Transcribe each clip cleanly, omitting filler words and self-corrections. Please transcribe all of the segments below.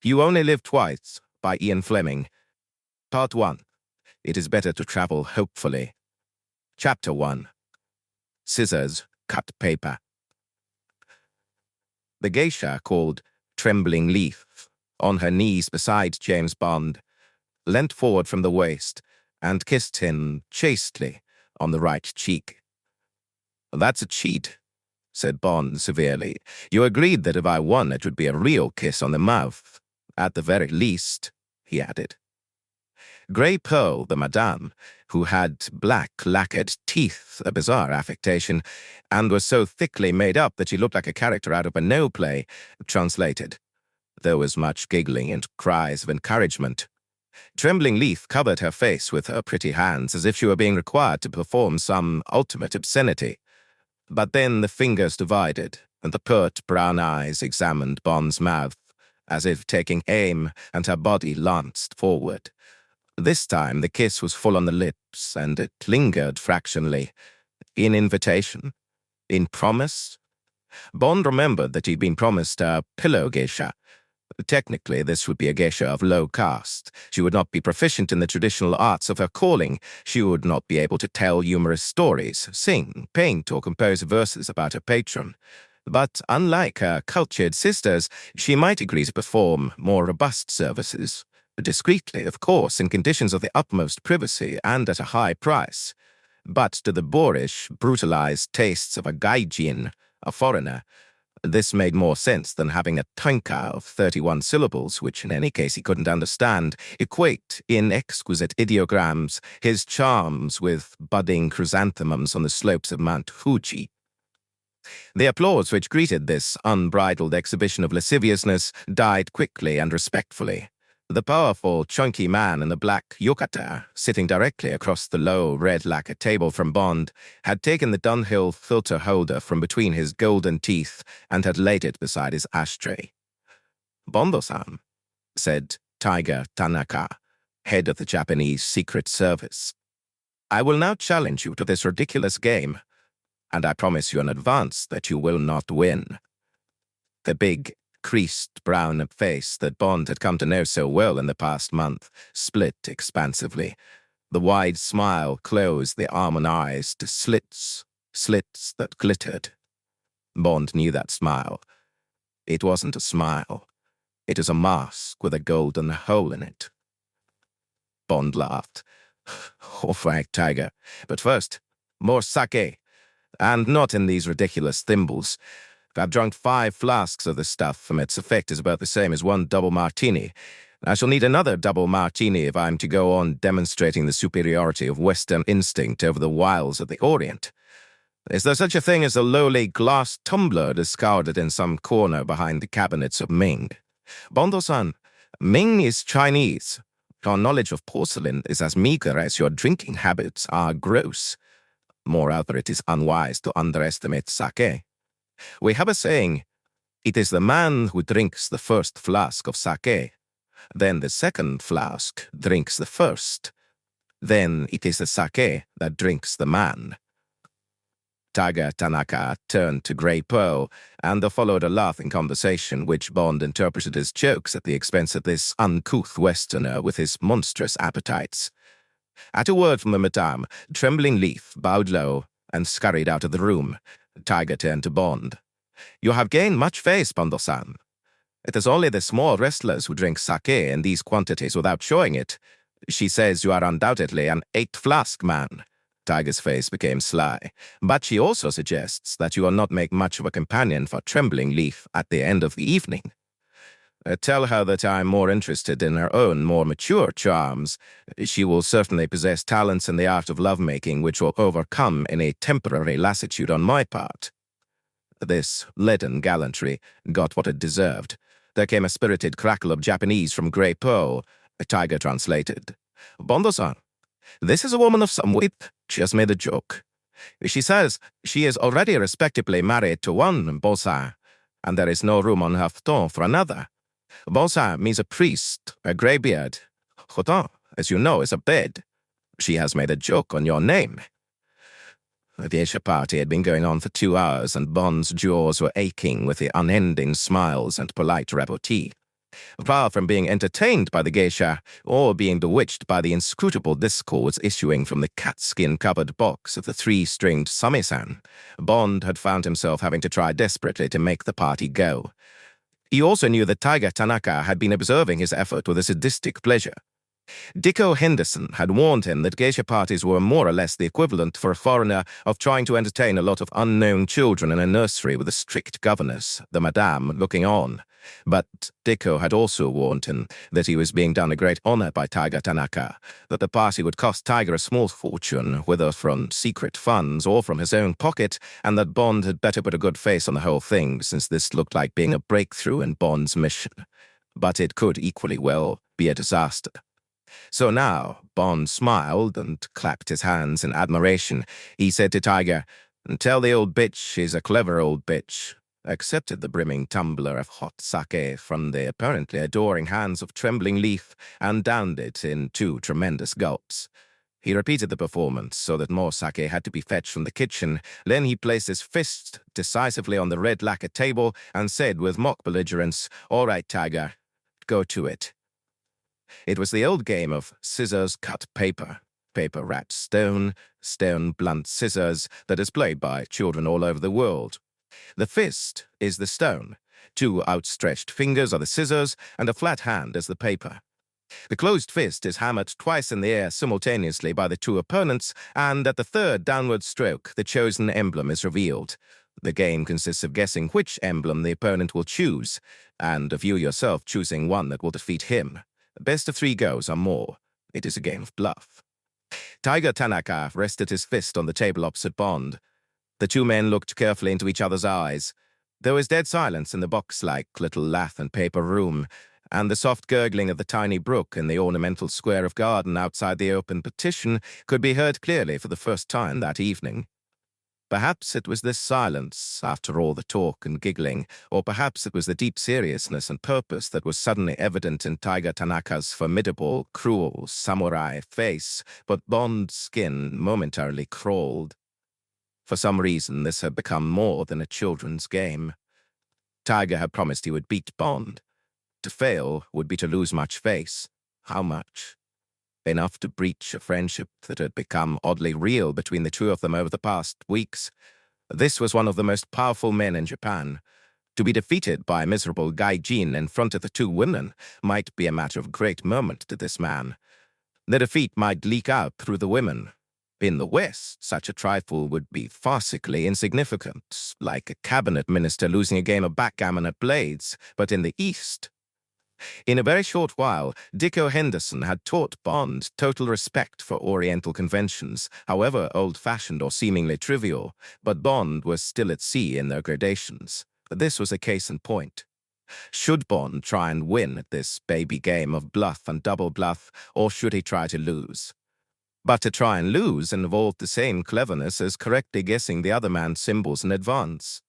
You Only Live Twice by Fleming. Part 1. It is better to travel hopefully. Chapter 1. Scissors cut paper. The geisha, called Trembling Leaf, on her knees beside James Bond, leant forward from the waist and kissed him chastely on the right cheek. "That's a cheat," said Bond severely. "You agreed that if I won it would be a real kiss on the mouth. At the very least," he added. Grey Pearl, the madame, who had black lacquered teeth, a bizarre affectation, and was so thickly made up that she looked like a character out of a no play, translated. There was much giggling and cries of encouragement. Trembling Leaf covered her face with her pretty hands as if she were being required to perform some ultimate obscenity. But then the fingers divided, and the pert brown eyes examined Bond's mouth, as if taking aim, and her body lanced forward. This time the kiss was full on the lips, and it lingered fractionally. In invitation? In promise? Bond remembered that he'd been promised a pillow geisha. Technically, this would be a geisha of low caste. She would not be proficient in the traditional arts of her calling. She would not be able to tell humorous stories, sing, paint, or compose verses about her patron. But unlike her cultured sisters, she might agree to perform more robust services. Discreetly, of course, in conditions of the utmost privacy and at a high price. But to the boorish, brutalized tastes of a gaijin, a foreigner, this made more sense than having a tanka of 31 syllables, which in any case he couldn't understand, equate in exquisite ideograms his charms with budding chrysanthemums on the slopes of Mount Fuji. The applause which greeted this unbridled exhibition of lasciviousness died quickly and respectfully. The powerful, chunky man in the black yukata, sitting directly across the low, red lacquer table from Bond, had taken the Dunhill filter holder from between his golden teeth and had laid it beside his ashtray. "Bondo-san," said Tiger Tanaka, head of the Japanese Secret Service, "I will now challenge you to this ridiculous game, and I promise you in advance that you will not win." The big, creased brown face that Bond had come to know so well in the past month split expansively. The wide smile closed the almond eyes to slits that glittered. Bond knew that smile. It wasn't a smile. It was a mask with a golden hole in it. Bond laughed. "All right, Tiger. But first, more sake. And not in these ridiculous thimbles. I've drunk 5 flasks of the stuff, and its effect is about the same as 1 double martini. I shall need another double martini if I'm to go on demonstrating the superiority of Western instinct over the wiles of the Orient. Is there such a thing as a lowly glass tumbler discarded in some corner behind the cabinets of Ming? Bondo-san, Ming is Chinese. Your knowledge of porcelain is as meager as your drinking habits are gross. Moreover, it is unwise to underestimate sake. We have a saying, it is the man who drinks the first flask of sake. Then the second flask drinks the first. Then it is the sake that drinks the man." Tiger Tanaka turned to Grey Pearl, and there followed a laughing conversation which Bond interpreted as jokes at the expense of this uncouth Westerner with his monstrous appetites. At a word from the madame, Trembling Leaf bowed low and scurried out of the room. Tiger turned to Bond. "You have gained much face, Bondo-san. It is only the small wrestlers who drink sake in these quantities without showing it. She says you are undoubtedly an 8-flask man." Tiger's face became sly. "But she also suggests that you will not make much of a companion for Trembling Leaf at the end of the evening. Tell her that I am more interested in her own, more mature charms. She will certainly possess talents in the art of lovemaking which will overcome any temporary lassitude on my part." This leaden gallantry got what it deserved. There came a spirited crackle of Japanese from Grey Pearl. Tiger translated. "Bondo-san, this is a woman of some wit. She has made a joke. She says she is already respectably married to one Bosa, and there is no room on her futon for another. Bosa means a priest, a greybeard. Futon, as you know, is a bed. She has made a joke on your name." The geisha party had been going on for 2 hours, and Bond's jaws were aching with the unending smiles and polite repartee. Far from being entertained by the geisha, or being bewitched by the inscrutable discords issuing from the cat-skin-covered box of the three-stringed samisen, Bond had found himself having to try desperately to make the party go. He also knew that Tiger Tanaka had been observing his effort with a sadistic pleasure. Dicko Henderson had warned him that geisha parties were more or less the equivalent for a foreigner of trying to entertain a lot of unknown children in a nursery with a strict governess, the madame, looking on. But Dicko had also warned him that he was being done a great honor by Tiger Tanaka, that the party would cost Tiger a small fortune, whether from secret funds or from his own pocket, and that Bond had better put a good face on the whole thing, since this looked like being a breakthrough in Bond's mission. But it could equally well be a disaster. So now, Bond smiled and clapped his hands in admiration. He said to Tiger, "Tell the old bitch she's a clever old bitch," accepted the brimming tumbler of hot sake from the apparently adoring hands of Trembling Leaf, and downed it in 2 tremendous gulps. He repeated the performance so that more sake had to be fetched from the kitchen. Then he placed his fist decisively on the red lacquer table and said with mock belligerence, "All right, Tiger, go to it." It was the old game of scissors cut paper, paper wrapped stone, stone blunt scissors that is played by children all over the world. The fist is the stone, 2 outstretched fingers are the scissors, and a flat hand is the paper. The closed fist is hammered twice in the air simultaneously by the 2 opponents, and at the 3rd downward stroke, the chosen emblem is revealed. The game consists of guessing which emblem the opponent will choose, and of you yourself choosing one that will defeat him. Best of 3 goes or more. It is a game of bluff. Tiger Tanaka rested his fist on the table opposite Bond. The 2 men looked carefully into each other's eyes. There was dead silence in the box-like little lath and paper room, and the soft gurgling of the tiny brook in the ornamental square of garden outside the open partition could be heard clearly for the first time that evening. Perhaps it was this silence, after all the talk and giggling, or perhaps it was the deep seriousness and purpose that was suddenly evident in Tiger Tanaka's formidable, cruel, samurai face, but Bond's skin momentarily crawled. For some reason, this had become more than a children's game. Tiger had promised he would beat Bond. To fail would be to lose much face. How much? Enough to breach a friendship that had become oddly real between the 2 of them over the past weeks. This was one of the most powerful men in Japan. To be defeated by a miserable gaijin in front of the 2 women might be a matter of great moment to this man. The defeat might leak out through the women. In the West, such a trifle would be farcically insignificant, like a cabinet minister losing a game of backgammon at Blades, but in the East... In a very short while, Dicko Henderson had taught Bond total respect for Oriental conventions, however old-fashioned or seemingly trivial, but Bond was still at sea in their gradations. This was a case in point. Should Bond try and win at this baby game of bluff and double bluff, or should he try to lose? But to try and lose involved the same cleverness as correctly guessing the other man's symbols in advance.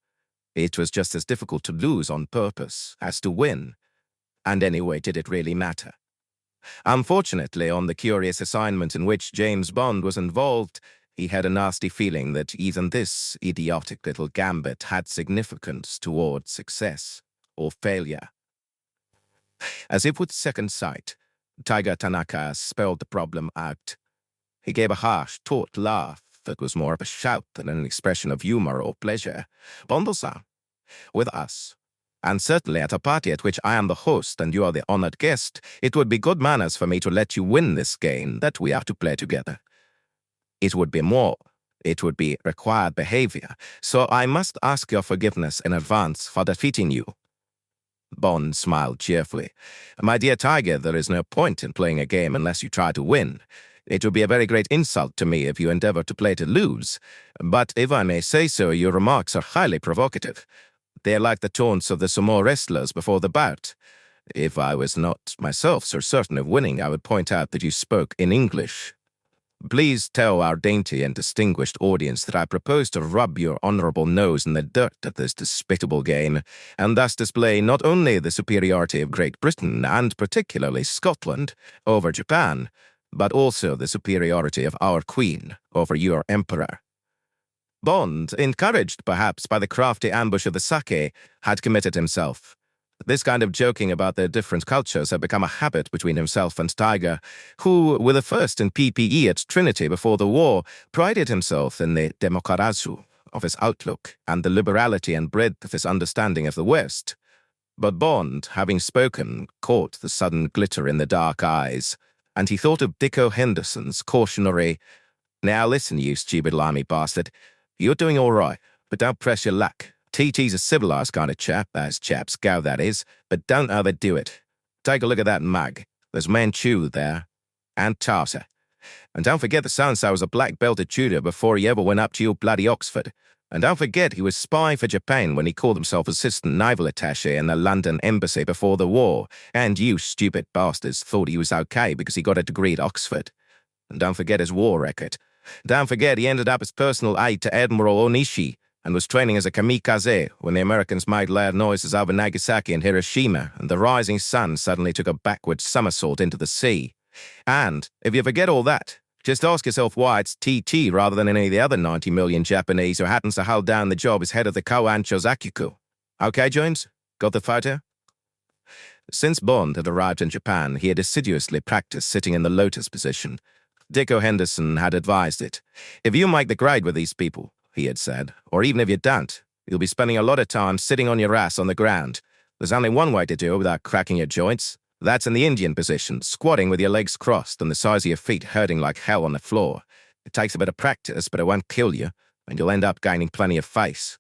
It was just as difficult to lose on purpose as to win. And anyway, did it really matter? Unfortunately, on the curious assignment in which James Bond was involved, he had a nasty feeling that even this idiotic little gambit had significance toward success or failure. As if with second sight, Tiger Tanaka spelled the problem out. He gave a harsh, taut laugh that was more of a shout than an expression of humor or pleasure. "Bondo-san, with us, and certainly at a party at which I am the host and you are the honored guest, it would be good manners for me to let you win this game that we are to play together. It would be required behavior, so I must ask your forgiveness in advance for defeating you." Bond smiled cheerfully. "My dear Tiger, there is no point in playing a game unless you try to win. It would be a very great insult to me if you endeavor to play to lose. But if I may say so, your remarks are highly provocative. They are like the taunts of the sumo wrestlers before the bout. If I was not myself so certain of winning, I would point out that you spoke in English. Please tell our dainty and distinguished audience that I propose to rub your honorable nose in the dirt at this despicable game, and thus display not only the superiority of Great Britain, and particularly Scotland, over Japan, but also the superiority of our queen over your emperor." Bond, encouraged perhaps by the crafty ambush of the sake, had committed himself. This kind of joking about their different cultures had become a habit between himself and Tiger, who, with a first in PPE at Trinity before the war, prided himself in the democrazu of his outlook and the liberality and breadth of his understanding of the West. But Bond, having spoken, caught the sudden glitter in the dark eyes, and he thought of Dicko Henderson's cautionary, "Now listen, you stupid limey bastard. You're doing all right, but don't press your luck. TT's a civilized kind of chap, as chaps go, that is, but don't overdo it. Take a look at that mug. There's Manchu there, and Tartar. And don't forget the so-and-so was a black belt at judo before he ever went up to your bloody Oxford. And don't forget he was spying for Japan when he called himself assistant naval attaché in the London embassy before the war. And you stupid bastards thought he was okay because he got a degree at Oxford. And don't forget his war record. Don't forget he ended up as personal aide to Admiral Onishi and was training as a kamikaze when the Americans made loud noises over Nagasaki and Hiroshima and the rising sun suddenly took a backward somersault into the sea. And if you forget all that, just ask yourself why it's TT rather than any of the other 90 million Japanese who happens to hold down the job as head of the Koan Chozakuku. Okay, Jones? Got the photo? Since Bond had arrived in Japan, he had assiduously practiced sitting in the lotus position. Dicko Henderson had advised it. If you make the grade with these people, he had said, or even if you don't, you'll be spending a lot of time sitting on your ass on the ground. There's only one way to do it without cracking your joints. That's in the Indian position, squatting with your legs crossed and the sides of your feet hurting like hell on the floor. It takes a bit of practice, but it won't kill you, and you'll end up gaining plenty of face.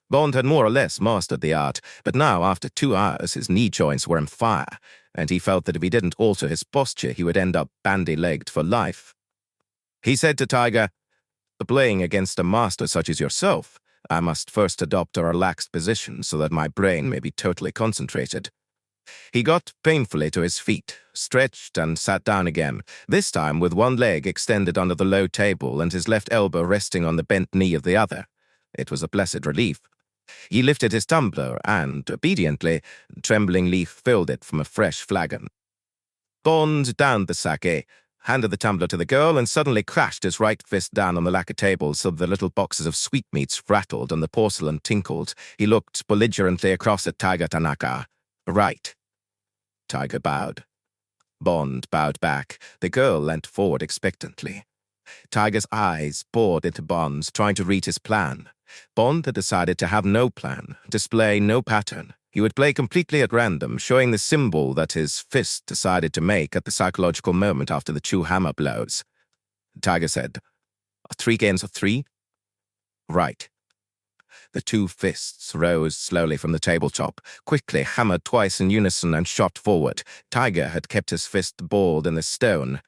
Bond had more or less mastered the art, but now, after 2 hours, his knee joints were on fire, and he felt that if he didn't alter his posture, he would end up bandy-legged for life. He said to Tiger, "Playing against a master such as yourself, I must first adopt a relaxed position so that my brain may be totally concentrated." He got painfully to his feet, stretched, and sat down again, this time with one leg extended under the low table and his left elbow resting on the bent knee of the other. It was a blessed relief. He lifted his tumbler and, obediently, tremblingly filled it from a fresh flagon. Bond downed the sake, handed the tumbler to the girl, and suddenly crashed his right fist down on the lacquer table so the little boxes of sweetmeats rattled and the porcelain tinkled. He looked belligerently across at Tiger Tanaka. "Right." Tiger bowed. Bond bowed back. The girl leant forward expectantly. Tiger's eyes bored into Bond's, trying to read his plan. Bond had decided to have no plan, display no pattern. He would play completely at random, showing the symbol that his fist decided to make at the psychological moment after the 2 hammer blows. Tiger said, 3 games of 3? Right. The 2 fists rose slowly from the tabletop, quickly hammered twice in unison and shot forward. Tiger had kept his fist balled in the stone.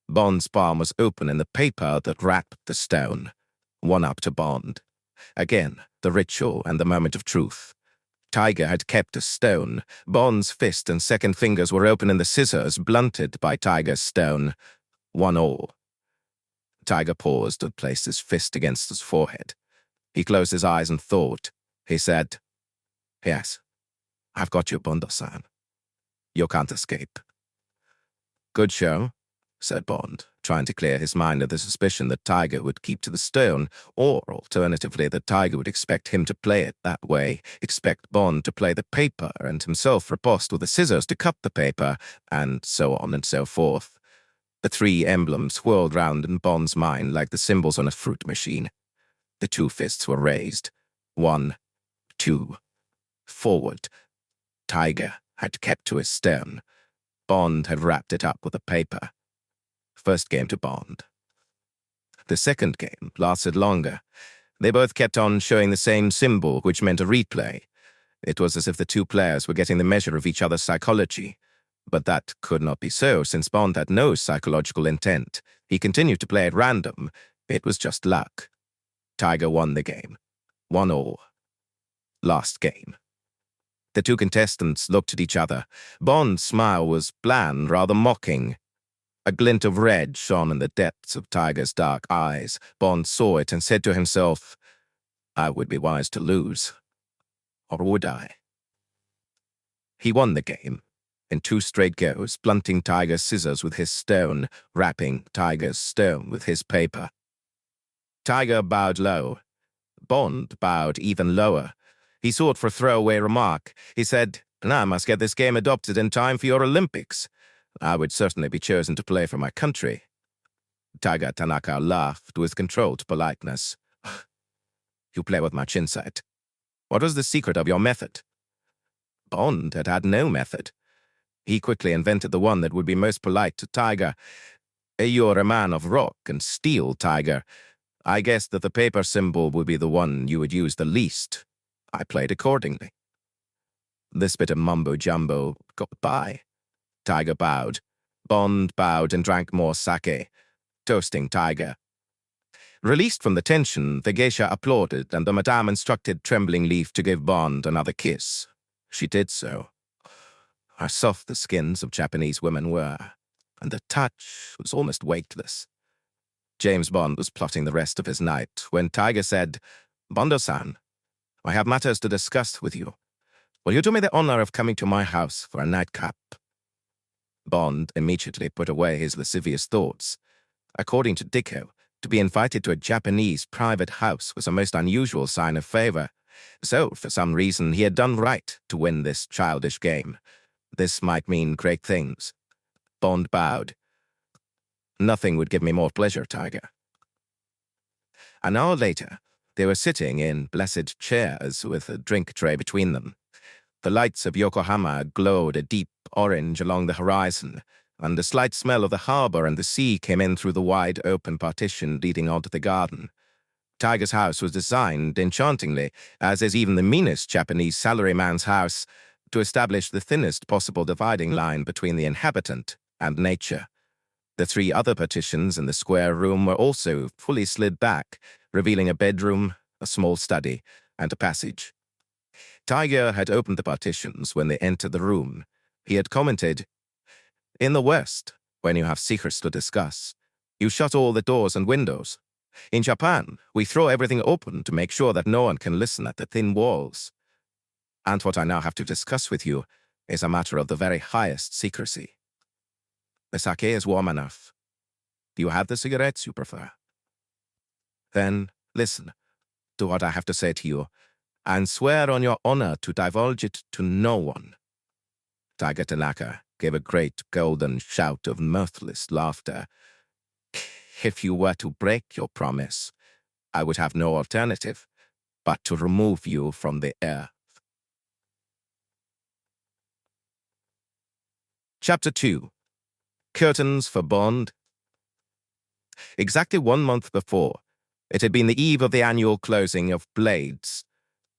Bond's palm was open in the paper that wrapped the stone. 1 up to Bond. Again, the ritual and the moment of truth. Tiger had kept a stone. Bond's fist and second fingers were open in the scissors, blunted by Tiger's stone. 1 all. Tiger paused and placed his fist against his forehead. He closed his eyes and thought. He said, "Yes, I've got you, Bondo-san. You can't escape." "Good show," said Bond, trying to clear his mind of the suspicion that Tiger would keep to the stone, or alternatively that Tiger would expect him to play it that way, expect Bond to play the paper and himself riposte with the scissors to cut the paper, and so on and so forth. The 3 emblems whirled round in Bond's mind like the symbols on a fruit machine. The 2 fists were raised. 1, 2, forward. Tiger had kept to his stone. Bond had wrapped it up with a paper. First game to Bond. The second game lasted longer. They both kept on showing the same symbol, which meant a replay. It was as if the 2 players were getting the measure of each other's psychology. But that could not be so, since Bond had no psychological intent. He continued to play at random. It was just luck. Tiger won the game. 1 all. Last game. The 2 contestants looked at each other. Bond's smile was bland, rather mocking. A glint of red shone in the depths of Tiger's dark eyes. Bond saw it and said to himself, "I would be wise to lose. Or would I?" He won the game. In 2 straight goes, blunting Tiger's scissors with his stone, wrapping Tiger's stone with his paper. Tiger bowed low. Bond bowed even lower. He sought for a throwaway remark. He said, Now I must get this game adopted in time for your Olympics. I would certainly be chosen to play for my country. Tiger Tanaka laughed with controlled politeness. You play with much insight. What was the secret of your method? Bond had had no method. He quickly invented the one that would be most polite to Tiger. You're a man of rock and steel, Tiger. I guessed that the paper symbol would be the one you would use the least. I played accordingly. This bit of mumbo-jumbo got by. Tiger bowed. Bond bowed and drank more sake, toasting Tiger. Released from the tension, the geisha applauded, and the madame instructed Trembling Leaf to give Bond another kiss. She did so. How soft the skins of Japanese women were, and the touch was almost weightless. James Bond was plotting the rest of his night when Tiger said, Bondo-san, I have matters to discuss with you. Will you do me the honor of coming to my house for a nightcap? Bond immediately put away his lascivious thoughts. According to Dicko, to be invited to a Japanese private house was a most unusual sign of favor. So, for some reason, he had done right to win this childish game. This might mean great things. Bond bowed. Nothing would give me more pleasure, Tiger. An hour later, they were sitting in blessed chairs with a drink tray between them. The lights of Yokohama glowed a deep orange along the horizon, and the slight smell of the harbor and the sea came in through the wide open partition leading onto the garden. Tiger's house was designed enchantingly, as is even the meanest Japanese salaryman's house, to establish the thinnest possible dividing line between the inhabitant and nature. The 3 other partitions in the square room were also fully slid back, revealing a bedroom, a small study, and a passage. Tiger had opened the partitions when they entered the room. He had commented, In the West, when you have secrets to discuss, you shut all the doors and windows. In Japan, we throw everything open to make sure that no one can listen at the thin walls. And what I now have to discuss with you is a matter of the very highest secrecy. The sake is warm enough. Do you have the cigarettes you prefer? Then listen to what I have to say to you, and swear on your honor to divulge it to no one. Tiger Tanaka gave a great golden shout of mirthless laughter. If you were to break your promise, I would have no alternative but to remove you from the earth. Chapter 2. Curtains for Bond. Exactly 1 month before, it had been the eve of the annual closing of Blades.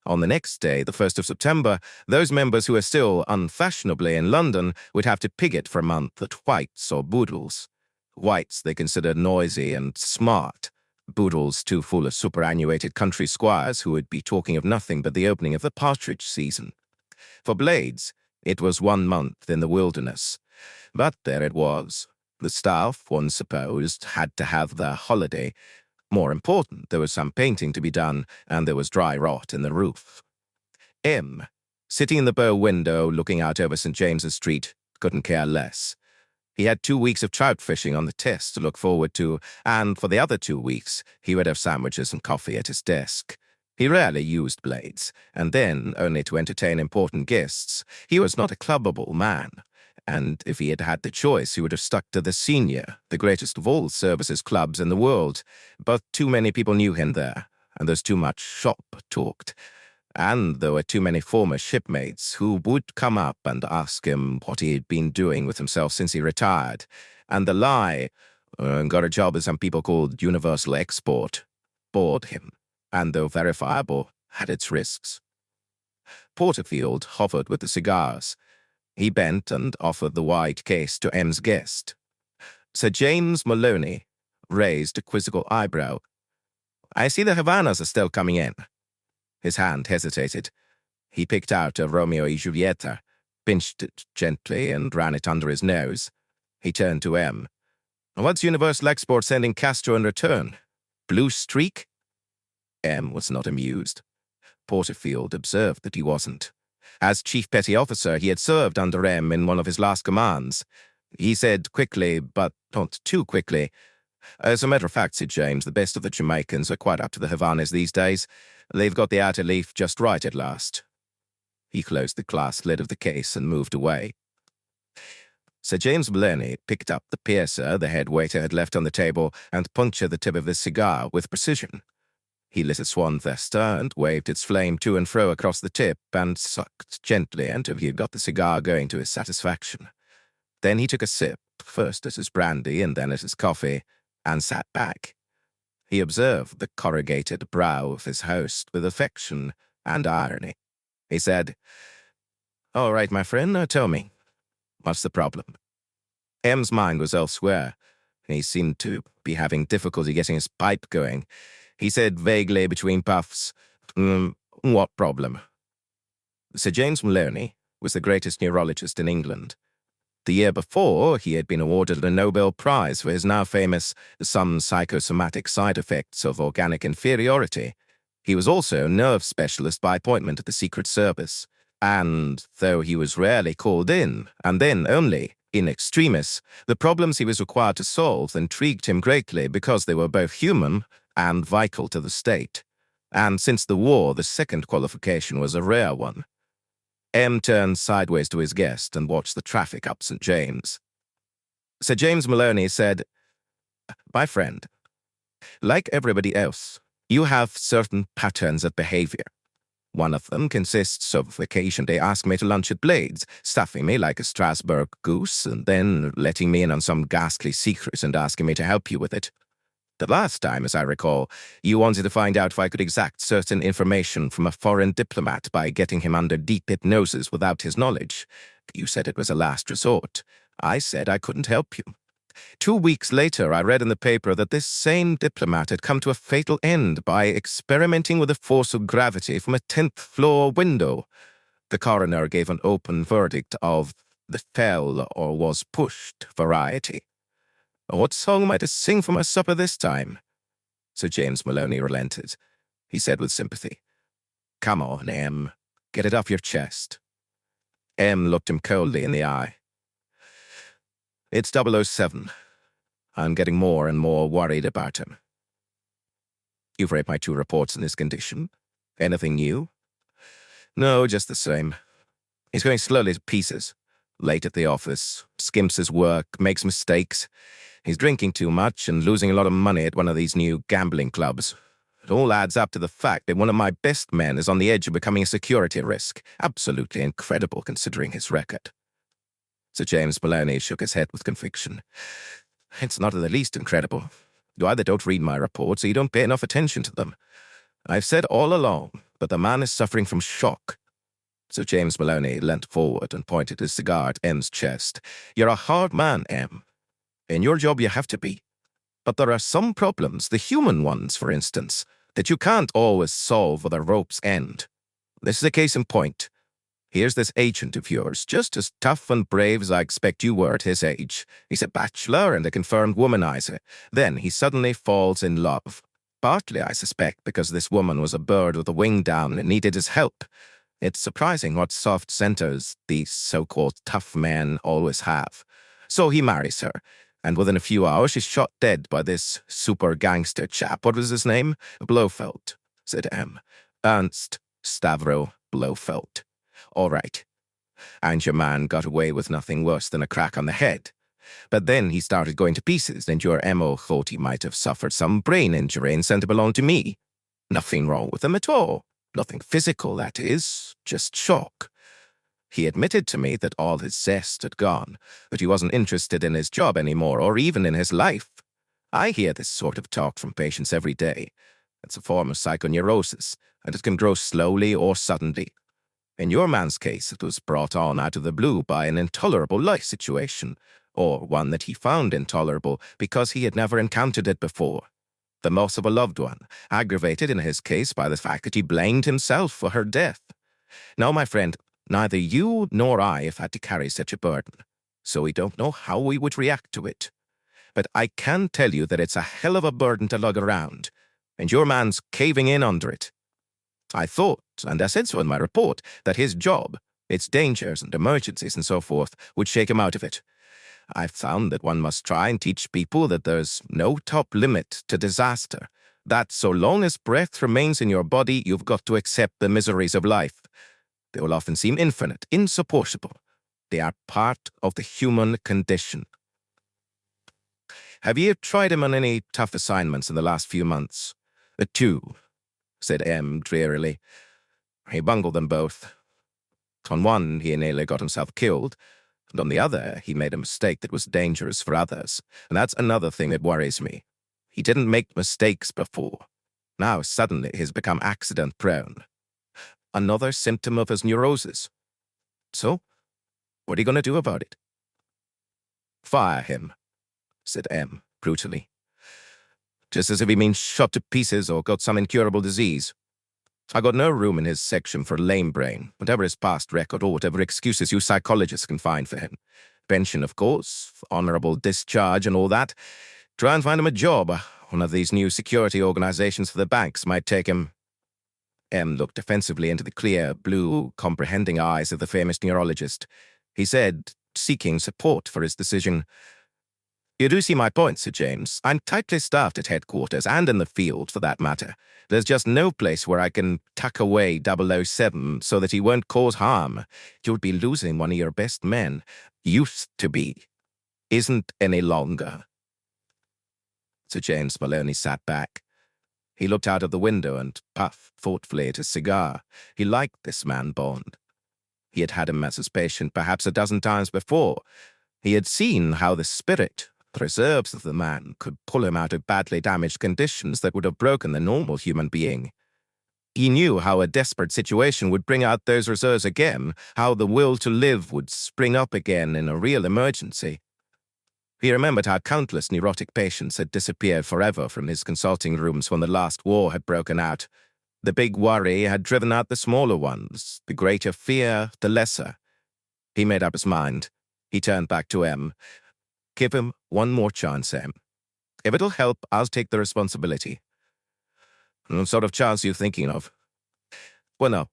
On the next day, the 1st of September, those members who were still unfashionably in London would have to pig for a month at White's or Boodle's. White's they considered noisy and smart. Boodle's too full of superannuated country squires who would be talking of nothing but the opening of the partridge season. For Blades, it was 1 month in the wilderness. But there it was. The staff, one supposed, had to have their holiday. More important, there was some painting to be done, and there was dry rot in the roof. M, sitting in the bow window looking out over St. James's Street, couldn't care less. He had 2 weeks of trout fishing on the test to look forward to, and for the other 2 weeks, he would have sandwiches and coffee at his desk. He rarely used Blades, and then only to entertain important guests. He was not a clubbable man, and if he had had the choice, he would have stuck to the Senior, the greatest of all services clubs in the world. But too many people knew him there, and there's too much shop talked. And there were too many former shipmates who would come up and ask him what he had been doing with himself since he retired. And the lie, got a job at some people called Universal Export, bored him, and though verifiable, had its risks. Porterfield hovered with the cigars. He bent and offered the wide case to M's guest. Sir James Maloney raised a quizzical eyebrow. I see the Havanas are still coming in. His hand hesitated. He picked out a Romeo y Julieta, pinched it gently, and ran it under his nose. He turned to M. What's Universal Export sending Castro in return? Blue streak? M was not amused. Porterfield observed that he wasn't. As Chief Petty Officer, he had served under M in one of his last commands. He said quickly, but not too quickly, As a matter of fact, said James, the best of the Jamaicans are quite up to the Havanas these days. They've got the outer leaf just right at last. He closed the glass lid of the case and moved away. Sir James Maloney picked up the piercer the head waiter had left on the table and punctured the tip of his cigar with precision. He lit a swan vesta and waved its flame to and fro across the tip and sucked gently until he had got the cigar going to his satisfaction. Then he took a sip, first at his brandy and then at his coffee, and sat back. He observed the corrugated brow of his host with affection and irony. He said, "All right, my friend, now tell me, what's the problem?" M's mind was elsewhere. He seemed to be having difficulty getting his pipe going. He said vaguely between puffs, "What problem?" Sir James Maloney was the greatest neurologist in England. The year before, he had been awarded a Nobel Prize for his now famous Some Psychosomatic Side Effects of Organic Inferiority. He was also a nerve specialist by appointment at the Secret Service. And though he was rarely called in, and then only in extremis, the problems he was required to solve intrigued him greatly because they were both human and vital to the state. And since the war, the second qualification was a rare one. M turned sideways to his guest and watched the traffic up St. James. Sir James Maloney said, "My friend, like everybody else, you have certain patterns of behavior. One of them consists of occasionally asking me to lunch at Blade's, stuffing me like a Strasbourg goose, and then letting me in on some ghastly secret and asking me to help you with it. The last time, as I recall, you wanted to find out if I could extract certain information from a foreign diplomat by getting him under deep hypnosis without his knowledge. You said it was a last resort. I said I couldn't help you. 2 weeks later, I read in the paper that this same diplomat had come to a fatal end by experimenting with the force of gravity from a 10th-floor window. The coroner gave an open verdict of the fell or was pushed variety. What song am I to sing for my supper this time?" Sir James Maloney relented. He said with sympathy, "Come on, M. Get it off your chest." M looked him coldly in the eye. "It's 007. I'm getting more and more worried about him." "You've read my 2 reports in this condition. Anything new?" "No, just the same. He's going slowly to pieces. Late at the office, skimps his work, makes mistakes. He's drinking too much and losing a lot of money at one of these new gambling clubs. It all adds up to the fact that one of my best men is on the edge of becoming a security risk. Absolutely incredible considering his record." Sir James Maloney shook his head with conviction. "It's not in the least incredible. You either don't read my reports or you don't pay enough attention to them. I've said all along that the man is suffering from shock." Sir James Maloney leant forward and pointed his cigar at M's chest. "You're a hard man, M. In your job you have to be. But there are some problems, the human ones, for instance, that you can't always solve with a rope's end. This is a case in point. Here's this agent of yours, just as tough and brave as I expect you were at his age. He's a bachelor and a confirmed womanizer. Then he suddenly falls in love. Partly, I suspect, because this woman was a bird with a wing down and needed his help. It's surprising what soft centers these so-called tough men always have. So he marries her. And within a few hours, she's shot dead by this super gangster chap. What was his name?" "Blofeld," said M. "Ernst Stavro Blofeld. All right. And your man got away with nothing worse than a crack on the head. But then he started going to pieces, and your M.O. thought he might have suffered some brain injury and sent him along to me. Nothing wrong with him at all. Nothing physical, that is. Just shock. He admitted to me that all his zest had gone, that he wasn't interested in his job anymore, or even in his life. I hear this sort of talk from patients every day. It's a form of psychoneurosis, and it can grow slowly or suddenly. In your man's case, it was brought on out of the blue by an intolerable life situation, or one that he found intolerable because he had never encountered it before. The loss of a loved one, aggravated in his case by the fact that he blamed himself for her death. Now, my friend, neither you nor I have had to carry such a burden, so we don't know how we would react to it. But I can tell you that it's a hell of a burden to lug around, and your man's caving in under it. I thought, and I said so in my report, that his job, its dangers and emergencies and so forth, would shake him out of it. I've found that one must try and teach people that there's no top limit to disaster, that so long as breath remains in your body, you've got to accept the miseries of life. They will often seem infinite, insupportable. They are part of the human condition. Have you tried him on any tough assignments in the last few months? Two, said M drearily. He bungled them both. On one, he nearly got himself killed, and on the other, he made a mistake that was dangerous for others. And that's another thing that worries me. He didn't make mistakes before. Now, suddenly, he's become accident-prone. Another symptom of his neurosis. So, what are you going to do about it? Fire him, said M brutally. Just as if he means shot to pieces or got some incurable disease. I got no room in his section for lame brain, whatever his past record or whatever excuses you psychologists can find for him. Pension, of course, honorable discharge and all that. Try and find him a job. One of these new security organizations for the banks might take him. M looked defensively into the clear, blue, comprehending eyes of the famous neurologist. He said, seeking support for his decision, You do see my point, Sir James. I'm tightly staffed at headquarters, and in the field, for that matter. There's just no place where I can tuck away 007 so that he won't cause harm. You'd be losing one of your best men. Used to be. Isn't any longer. Sir James Maloney sat back. He looked out of the window and puffed thoughtfully at his cigar. He liked this man Bond. He had had him as his patient perhaps a dozen times before. He had seen how the spirit, the reserves of the man, could pull him out of badly damaged conditions that would have broken the normal human being. He knew how a desperate situation would bring out those reserves again, how the will to live would spring up again in a real emergency. He remembered how countless neurotic patients had disappeared forever from his consulting rooms when the last war had broken out. The big worry had driven out the smaller ones, the greater fear, the lesser. He made up his mind. He turned back to M. Give him one more chance, M. If it'll help, I'll take the responsibility. What sort of chance are you thinking of? Well, no.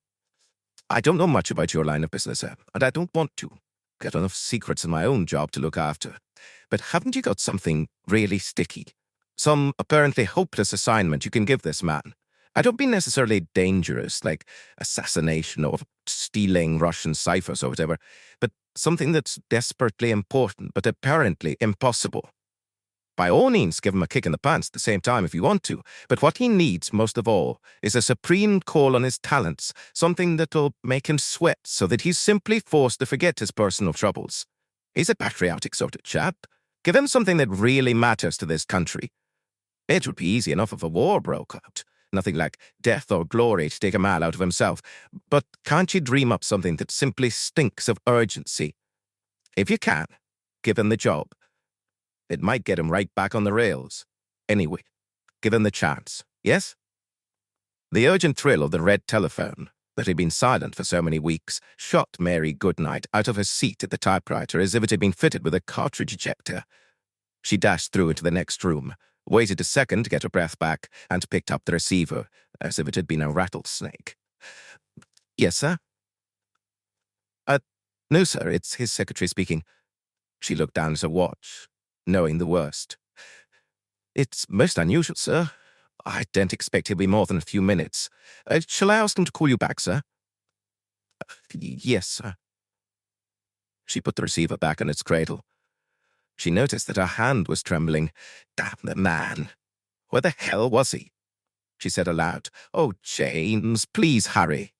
I don't know much about your line of business, sir, and I don't want to. Got enough secrets in my own job to look after. But haven't you got something really sticky? Some apparently hopeless assignment you can give this man? I don't mean necessarily dangerous, like assassination or stealing Russian ciphers or whatever, but something that's desperately important but apparently impossible. By all means, give him a kick in the pants at the same time if you want to, but what he needs most of all is a supreme call on his talents, something that'll make him sweat so that he's simply forced to forget his personal troubles. He's a patriotic sort of chap. Give him something that really matters to this country. It would be easy enough if a war broke out. Nothing like death or glory to take a man out of himself. But can't you dream up something that simply stinks of urgency? If you can, give him the job. It might get him right back on the rails. Anyway, give him the chance, yes? The urgent thrill of the red telephone, that had been silent for so many weeks, shot Mary Goodnight out of her seat at the typewriter as if it had been fitted with a cartridge ejector. She dashed through into the next room, waited a second to get her breath back, and picked up the receiver, as if it had been a rattlesnake. Yes, sir? No, sir, it's his secretary speaking. She looked down at her watch, knowing the worst. It's most unusual, sir. I don't expect he'll be more than a few minutes. Shall I ask him to call you back, sir? Yes, sir. She put the receiver back in its cradle. She noticed that her hand was trembling. Damn the man. Where the hell was he? She said aloud, Oh, James, please hurry.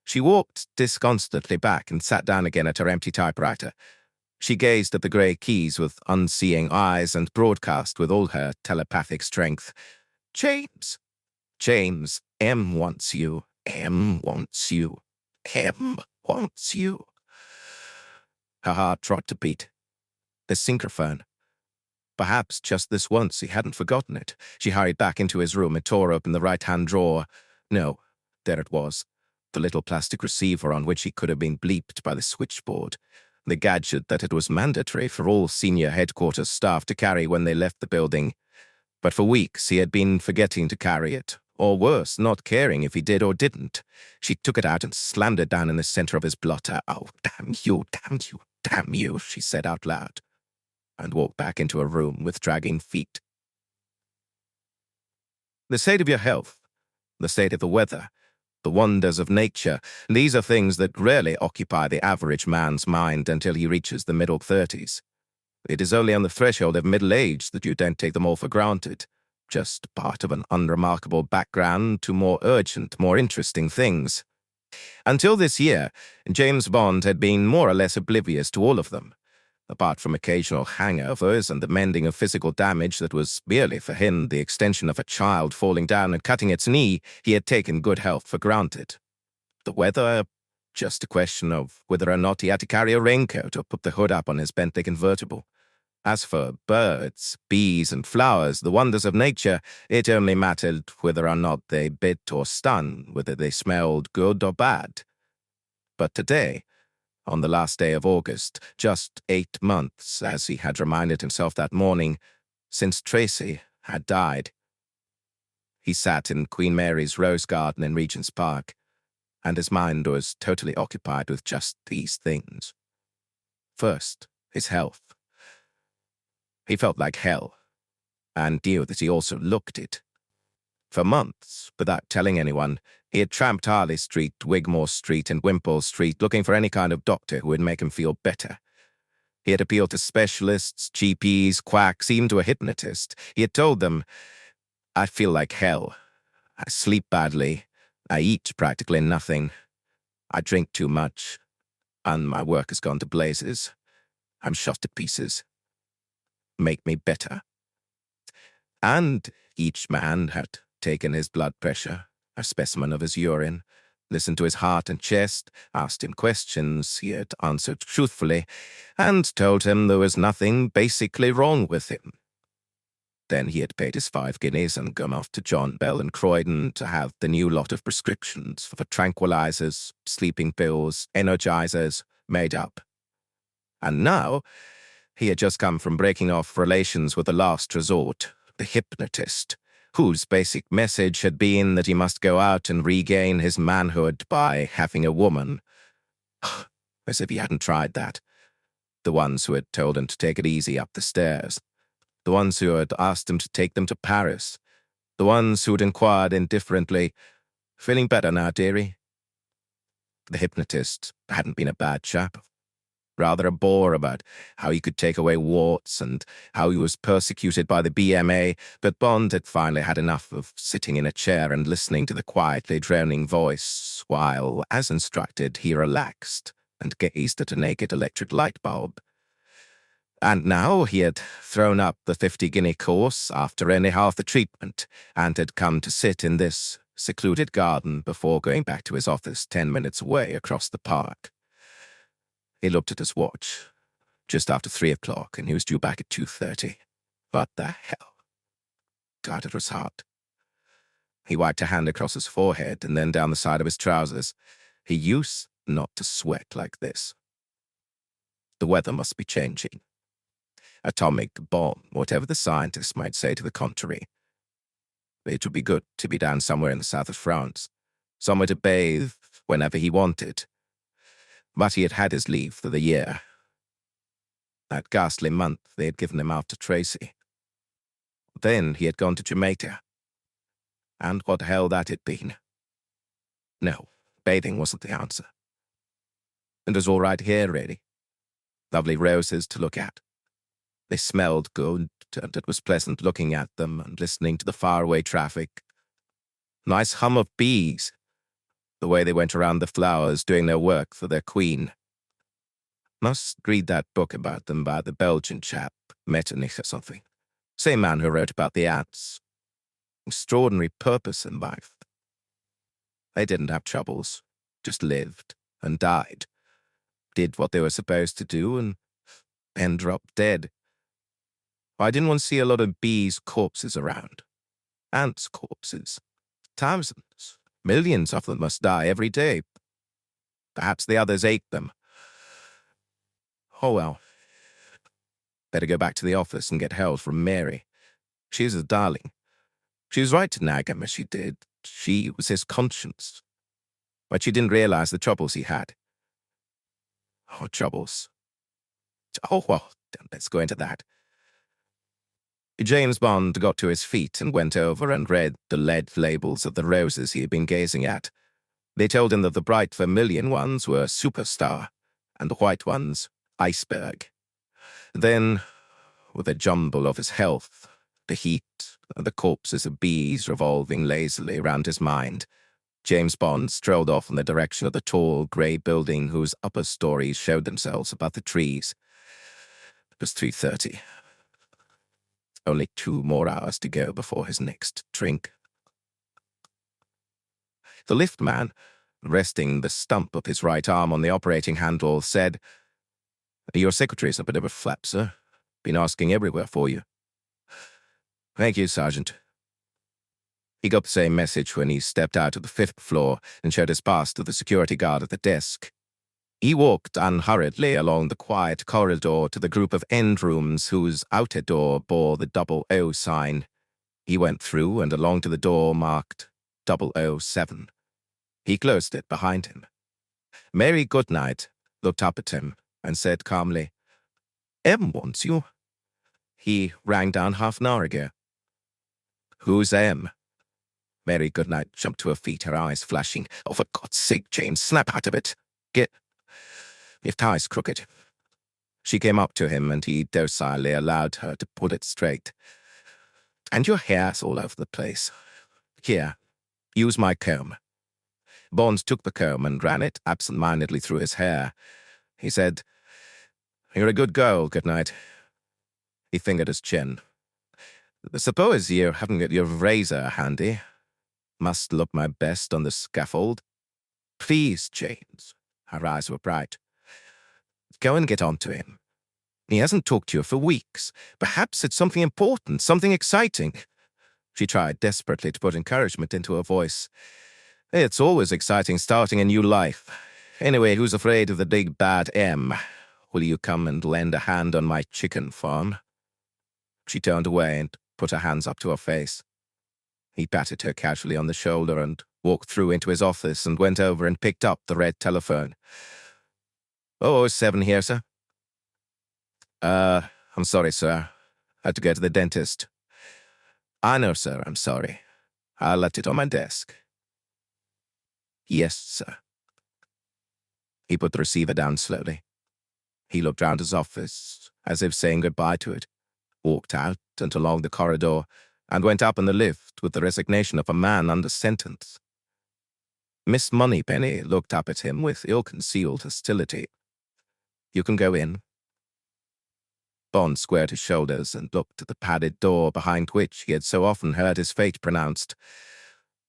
She walked disconsolately back and sat down again at her empty typewriter. She gazed at the grey keys with unseeing eyes and broadcast with all her telepathic strength. James! James, M wants you. M wants you. M wants you. Her heart tried to beat. The synchrophone. Perhaps just this once he hadn't forgotten it. She hurried back into his room and tore open the right-hand drawer. No, there it was. The little plastic receiver on which he could have been bleeped by the switchboard. The gadget that it was mandatory for all senior headquarters staff to carry when they left the building. But for weeks he had been forgetting to carry it, or worse, not caring if he did or didn't. She took it out and slammed it down in the center of his blotter. Oh, damn you, damn you, damn you, she said out loud, and walked back into her room with dragging feet. The state of your health, the state of the weather, the wonders of nature. These are things that rarely occupy the average man's mind until he reaches the middle 30s. It is only on the threshold of middle age that you don't take them all for granted, just part of an unremarkable background to more urgent, more interesting things. Until this year, James Bond had been more or less oblivious to all of them. Apart from occasional hangovers and the mending of physical damage that was merely for him the extension of a child falling down and cutting its knee, he had taken good health for granted. The weather, just a question of whether or not he had to carry a raincoat or put the hood up on his Bentley convertible. As for birds, bees, and flowers, the wonders of nature, it only mattered whether or not they bit or stung, whether they smelled good or bad. But today, on the last day of August, just 8 months, as he had reminded himself that morning, since Tracy had died, he sat in Queen Mary's Rose Garden in Regent's Park, and his mind was totally occupied with just these things. First, his health. He felt like hell, and knew that he also looked it. For months, without telling anyone, he had tramped Harley Street, Wigmore Street, and Wimpole Street looking for any kind of doctor who would make him feel better. He had appealed to specialists, GPs, quacks, even to a hypnotist. He had told them, "I feel like hell. I sleep badly. I eat practically nothing. I drink too much. And my work has gone to blazes. I'm shot to pieces. Make me better." And each man had taken his blood pressure, a specimen of his urine, listened to his heart and chest, asked him questions he had answered truthfully, and told him there was nothing basically wrong with him. Then he had paid his 5 guineas and gone off to John Bell in Croydon to have the new lot of prescriptions for tranquilizers, sleeping pills, energizers made up. And now, he had just come from breaking off relations with the last resort, the hypnotist, whose basic message had been that he must go out and regain his manhood by having a woman. As if he hadn't tried that. The ones who had told him to take it easy up the stairs. The ones who had asked him to take them to Paris. The ones who had inquired indifferently, "Feeling better now, dearie?" The hypnotist hadn't been a bad chap. Rather a bore about how he could take away warts and how he was persecuted by the BMA, but Bond had finally had enough of sitting in a chair and listening to the quietly droning voice, while, as instructed, he relaxed and gazed at a naked electric light bulb. And now he had thrown up the 50-guinea course after only half the treatment, and had come to sit in this secluded garden before going back to his office 10 minutes away across the park. He looked at his watch. Just after 3 o'clock, and he was due back at 2:30. What the hell? God, it was hot. He wiped a hand across his forehead and then down the side of his trousers. He used not to sweat like this. The weather must be changing. Atomic bomb, whatever the scientists might say to the contrary. It would be good to be down somewhere in the south of France, somewhere to bathe whenever he wanted. But he had had his leave for the year. That ghastly month they had given him after Tracy. Then he had gone to Jamaica. And what hell that had been. No, bathing wasn't the answer. It was all right here, really. Lovely roses to look at. They smelled good, and it was pleasant looking at them and listening to the faraway traffic. Nice hum of bees. The way they went around the flowers doing their work for their queen. Must read that book about them by the Belgian chap, Metternich or something. Same man who wrote about the ants. Extraordinary purpose in life. They didn't have troubles, just lived and died. Did what they were supposed to do and then dropped dead. Why didn't one see a lot of bees' corpses around? Ants' corpses. Thousands. Millions of them must die every day. Perhaps the others ate them. Oh well. Better go back to the office and get help from Mary. She's a darling. She was right to nag him as she did. She was his conscience. But she didn't realize the troubles he had. Oh, troubles. Oh, well, let's go into that. James Bond got to his feet and went over and read the lead labels of the roses he had been gazing at. They told him that the bright vermilion ones were superstar, and the white ones iceberg. Then, with a jumble of his health, the heat, and the corpses of bees revolving lazily round his mind, James Bond strolled off in the direction of the tall, grey building whose upper stories showed themselves above the trees. It was 3:30. Only 2 more hours to go before his next drink. The liftman, resting the stump of his right arm on the operating handle, said, "Your secretary's a bit of a flap, sir. Been asking everywhere for you." "Thank you, Sergeant." He got the same message when he stepped out of the 5th floor and showed his pass to the security guard at the desk. He walked unhurriedly along the quiet corridor to the group of end rooms whose outer door bore the 00 sign. He went through and along to the door marked 007. He closed it behind him. Mary Goodnight looked up at him and said calmly, "M wants you. He rang down half an hour ago." "Who's M?" Mary Goodnight jumped to her feet, her eyes flashing. "Oh, for God's sake, James, snap out of it. Your tie's crooked." She came up to him, and he docilely allowed her to pull it straight. "And your hair's all over the place. Here, use my comb." Bond took the comb and ran it absent-mindedly through his hair. He said, "You're a good girl, Goodnight." He fingered his chin. "Suppose you haven't got your razor handy. Must look my best on the scaffold." "Please, James." Her eyes were bright. "Go and get on to him. He hasn't talked to you for weeks. Perhaps it's something important, something exciting." She tried desperately to put encouragement into her voice. "It's always exciting starting a new life. Anyway, who's afraid of the big bad M? Will you come and lend a hand on my chicken farm?" She turned away and put her hands up to her face. He patted her casually on the shoulder and walked through into his office and went over and picked up the red telephone. 007 here, sir. I'm sorry, sir. Had to go to the dentist." "I know, sir, I'm sorry. I left it on my desk." "Yes, sir." He put the receiver down slowly. He looked round his office, as if saying goodbye to it, walked out and along the corridor, and went up in the lift with the resignation of a man under sentence. Miss Moneypenny looked up at him with ill-concealed hostility. "You can go in." Bond squared his shoulders and looked at the padded door behind which he had so often heard his fate pronounced.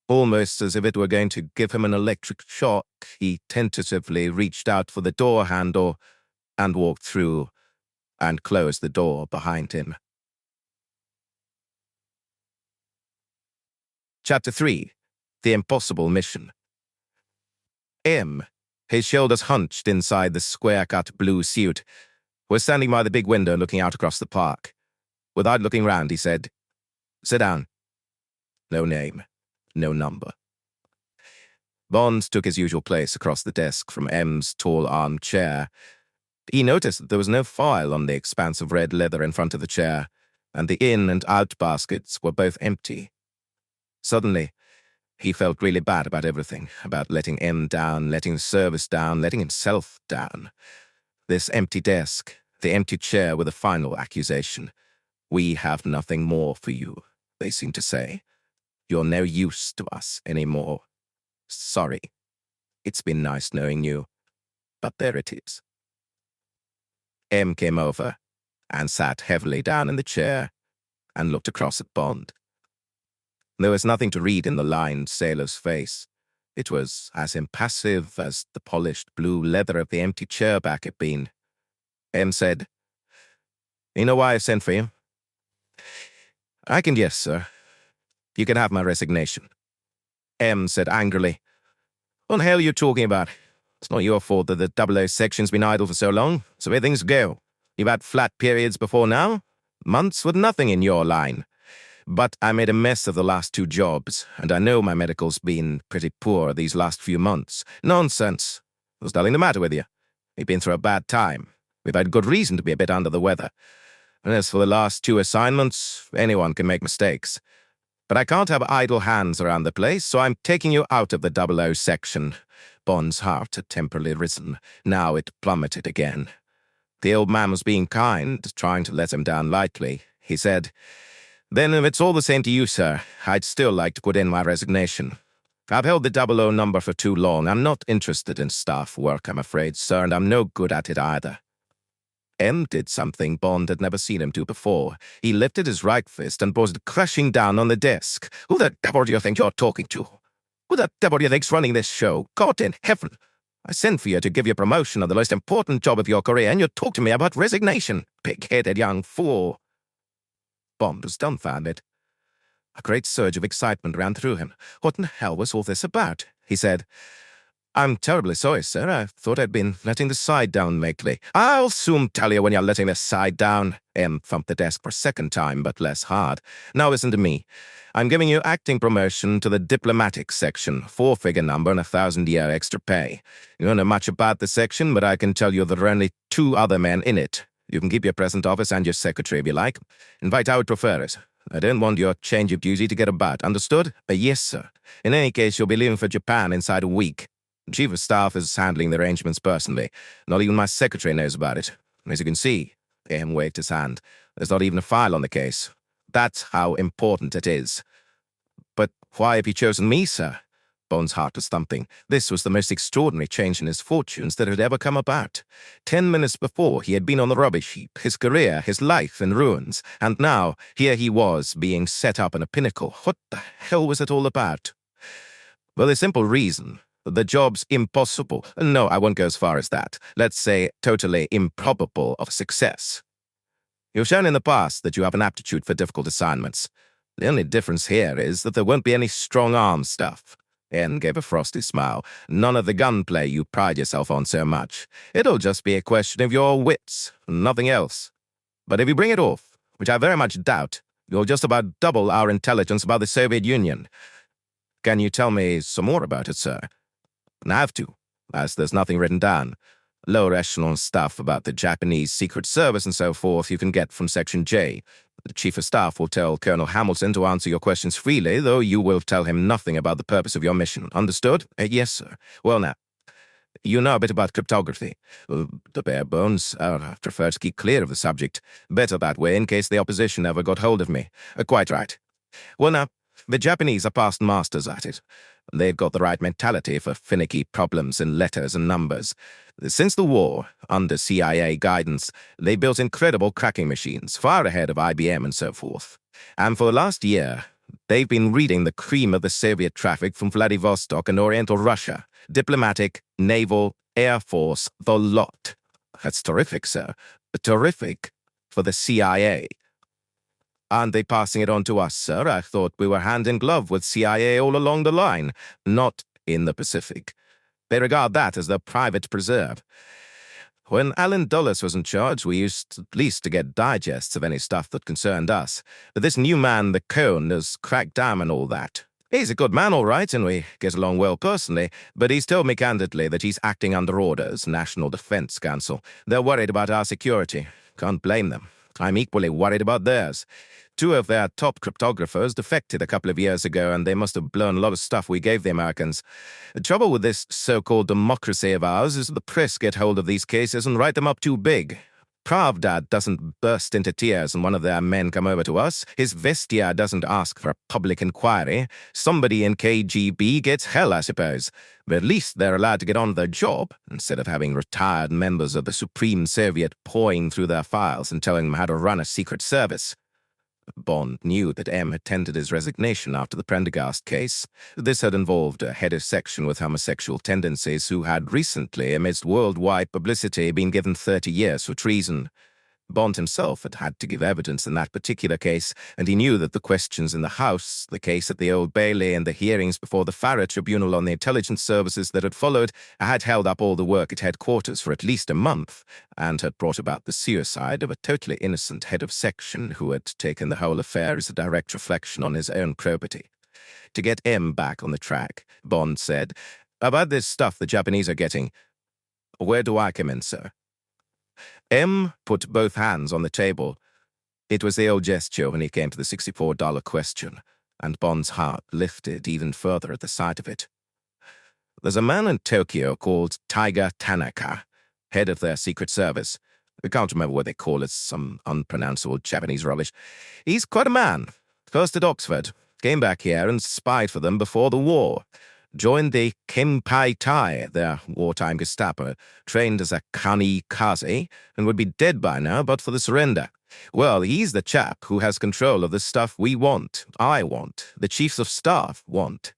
Almost as if it were going to give him an electric shock, he tentatively reached out for the door handle and walked through and closed the door behind him. Chapter 3. The Impossible Mission. M, his shoulders hunched inside the square-cut blue suit, was standing by the big window looking out across the park. Without looking round, he said, "Sit down." No name, no number. Bond took his usual place across the desk from M's tall armchair. He noticed that there was no file on the expanse of red leather in front of the chair, and the in and out baskets were both empty. Suddenly, he felt really bad about everything, about letting M down, letting the service down, letting himself down. This empty desk, the empty chair with a final accusation. "We have nothing more for you," they seemed to say. "You're no use to us anymore. Sorry. It's been nice knowing you, but there it is." M came over and sat heavily down in the chair and looked across at Bond. There was nothing to read in the lined sailor's face. It was as impassive as the polished blue leather of the empty chair back had been. M said, "You know why I sent for you?" "I can guess, sir. You can have my resignation." M said angrily, "What the hell are you talking about? It's not your fault that the 00 section's been idle for so long. It's the way things go. You've had flat periods before now. Months with nothing in your line. But I made a mess of the last 2 jobs, and I know my medical's been pretty poor these last few months." "Nonsense. What's nothing the matter with you? We've been through a bad time. We've had good reason to be a bit under the weather. And as for the last 2 assignments, anyone can make mistakes. But I can't have idle hands around the place, so I'm taking you out of the 00 section. Bond's heart had temporarily risen. Now it plummeted again. The old man was being kind, trying to let him down lightly. He said, "Then if it's all the same to you, sir, I'd still like to put in my resignation. I've held the 00 number for too long. I'm not interested in staff work, I'm afraid, sir, and I'm no good at it either." M did something Bond had never seen him do before. He lifted his right fist and brought it crashing down on the desk. "Who the devil do you think you're talking to? Who the devil do you think's running this show? God in heaven! I sent for you to give you promotion of the most important job of your career, and you talk to me about resignation. Pig-headed young fool." Bond was dumbfounded. A great surge of excitement ran through him. What in hell was all this about? He said, "I'm terribly sorry, sir. I thought I'd been letting the side down lately." "I'll soon tell you when you're letting the side down." M thumped the desk for a second time, but less hard. "Now listen to me. I'm giving you acting promotion to the diplomatic section, 4-figure number and 1,000-year extra pay. You don't know much about the section, but I can tell you there are only 2 other men in it. You can keep your present office and your secretary if you like. Invite how it prefers. I don't want your change of duty to get about. Understood?" "Yes, sir. In any case, you'll be leaving for Japan inside a week. The Chief of Staff is handling the arrangements personally. Not even my secretary knows about it. As you can see," M waved his hand, "there's not even a file on the case. That's how important it is." "But why have you chosen me, sir?" Bond's heart was thumping. This was the most extraordinary change in his fortunes that had ever come about. 10 minutes before, he had been on the rubbish heap, his career, his life in ruins, and now, here he was, being set up in a pinnacle. What the hell was it all about? "Well, the simple reason. The job's impossible. No, I won't go as far as that. Let's say totally improbable of success. You've shown in the past that you have an aptitude for difficult assignments. The only difference here is that there won't be any strong-arm stuff." N gave a frosty smile. "None of the gunplay you pride yourself on so much. It'll just be a question of your wits, nothing else. But if you bring it off, which I very much doubt, you'll just about double our intelligence about the Soviet Union. Can you tell me some more about it, sir?" "I have to, as there's nothing written down. Lower echelon stuff about the Japanese Secret Service and so forth you can get from Section J. The Chief of Staff will tell Colonel Hamilton to answer your questions freely, though you will tell him nothing about the purpose of your mission. Understood?" "Yes, sir." "Well, now, you know a bit about cryptography." "The bare bones. I prefer to keep clear of the subject. Better that way in case the opposition ever got hold of me." "Quite right. Well, now, the Japanese are past masters at it. They've got the right mentality for finicky problems in letters and numbers. Since the war, under CIA guidance, they built incredible cracking machines, far ahead of IBM and so forth. And for the last year, they've been reading the cream of the Soviet traffic from Vladivostok and Oriental Russia. Diplomatic, naval, air force, the lot. That's terrific, sir. Terrific for the CIA. Aren't they passing it on to us, sir? I thought we were hand in glove with CIA all along the line. Not in the Pacific. They regard that as their private preserve. When Alan Dulles was in charge, we used at least to get digests of any stuff that concerned us. But this new man, the Cone, has cracked down on all that. He's a good man, all right, and we get along well personally, but he's told me candidly that he's acting under orders, National Defense Council. They're worried about our security. Can't blame them. I'm equally worried about theirs. 2 of their top cryptographers defected a couple of years ago, and they must have blown a lot of stuff we gave the Americans. The trouble with this so-called democracy of ours is that the press get hold of these cases and write them up too big. Pravda doesn't burst into tears when one of their men come over to us. His Vestia doesn't ask for a public inquiry. Somebody in KGB gets hell, I suppose. But at least they're allowed to get on with their job, instead of having retired members of the Supreme Soviet pawing through their files and telling them how to run a secret service. Bond knew that M had tendered his resignation after the Prendergast case. This had involved a head of section with homosexual tendencies who had recently, amidst worldwide publicity, been given 30 years for treason. Bond himself had had to give evidence in that particular case, and he knew that the questions in the House, the case at the Old Bailey, and the hearings before the Farrer Tribunal on the intelligence services that had followed had held up all the work at headquarters for at least a month, and had brought about the suicide of a totally innocent head of section who had taken the whole affair as a direct reflection on his own probity. To get M back on the track, Bond said, "About this stuff the Japanese are getting, where do I come in, sir?" M put both hands on the table. It was the old gesture when he came to the $64 question. and Bond's heart lifted even further at the sight of it. There's a man in Tokyo called Taiga Tanaka, head of their secret service. I can't remember what they call it, some unpronounceable Japanese rubbish. He's quite a man. First at Oxford, came back here and spied for them before the war. Joined the Kempai Tai, their wartime Gestapo, trained as a kamikaze, and would be dead by now but for the surrender. Well, he's the chap who has control of the stuff we want, I want, the chiefs of staff want.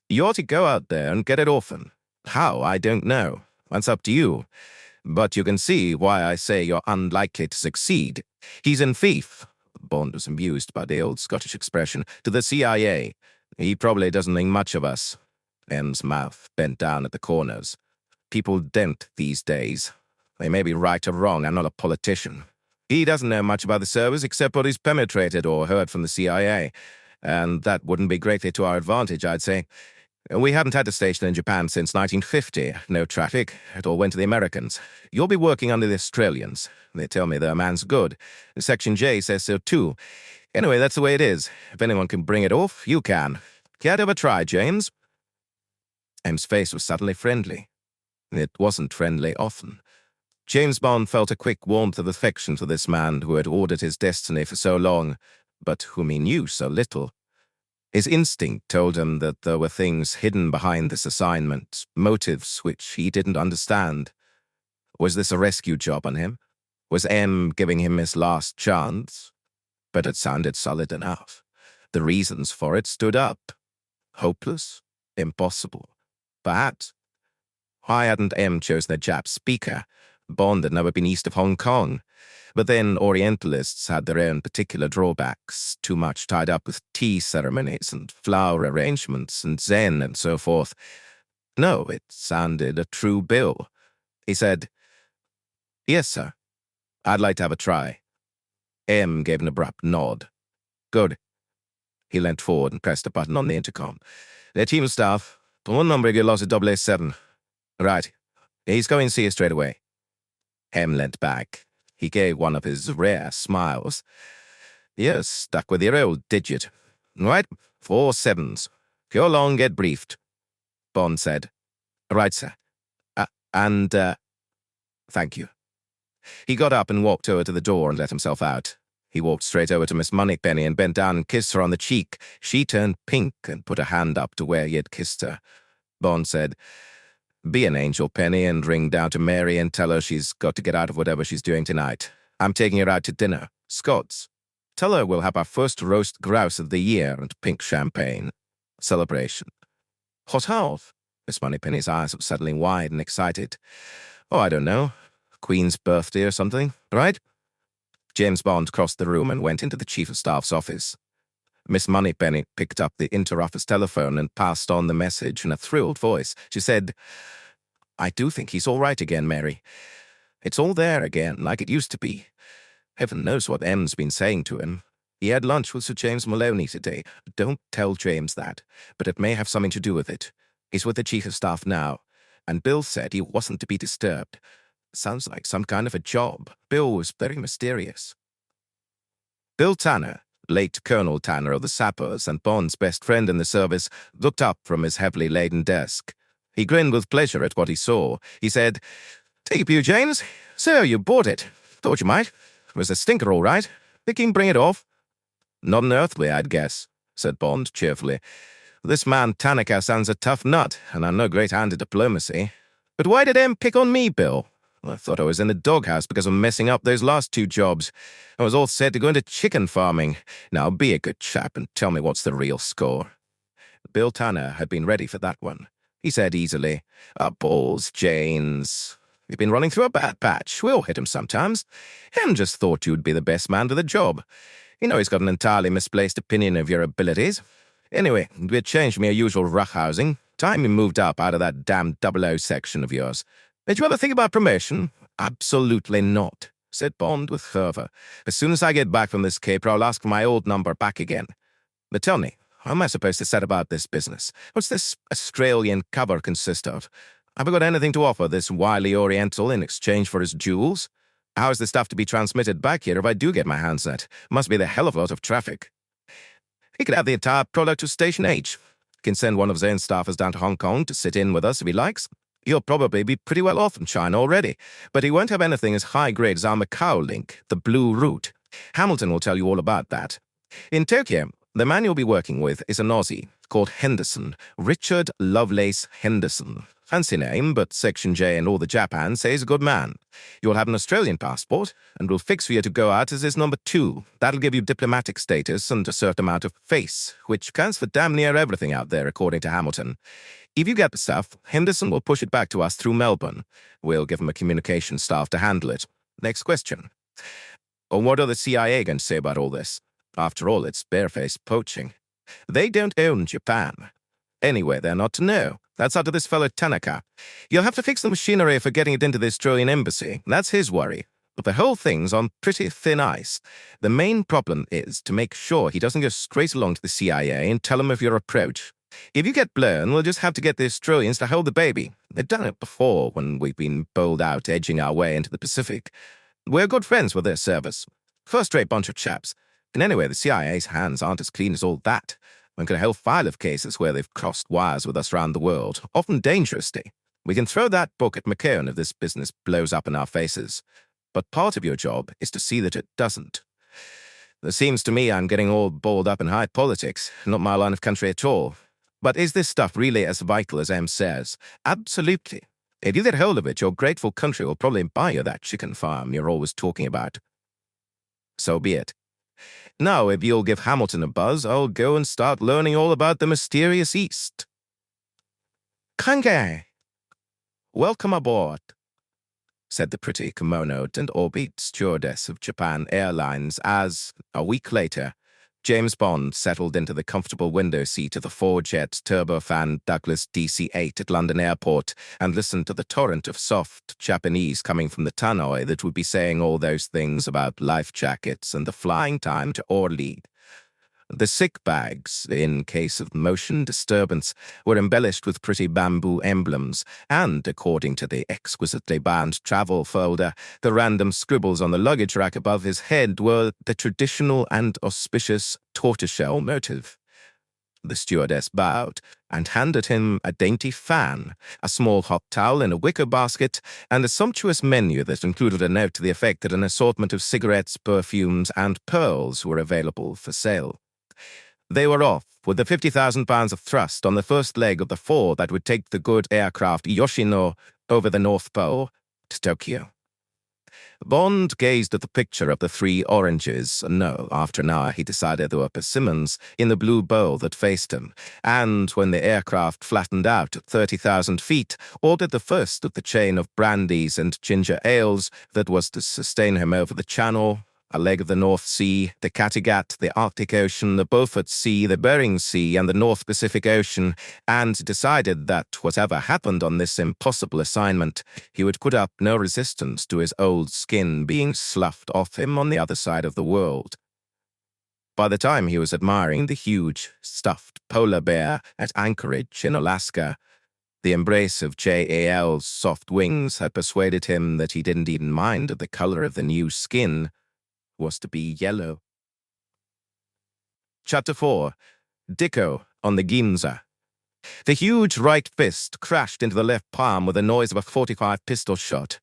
You ought to go out there and get it often. How, I don't know. That's up to you. But you can see why I say you're unlikely to succeed. He's in thief. Bond was amused by the old Scottish expression, to the CIA. He probably doesn't think much of us. M's mouth bent down at the corners. People don't these days. They may be right or wrong, I'm not a politician. He doesn't know much about the service except what he's penetrated or heard from the CIA. And that wouldn't be greatly to our advantage, I'd say. We haven't had a station in Japan since 1950. No traffic. It all went to the Americans. You'll be working under the Australians. They tell me their man's good. Section J says so too. Anyway, that's the way it is. If anyone can bring it off, you can. Care to have a try, James? M's face was suddenly friendly. It wasn't friendly often. James Bond felt a quick warmth of affection for this man who had ordered his destiny for so long, but whom he knew so little. His instinct told him that there were things hidden behind this assignment, motives which he didn't understand. Was this a rescue job on him? Was M giving him his last chance? But it sounded solid enough. The reasons for it stood up. Hopeless? Impossible. Perhaps. Why hadn't M chosen a Jap speaker? Bond had never been east of Hong Kong. But then Orientalists had their own particular drawbacks, too much tied up with tea ceremonies and flower arrangements and Zen and so forth. No, it sounded a true bill. He said, "Yes, sir. I'd like to have a try." M gave an abrupt nod. "Good." He leant forward and pressed a button on the intercom. "Their team of staff, one number you lost at 007. Right. He's going to see you straight away." M leant back. He gave one of his rare smiles. "You're stuck with your old digit. Right, 4 7s. Go along, get briefed." Bond said, "Right, sir. Thank you." He got up and walked over to the door and let himself out. He walked straight over to Miss Moneypenny and bent down and kissed her on the cheek. She turned pink and put a hand up to where he had kissed her. Bond said, "Be an angel, Penny, and ring down to Mary and tell her she's got to get out of whatever she's doing tonight. I'm taking her out to dinner. Scott's. Tell her we'll have our first roast grouse of the year and pink champagne. Celebration." "What half?" Miss Moneypenny's eyes were suddenly wide and excited. "Oh, I don't know. Queen's birthday or something, right?" James Bond crossed the room and went into the Chief of Staff's office. Miss Moneypenny picked up the inter-office telephone and passed on the message in a thrilled voice. She said, "I do think he's all right again, Mary. It's all there again, like it used to be. Heaven knows what M's been saying to him. He had lunch with Sir James Maloney today. Don't tell James that, but it may have something to do with it. He's with the Chief of Staff now, and Bill said he wasn't to be disturbed. Sounds like some kind of a job. Bill was very mysterious." Bill Tanner, late Colonel Tanner of the Sappers and Bond's best friend in the service, looked up from his heavily laden desk. He grinned with pleasure at what he saw. He said, "Take a pew, James. So you bought it. Thought you might. It was a stinker, all right. Think you can bring it off?" "Not an earthly, I'd guess," said Bond cheerfully. "This man Tanaka sounds a tough nut, and I'm no great hand at diplomacy. But why did M pick on me, Bill? I thought I was in the doghouse because of messing up those last 2 jobs. I was all set to go into chicken farming. Now be a good chap and tell me what's the real score." Bill Tanner had been ready for that one. He said easily, "Balls, Janes. You've been running through a bad patch. We'll hit him sometimes. M just thought you'd be the best man for the job. You know he's got an entirely misplaced opinion of your abilities. Anyway, we'd changed from your usual roughhousing. Time you moved up out of that damn 00 section of yours. Did you ever think about promotion?" "Absolutely not," said Bond with fervor. "As soon as I get back from this caper, I'll ask for my old number back again. But tell me, how am I supposed to set about this business? What's this Australian cover consist of? Have I got anything to offer this wily Oriental in exchange for his jewels? How is the stuff to be transmitted back here if I do get my hands on it? Must be the hell of a lot of traffic." He could have the entire product to Station H. He can send one of his own staffers down to Hong Kong to sit in with us if he likes. He'll probably be pretty well off in China already, but he won't have anything as high-grade as our Macau link, the Blue Route. Hamilton will tell you all about that. In Tokyo, the man you'll be working with is an Aussie called Henderson, Richard Lovelace Henderson. Fancy name, but Section J and all the Japan say he's a good man. You'll have an Australian passport, and we'll fix for you to go out as his number 2. That'll give you diplomatic status and a certain amount of face, which counts for damn near everything out there, according to Hamilton. If you get the stuff, Henderson will push it back to us through Melbourne. We'll give him a communication staff to handle it. Next question. What are the CIA going to say about all this? After all, it's barefaced poaching. They don't own Japan. Anyway, they're not to know. That's up to this fellow Tanaka. You'll have to fix the machinery for getting it into the Australian embassy. That's his worry. But the whole thing's on pretty thin ice. The main problem is to make sure he doesn't go straight along to the CIA and tell them of your approach. If you get blown, we'll just have to get the Australians to hold the baby. They've done it before when we've been bowled out edging our way into the Pacific. We're good friends with their service. First-rate bunch of chaps. And anyway, the CIA's hands aren't as clean as all that. We've got a whole file of cases where they've crossed wires with us around the world, often dangerously. We can throw that book at McKeown if this business blows up in our faces. But part of your job is to see that it doesn't. It seems to me I'm getting all balled up in high politics, not my line of country at all. But is this stuff really as vital as M says? Absolutely. If you get hold of it, your grateful country will probably buy you that chicken farm you're always talking about. So be it. Now, if you'll give Hamilton a buzz, I'll go and start learning all about the mysterious East. Kange! Welcome aboard, said the pretty kimonoed and offbeat stewardess of Japan Airlines as, a week later, James Bond settled into the comfortable window seat of the four-jet turbofan Douglas DC-8 at London Airport and listened to the torrent of soft Japanese coming from the tannoy that would be saying all those things about life jackets and the flying time to Orly. The sick bags, in case of motion disturbance, were embellished with pretty bamboo emblems, and, according to the exquisitely bound travel folder, the random scribbles on the luggage rack above his head were the traditional and auspicious tortoiseshell motive. The stewardess bowed and handed him a dainty fan, a small hot towel in a wicker basket, and a sumptuous menu that included a note to the effect that an assortment of cigarettes, perfumes, and pearls were available for sale. They were off, with the 50,000 pounds of thrust on the first leg of the 4 that would take the good aircraft Yoshino over the North Pole to Tokyo. Bond gazed at the picture of the 3 oranges. No, after an hour he decided they were persimmons in the blue bowl that faced him, and when the aircraft flattened out at 30,000 feet, ordered the first of the chain of brandies and ginger ales that was to sustain him over the Channel, a leg of the North Sea, the Kattegat, the Arctic Ocean, the Beaufort Sea, the Bering Sea, and the North Pacific Ocean, and decided that whatever happened on this impossible assignment, he would put up no resistance to his old skin being sloughed off him on the other side of the world. By the time he was admiring the huge, stuffed polar bear at Anchorage in Alaska, the embrace of JAL's soft wings had persuaded him that he didn't even mind the color of the new skin was to be yellow. Chapter 4. Dicko on the Ginza. The huge right fist crashed into the left palm with the noise of a .45 pistol shot.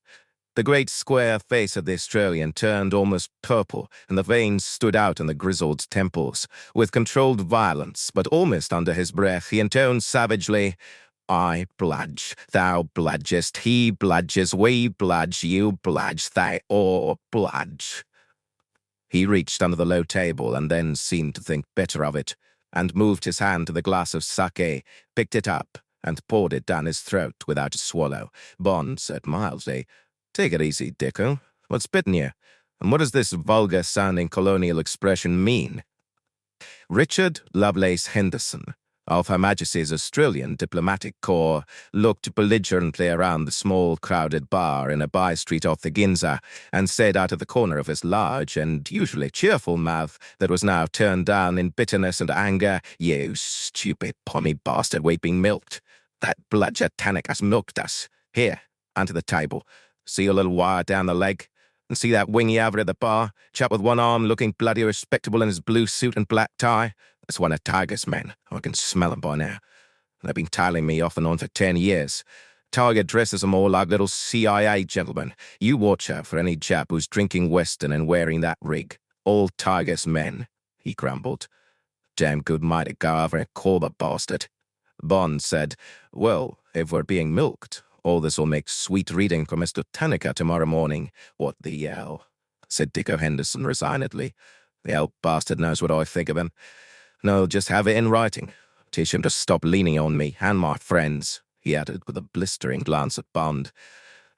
The great square face of the Australian turned almost purple, and the veins stood out on the grizzled temples. With controlled violence, but almost under his breath, he intoned savagely, "I bludge, thou bludgest, he bludges, we bludge, you bludge, they all bludge." He reached under the low table and then seemed to think better of it, and moved his hand to the glass of sake, picked it up, and poured it down his throat without a swallow. Bond said mildly, "Take it easy, Dicko. What's bitten you? And what does this vulgar-sounding colonial expression mean?" Richard Lovelace Henderson, of Her Majesty's Australian Diplomatic Corps, looked belligerently around the small, crowded bar in a by-street off the Ginza, and said out of the corner of his large and usually cheerful mouth that was now turned down in bitterness and anger, "You stupid pommy bastard, we've been milked. That bludger Tannock has milked us. Here, onto the table. See your little wire down the leg? And see that wingy over at the bar, chap with one arm looking bloody respectable in his blue suit and black tie? It's one of Tiger's men. I can smell 'em by now. They've been tailing me off and on for 10 years. Tiger dresses 'em all like little CIA gentlemen. You watch out for any chap who's drinking Western and wearing that rig. All Tiger's men," he grumbled. "Damn good might it go over and call the bastard." Bond said, "Well, if we're being milked, all this'll make sweet reading for Mr. Tanaka tomorrow morning." "What the hell?" said Dicko Henderson resignedly. "The old bastard knows what I think of him. No, just have it in writing. Teach him to stop leaning on me and my friends," he added with a blistering glance at Bond.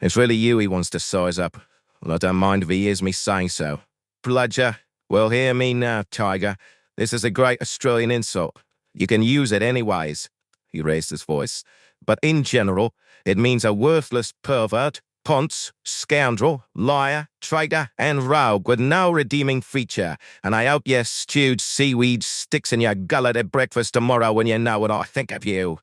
"It's really you he wants to size up. Well, I don't mind if he hears me saying so." "Bludger, well, hear me now, Tiger. This is a great Australian insult. You can use it anyways." He raised his voice. "But in general, it means a worthless pervert, ponce, scoundrel, liar, traitor, and rogue with no redeeming feature. And I hope your stewed seaweed sticks in your gullet at breakfast tomorrow when you know what I think of you."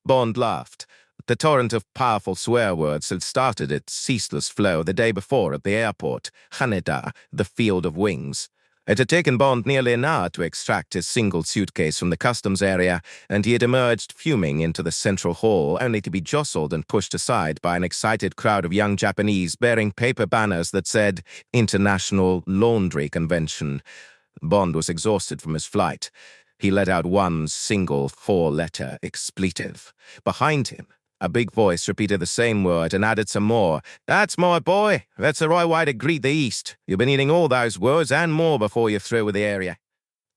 Bond laughed. The torrent of powerful swear words had started its ceaseless flow the day before at the airport, Haneda, the field of wings. It had taken Bond nearly an hour to extract his single suitcase from the customs area, and he had emerged fuming into the central hall, only to be jostled and pushed aside by an excited crowd of young Japanese bearing paper banners that said International Laundry Convention. Bond was exhausted from his flight. He let out one single four-letter expletive. Behind him, a big voice repeated the same word and added some more. "That's my boy. That's the right way to greet the East. You've been eating all those words and more before you're through with the area."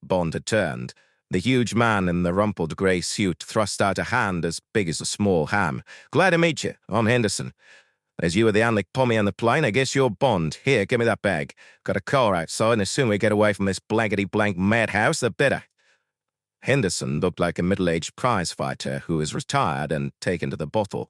Bond had turned. The huge man in the rumpled grey suit thrust out a hand as big as a small ham. "Glad to meet you. I'm Henderson. As you were the only pommy on the plane, I guess you're Bond. Here, give me that bag. Got a car outside, and the sooner we get away from this blankety-blank madhouse, the better." Henderson looked like a middle-aged prize-fighter who was retired and taken to the bottle.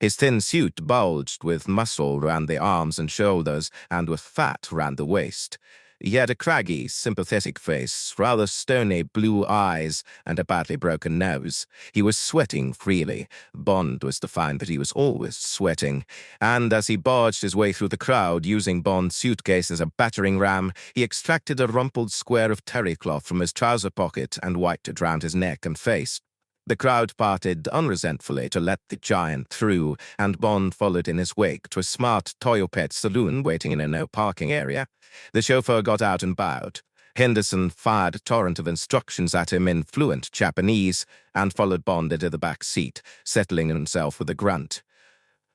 His thin suit bulged with muscle round the arms and shoulders and with fat round the waist. He had a craggy, sympathetic face, rather stony blue eyes, and a badly broken nose. He was sweating freely. Bond was to find that he was always sweating. And as he barged his way through the crowd, using Bond's suitcase as a battering ram, he extracted a rumpled square of terry cloth from his trouser pocket and wiped it round his neck and face. The crowd parted unresentfully to let the giant through, and Bond followed in his wake to a smart Toyopet saloon waiting in a no-parking area. The chauffeur got out and bowed. Henderson fired a torrent of instructions at him in fluent Japanese and followed Bond into the back seat, settling himself with a grunt.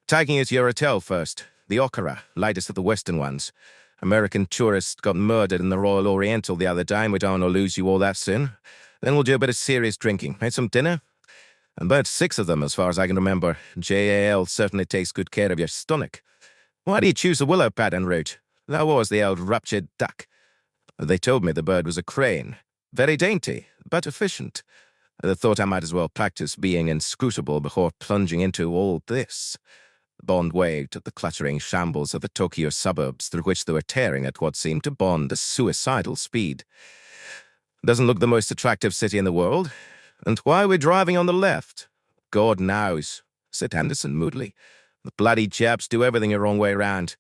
"Taking you to your hotel first. The Okara, latest of the Western ones. American tourist got murdered in the Royal Oriental the other day, and we don't want to lose you all that soon. Then we'll do a bit of serious drinking. Had some dinner? About 6 of them, as far as I can remember. JAL certainly takes good care of your stomach. Why do you choose the willow pattern route? That was the old ruptured duck. They told me the bird was a crane. Very dainty, but efficient. I thought I might as well practice being inscrutable before plunging into all this." Bond waved at the cluttering shambles of the Tokyo suburbs through which they were tearing at what seemed to Bond a suicidal speed. "Doesn't look the most attractive city in the world. And why are we driving on the left?" "God knows," said Henderson moodily. "The bloody Japs do everything the wrong way round.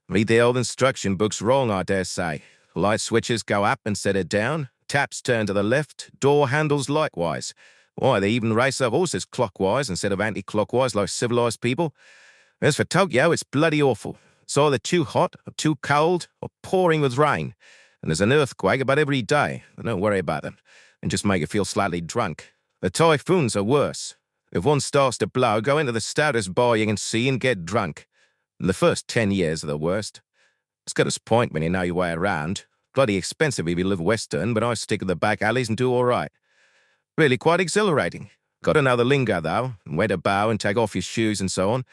Read the old instruction books wrong, I dare say. Light switches go up instead of down. Taps turn to the left. Door handles likewise. Why, they even race their horses clockwise instead of anti-clockwise like civilized people. As for Tokyo, it's bloody awful. It's either too hot, or too cold, or pouring with rain. And there's an earthquake about every day. But don't worry about them. And just make you feel slightly drunk. The typhoons are worse. If one starts to blow, go into the stoutest bar you can see and get drunk. The first 10 years are the worst. It's got its point when you know your way around. Bloody expensive if you live Western, but I stick to the back alleys and do all right. Really quite exhilarating. Got to know the lingo, though, and where to bow and take off your shoes and so on.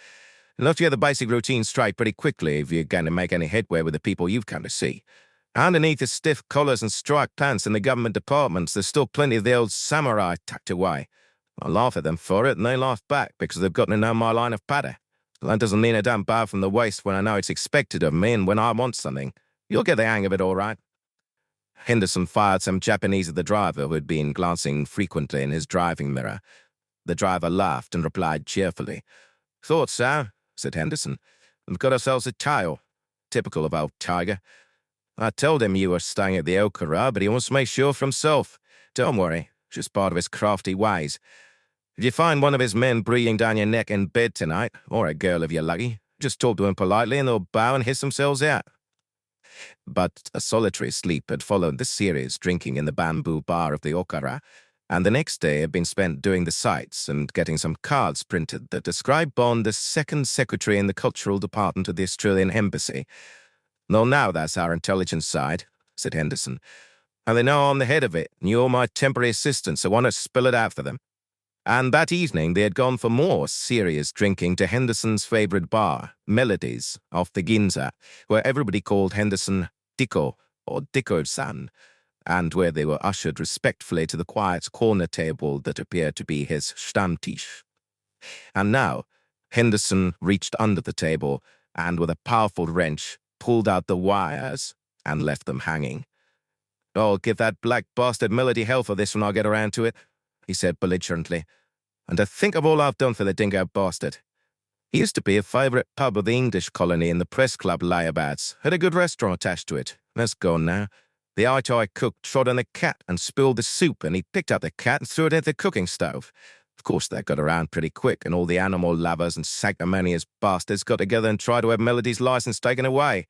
Enough to get the basic routine straight pretty quickly if you're going to make any headway with the people you've come to see. Underneath the stiff collars and striped pants in the government departments, there's still plenty of the old samurai tucked away. I laugh at them for it, and they laugh back because they've gotten to know my line of patter. That doesn't mean I don't bow from the waist when I know it's expected of me and when I want something. You'll get the hang of it all right." Henderson fired some Japanese at the driver who had been glancing frequently in his driving mirror. The driver laughed and replied cheerfully. "Thought so," said Henderson. "We've got ourselves a tail. Typical of old Tiger. I told him you were staying at the Okara, but he wants to make sure for himself. Don't worry, just part of his crafty ways. If you find one of his men breathing down your neck in bed tonight, or a girl if you're lucky, just talk to him politely and they'll bow and hiss themselves out. But a solitary sleep had followed the serious drinking in the bamboo bar of the Okara, and the next day had been spent doing the sights and getting some cards printed that described Bond as second secretary in the cultural department of the Australian Embassy. "No, now that's our intelligence side," said Henderson. "And they know I'm the head of it, and you're my temporary assistant, so why not spill it out for them?" And that evening they had gone for more serious drinking to Henderson's favourite bar, Melodies, off the Ginza, where everybody called Henderson Dicko or Dicko-san, and where they were ushered respectfully to the quiet corner table that appeared to be his Stammtisch. And now Henderson reached under the table and, with a powerful wrench, pulled out the wires and left them hanging. "I'll give that black bastard Melody hell for this when I get around to it," he said belligerently. "And to think of all I've done for the dingo bastard. He used to be a favourite pub of the English colony in the press club layabouts. Had a good restaurant attached to it. That's gone now. The Aitai cook trod on the cat and spilled the soup, and he picked up the cat and threw it at the cooking stove. Of course, that got around pretty quick, and all the animal lovers and sanctimonious bastards got together and tried to have Melody's license taken away.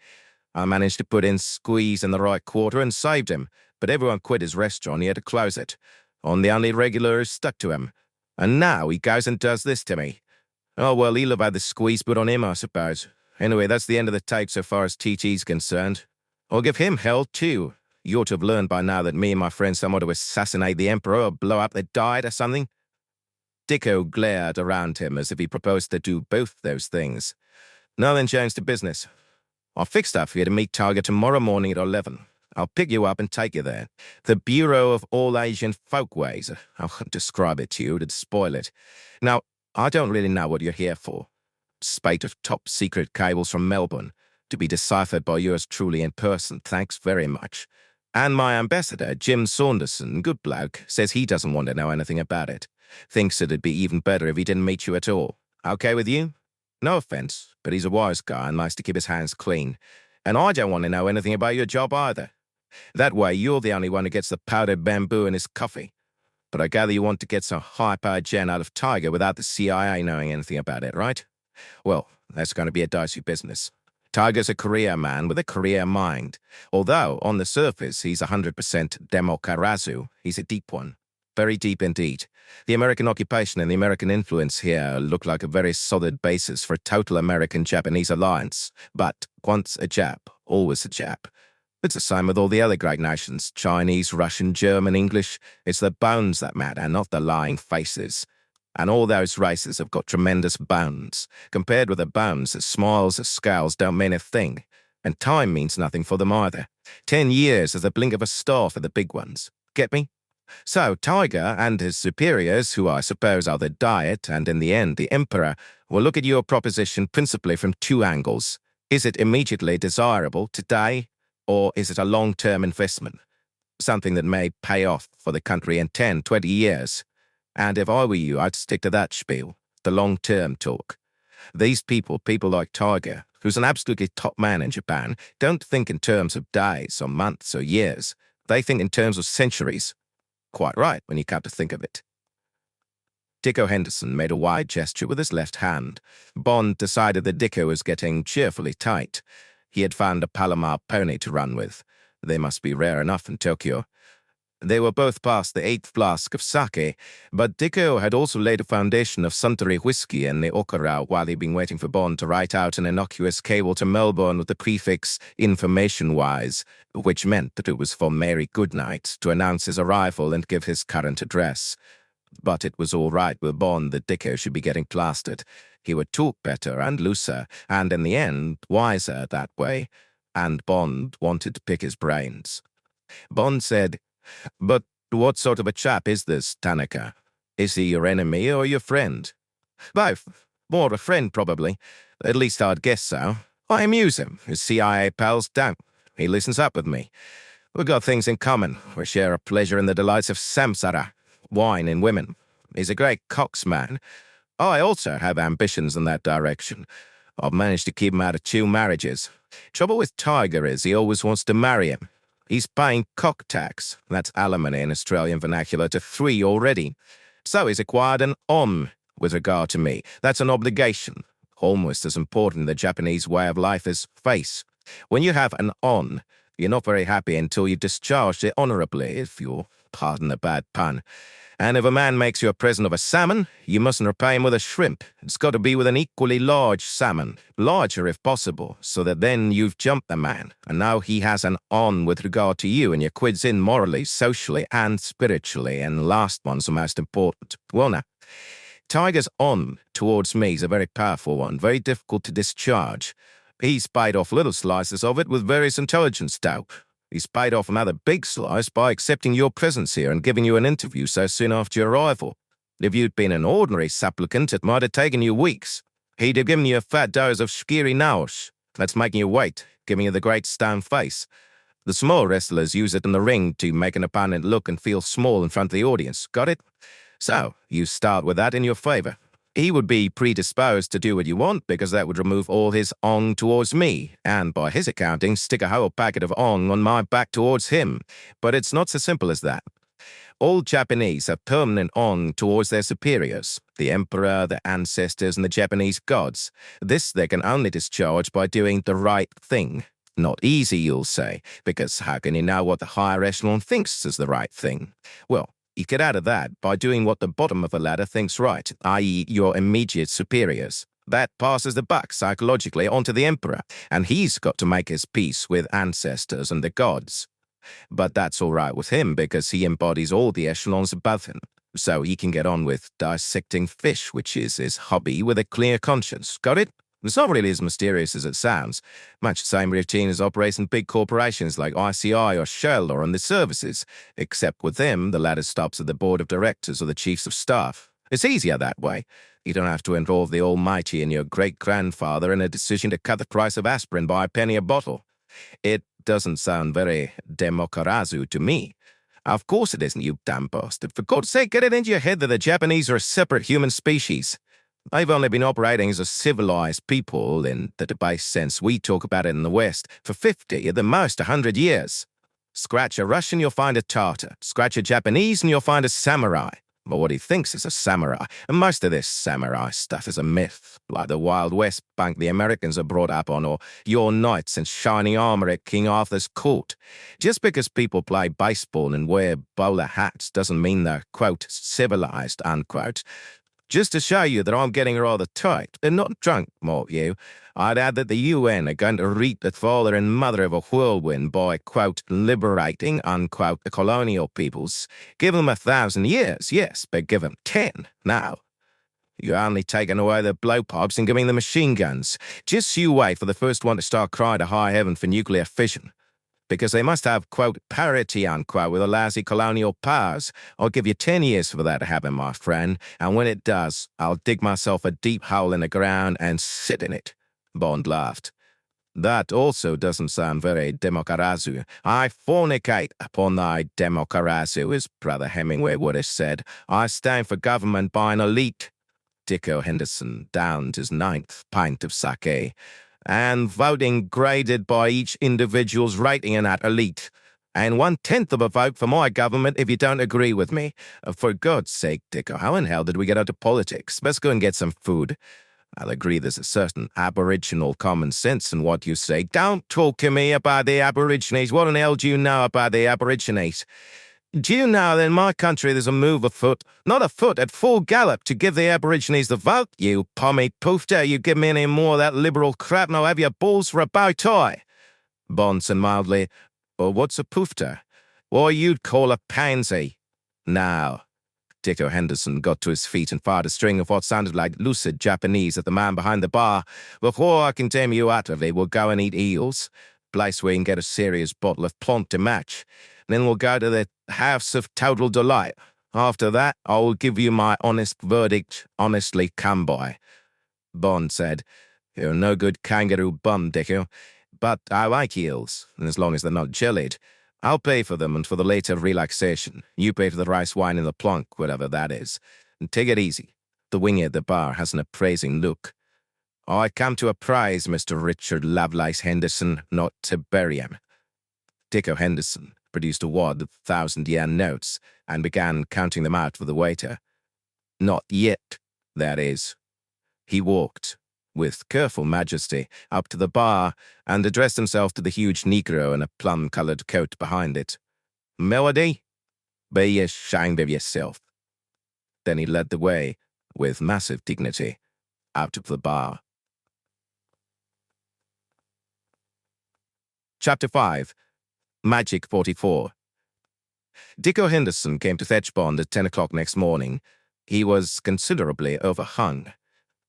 I managed to put in Squeeze in the right quarter and saved him, but everyone quit his restaurant. He had to close it. I'm the only regular who stuck to him. And now he goes and does this to me. Oh, well, he'll have had the squeeze put on him, I suppose. Anyway, that's the end of the tape so far as TT's concerned. I'll give him hell, too. You ought to have learned by now that me and my friends don't want to assassinate the Emperor or blow up the Diet or something." Dicko glared around him as if he proposed to do both those things. "Now then, James, to business. I've fixed up for you to meet Tiger tomorrow morning at 11. I'll pick you up and take you there. The Bureau of All Asian Folkways. I'll describe it to you to spoil it. Now, I don't really know what you're here for. Spate of top-secret cables from Melbourne, to be deciphered by yours truly in person. Thanks very much. And my ambassador, Jim Saunderson, good bloke, says he doesn't want to know anything about it. Thinks it'd be even better if he didn't meet you at all. Okay with you? No offense, but he's a wise guy and likes to keep his hands clean. And I don't want to know anything about your job either. That way, you're the only one who gets the powdered bamboo in his coffee. But I gather you want to get some high-powered gen out of Tiger without the CIA knowing anything about it, right? Well, that's going to be a dicey business. Tiger's a career man with a career mind. Although, on the surface, he's 100% demokarazu, he's a deep one. Very deep indeed. The American occupation and the American influence here look like a very solid basis for a total American-Japanese alliance. But once a Jap, always a Jap. It's the same with all the other great nations, Chinese, Russian, German, English. It's the bones that matter, not the lying faces. And all those races have got tremendous bones. Compared with the bones, the smiles, the scowls don't mean a thing. And time means nothing for them either. 10 years is the blink of a star for the big ones. Get me? So Tiger and his superiors, who I suppose are the Diet, and in the end the Emperor, will look at your proposition principally from two angles. Is it immediately desirable today? Or is it a long-term investment? Something that may pay off for the country in 10, 20 years. And if I were you, I'd stick to that spiel, the long-term talk. These people like Tiger, who's an absolutely top man in Japan, don't think in terms of days or months or years. They think in terms of centuries. Quite right, when you come to think of it. Dicko Henderson made a wide gesture with his left hand. Bond decided that Dicko was getting cheerfully tight. He had found a Palomar pony to run with. They must be rare enough in Tokyo. They were both past the 8th flask of sake, but Dicko had also laid a foundation of Suntory whiskey in the Okara while he'd been waiting for Bond to write out an innocuous cable to Melbourne with the prefix information-wise, which meant that it was for Mary Goodnight to announce his arrival and give his current address. But it was all right with Bond that Dicko should be getting plastered. He would talk better and looser, and in the end, wiser that way. And Bond wanted to pick his brains. Bond said, "But what sort of a chap is this Tanaka? Is he your enemy or your friend?" "Both. More a friend, probably. At least I'd guess so. I amuse him. His CIA pals don't. He listens up with me. We've got things in common. We share a pleasure in the delights of samsara, wine and women. He's a great coxman. I also have ambitions in that direction. I've managed to keep him out of 2 marriages. Trouble with Tiger is he always wants to marry him. He's paying cock tax, that's alimony in Australian vernacular, to 3 already. So he's acquired an on with regard to me. That's an obligation, almost as important in the Japanese way of life as face. When you have an on, you're not very happy until you discharge it honorably, if you'll pardon the bad pun. And if a man makes you a present of a salmon, you mustn't repay him with a shrimp. It's got to be with an equally large salmon, larger if possible, so that then you've jumped the man, and now he has an on with regard to you, and your quid's in morally, socially, and spiritually, and last one's the most important. Well now, Tiger's on towards me is a very powerful one, very difficult to discharge. He's paid off little slices of it with various intelligence dope. He's paid off another big slice by accepting your presence here and giving you an interview so soon after your arrival. If you'd been an ordinary supplicant, it might have taken you weeks. He'd have given you a fat dose of shkiri naosh. That's making you wait, giving you the great stone face. The small wrestlers use it in the ring to make an opponent look and feel small in front of the audience. Got it? So, you start with that in your favor. He would be predisposed to do what you want because that would remove all his ong towards me, and by his accounting, stick a whole packet of ong on my back towards him. But it's not so simple as that. All Japanese have permanent ong towards their superiors, the emperor, the ancestors, and the Japanese gods. This they can only discharge by doing the right thing. Not easy, you'll say, because how can you know what the higher echelon thinks is the right thing? Well, you get out of that by doing what the bottom of the ladder thinks right, i.e. your immediate superiors. That passes the buck psychologically onto the emperor, and he's got to make his peace with ancestors and the gods. But that's all right with him because he embodies all the echelons above him, so he can get on with dissecting fish, which is his hobby, with a clear conscience. Got it? It's not really as mysterious as it sounds. Much the same routine as operates in big corporations like ICI or Shell or in the services, except with them, the ladder stops at the board of directors or the chiefs of staff. It's easier that way. You don't have to involve the Almighty and your great-grandfather in a decision to cut the price of aspirin by a penny a bottle. It doesn't sound very demokarazu to me. Of course it isn't, you damn bastard. For God's sake, get it into your head that the Japanese are a separate human species. They've only been operating as a civilized people, in the debased sense we talk about it in the West, for 50, at the most 100 years. Scratch a Russian, you'll find a Tartar. Scratch a Japanese, and you'll find a samurai. Or what he thinks is a samurai. And most of this samurai stuff is a myth, like the Wild West bunk the Americans are brought up on, or your knights in shining armor at King Arthur's court. Just because people play baseball and wear bowler hats doesn't mean they're, quote, civilized, unquote. Just to show you that I'm getting rather tight, and not drunk, mark you, I'd add that the UN are going to reap the father and mother of a whirlwind by, quote, liberating, unquote, the colonial peoples. Give them 1,000 years, yes, but give them 10 now. You're only taking away the blowpipes and giving them machine guns. Just you wait for the first one to start crying to high heaven for nuclear fission. Because they must have, quote, parity, unquote, with the lousy colonial powers. I'll give you 10 years for that to happen, my friend, and when it does, I'll dig myself a deep hole in the ground and sit in it. Bond laughed. That also doesn't sound very demokarazu. I fornicate upon thy demokarazu, as Brother Hemingway would have said. I stand for government by an elite. Dicko Henderson downed his 9th pint of sake. And voting graded by each individual's rating in that elite. And 1/10 of a vote for my government if you don't agree with me. For God's sake, Dicko, how in hell did we get out of politics? Let's go and get some food. I'll agree there's a certain aboriginal common sense in what you say. Don't talk to me about the Aborigines. What in hell do you know about the Aborigines? Do you know that in my country there's a move afoot, not afoot, at full gallop, to give the Aborigines the vote? You pommy poofter, you give me any more of that liberal crap and I'll have your balls for a bow tie. Bond said mildly, well, what's a poofter? What you'd call a pansy. Now, Dicko Henderson got to his feet and fired a string of what sounded like lucid Japanese at the man behind the bar. Before I condemn you utterly, we'll go and eat eels. Place where you can get a serious bottle of Plonk to match. Then we'll go to the House of Total Delight. After that, I will give you my honest verdict, honestly come by. Bond said, you're no good kangaroo bum, Dicko. But I like eels, and as long as they're not jellied. I'll pay for them and for the later relaxation. You pay for the rice wine and the plonk, whatever that is. And take it easy. The winger at the bar has an appraising look. I come to apprise Mr. Richard Lovelace Henderson not to bury him. Dicko Henderson produced a wad of 1,000-yen notes and began counting them out for the waiter. Not yet, that is. He walked, with careful majesty, up to the bar and addressed himself to the huge Negro in a plum-colored coat behind it. Melody, be ashamed of yourself. Then he led the way, with massive dignity, out of the bar. Chapter 5. Magic 44. Dicko Henderson came to fetch Bond at 10 o'clock next morning. He was considerably overhung.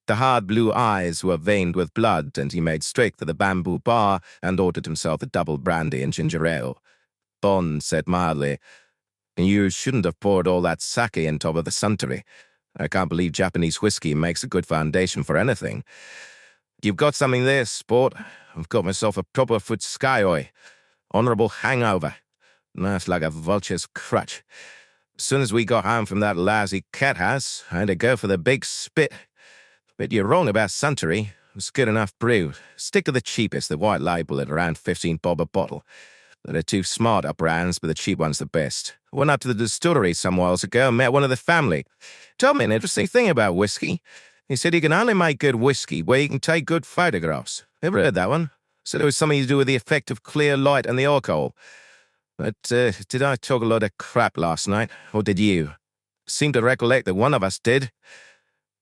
The hard blue eyes were veined with blood, and he made straight for the bamboo bar and ordered himself a double brandy and ginger ale. Bond said mildly, "You shouldn't have poured all that sake in top of the suntory. I can't believe Japanese whiskey makes a good foundation for anything. You've got something there, sport. I've got myself a proper foot sky-oi. Honorable hangover. That's like a vulture's crutch. As soon as we got home from that lousy cat house, I had to go for the big spit. But you're wrong about Suntory. It's good enough brew. Stick to the cheapest, the white label at around 15 bob a bottle. There are two smart-up brands, but the cheap one's the best. I went up to the distillery some whiles ago and met one of the family. Told me an interesting thing about whiskey. He said you can only make good whiskey where you can take good photographs. Ever heard that one? Said it was something to do with the effect of clear light and the alcohol. But did I talk a lot of crap last night, or did you? Seem to recollect that one of us did.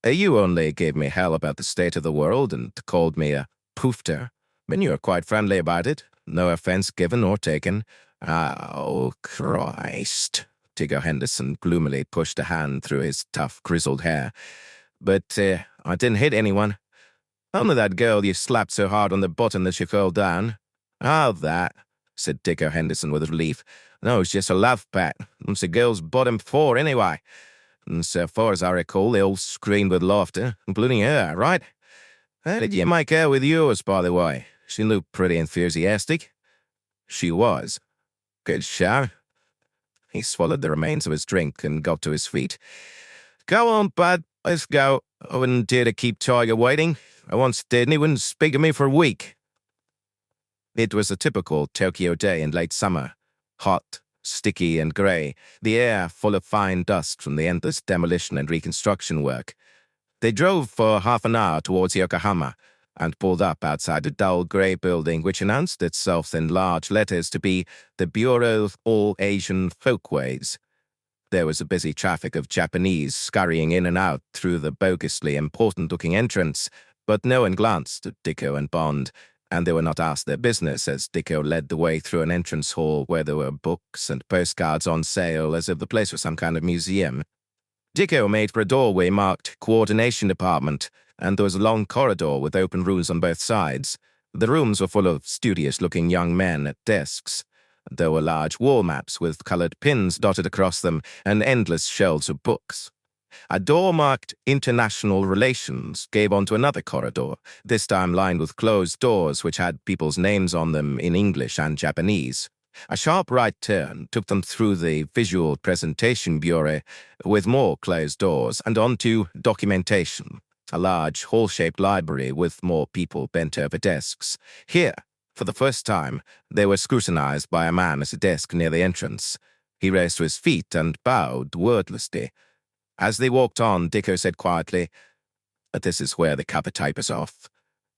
You only gave me hell about the state of the world and called me a poofter. And you were quite friendly about it. No offense given or taken. Oh, Christ. Dicko Henderson gloomily pushed a hand through his tough, grizzled hair. But I didn't hit anyone. Only that girl you slapped so hard on the button that she fell down. Oh, that, said Dicko Henderson with relief. No, it's just a love pat. It's a girl's bottom four, anyway. And so far as I recall, they all screamed with laughter, including her, right? How did you make her with yours, by the way? She looked pretty enthusiastic. She was. Good show. He swallowed the remains of his drink and got to his feet. Go on, bud. Let's go. I wouldn't dare to keep Tiger waiting. I once did, and he wouldn't speak to me for a week. It was a typical Tokyo day in late summer. Hot, sticky and grey, the air full of fine dust from the endless demolition and reconstruction work. They drove for half an hour towards Yokohama and pulled up outside a dull grey building which announced itself in large letters to be the Bureau of All Asian Folkways. There was a busy traffic of Japanese scurrying in and out through the bogusly important-looking entrance, but no one glanced at Dicko and Bond, and they were not asked their business as Dicko led the way through an entrance hall where there were books and postcards on sale as if the place was some kind of museum. Dicko made for a doorway marked Coordination Department, and there was a long corridor with open rooms on both sides. The rooms were full of studious-looking young men at desks. There were large wall maps with colored pins dotted across them and endless shelves of books. A door marked International Relations gave onto another corridor, this time lined with closed doors which had people's names on them in English and Japanese. A sharp right turn took them through the Visual Presentation Bureau with more closed doors and onto Documentation, a large hall-shaped library with more people bent over desks. Here, for the first time, they were scrutinized by a man at a desk near the entrance. He rose to his feet and bowed wordlessly. As they walked on, Dicko said quietly, "This is where the cover tapers off.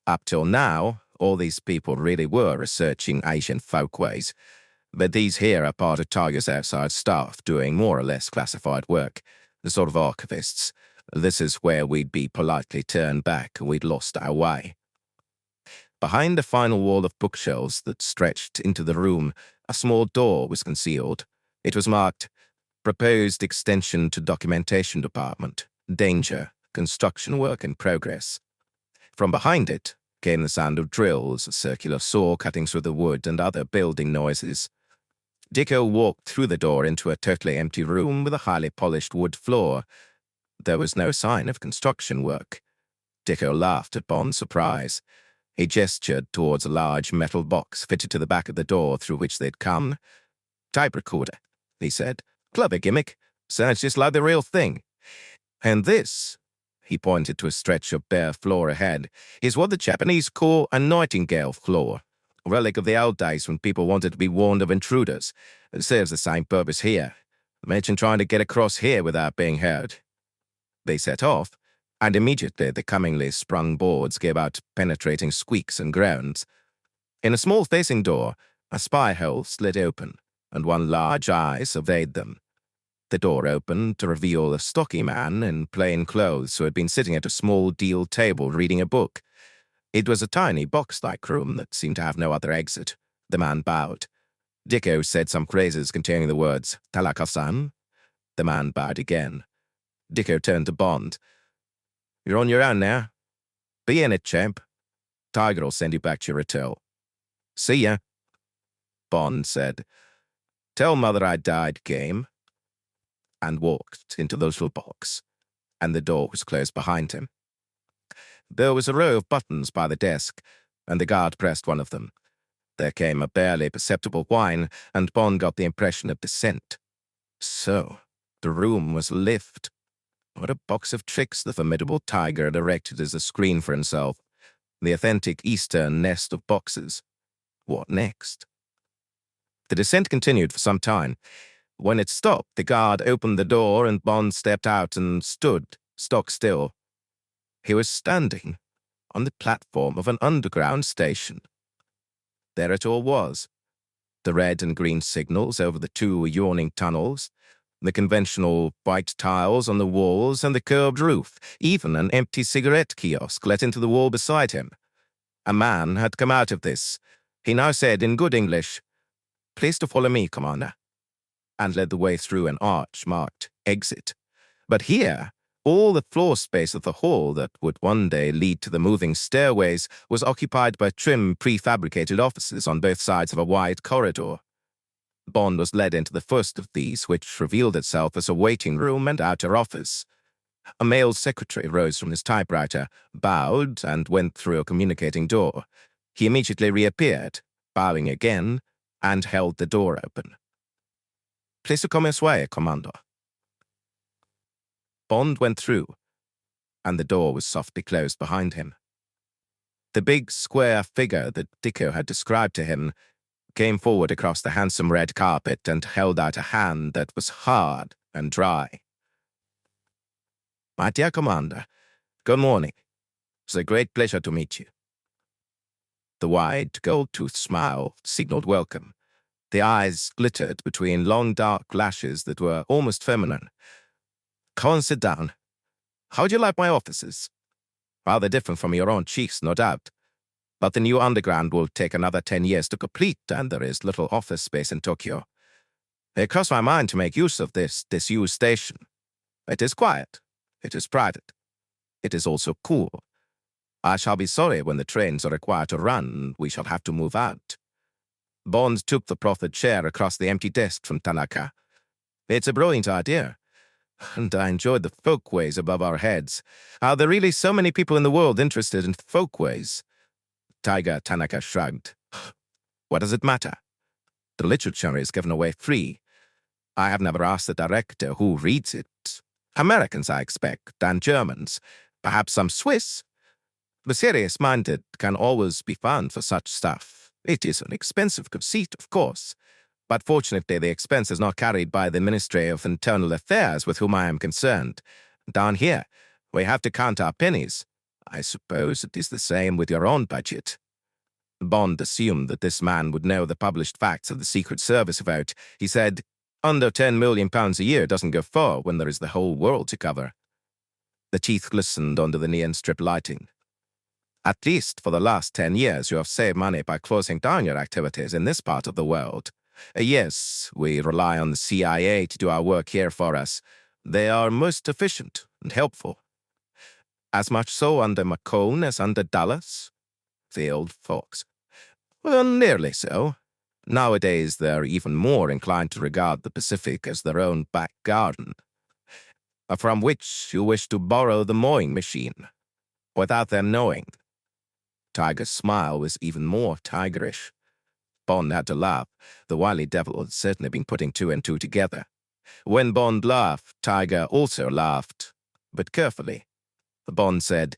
Up till now, all these people really were researching Asian folkways. But these here are part of Tiger's outside staff doing more or less classified work, the sort of archivists. This is where we'd be politely turned back and we'd lost our way." Behind a final wall of bookshelves that stretched into the room, a small door was concealed. It was marked, "Proposed Extension to Documentation Department. Danger. Construction work in progress." From behind it came the sound of drills, a circular saw cutting through the wood, and other building noises. Dicko walked through the door into a totally empty room with a highly polished wood floor. There was no sign of construction work. Dicko laughed at Bond's surprise. He gestured towards a large metal box fitted to the back of the door through which they'd come. "Type recorder," he said. "Clever gimmick. Sounds just like the real thing. And this," He pointed to a stretch of bare floor ahead. "Is what the Japanese call a nightingale floor, a relic of the old days when people wanted to be warned of intruders. It serves the same purpose here. Imagine trying to get across here without being heard." They set off, and immediately the cunningly sprung boards gave out penetrating squeaks and groans. In a small facing door, a spy hole slid open, and one large eye surveyed them. The door opened to reveal a stocky man in plain clothes who had been sitting at a small deal table reading a book. It was a tiny box-like room that seemed to have no other exit. The man bowed. Dicko said some phrases containing the words, "Talaka-san." The man bowed again. Dicko turned to Bond. "You're on your own now. Be in it, champ. Tiger'll send you back to your hotel. See ya." Bond said, "Tell Mother I died, game," and walked into the little box, and the door was closed behind him. There was a row of buttons by the desk, and the guard pressed one of them. There came a barely perceptible whine, and Bond got the impression of dissent. So, the room was a lift. What a box of tricks the formidable Tiger had erected as a screen for himself. The authentic Eastern nest of boxes. What next? The descent continued for some time. When it stopped, the guard opened the door and Bond stepped out and stood, stock still. He was standing on the platform of an underground station. There it all was. The red and green signals over the two yawning tunnels, the conventional white tiles on the walls and the curved roof, even an empty cigarette kiosk let into the wall beside him. A man had come out of this. He now said in good English, "Please to follow me, Commander," and led the way through an arch marked Exit. But here, all the floor space of the hall that would one day lead to the moving stairways was occupied by trim prefabricated offices on both sides of a wide corridor. Bond was led into the first of these, which revealed itself as a waiting room and outer office. A male secretary rose from his typewriter, bowed, and went through a communicating door. He immediately reappeared, bowing again, and held the door open. "Please to come this way, Commander." Bond went through, and the door was softly closed behind him. The big, square figure that Dicko had described to him came forward across the handsome red carpet and held out a hand that was hard and dry. "My dear Commander, good morning. It's a great pleasure to meet you." The wide, gold-toothed smile signaled welcome. The eyes glittered between long, dark lashes that were almost feminine. "Come and sit down. How would you like my offices? Rather different from your own chiefs, no doubt. But the new underground will take another 10 years to complete, and there is little office space in Tokyo. It crossed my mind to make use of this disused station. It is quiet. It is private. It is also cool. I shall be sorry when the trains are required to run. We shall have to move out." Bond took the proffered chair across the empty desk from Tanaka. "It's a brilliant idea. And I enjoyed the folkways above our heads. Are there really so many people in the world interested in folkways?" Tanaka shrugged. "What does it matter? The literature is given away free. I have never asked the director who reads it. Americans, I expect, and Germans. Perhaps some Swiss. The serious-minded can always be found for such stuff. It is an expensive conceit, of course. But fortunately, the expense is not carried by the Ministry of Internal Affairs with whom I am concerned. Down here, we have to count our pennies. I suppose it is the same with your own budget." Bond assumed that this man would know the published facts of the Secret Service vote. He said, "Under £10 million a year doesn't go far when there is the whole world to cover." The teeth glistened under the neon strip lighting. "At least for the last 10 years you have saved money by closing down your activities in this part of the world. Yes, we rely on the CIA to do our work here for us. They are most efficient and helpful. As much so under McCone as under Dallas?" The old fox. "Well, nearly so. Nowadays they're even more inclined to regard the Pacific as their own back garden, from which you wish to borrow the mowing machine, without their knowing." Tiger's smile was even more tigerish. Bond had to laugh. The wily devil had certainly been putting two and two together. When Bond laughed, Tiger also laughed, but carefully. Bond said,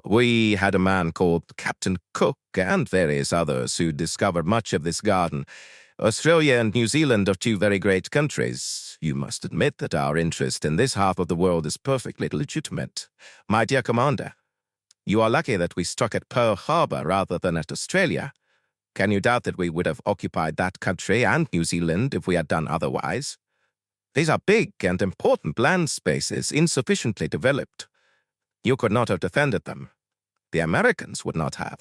"We had a man called Captain Cook and various others who discovered much of this garden. Australia and New Zealand are two very great countries. You must admit that our interest in this half of the world is perfectly legitimate. My dear Commander, you are lucky that we struck at Pearl Harbor rather than at Australia. Can you doubt that we would have occupied that country and New Zealand if we had done otherwise? These are big and important land spaces, insufficiently developed. You could not have defended them. The Americans would not have.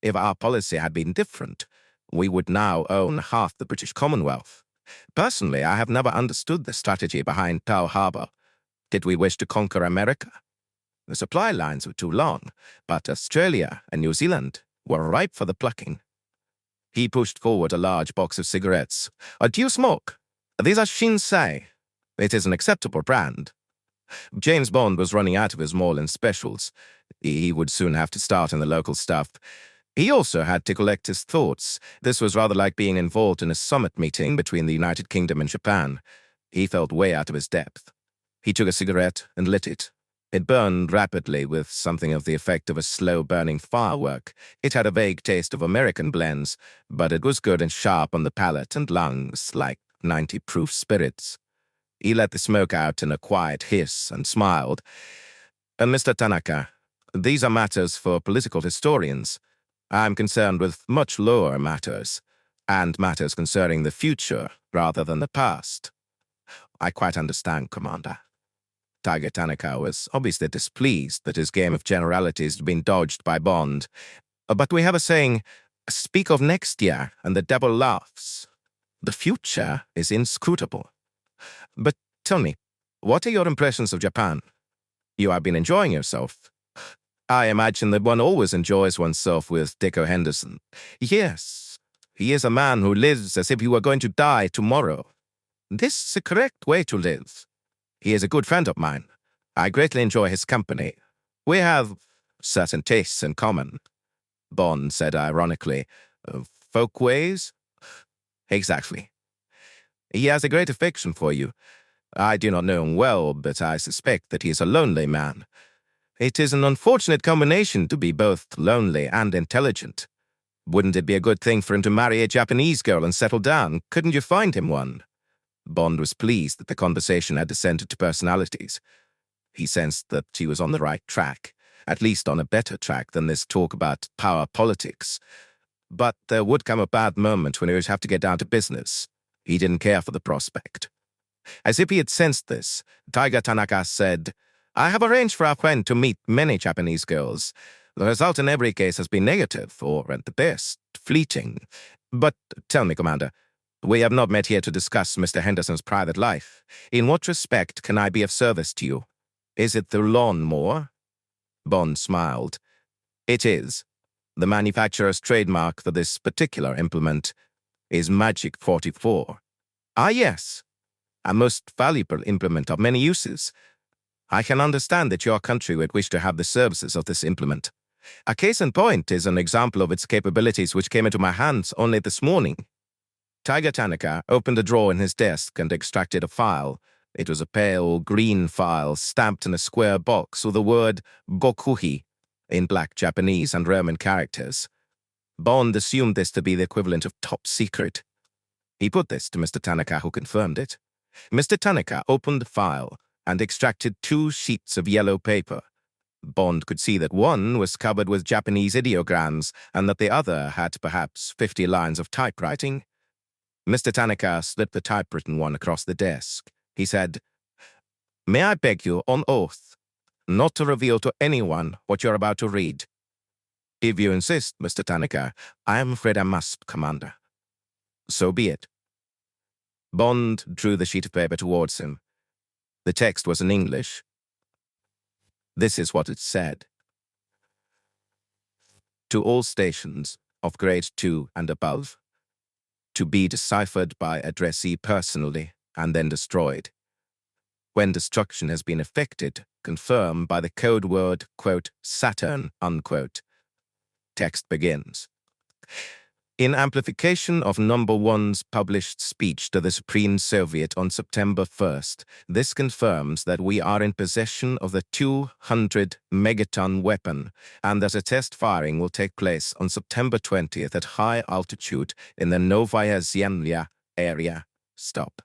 If our policy had been different, we would now own half the British Commonwealth. Personally, I have never understood the strategy behind Pearl Harbor. Did we wish to conquer America? The supply lines were too long, but Australia and New Zealand were ripe for the plucking." He pushed forward a large box of cigarettes. "Do you smoke? These are Shinsei. It is an acceptable brand." James Bond was running out of his Moreland specials. He would soon have to start in the local stuff. He also had to collect his thoughts. This was rather like being involved in a summit meeting between the United Kingdom and Japan. He felt way out of his depth. He took a cigarette and lit it. It burned rapidly with something of the effect of a slow-burning firework. It had a vague taste of American blends, but it was good and sharp on the palate and lungs, like 90-proof spirits. He let the smoke out in a quiet hiss and smiled. "Mr. Tanaka, these are matters for political historians. I'm concerned with much lower matters, and matters concerning the future rather than the past." "I quite understand, Commander." Tiger Tanaka was obviously displeased that his game of generalities had been dodged by Bond. "But we have a saying, speak of next year, and the devil laughs. The future is inscrutable. But tell me, what are your impressions of Japan? You have been enjoying yourself." "I imagine that one always enjoys oneself with Dicko Henderson." "Yes, he is a man who lives as if he were going to die tomorrow. This is the correct way to live. He is a good friend of mine. I greatly enjoy his company. We have certain tastes in common." Bond said ironically, "Folkways?" "Exactly. He has a great affection for you. I do not know him well, but I suspect that he is a lonely man. It is an unfortunate combination to be both lonely and intelligent. Wouldn't it be a good thing for him to marry a Japanese girl and settle down? Couldn't you find him one?" Bond was pleased that the conversation had descended to personalities. He sensed that he was on the right track, at least on a better track than this talk about power politics. But there would come a bad moment when he would have to get down to business. He didn't care for the prospect. As if he had sensed this, Tiger Tanaka said, "I have arranged for our friend to meet many Japanese girls. The result in every case has been negative, or at the best, fleeting. But tell me, Commander, we have not met here to discuss Mr. Henderson's private life. In what respect can I be of service to you? Is it the lawnmower?" Bond smiled. "It is. The manufacturer's trademark for this particular implement is Magic 44. Ah, yes. A most valuable implement of many uses. I can understand that your country would wish to have the services of this implement. A case in point is an example of its capabilities which came into my hands only this morning." Tiger Tanaka opened a drawer in his desk and extracted a file. It was a pale green file stamped in a square box with the word Bokuhi in black Japanese and Roman characters. Bond assumed this to be the equivalent of top secret. He put this to Mr. Tanaka, who confirmed it. Mr. Tanaka opened the file and extracted 2 sheets of yellow paper. Bond could see that one was covered with Japanese ideograms and that the other had perhaps 50 lines of typewriting. Mr. Tanaka slipped the typewritten one across the desk. He said, "May I beg you, on oath, not to reveal to anyone what you're about to read?" "If you insist, Mr. Tanaka, I am afraid I must, Commander." "So be it." Bond drew the sheet of paper towards him. The text was in English. This is what it said. "To all stations of grade 2 and above, to be deciphered by addressee personally and then destroyed. When destruction has been effected, confirm by the code word, quote, Saturn, unquote. Text begins. In amplification of Number One's published speech to the Supreme Soviet on September 1st, this confirms that we are in possession of the 200-megaton weapon and that a test firing will take place on September 20th at high altitude in the Novaya Zemlya area. Stop.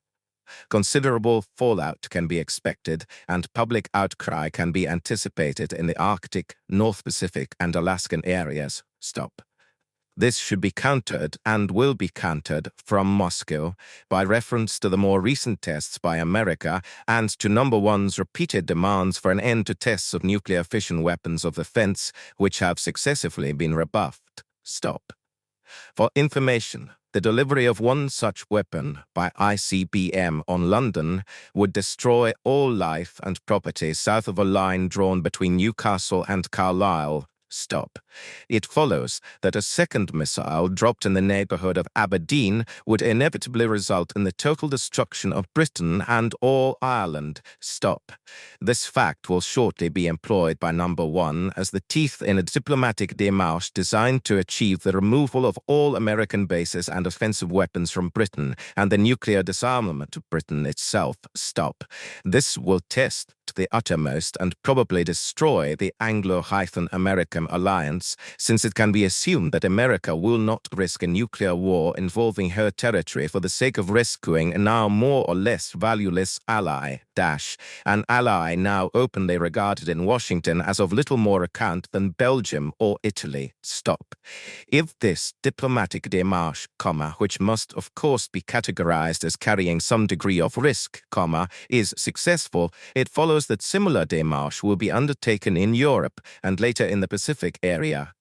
Considerable fallout can be expected, and public outcry can be anticipated in the Arctic, North Pacific, and Alaskan areas. Stop. This should be countered and will be countered from Moscow by reference to the more recent tests by America and to Number One's repeated demands for an end to tests of nuclear fission weapons of defense, which have successively been rebuffed. Stop. For information, the delivery of one such weapon by ICBM on London would destroy all life and property south of a line drawn between Newcastle and Carlisle. Stop. It follows that a second missile dropped in the neighborhood of Aberdeen would inevitably result in the total destruction of Britain and all Ireland. Stop. This fact will shortly be employed by Number One as the teeth in a diplomatic démarche designed to achieve the removal of all American bases and offensive weapons from Britain and the nuclear disarmament of Britain itself. Stop. This will test to the uttermost and probably destroy the Anglo-American alliance, since it can be assumed that America will not risk a nuclear war involving her territory for the sake of rescuing a now more or less valueless ally, an ally now openly regarded in Washington as of little more account than Belgium or Italy. Stop. If this diplomatic démarche, which must of course be categorized as carrying some degree of risk, is successful, it follows that similar démarche will be undertaken in Europe and later in the Pacific area,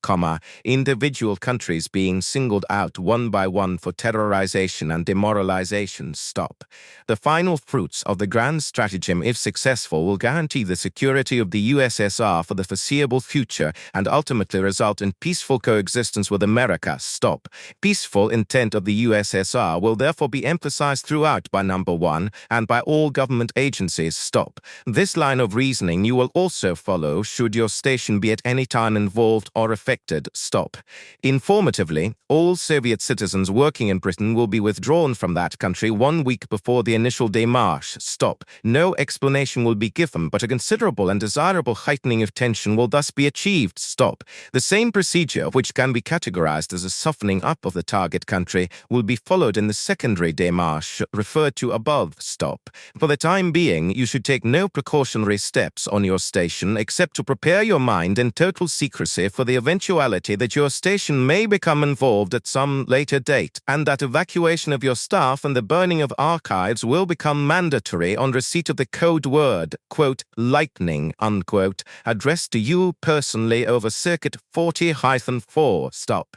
individual countries being singled out one by one for terrorization and demoralization. Stop. The final fruits of the grand stratagem, if successful, will guarantee the security of the USSR for the foreseeable future and ultimately result in peaceful coexistence with America. Stop. Peaceful intent of the USSR will therefore be emphasized throughout by Number One and by all government agencies. Stop. This line of reasoning you will also follow should your station be at any time involved or affected. Stop. Informatively, all Soviet citizens working in Britain will be withdrawn from that country 1 week before the initial démarche. Stop. No explanation will be given, but a considerable and desirable heightening of tension will thus be achieved. Stop. The same procedure, which can be categorized as a softening up of the target country, will be followed in the secondary démarche referred to above. Stop. For the time being, you should take no precautionary steps on your station except to prepare your mind in total secrecy for the eventuality that your station may become involved at some later date, and that evacuation of your staff and the burning of archives will become mandatory on receipt of the code word, quote, lightning, unquote, addressed to you personally over circuit 40-4. Stop.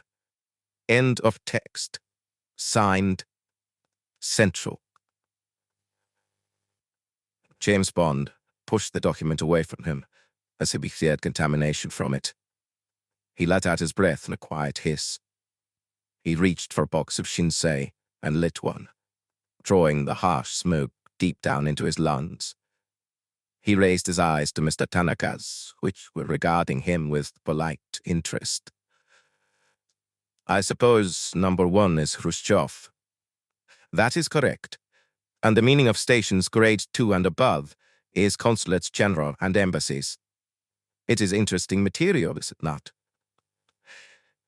End of text. Signed, Central. James Bond pushed the document away from him as if he feared contamination from it. He let out his breath in a quiet hiss. He reached for a box of Shinsei and lit one, drawing the harsh smoke deep down into his lungs. He raised his eyes to Mr. Tanaka's, which were regarding him with polite interest. I suppose Number One is Khrushchev. That is correct. And the meaning of stations grade 2 and above is consulates general and embassies. It is interesting material, is it not?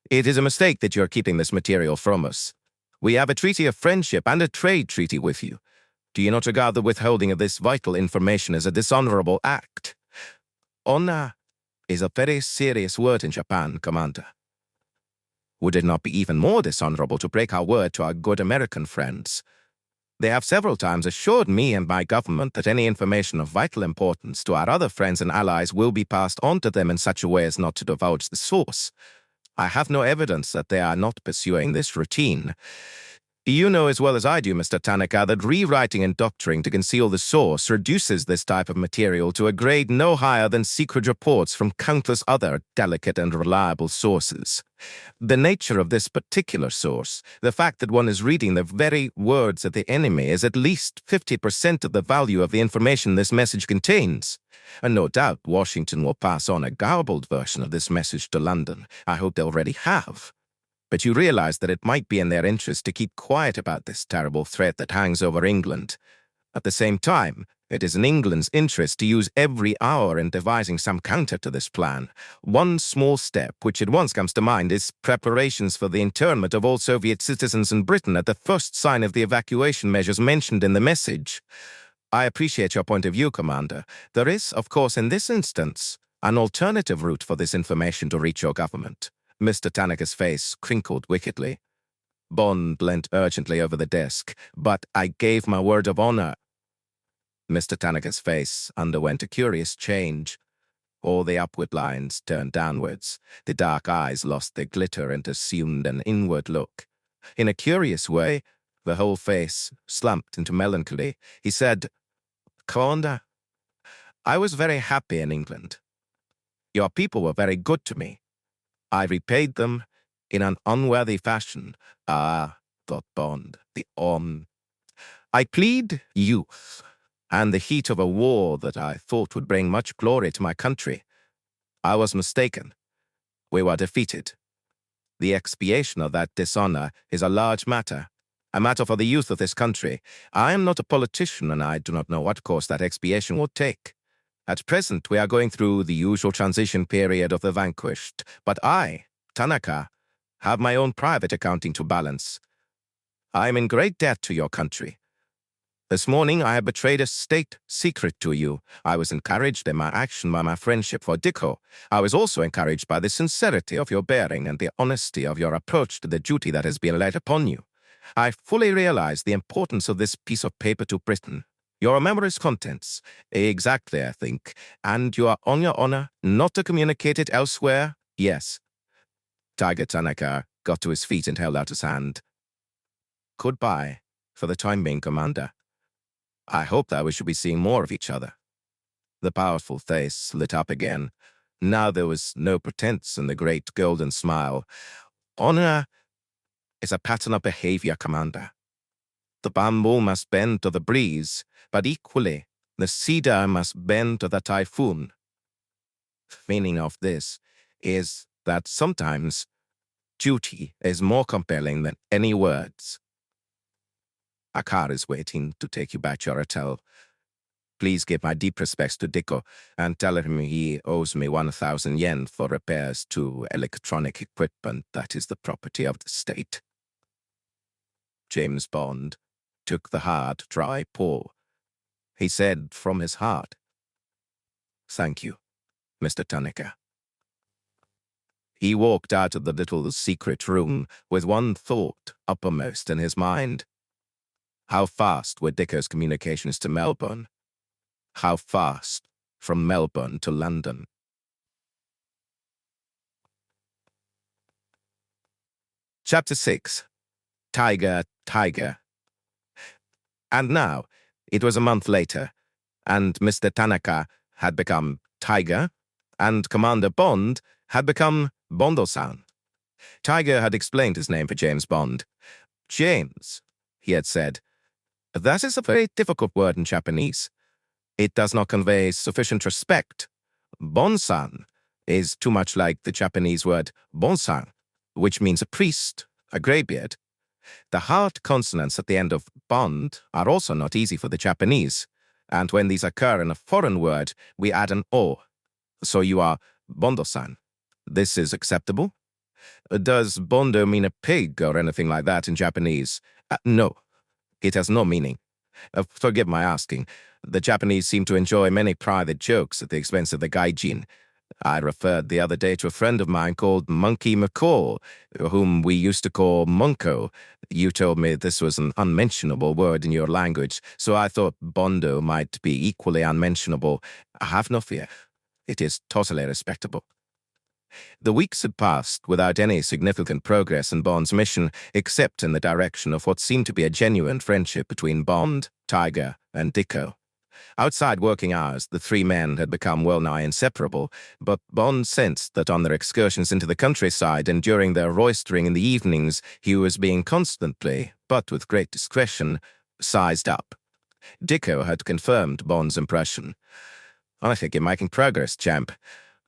It is a mistake that you are keeping this material from us. We have a treaty of friendship and a trade treaty with you. Do you not regard the withholding of this vital information as a dishonorable act? Honor is a very serious word in Japan, Commander. Would it not be even more dishonorable to break our word to our good American friends? They have several times assured me and my government that any information of vital importance to our other friends and allies will be passed on to them in such a way as not to divulge the source. I have no evidence that they are not pursuing this routine. You know as well as I do, Mr. Tanaka, that rewriting and doctoring to conceal the source reduces this type of material to a grade no higher than secret reports from countless other delicate and reliable sources. The nature of this particular source, the fact that one is reading the very words of the enemy, is at least 50% of the value of the information this message contains. And no doubt Washington will pass on a garbled version of this message to London. I hope they already have. But you realize that it might be in their interest to keep quiet about this terrible threat that hangs over England. At the same time, it is in England's interest to use every hour in devising some counter to this plan. One small step, which at once comes to mind, is preparations for the internment of all Soviet citizens in Britain at the first sign of the evacuation measures mentioned in the message. I appreciate your point of view, Commander. There is, of course, in this instance, an alternative route for this information to reach your government. Mr. Tanaka's face crinkled wickedly. Bond leant urgently over the desk. But I gave my word of honor. Mr. Tanaka's face underwent a curious change. All the upward lines turned downwards. The dark eyes lost their glitter and assumed an inward look. In a curious way, the whole face slumped into melancholy. He said, "Commander, I was very happy in England. Your people were very good to me. I repaid them in an unworthy fashion." Ah, thought Bond, I plead youth and the heat of a war that I thought would bring much glory to my country. I was mistaken. We were defeated. The expiation of that dishonor is a large matter, a matter for the youth of this country. I am not a politician, and I do not know what course that expiation will take. At present, we are going through the usual transition period of the vanquished, but I, Tanaka, have my own private accounting to balance. I am in great debt to your country. This morning I have betrayed a state secret to you. I was encouraged in my action by my friendship for Dicko. I was also encouraged by the sincerity of your bearing and the honesty of your approach to the duty that has been laid upon you. I fully realize the importance of this piece of paper to Britain. Your remember its contents. Exactly, I think. And you are on your honor not to communicate it elsewhere? Yes. Tiger Tanaka got to his feet and held out his hand. Goodbye, for the time being, Commander. I hope that we shall be seeing more of each other. The powerful face lit up again. Now there was no pretense in the great golden smile. Honor is a pattern of behavior, Commander. The bamboo must bend to the breeze, but equally, the cedar must bend to the typhoon. The meaning of this is that sometimes duty is more compelling than any words. A car is waiting to take you back to your hotel. Please give my deep respects to Dicko and tell him he owes me 1,000 yen for repairs to electronic equipment that is the property of the state. James Bond took the hard, dry pull. He said from his heart, "Thank you, Mr. Tanaka." He walked out of the little secret room with one thought uppermost in his mind. How fast were Dicko's communications to Melbourne? How fast from Melbourne to London? Chapter 6. Tiger, Tiger. And now, it was a month later, and Mr. Tanaka had become Tiger, and Commander Bond had become Bondo-san. Tiger had explained his name for James Bond. James, he had said, that is a very difficult word in Japanese. It does not convey sufficient respect. Bon-san is too much like the Japanese word bon-san, which means a priest, a graybeard. The hard consonants at the end of Bond are also not easy for the Japanese, and when these occur in a foreign word, we add an O. So you are Bondo-san. This is acceptable? Does Bondo mean a pig or anything like that in Japanese? No. It has no meaning. Forgive my asking. The Japanese seem to enjoy many private jokes at the expense of the gaijin. I referred the other day to a friend of mine called Monkey McCall, whom we used to call Monko. You told me this was an unmentionable word in your language, so I thought Bondo might be equally unmentionable. Have no fear. It is totally respectable. The weeks had passed without any significant progress in Bond's mission, except in the direction of what seemed to be a genuine friendship between Bond, Tiger, and Dicko. Outside working hours, the three men had become well-nigh inseparable, but Bond sensed that on their excursions into the countryside and during their roistering in the evenings, he was being constantly, but with great discretion, sized up. Dicko had confirmed Bond's impression. "I think you're making progress, champ.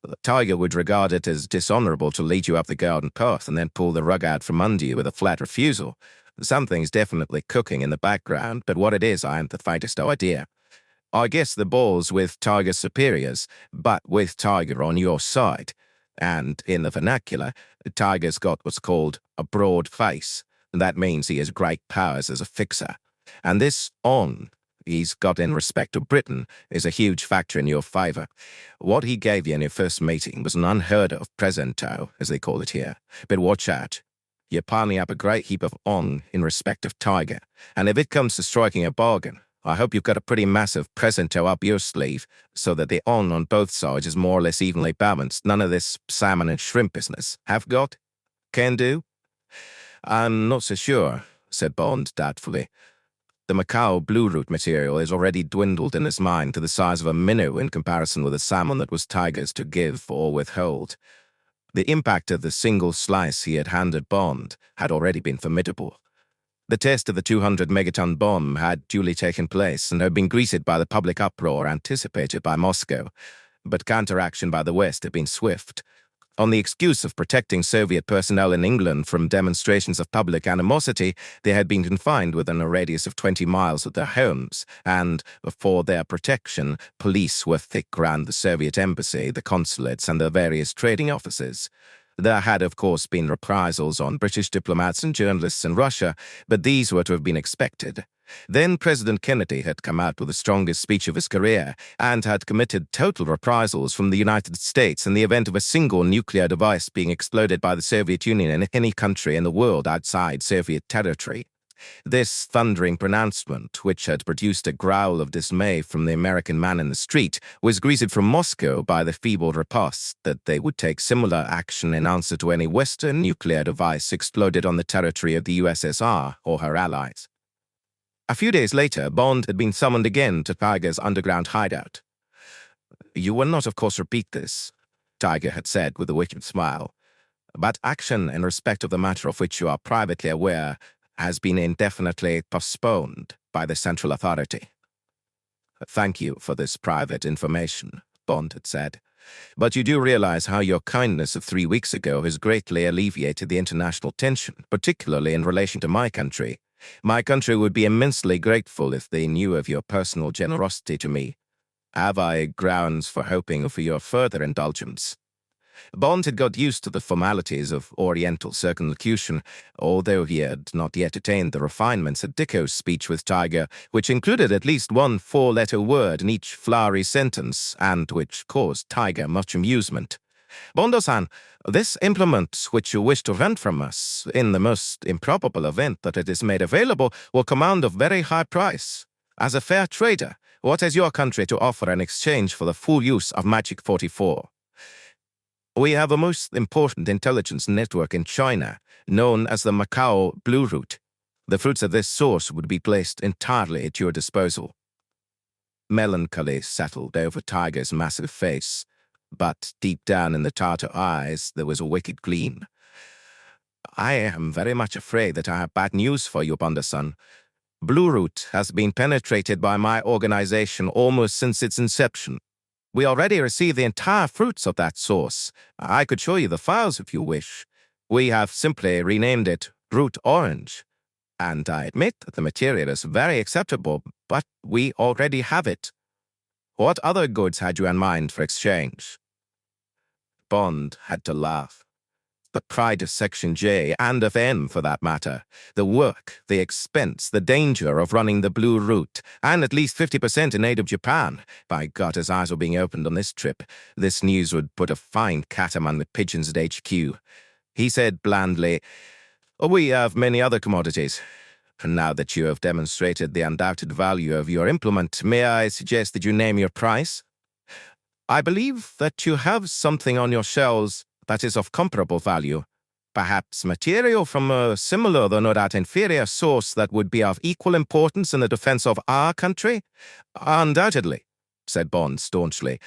The tiger would regard it as dishonorable to lead you up the garden path and then pull the rug out from under you with a flat refusal. Something's definitely cooking in the background, but what it is, I haven't the faintest idea. I guess the ball's with Tiger's superiors, but with Tiger on your side. And in the vernacular, Tiger's got what's called a broad face. That means he has great powers as a fixer. And this on he's got in respect to Britain is a huge factor in your favour. What he gave you in your first meeting was an unheard of presento, as they call it here. But watch out. You're piling up a great heap of on in respect of Tiger. And if it comes to striking a bargain, I hope you've got a pretty massive presento up your sleeve so that the on both sides is more or less evenly balanced. None of this salmon and shrimp business. Have got? Can do? I'm not so sure, said Bond doubtfully. The Macau blue root material is already dwindled in his mind to the size of a minnow in comparison with the salmon that was Tiger's to give or withhold. The impact of the single slice he had handed Bond had already been formidable. The test of the 200-megaton bomb had duly taken place and had been greeted by the public uproar anticipated by Moscow, but counteraction by the West had been swift. On the excuse of protecting Soviet personnel in England from demonstrations of public animosity, they had been confined within a radius of 20 miles of their homes, and, for their protection, police were thick round the Soviet embassy, the consulates, and the various trading offices. There had, of course, been reprisals on British diplomats and journalists in Russia, but these were to have been expected. Then President Kennedy had come out with the strongest speech of his career and had committed total reprisals from the United States in the event of a single nuclear device being exploded by the Soviet Union in any country in the world outside Soviet territory. This thundering pronouncement, which had produced a growl of dismay from the American man in the street, was greeted from Moscow by the feeble riposte that they would take similar action in answer to any Western nuclear device exploded on the territory of the USSR or her allies. A few days later, Bond had been summoned again to Tiger's underground hideout. "You will not, of course, repeat this," Tiger had said with a wicked smile, "but action in respect of the matter of which you are privately aware has been indefinitely postponed by the central authority." "Thank you for this private information," Bond had said, "but you do realize how your kindness of 3 weeks ago has greatly alleviated the international tension, particularly in relation to my country. My country would be immensely grateful if they knew of your personal generosity to me. Have I grounds for hoping for your further indulgence?" Bond had got used to the formalities of Oriental circumlocution, although he had not yet attained the refinements of Dicko's speech with Tiger, which included at least one four-letter word in each flowery sentence, and which caused Tiger much amusement. "Bondo-san, this implement which you wish to rent from us, in the most improbable event that it is made available, will command a very high price. As a fair trader, what has your country to offer in exchange for the full use of Magic 44? "We have a most important intelligence network in China, known as the Macau Blue Route. The fruits of this source would be placed entirely at your disposal." Melancholy settled over Tiger's massive face, but deep down in the Tartar eyes there was a wicked gleam. "I am very much afraid that I have bad news for you, Bondo-san. Blue Route has been penetrated by my organization almost since its inception. We already receive the entire fruits of that source. I could show you the files if you wish. We have simply renamed it Route Orange. And I admit that the material is very acceptable, but we already have it. What other goods had you in mind for exchange?" Bond had to laugh. The pride of Section J, and of M for that matter, the work, the expense, the danger of running the Blue Route, and at least 50% in aid of Japan. By God, his eyes were being opened on this trip. This news would put a fine cat among the pigeons at HQ. He said blandly, "We have many other commodities. Now that you have demonstrated the undoubted value of your implement, may I suggest that you name your price? I believe that you have something on your shelves that is of comparable value. Perhaps material from a similar though no doubt inferior source that would be of equal importance in the defense of our country?" "Undoubtedly," said Bond staunchly.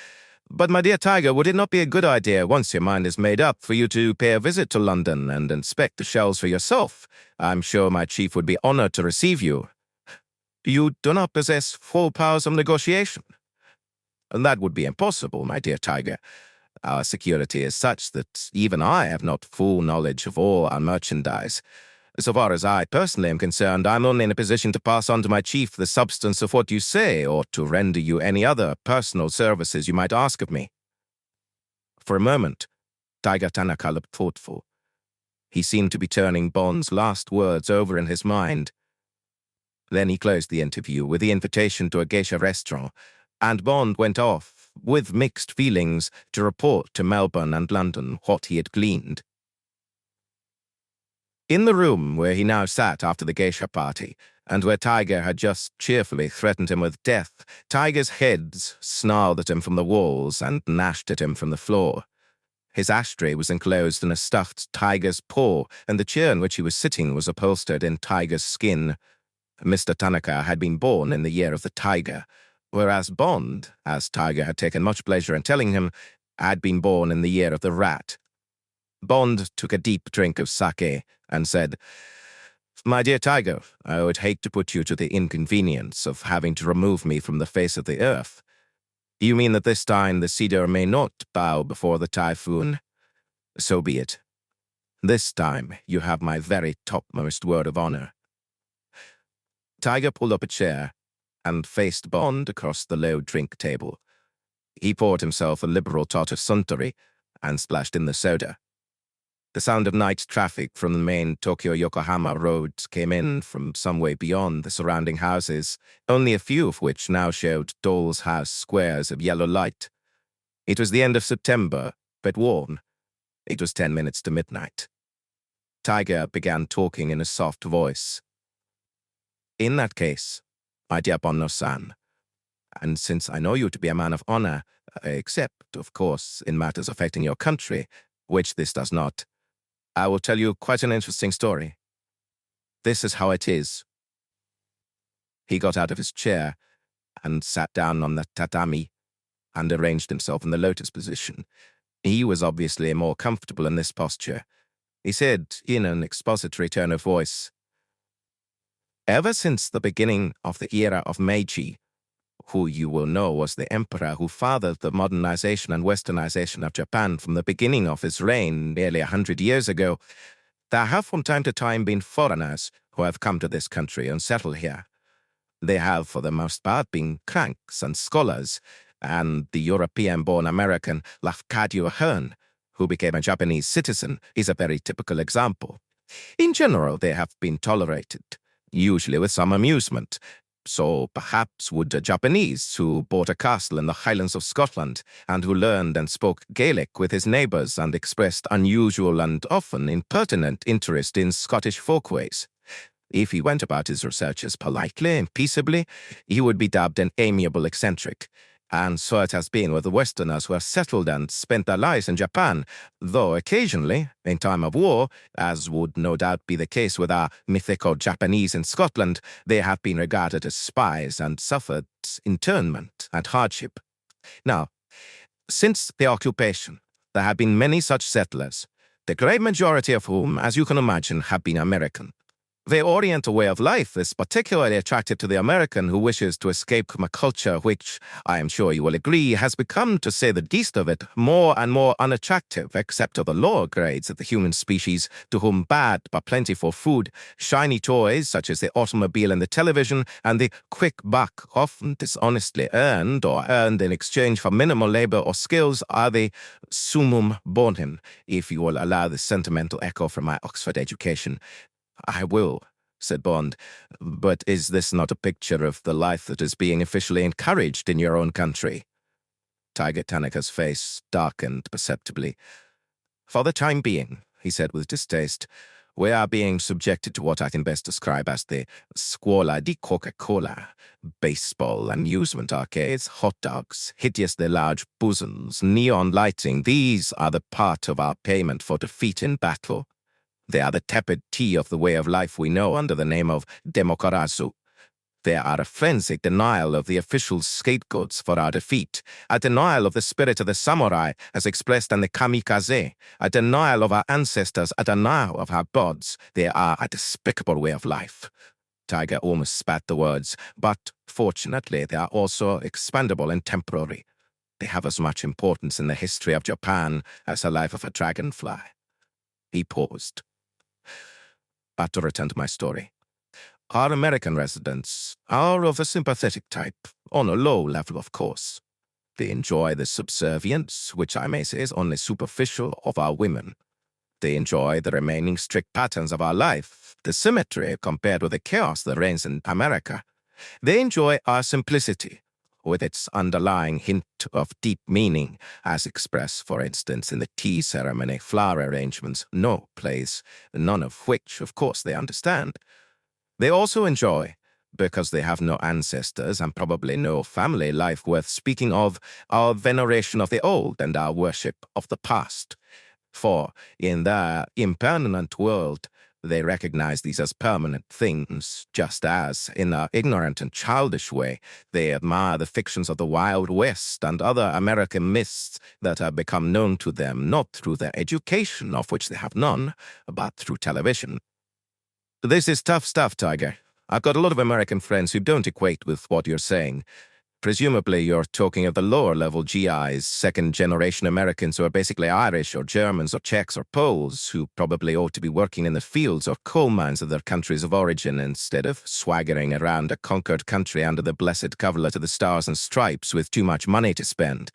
"But, my dear Tiger, would it not be a good idea, once your mind is made up, for you to pay a visit to London and inspect the shelves for yourself? I'm sure my chief would be honored to receive you." "You do not possess full powers of negotiation?" "That would be impossible, my dear Tiger. Our security is such that even I have not full knowledge of all our merchandise. So far as I personally am concerned, I'm only in a position to pass on to my chief the substance of what you say, or to render you any other personal services you might ask of me." For a moment, Tiger Tanaka looked thoughtful. He seemed to be turning Bond's last words over in his mind. Then he closed the interview with the invitation to a geisha restaurant, and Bond went off, with mixed feelings, to report to Melbourne and London what he had gleaned. In the room where he now sat after the geisha party, and where Tiger had just cheerfully threatened him with death, Tiger's heads snarled at him from the walls and gnashed at him from the floor. His ashtray was enclosed in a stuffed tiger's paw, and the chair in which he was sitting was upholstered in tiger's skin. Mr. Tanaka had been born in the year of the tiger, whereas Bond, as Tiger had taken much pleasure in telling him, had been born in the year of the rat. Bond took a deep drink of sake and said, "My dear Tiger, I would hate to put you to the inconvenience of having to remove me from the face of the earth. You mean that this time the cedar may not bow before the typhoon? So be it. This time you have my very topmost word of honor." Tiger pulled up a chair and faced Bond across the low drink table. He poured himself a liberal tot of suntory and splashed in the soda. The sound of night traffic from the main Tokyo-Yokohama road came in from some way beyond the surrounding houses, only a few of which now showed doll's house squares of yellow light. It was the end of September, but warm. It was 10 minutes to midnight. Tiger began talking in a soft voice. "In that case, my dear Bonno-san, and since I know you to be a man of honor, except, of course, in matters affecting your country, which this does not, I will tell you quite an interesting story. This is how it is." He got out of his chair and sat down on the tatami and arranged himself in the lotus position. He was obviously more comfortable in this posture. He said, in an expository tone of voice, "Ever since the beginning of the era of Meiji, who you will know was the emperor who fathered the modernization and westernization of Japan from the beginning of his reign nearly 100 years ago, there have from time to time been foreigners who have come to this country and settled here. They have, for the most part, been cranks and scholars, and the European-born American Lafcadio Hearn, who became a Japanese citizen, is a very typical example. In general, they have been tolerated, usually with some amusement. So perhaps would a Japanese who bought a castle in the Highlands of Scotland and who learned and spoke Gaelic with his neighbours and expressed unusual and often impertinent interest in Scottish folkways. If he went about his researches politely and peaceably, he would be dubbed an amiable eccentric. And so it has been with the Westerners who have settled and spent their lives in Japan, though occasionally, in time of war, as would no doubt be the case with our mythical Japanese in Scotland, they have been regarded as spies and suffered internment and hardship. Now, since the occupation, there have been many such settlers, the great majority of whom, as you can imagine, have been American. The Oriental way of life is particularly attractive to the American who wishes to escape from a culture which, I am sure you will agree, has become, to say the least of it, more and more unattractive, except to the lower grades of the human species, to whom bad but plentiful food, shiny toys such as the automobile and the television, and the quick buck, often dishonestly earned or earned in exchange for minimal labor or skills, are the summum bonum, if you will allow the sentimental echo from my Oxford education. "I will," said Bond, "but is this not a picture of the life that is being officially encouraged in your own country?" Tiger Tanaka's face darkened perceptibly. "For the time being," he said with distaste, "we are being subjected to what I can best describe as the scuola di Coca-Cola. Baseball, amusement arcades, hot dogs, hideously large bosoms, neon lighting, these are the part of our payment for defeat in battle. They are the tepid tea of the way of life we know under the name of demokarazu. They are a frenzied denial of the official scapegoats for our defeat, a denial of the spirit of the samurai as expressed in the kamikaze, a denial of our ancestors, a denial of our gods. They are a despicable way of life." Tiger almost spat the words, but fortunately they are also expendable and temporary. they have as much importance in the history of Japan as the life of a dragonfly. He paused. But to return to my story. Our American residents are of a sympathetic type, on a low level, of course. They enjoy the subservience, which I may say is only superficial, of our women. They enjoy the remaining strict patterns of our life, the symmetry compared with the chaos that reigns in America. They enjoy our simplicity, with its underlying hint of deep meaning, as expressed, for instance, in the tea ceremony flower arrangements No plays, none of which, of course, they understand. They also enjoy, because they have no ancestors and probably no family life worth speaking of, our veneration of the old and our worship of the past. For, in their impermanent world, they recognize these as permanent things, just as, in an ignorant and childish way, they admire the fictions of the Wild West and other American myths that have become known to them not through their education, of which they have none, but through television. This is tough stuff, Tiger. I've got a lot of American friends who don't equate with what you're saying. Presumably, you're talking of the lower-level GIs, second-generation Americans who are basically Irish or Germans or Czechs or Poles, who probably ought to be working in the fields or coal mines of their countries of origin instead of swaggering around a conquered country under the blessed coverlet of the Stars and Stripes with too much money to spend.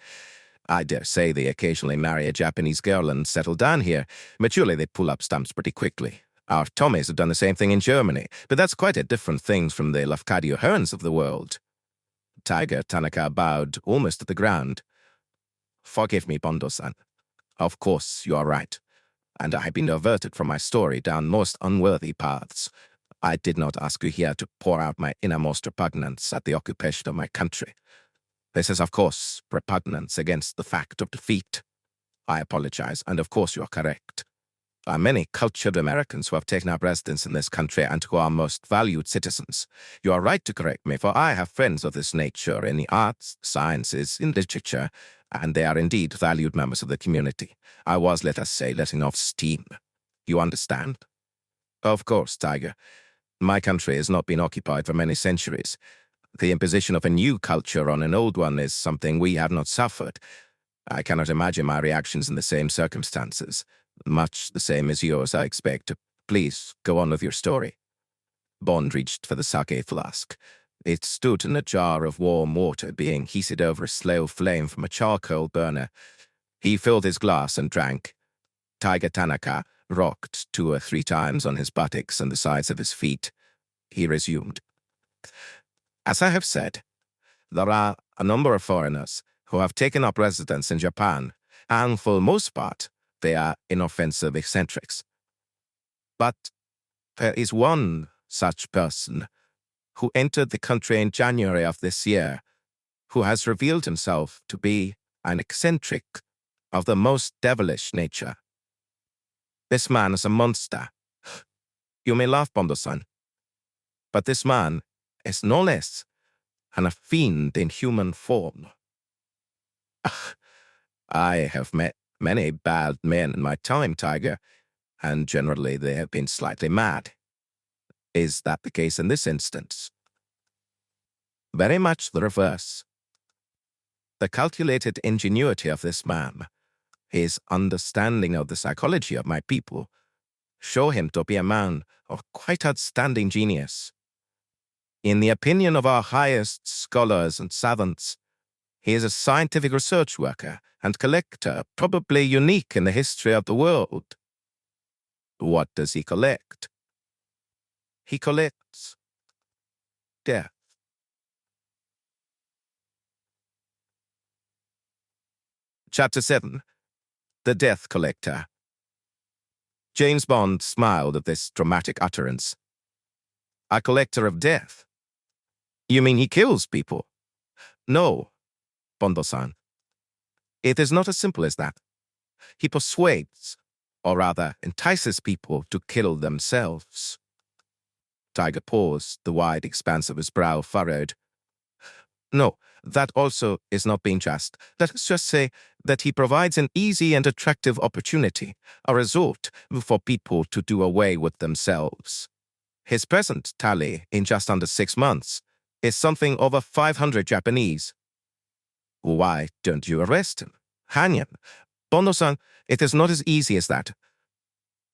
I dare say they occasionally marry a Japanese girl and settle down here, but surely they pull up stumps pretty quickly. Our Tommies have done the same thing in Germany, but that's quite a different thing from the Lafcadio Hearns of the world. Tiger Tanaka bowed almost to the ground. Forgive me, Bondo-san. Of course, you are right, and I have been diverted from my story down most unworthy paths. I did not ask you here to pour out my innermost repugnance at the occupation of my country. This is, of course, repugnance against the fact of defeat. I apologize, and of course you are correct. There are many cultured Americans who have taken up residence in this country and who are most valued citizens. You are right to correct me, for I have friends of this nature in the arts, sciences, in literature, and they are indeed valued members of the community. I was, let us say, letting off steam. You understand? Of course, Tiger. My country has not been occupied for many centuries. The imposition of a new culture on an old one is something we have not suffered. I cannot imagine my reactions in the same circumstances. Much the same as yours, I expect. Please, go on with your story. Bond reached for the sake flask. It stood in a jar of warm water being heated over a slow flame from a charcoal burner. He filled his glass and drank. Tiger Tanaka rocked 2 or 3 times on his buttocks and the sides of his feet. He resumed. As I have said, there are a number of foreigners who have taken up residence in Japan, and for the most part, they are inoffensive eccentrics. But there is one such person who entered the country in January of this year, who has revealed himself to be an eccentric of the most devilish nature. This man is a monster. You may laugh, Bondo-san, but this man is no less than a fiend in human form. I have met many bad men in my time, Tiger, and generally they have been slightly mad. Is that the case in this instance? Very much the reverse. The calculated ingenuity of this man, his understanding of the psychology of my people, show him to be a man of quite outstanding genius. In the opinion of our highest scholars and savants, he is a scientific research worker and collector, probably unique in the history of the world. What does he collect? He collects death. Chapter 7. The Death Collector. James Bond smiled at this dramatic utterance. A collector of death? You mean he kills people? No, Bondo-san. It is not as simple as that. He persuades, or rather entices people to kill themselves. Tiger paused, the wide expanse of his brow furrowed. No, that also is not being just. Let us just say that he provides an easy and attractive opportunity, a resort for people to do away with themselves. His present tally in just under 6 months is something over 500 Japanese. Why don't you arrest him? Hang him? Bondo-san, it is not as easy as that.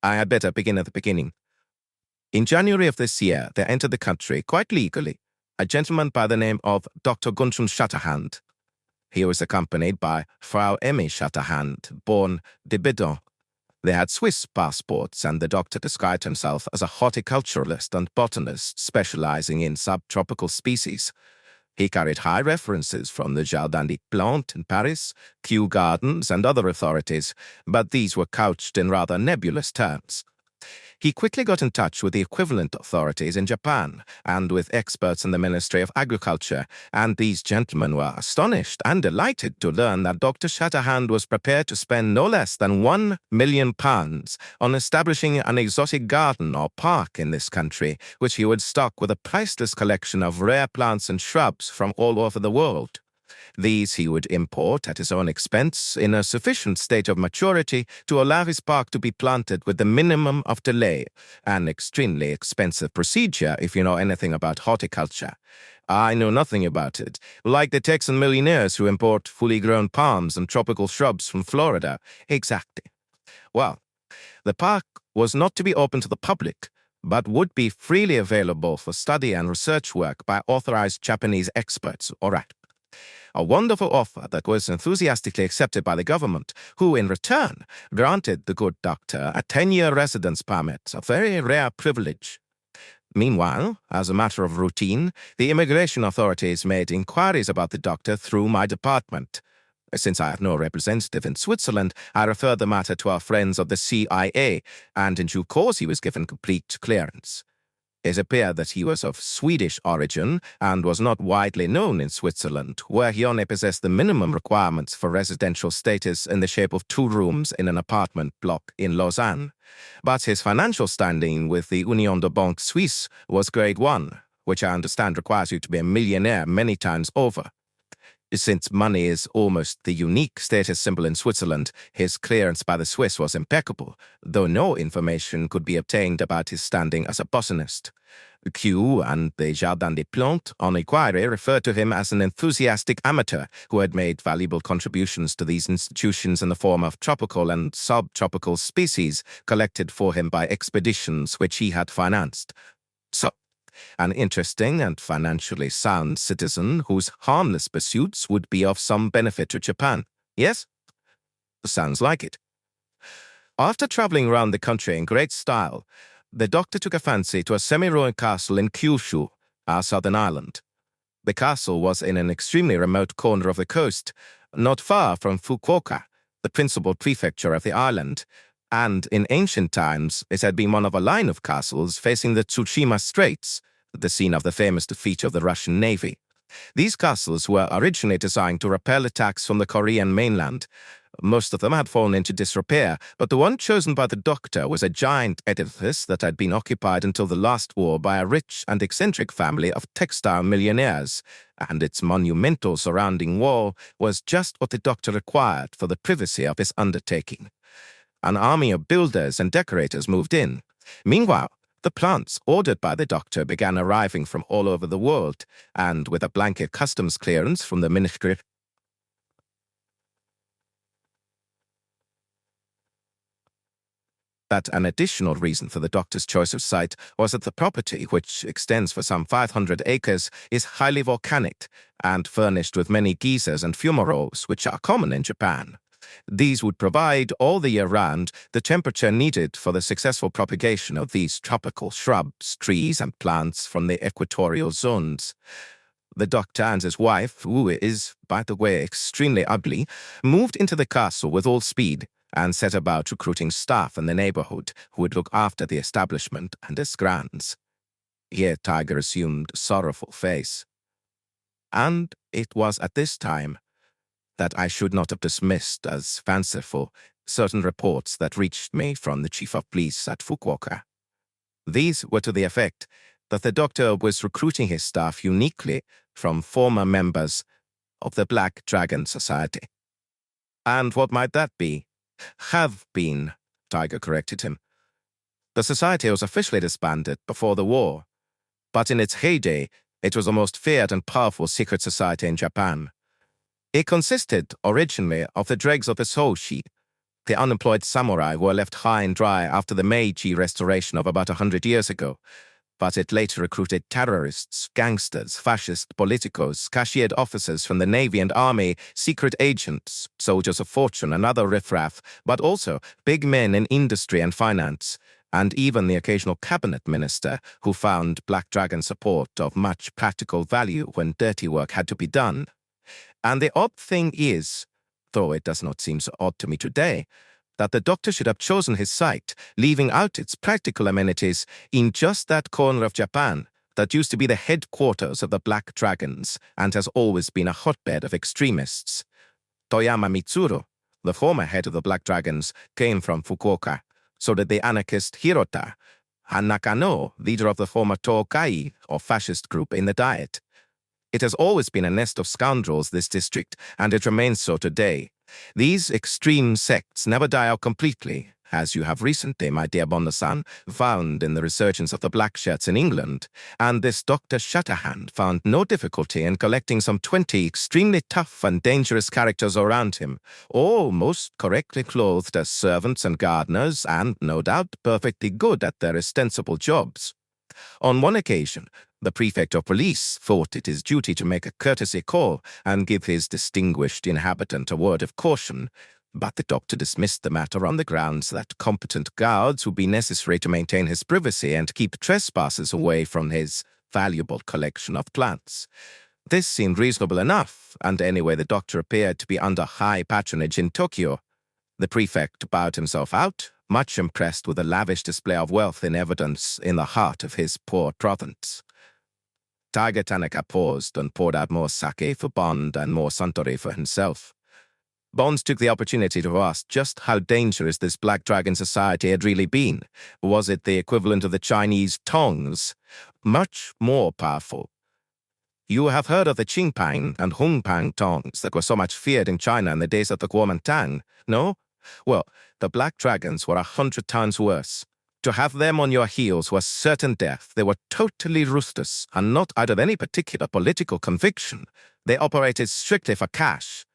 I had better begin at the beginning. In January of this year, there entered the country, quite legally, a gentleman by the name of Dr. Guntram Shatterhand. He was accompanied by Frau Emmy Shatterhand, born de Bedon. They had Swiss passports, and the doctor described himself as a horticulturalist and botanist specializing in subtropical species. He carried high references from the Jardin des Plantes in Paris, Kew Gardens, and other authorities, but these were couched in rather nebulous terms. He quickly got in touch with the equivalent authorities in Japan and with experts in the Ministry of Agriculture, and these gentlemen were astonished and delighted to learn that Dr. Shatterhand was prepared to spend no less than £1 million on establishing an exotic garden or park in this country, which he would stock with a priceless collection of rare plants and shrubs from all over the world. These he would import at his own expense in a sufficient state of maturity to allow his park to be planted with the minimum of delay, an extremely expensive procedure if you know anything about horticulture. I know nothing about it, like the Texan millionaires who import fully grown palms and tropical shrubs from Florida. Exactly. Well, the park was not to be open to the public, but would be freely available for study and research work by authorized Japanese experts. All right. A wonderful offer that was enthusiastically accepted by the government, who in return granted the good doctor a 10-year residence permit, a very rare privilege. Meanwhile, as a matter of routine, the immigration authorities made inquiries about the doctor through my department. Since I have no representative in Switzerland, I referred the matter to our friends of the CIA, and in due course he was given complete clearance. It appeared that he was of Swedish origin and was not widely known in Switzerland, where he only possessed the minimum requirements for residential status in the shape of 2 rooms in an apartment block in Lausanne. But his financial standing with the Union de Banque Suisse was grade 1, which I understand requires you to be a millionaire many times over. Since money is almost the unique status symbol in Switzerland, his clearance by the Swiss was impeccable, though no information could be obtained about his standing as a botanist. Kew and the Jardin des Plantes, on inquiry, referred to him as an enthusiastic amateur who had made valuable contributions to these institutions in the form of tropical and subtropical species collected for him by expeditions which he had financed. So, an interesting and financially sound citizen whose harmless pursuits would be of some benefit to Japan. Yes? Sounds like it. After traveling around the country in great style, the doctor took a fancy to a semi-ruined castle in Kyushu, our southern island. The castle was in an extremely remote corner of the coast, not far from Fukuoka, the principal prefecture of the island, and in ancient times it had been one of a line of castles facing the Tsushima Straits, the scene of the famous defeat of the Russian Navy. These castles were originally designed to repel attacks from the Korean mainland. Most of them had fallen into disrepair, but the one chosen by the doctor was a giant edifice that had been occupied until the last war by a rich and eccentric family of textile millionaires, and its monumental surrounding wall was just what the doctor required for the privacy of his undertaking. An army of builders and decorators moved in. Meanwhile, the plants ordered by the doctor began arriving from all over the world, and with a blanket customs clearance from the Ministry that an additional reason for the doctor's choice of site was that the property, which extends for some 500 acres, is highly volcanic and furnished with many geysers and fumaroles, which are common in Japan. These would provide all the year round the temperature needed for the successful propagation of these tropical shrubs, trees, and plants from the equatorial zones. The doctor and his wife, who is, by the way, extremely ugly, moved into the castle with all speed and set about recruiting staff in the neighborhood who would look after the establishment and its grounds. Here Tiger assumed a sorrowful face. And it was at this time that I should not have dismissed as fanciful certain reports that reached me from the chief of police at Fukuoka. These were to the effect that the doctor was recruiting his staff uniquely from former members of the Black Dragon Society. And what might that be? Have been, Tiger corrected him. The society was officially disbanded before the war, but in its heyday, it was the most feared and powerful secret society in Japan. It consisted originally of the dregs of the Soshi, the unemployed samurai who were left high and dry after the Meiji restoration of about 100 years ago. But it later recruited terrorists, gangsters, fascist politicos, cashiered officers from the Navy and Army, secret agents, soldiers of fortune, and other riffraff, but also big men in industry and finance, and even the occasional cabinet minister who found Black Dragon support of much practical value when dirty work had to be done. And the odd thing is, though it does not seem so odd to me today, that the doctor should have chosen his site, leaving out its practical amenities, in just that corner of Japan that used to be the headquarters of the Black Dragons and has always been a hotbed of extremists. Toyama Mitsuru, the former head of the Black Dragons, came from Fukuoka, so did the anarchist Hirota, and Nakano, leader of the former Tokai, or fascist group, in the Diet. It has always been a nest of scoundrels, this district, and it remains so today. These extreme sects never die out completely, as you have recently, my dear Bondo-san, found in the resurgence of the black shirts in England, and this Dr. Shatterhand found no difficulty in collecting some 20 extremely tough and dangerous characters around him, all most correctly clothed as servants and gardeners, and, no doubt, perfectly good at their ostensible jobs. On one occasion, the prefect of police thought it his duty to make a courtesy call and give his distinguished inhabitant a word of caution, but the doctor dismissed the matter on the grounds that competent guards would be necessary to maintain his privacy and keep trespassers away from his valuable collection of plants. This seemed reasonable enough, and anyway the doctor appeared to be under high patronage in Tokyo. The prefect bowed himself out, much impressed with the lavish display of wealth in evidence in the heart of his poor province. Tiger Tanaka paused and poured out more sake for Bond and more Suntory for himself. Bond took the opportunity to ask just how dangerous this Black Dragon society had really been. Was it the equivalent of the Chinese tongs? Much more powerful. You have heard of the Qingpang and Hongpang tongs that were so much feared in China in the days of the Kuomintang, no? Well, the Black Dragons were 100 times worse. To have them on your heels was certain death. They were totally ruthless and not out of any particular political conviction. They operated strictly for cash.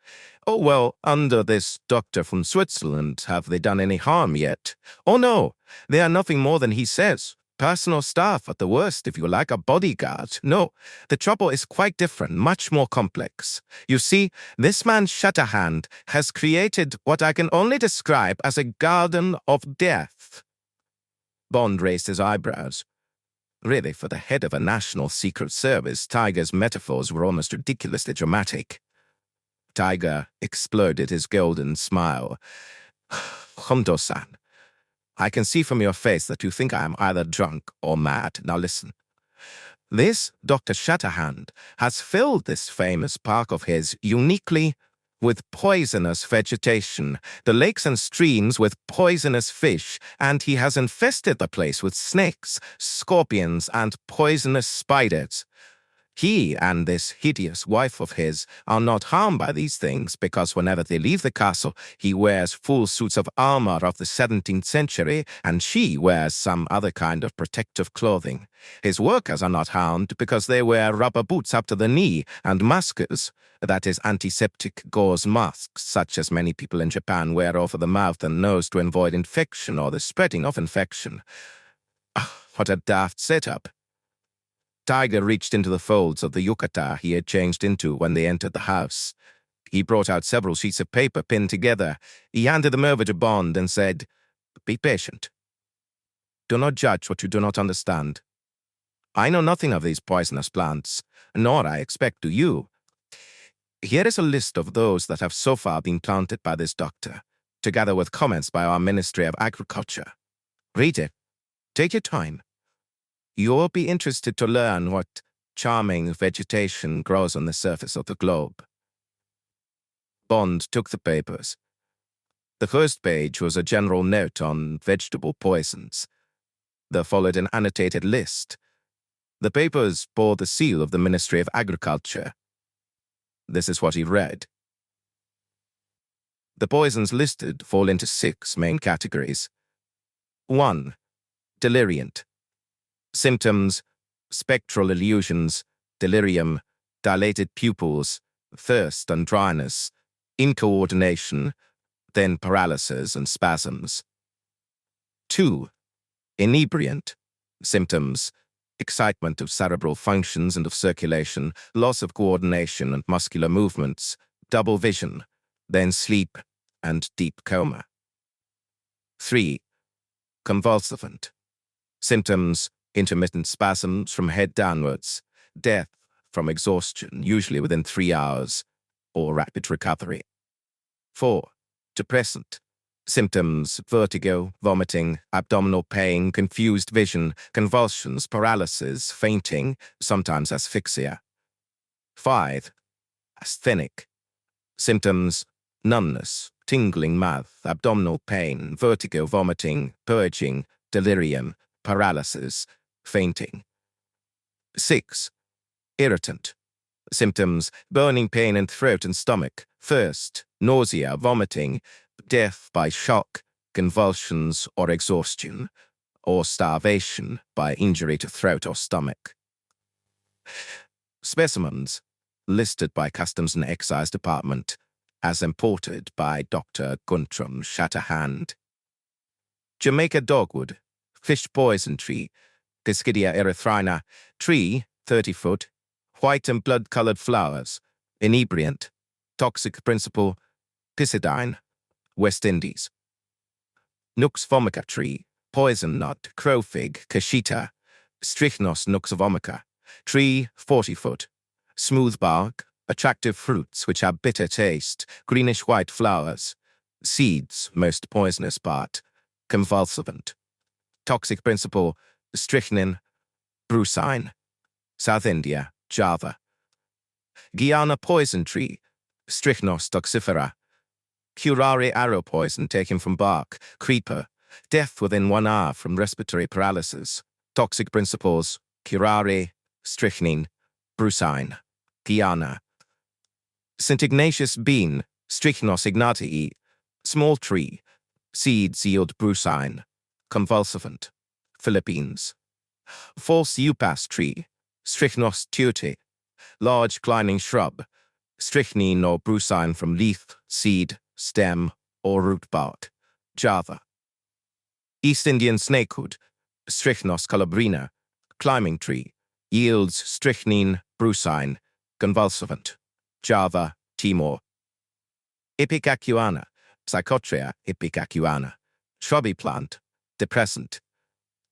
Oh, well, under this doctor from Switzerland, have they done any harm yet? Oh, no, they are nothing more than he says. Personal staff at the worst, if you like, a bodyguard. No, the trouble is quite different, much more complex. You see, this man Shatterhand has created what I can only describe as a garden of death. Bond raised his eyebrows. Really, for the head of a national secret service, Tiger's metaphors were almost ridiculously dramatic. Tiger exploded his golden smile. Hondo-san, I can see from your face that you think I am either drunk or mad. Now listen. This Dr. Shatterhand has filled this famous park of his uniquely with poisonous vegetation, the lakes and streams with poisonous fish, and he has infested the place with snakes, scorpions, and poisonous spiders. He and this hideous wife of his are not harmed by these things because whenever they leave the castle, he wears full suits of armor of the 17th century, and she wears some other kind of protective clothing. His workers are not harmed because they wear rubber boots up to the knee and maskers, that is, antiseptic gauze masks, such as many people in Japan wear over the mouth and nose to avoid infection or the spreading of infection. What a daft setup. Tiger reached into the folds of the yukata he had changed into when they entered the house. He brought out several sheets of paper pinned together. He handed them over to Bond and said, "Be patient. Do not judge what you do not understand. I know nothing of these poisonous plants, nor, I expect, do you. Here is a list of those that have so far been planted by this doctor, together with comments by our Ministry of Agriculture. Read it. Take your time. You will be interested to learn what charming vegetation grows on the surface of the globe." Bond took the papers. The first page was a general note on vegetable poisons. There followed an annotated list. The papers bore the seal of the Ministry of Agriculture. This is what he read. The poisons listed fall into 6 main categories. 1. Deliriant. Symptoms: spectral illusions, delirium, dilated pupils, thirst and dryness, incoordination, then paralysis and spasms. 2. Inebriant. Symptoms: excitement of cerebral functions and of circulation, loss of coordination and muscular movements, double vision, then sleep and deep coma. 3. Convulsivant. Symptoms: intermittent spasms from head downwards, death from exhaustion, usually within 3 hours, or rapid recovery. 4. Depressant. Symptoms: vertigo, vomiting, abdominal pain, confused vision, convulsions, paralysis, fainting, sometimes asphyxia. 5. Asthenic. Symptoms: numbness, tingling mouth, abdominal pain, vertigo, vomiting, purging, delirium, paralysis, fainting. 6. Irritant. Symptoms: burning pain in throat and stomach, thirst, nausea, vomiting, death by shock, convulsions or exhaustion, or starvation by injury to throat or stomach. Specimens listed by Customs and Excise Department as imported by Dr. Guntram Shatterhand. Jamaica dogwood, fish poison tree, Cascidia erythrina, tree, 30 foot, white and blood-colored flowers, inebriant, toxic principle, piscidine, West Indies. Nux vomica tree, poison nut, crowfig, cachita, Strychnos nux vomica, tree, 40 foot, smooth bark, attractive fruits which have bitter taste, greenish-white flowers, seeds, most poisonous part, convulsivant, toxic principle, strychnine, brucine, South India, Java. Guyana poison tree, Strychnos toxifera, curare arrow poison taken from bark, creeper, death within 1 hour from respiratory paralysis, toxic principles, curare, strychnine, brucine, Guyana. St. Ignatius bean, Strychnos ignatii, small tree, seeds yield brucine, convulsivant, Philippines. False upas tree, Strychnos tuti, large climbing shrub, strychnine or brucine from leaf, seed, stem, or root bark, Java. East Indian snakewood, Strychnos calabrina, climbing tree, yields strychnine, brucine, convulsivant, Java, Timor. Ipecacuana, Psychotria ipecacuana, shrubby plant, depressant,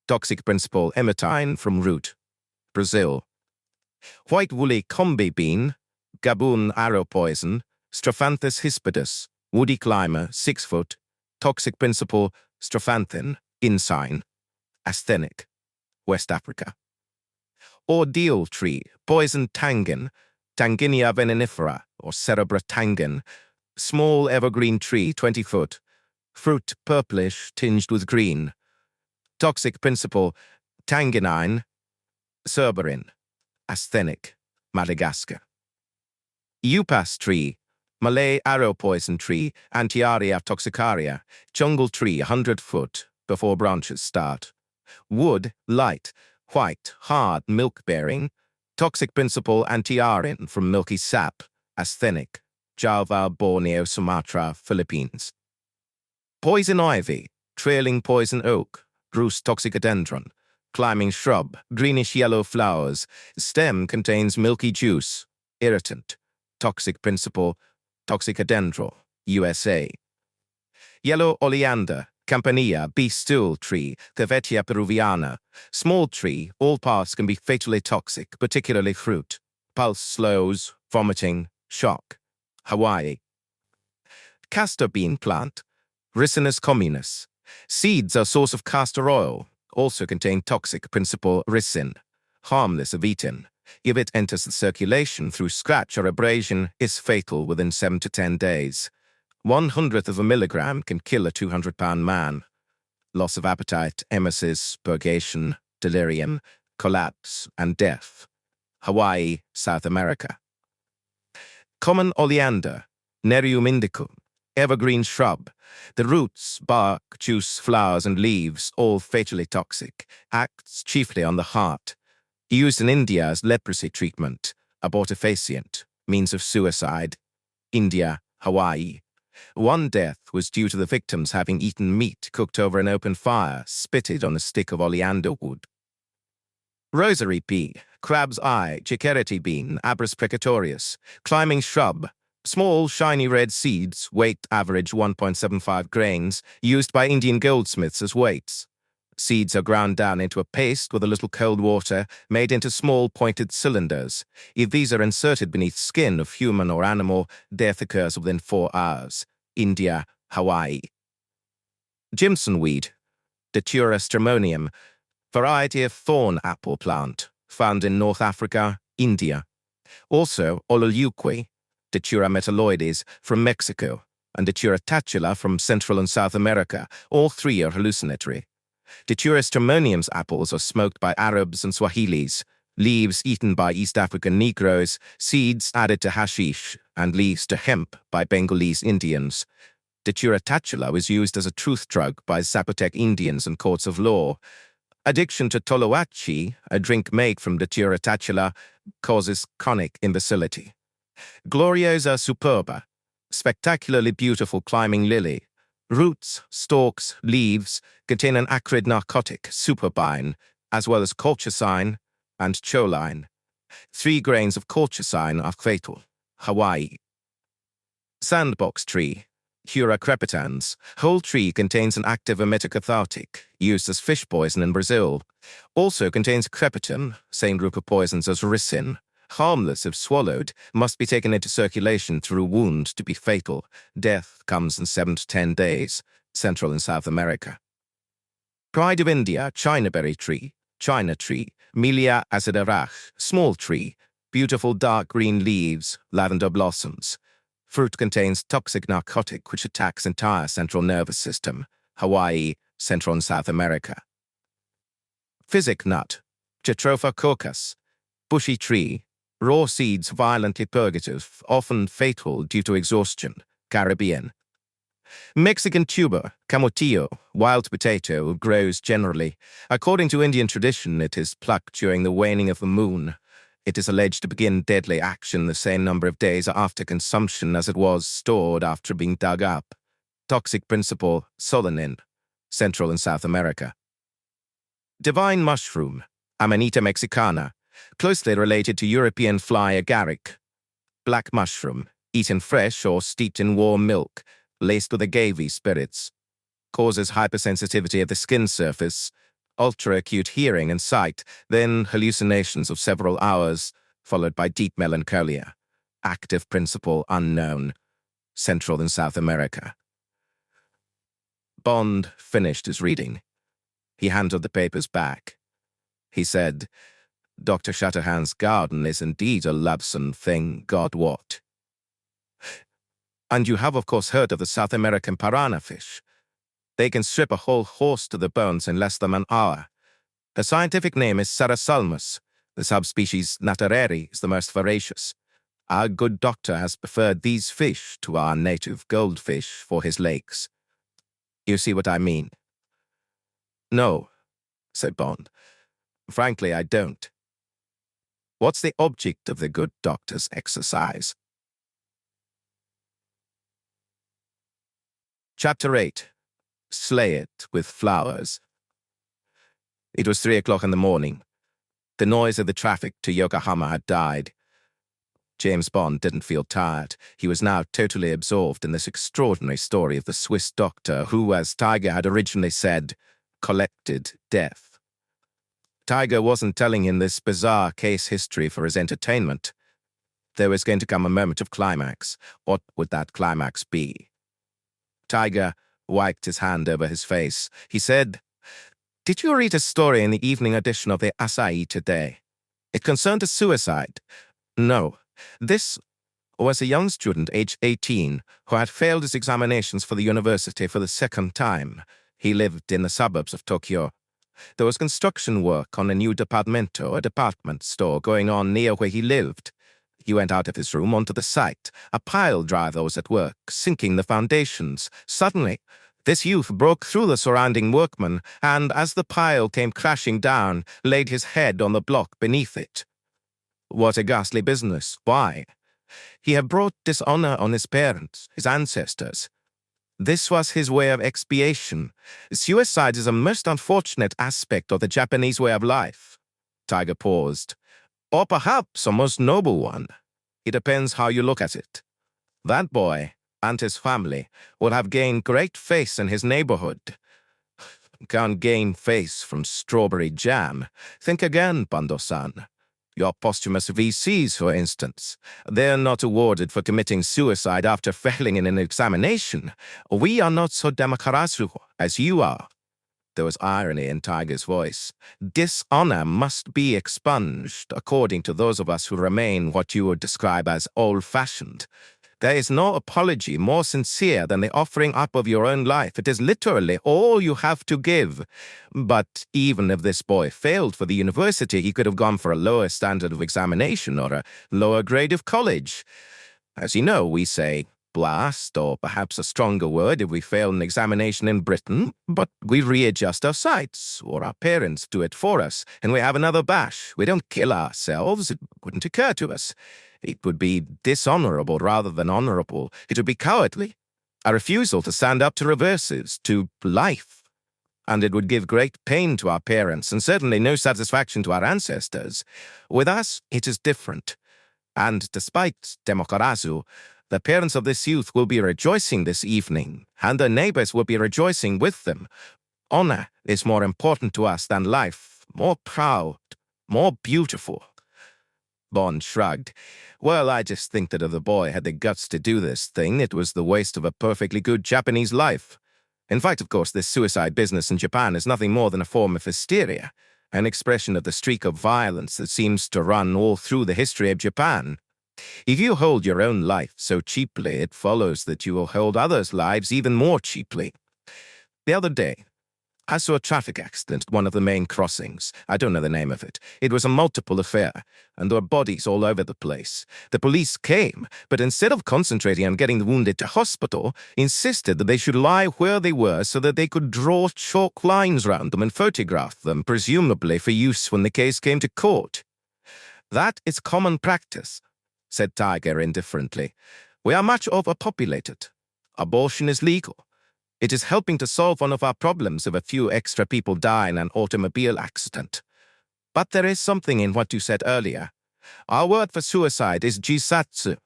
toxic principle emetine from root, Brazil. White woolly combi bean, Gabon arrow poison, Strophanthus hispidus, woody climber, 6 foot, toxic principle strophanthin, insine, asthenic, West Africa. Ordeal tree, poison tangan, Tanginia venenifera, or Cerebra tangan, small evergreen tree, 20 foot, fruit purplish tinged with green, toxic principle tanginine, cerberin, asthenic, Madagascar. Upas tree, Malay arrow poison tree, Antiaria toxicaria, jungle tree, 100 foot, before branches start. Wood, light, white, hard, milk-bearing, toxic principle antiarin from milky sap, asthenic, Java, Borneo, Sumatra, Philippines. Poison ivy, trailing poison oak, Rus toxicodendron, climbing shrub, greenish-yellow flowers, stem contains milky juice, irritant, toxic principle, toxicodendron, USA. Yellow oleander, Campanilla, bee-stool tree, Cavetia peruviana, small tree, all parts can be fatally toxic, particularly fruit, pulse slows, vomiting, shock, Hawaii. Castor bean plant, Ricinus communis, seeds are source of castor oil, also contain toxic principle ricin, harmless if eaten. If it enters the circulation through scratch or abrasion, is fatal within 7 to 10 days. 1/100th of a milligram can kill a 200-pound man. Loss of appetite, emesis, purgation, delirium, collapse, and death. Hawaii, South America. Common oleander, Nerium indicum, evergreen shrub. The roots, bark, juice, flowers, and leaves, all fatally toxic, acts chiefly on the heart. Used in India as leprosy treatment, abortifacient, Means of suicide: India, Hawaii. One death was due to the victims having eaten meat cooked over an open fire, spitted on a stick of oleander wood. Rosary pea, crab's eye, chikerity bean, Abrus precatorius, climbing shrub, small, shiny red seeds, weight average 1.75 grains, used by Indian goldsmiths as weights. Seeds are ground down into a paste with a little cold water, made into small pointed cylinders. If these are inserted beneath skin of human or animal, death occurs within 4 hours. India, Hawaii. Jimson weed, Datura stramonium, variety of thorn apple plant, found in North Africa, India. Also, ololiuqui, Datura metalloides, from Mexico, and Datura tatula from Central and South America. All 3 are hallucinatory. Datura stramonium's apples are smoked by Arabs and Swahilis, leaves eaten by East African Negroes, seeds added to hashish, and leaves to hemp by Bengalese Indians. Datura tatula was used as a truth drug by Zapotec Indians in courts of law. Addiction to toloachi, a drink made from Datura tatula, causes chronic imbecility. Gloriosa superba, spectacularly beautiful climbing lily. Roots, stalks, leaves contain an acrid narcotic, superbine, as well as colchicine and choline. 3 grains of colchicine are fatal. Hawaii. Sandbox tree, Hura crepitans. Whole tree contains an active emetic used as fish poison in Brazil. Also contains crepitin, same group of poisons as ricin. Harmless if swallowed, must be taken into circulation through a wound to be fatal. Death comes in 7 to 10 days. Central and South America. Pride of India, chinaberry tree, china tree, Melia acidarach, small tree, beautiful dark green leaves, lavender blossoms. Fruit contains toxic narcotic which attacks entire central nervous system. Hawaii, Central and South America. Physic nut, Jatropha caucus, bushy tree, raw seeds violently purgative, often fatal due to exhaustion. Caribbean. Mexican tuber, camotillo, wild potato, grows generally. According to Indian tradition, it is plucked during the waning of the moon. It is alleged to begin deadly action the same number of days after consumption as it was stored after being dug up. Toxic principle, solanin, Central and South America. Divine mushroom, Amanita mexicana, closely related to European fly agaric. Black mushroom, eaten fresh or steeped in warm milk, laced with agave spirits. Causes hypersensitivity of the skin surface, ultra-acute hearing and sight, then hallucinations of several hours, followed by deep melancholia. Active principle unknown. Central and South America. Bond finished his reading. He handed the papers back. He said, "Dr. Shatterhand's garden is indeed a loathsome thing, God wot. And you have, of course, heard of the South American piranha fish. They can strip a whole horse to the bones in less than an hour. The scientific name is Sarasalmus. The subspecies Natareri is the most voracious. Our good doctor has preferred these fish to our native goldfish for his lakes. You see what I mean?" "No," said Bond. "Frankly, I don't. What's the object of the good doctor's exercise?" Chapter 8. Slay it with flowers. It was 3 o'clock in the morning. The noise of the traffic to Yokohama had died. James Bond didn't feel tired. He was now totally absorbed in this extraordinary story of the Swiss doctor who, as Tiger had originally said, collected death. Tiger wasn't telling him this bizarre case history for his entertainment. There was going to come a moment of climax. What would that climax be? Tiger wiped his hand over his face. He said, "Did you read a story in the evening edition of the Asahi today? It concerned a suicide." "No. This was a young student aged 18 who had failed his examinations for the university for the 2nd time. He lived in the suburbs of Tokyo. There was construction work on a new departamento, a department store, going on near where he lived. He went out of his room onto the site. A pile driver was at work, sinking the foundations. Suddenly, this youth broke through the surrounding workmen and, as the pile came crashing down, laid his head on the block beneath it." "What a ghastly business. Why?" He had brought dishonor on his parents, his ancestors. This was his way of expiation. Suicide is a most unfortunate aspect of the Japanese way of life. Tiger paused. Or perhaps a most noble one. It depends how you look at it. That boy and his family will have gained great face in his neighborhood. Can't gain face from strawberry jam. Think again, Bando-san. Your posthumous VCs, for instance. They're not awarded for committing suicide after failing in an examination. We are not so demakarazu as you are. There was irony in Tiger's voice. Dishonor must be expunged, according to those of us who remain what you would describe as old-fashioned. There is no apology more sincere than the offering up of your own life. It is literally all you have to give. But even if this boy failed for the university, he could have gone for a lower standard of examination or a lower grade of college. As you know, we say blast, or perhaps a stronger word if we fail an examination in Britain, but we readjust our sights, or our parents do it for us, and we have another bash. We don't kill ourselves. It wouldn't occur to us. It would be dishonorable rather than honorable. It would be cowardly. A refusal to stand up to reverses, to life. And it would give great pain to our parents, and certainly no satisfaction to our ancestors. With us, it is different. And despite demokarazu, the parents of this youth will be rejoicing this evening, and their neighbors will be rejoicing with them. Honor is more important to us than life, more proud, more beautiful. Bond shrugged. Well, I just think that if the boy had the guts to do this thing, it was the waste of a perfectly good Japanese life. In fact, of course, this suicide business in Japan is nothing more than a form of hysteria, an expression of the streak of violence that seems to run all through the history of Japan. If you hold your own life so cheaply, it follows that you will hold others' lives even more cheaply. The other day, I saw a traffic accident at one of the main crossings. I don't know the name of it. It was a multiple affair, and there were bodies all over the place. The police came, but instead of concentrating on getting the wounded to hospital, insisted that they should lie where they were so that they could draw chalk lines round them and photograph them, presumably for use when the case came to court. That is common practice, said Tiger indifferently. We are much overpopulated. Abortion is legal. It is helping to solve one of our problems if a few extra people die in an automobile accident. But there is something in what you said earlier. Our word for suicide is jisatsu,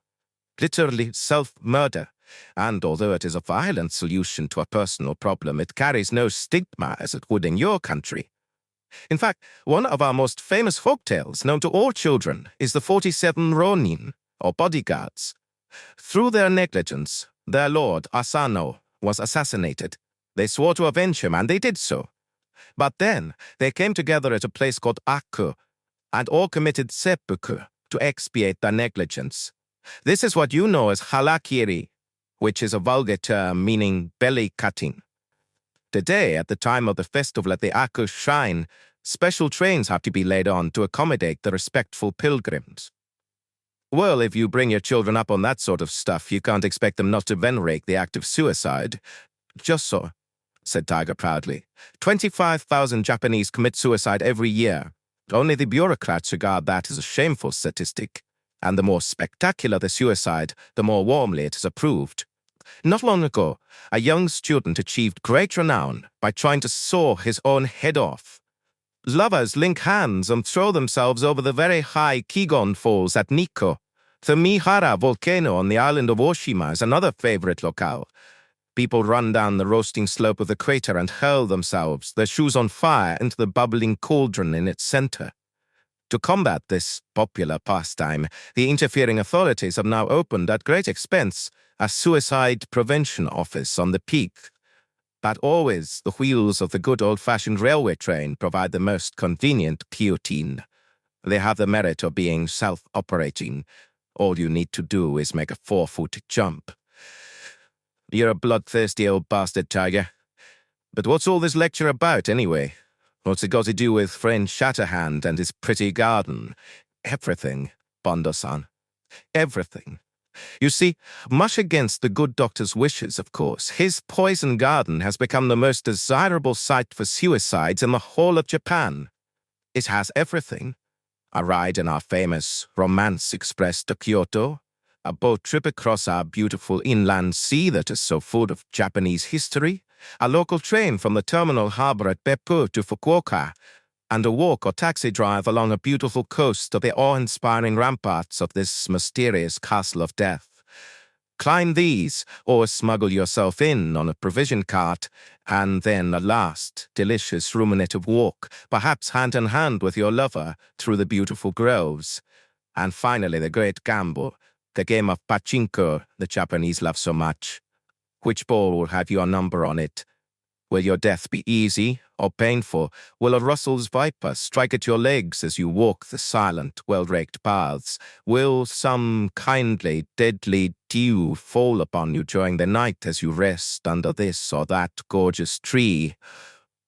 literally self-murder, and although it is a violent solution to a personal problem, it carries no stigma as it would in your country. In fact, one of our most famous folk tales, known to all children, is the 47 Ronin, or bodyguards. Through their negligence, their lord, Asano, was assassinated. They swore to avenge him, and they did so. But then, they came together at a place called Aku, and all committed seppuku to expiate their negligence. This is what you know as harakiri, which is a vulgar term meaning belly cutting. Today, at the time of the festival at the Aku shrine, special trains have to be laid on to accommodate the respectful pilgrims. Well, if you bring your children up on that sort of stuff, you can't expect them not to venerate the act of suicide. Just so, said Tiger proudly. 25,000 Japanese commit suicide every year. Only the bureaucrats regard that as a shameful statistic. And the more spectacular the suicide, the more warmly it is approved. Not long ago, a young student achieved great renown by trying to saw his own head off. Lovers link hands and throw themselves over the very high Kigon Falls at Nikko. The Mihara volcano on the island of Oshima is another favorite locale. People run down the roasting slope of the crater and hurl themselves, their shoes on fire, into the bubbling cauldron in its center. To combat this popular pastime, the interfering authorities have now opened, at great expense, a suicide prevention office on the peak. But always, the wheels of the good old-fashioned railway train provide the most convenient guillotine. They have the merit of being self-operating. All you need to do is make a 4-foot jump. You're a bloodthirsty old bastard, Tiger. But what's all this lecture about, anyway? What's it got to do with friend Shatterhand and his pretty garden? Everything, Bondo-san. Everything. You see, much against the good doctor's wishes, of course, his poison garden has become the most desirable site for suicides in the whole of Japan. It has everything. A ride in our famous Romance Express to Kyoto, A boat trip across our beautiful inland sea that is so full of Japanese history, a local train from the terminal harbor at Beppu to Fukuoka, and a walk or taxi drive along a beautiful coast of the awe-inspiring ramparts of this mysterious castle of death. Climb these, or smuggle yourself in on a provision cart, and then a last, delicious ruminative walk, perhaps hand in hand with your lover, through the beautiful groves. And finally the great gamble, the game of pachinko the Japanese love so much. Which ball will have your number on it? Will your death be easy or painful? Will a Russell's viper strike at your legs as you walk the silent, well-raked paths? Will some kindly, deadly dew fall upon you during the night as you rest under this or that gorgeous tree?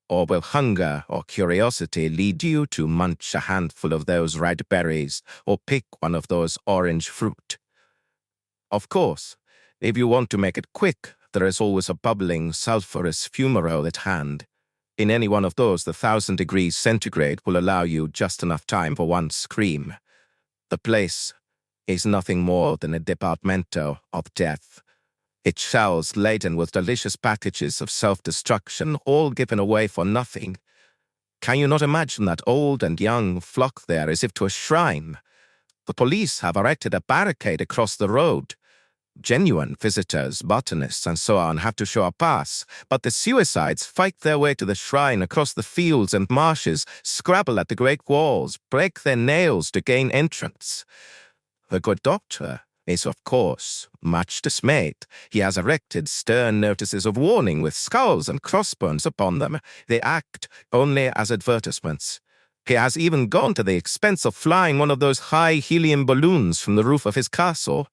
Or will hunger or curiosity lead you to munch a handful of those red berries or pick one of those orange fruit? Of course, if you want to make it quick, there is always a bubbling, sulphurous fumarole at hand. In any one of those, the 1,000 degrees centigrade will allow you just enough time for one scream. The place is nothing more than a departamento of death. Its shelves laden with delicious packages of self-destruction, all given away for nothing. Can you not imagine that old and young flock there as if to a shrine? The police have erected a barricade across the road. Genuine visitors, botanists, and so on have to show a pass, but the suicides fight their way to the shrine across the fields and marshes, scrabble at the great walls, break their nails to gain entrance. The good doctor is, of course, much dismayed. He has erected stern notices of warning with skulls and crossbones upon them. They act only as advertisements. He has even gone to the expense of flying one of those high helium balloons from the roof of his castle.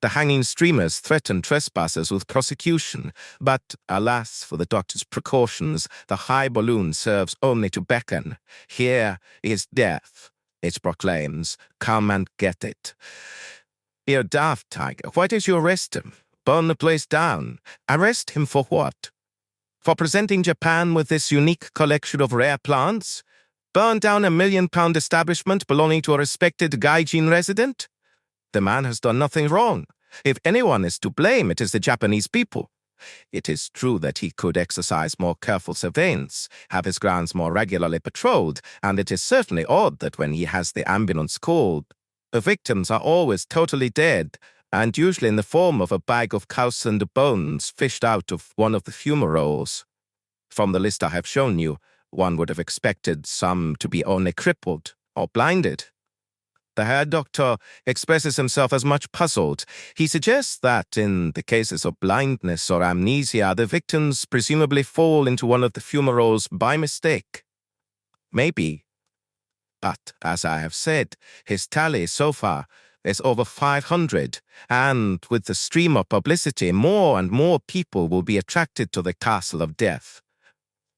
The hanging streamers threaten trespassers with prosecution, but alas for the doctor's precautions, the high balloon serves only to beckon. Here is death, it proclaims. Come and get it. You daft tiger, why did you arrest him? Burn the place down. Arrest him for what? For presenting Japan with this unique collection of rare plants? Burn down a £1 million establishment belonging to a respected gaijin resident? The man has done nothing wrong. If anyone is to blame, it is the Japanese people. It is true that he could exercise more careful surveillance, have his grounds more regularly patrolled, and it is certainly odd that when he has the ambulance called, the victims are always totally dead, and usually in the form of a bag of calcined bones fished out of one of the fumaroles. From the list I have shown you, one would have expected some to be only crippled or blinded. The Herr Doctor expresses himself as much puzzled. He suggests that, in the cases of blindness or amnesia, the victims presumably fall into one of the fumaroles by mistake. Maybe. But, as I have said, his tally so far is over 500, and with the stream of publicity, more and more people will be attracted to the Castle of Death.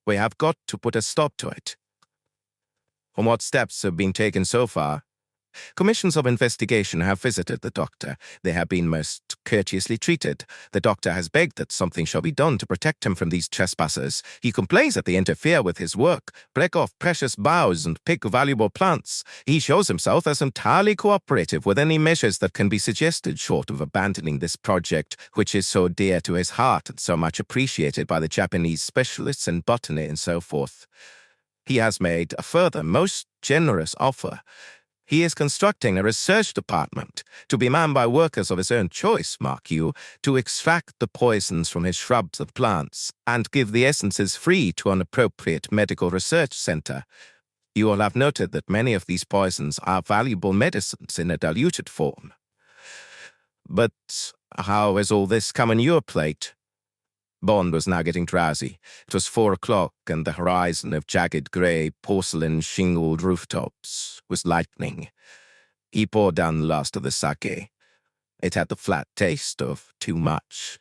We have got to put a stop to it. And what steps have been taken so far? Commissions of investigation have visited the doctor. They have been most courteously treated. The doctor has begged that something shall be done to protect him from these trespassers. He complains that they interfere with his work, break off precious boughs, and pick valuable plants. He shows himself as entirely cooperative with any measures that can be suggested short of abandoning this project, which is so dear to his heart and so much appreciated by the Japanese specialists in botany and so forth. He has made a further most generous offer. He is constructing a research department, to be manned by workers of his own choice, mark you, to extract the poisons from his shrubs and plants, and give the essences free to an appropriate medical research center. You will have noted that many of these poisons are valuable medicines in a diluted form. But how has all this come on your plate? Bond was now getting drowsy. It was 4 o'clock, and the horizon of jagged grey, porcelain-shingled rooftops was lightening. He poured down the last of the sake. It had the flat taste of too much.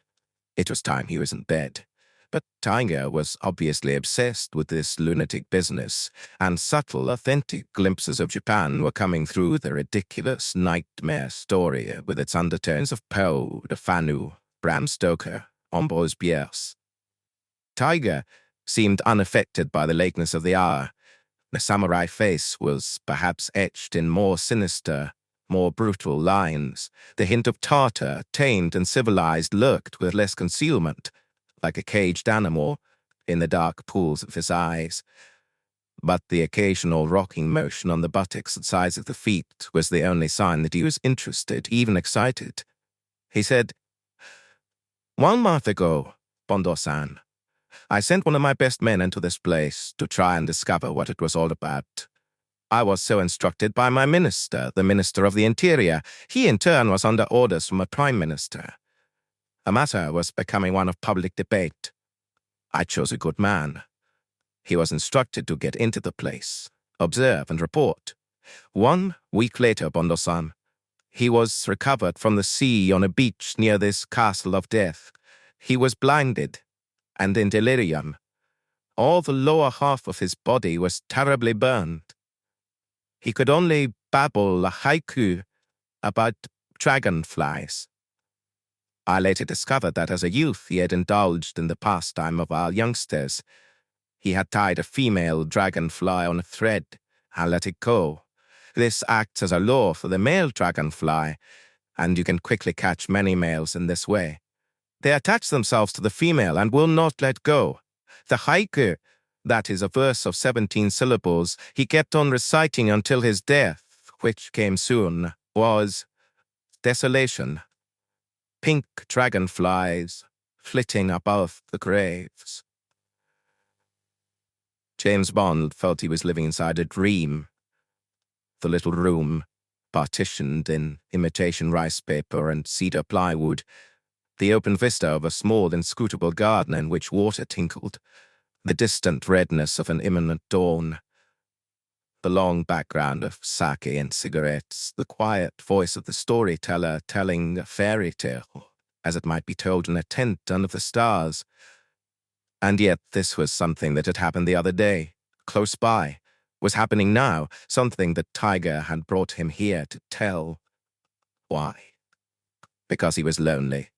It was time he was in bed. But Tiger was obviously obsessed with this lunatic business, and subtle, authentic glimpses of Japan were coming through the ridiculous nightmare story with its undertones of Poe, de Fanu, Bram Stoker, Ambrose Bierce. Tiger seemed unaffected by the lateness of the hour. The samurai face was perhaps etched in more sinister, more brutal lines. The hint of Tartar, tamed and civilized, lurked with less concealment, like a caged animal, in the dark pools of his eyes. But the occasional rocking motion on the buttocks and sides of the feet was the only sign that he was interested, even excited. He said, "1 month ago, Bondo-san, I sent one of my best men into this place to try and discover what it was all about. I was so instructed by my minister, the Minister of the Interior. He, in turn, was under orders from a prime minister. The matter was becoming one of public debate. I chose a good man. He was instructed to get into the place, observe and report. 1 week later, Bondo-san, he was recovered from the sea on a beach near this castle of death. He was blinded and in delirium. All the lower half of his body was terribly burned. He could only babble a haiku about dragonflies. I later discovered that as a youth he had indulged in the pastime of our youngsters. He had tied a female dragonfly on a thread and let it go. This acts as a lure for the male dragonfly, and you can quickly catch many males in this way. They attach themselves to the female and will not let go. The haiku, that is a verse of 17 syllables, he kept on reciting until his death, which came soon, was desolation. Pink dragonflies flitting above the graves. James Bond felt he was living inside a dream. The little room, partitioned in imitation rice paper and cedar plywood, the open vista of a small inscrutable garden in which water tinkled, the distant redness of an imminent dawn, the long background of sake and cigarettes, the quiet voice of the storyteller telling a fairy tale, as it might be told in a tent under the stars. And yet this was something that had happened the other day, close by, was happening now, something that Tiger had brought him here to tell. Why? Because he was lonely.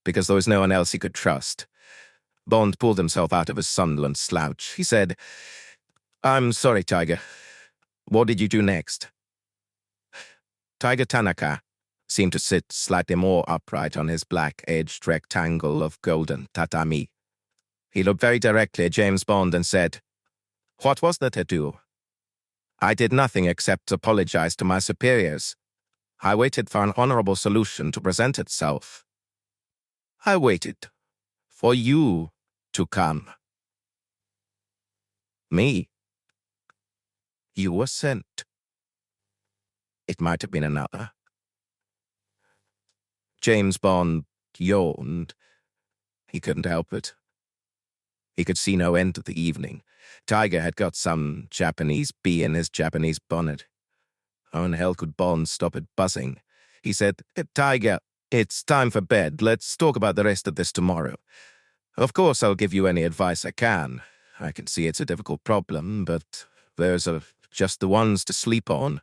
Because there was no one else he could trust. Bond pulled himself out of his Sunderland slouch. He said, "I'm sorry, Tiger. What did you do next?" Tiger Tanaka seemed to sit slightly more upright on his black-edged rectangle of golden tatami. He looked very directly at James Bond and said, "What was there to do? I did nothing except apologize to my superiors. I waited for an honorable solution to present itself. I waited for you to come." "Me? You were sent." It might have been another. James Bond yawned. He couldn't help it. He could see no end to the evening. Tiger had got some Japanese bee in his Japanese bonnet. How in hell could Bond stop it buzzing? He said, "Tiger, it's time for bed. Let's talk about the rest of this tomorrow. Of course, I'll give you any advice I can. I can see it's a difficult problem, but those are just the ones to sleep on."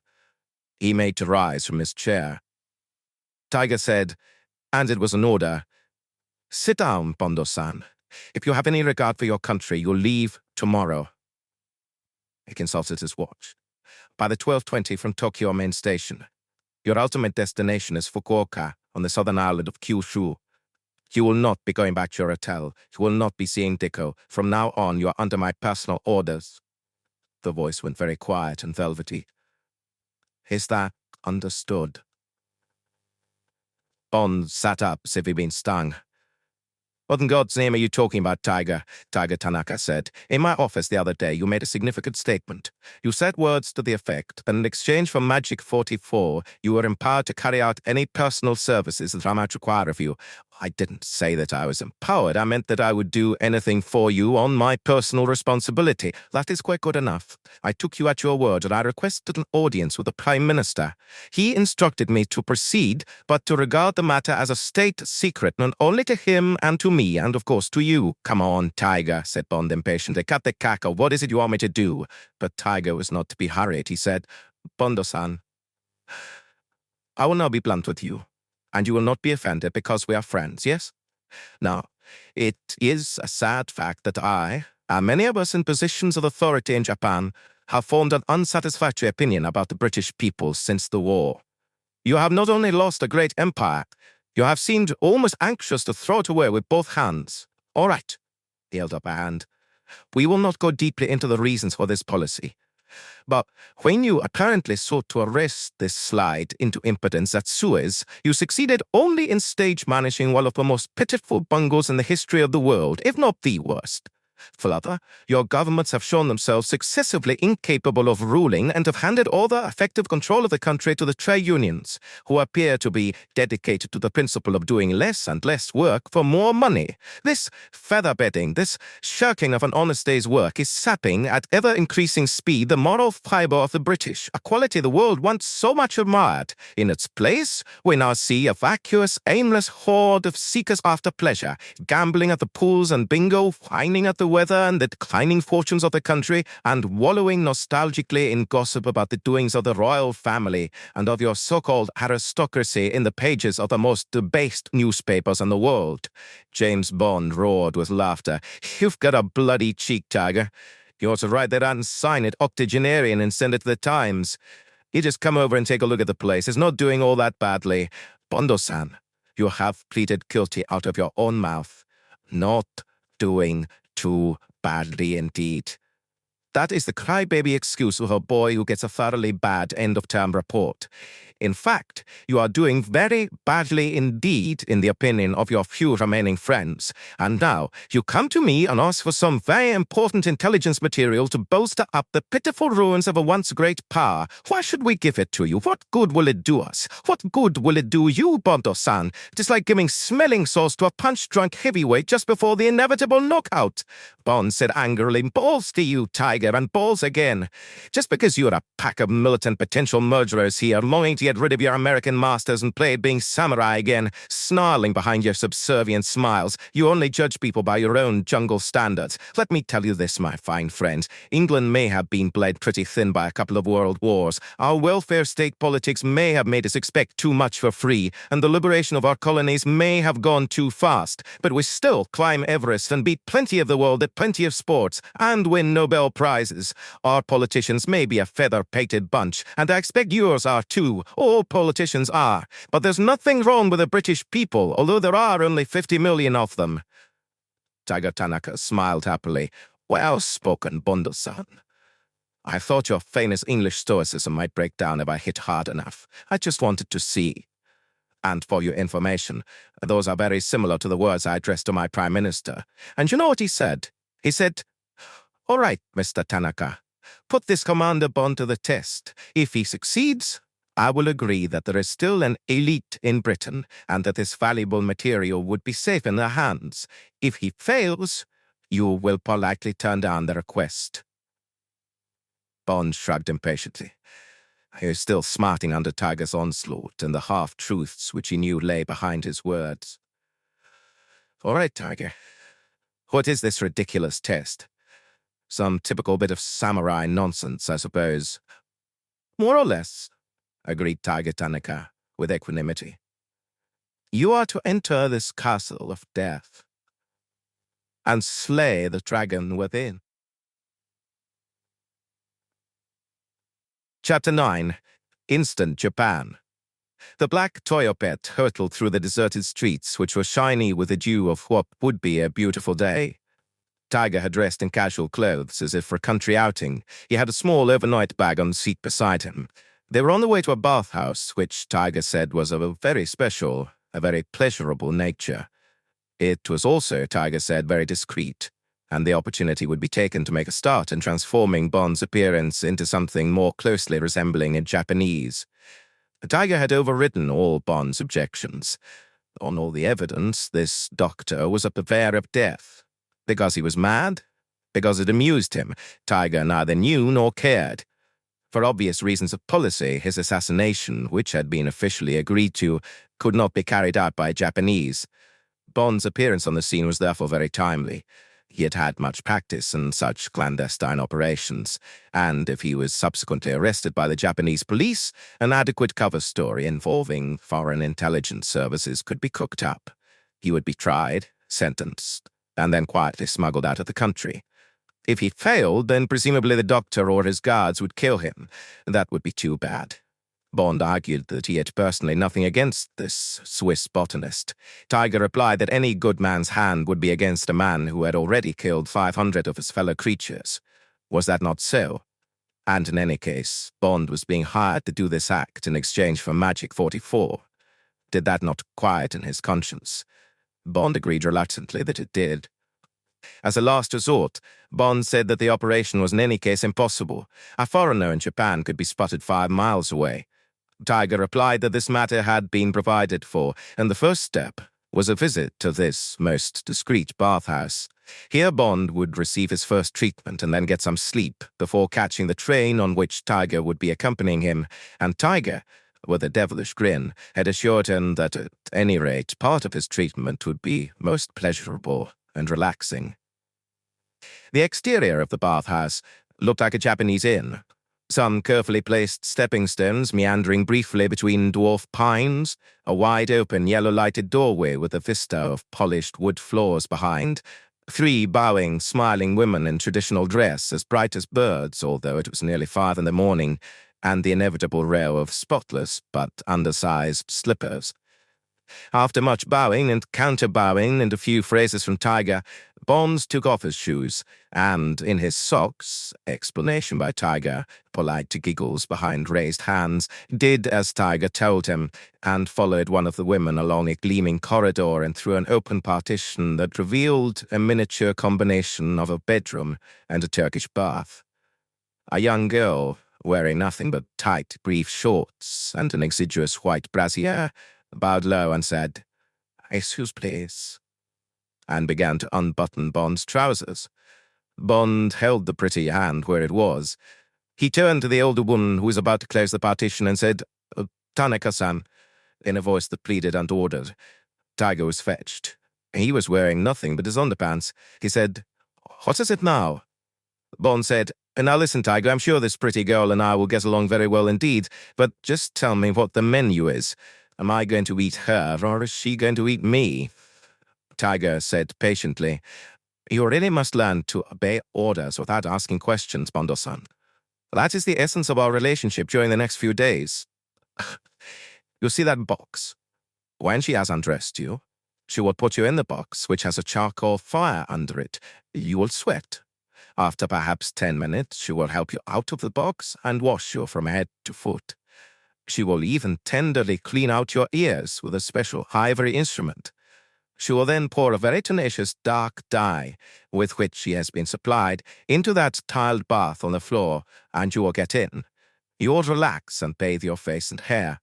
He made to rise from his chair. Tiger said, and it was an order, "Sit down, Bondo-san. If you have any regard for your country, you'll leave tomorrow." He consulted his watch. "By the 12:20 from Tokyo main station. Your ultimate destination is Fukuoka, on the southern island of Kyushu. You will not be going back to your hotel. You will not be seeing Dicko. From now on, you are under my personal orders." The voice went very quiet and velvety. "Is that understood?" Bond sat up as if he'd been stung. "What in God's name are you talking about, Tiger?" Tiger Tanaka said. "In my office the other day, you made a significant statement. You said words to the effect that in exchange for Magic 44, you were empowered to carry out any personal services that I might require of you." "I didn't say that I was empowered. I meant that I would do anything for you on my personal responsibility." "That is quite good enough. I took you at your word, and I requested an audience with the Prime Minister. He instructed me to proceed, but to regard the matter as a state secret, not only to him and to me, and of course to you." "Come on, Tiger," said Bond impatiently. "Cut the cackle. What is it you want me to do?" But Tiger was not to be hurried. He said, "Bondo-san, I will now be blunt with you, and you will not be offended because we are friends, yes? Now, it is a sad fact that I, and many of us in positions of authority in Japan, have formed an unsatisfactory opinion about the British people since the war. You have not only lost a great empire, you have seemed almost anxious to throw it away with both hands. All right, he held up a hand. We will not go deeply into the reasons for this policy. But when you apparently sought to arrest this slide into impotence at Suez, you succeeded only in stage managing one of the most pitiful bungles in the history of the world, if not the worst. Further, your governments have shown themselves successively incapable of ruling and have handed all the effective control of the country to the trade unions, who appear to be dedicated to the principle of doing less and less work for more money. This feather-bedding, this shirking of an honest day's work is sapping at ever-increasing speed the moral fibre of the British, a quality the world once so much admired. In its place, we now see a vacuous, aimless horde of seekers after pleasure, gambling at the pools and bingo, whining at the weather and the declining fortunes of the country, and wallowing nostalgically in gossip about the doings of the royal family and of your so-called aristocracy in the pages of the most debased newspapers in the world. James Bond roared with laughter. You've got a bloody cheek, Tiger. You ought to write that out and sign it octogenarian and send it to the Times. You just come over and take a look at the place. It's not doing all that badly. Bondo-san, you have pleaded guilty out of your own mouth. Not doing too badly indeed. That is the crybaby excuse of a boy who gets a thoroughly bad end-of-term report. In fact, you are doing very badly indeed in the opinion of your few remaining friends. And now, you come to me and ask for some very important intelligence material to bolster up the pitiful ruins of a once great power. Why should we give it to you? What good will it do us? What good will it do you, Bondo-san? It is like giving smelling salts to a punch-drunk heavyweight just before the inevitable knockout. Bond said angrily, balls to you, Tiger, and balls again. Just because you're a pack of militant potential murderers here, longing to get rid of your American masters and play at being samurai again, snarling behind your subservient smiles, you only judge people by your own jungle standards. Let me tell you this, my fine friend. England may have been bled pretty thin by a couple of world wars. Our welfare state politics may have made us expect too much for free, and the liberation of our colonies may have gone too fast. But we still climb Everest and beat plenty of the world at plenty of sports, and win Nobel Prizes. Our politicians may be a feather-pated bunch, and I expect yours are too. All politicians are. But there's nothing wrong with the British people, although there are only 50 million of them. Tiger Tanaka smiled happily. Well spoken, Bondo-san. I thought your famous English stoicism might break down if I hit hard enough. I just wanted to see. And for your information, those are very similar to the words I addressed to my Prime Minister. And you know what he said? He said, all right, Mr. Tanaka, put this Commander Bond to the test. If he succeeds, I will agree that there is still an elite in Britain and that this valuable material would be safe in their hands. If he fails, you will politely turn down the request. Bond shrugged impatiently. He was still smarting under Tiger's onslaught and the half-truths which he knew lay behind his words. All right, Tiger. What is this ridiculous test? Some typical bit of samurai nonsense, I suppose. More or less, agreed Tiger Tanaka with equanimity. You are to enter this castle of death and slay the dragon within. Chapter 9. Instant Japan. The black Toyopet hurtled through the deserted streets, which were shiny with the dew of what would be a beautiful day. Tiger had dressed in casual clothes, as if for a country outing. He had a small overnight bag on the seat beside him. They were on the way to a bathhouse, which Tiger said was of a very special, a very pleasurable nature. It was also, Tiger said, very discreet, and the opportunity would be taken to make a start in transforming Bond's appearance into something more closely resembling a Japanese. Tiger had overridden all Bond's objections. On all the evidence, this doctor was a purveyor of death. Because he was mad? Because it amused him. Tiger neither knew nor cared. For obvious reasons of policy, his assassination, which had been officially agreed to, could not be carried out by Japanese. Bond's appearance on the scene was therefore very timely. He had had much practice in such clandestine operations, and if he was subsequently arrested by the Japanese police, an adequate cover story involving foreign intelligence services could be cooked up. He would be tried, sentenced, and then quietly smuggled out of the country. If he failed, then presumably the doctor or his guards would kill him. That would be too bad. Bond argued that he had personally nothing against this Swiss botanist. Tiger replied that any good man's hand would be against a man who had already killed 500 of his fellow creatures. Was that not so? And in any case, Bond was being hired to do this act in exchange for Magic 44. Did that not quieten his conscience? Bond agreed reluctantly that it did. As a last resort, Bond said that the operation was in any case impossible. A foreigner in Japan could be spotted 5 miles away. Tiger replied that this matter had been provided for, and the first step was a visit to this most discreet bathhouse. Here Bond would receive his first treatment and then get some sleep before catching the train on which Tiger would be accompanying him, and Tiger, with a devilish grin, had assured him that at any rate part of his treatment would be most pleasurable and relaxing. The exterior of the bathhouse looked like a Japanese inn. Some carefully placed stepping stones meandering briefly between dwarf pines, a wide-open yellow-lighted doorway with a vista of polished wood floors behind, 3 bowing, smiling women in traditional dress as bright as birds, although it was nearly 5 in the morning, and the inevitable row of spotless but undersized slippers. After much bowing and counter-bowing and a few phrases from Tiger, Bonds took off his shoes, and in his socks, explanation by Tiger, polite giggles behind raised hands, did as Tiger told him, and followed one of the women along a gleaming corridor and through an open partition that revealed a miniature combination of a bedroom and a Turkish bath. A young girl, wearing nothing but tight, brief shorts and an exiguous white brassiere, bowed low and said, "Excuse, please," and began to unbutton Bond's trousers. Bond held the pretty hand where it was. He turned to the older woman who was about to close the partition and said, "Tanaka-san," in a voice that pleaded and ordered. Tiger was fetched. He was wearing nothing but his underpants. He said, "What is it now?" Bond said, "Now listen, Tiger, I'm sure this pretty girl and I will get along very well indeed, but just tell me what the menu is. Am I going to eat her, or is she going to eat me?" Tiger said patiently, "You really must learn to obey orders without asking questions, Bondo-san. That is the essence of our relationship during the next few days. You see that box? When she has undressed you, she will put you in the box, which has a charcoal fire under it. You will sweat. After perhaps 10 minutes, she will help you out of the box and wash you from head to foot. She will even tenderly clean out your ears with a special ivory instrument. She will then pour a very tenacious dark dye, with which she has been supplied, into that tiled bath on the floor, and you will get in. You will relax and bathe your face and hair.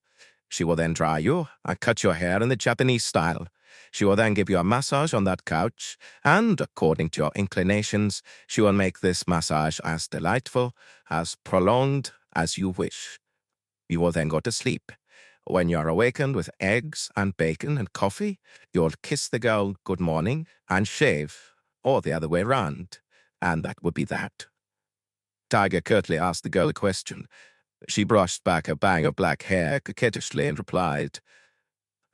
She will then dry you and cut your hair in the Japanese style. She will then give you a massage on that couch, and, according to your inclinations, she will make this massage as delightful, as prolonged as you wish. You will then go to sleep. When you are awakened with eggs and bacon and coffee, you'll kiss the girl good morning and shave, or the other way round, and that would be that." Tiger curtly asked the girl a question. She brushed back her bang of black hair coquettishly and replied,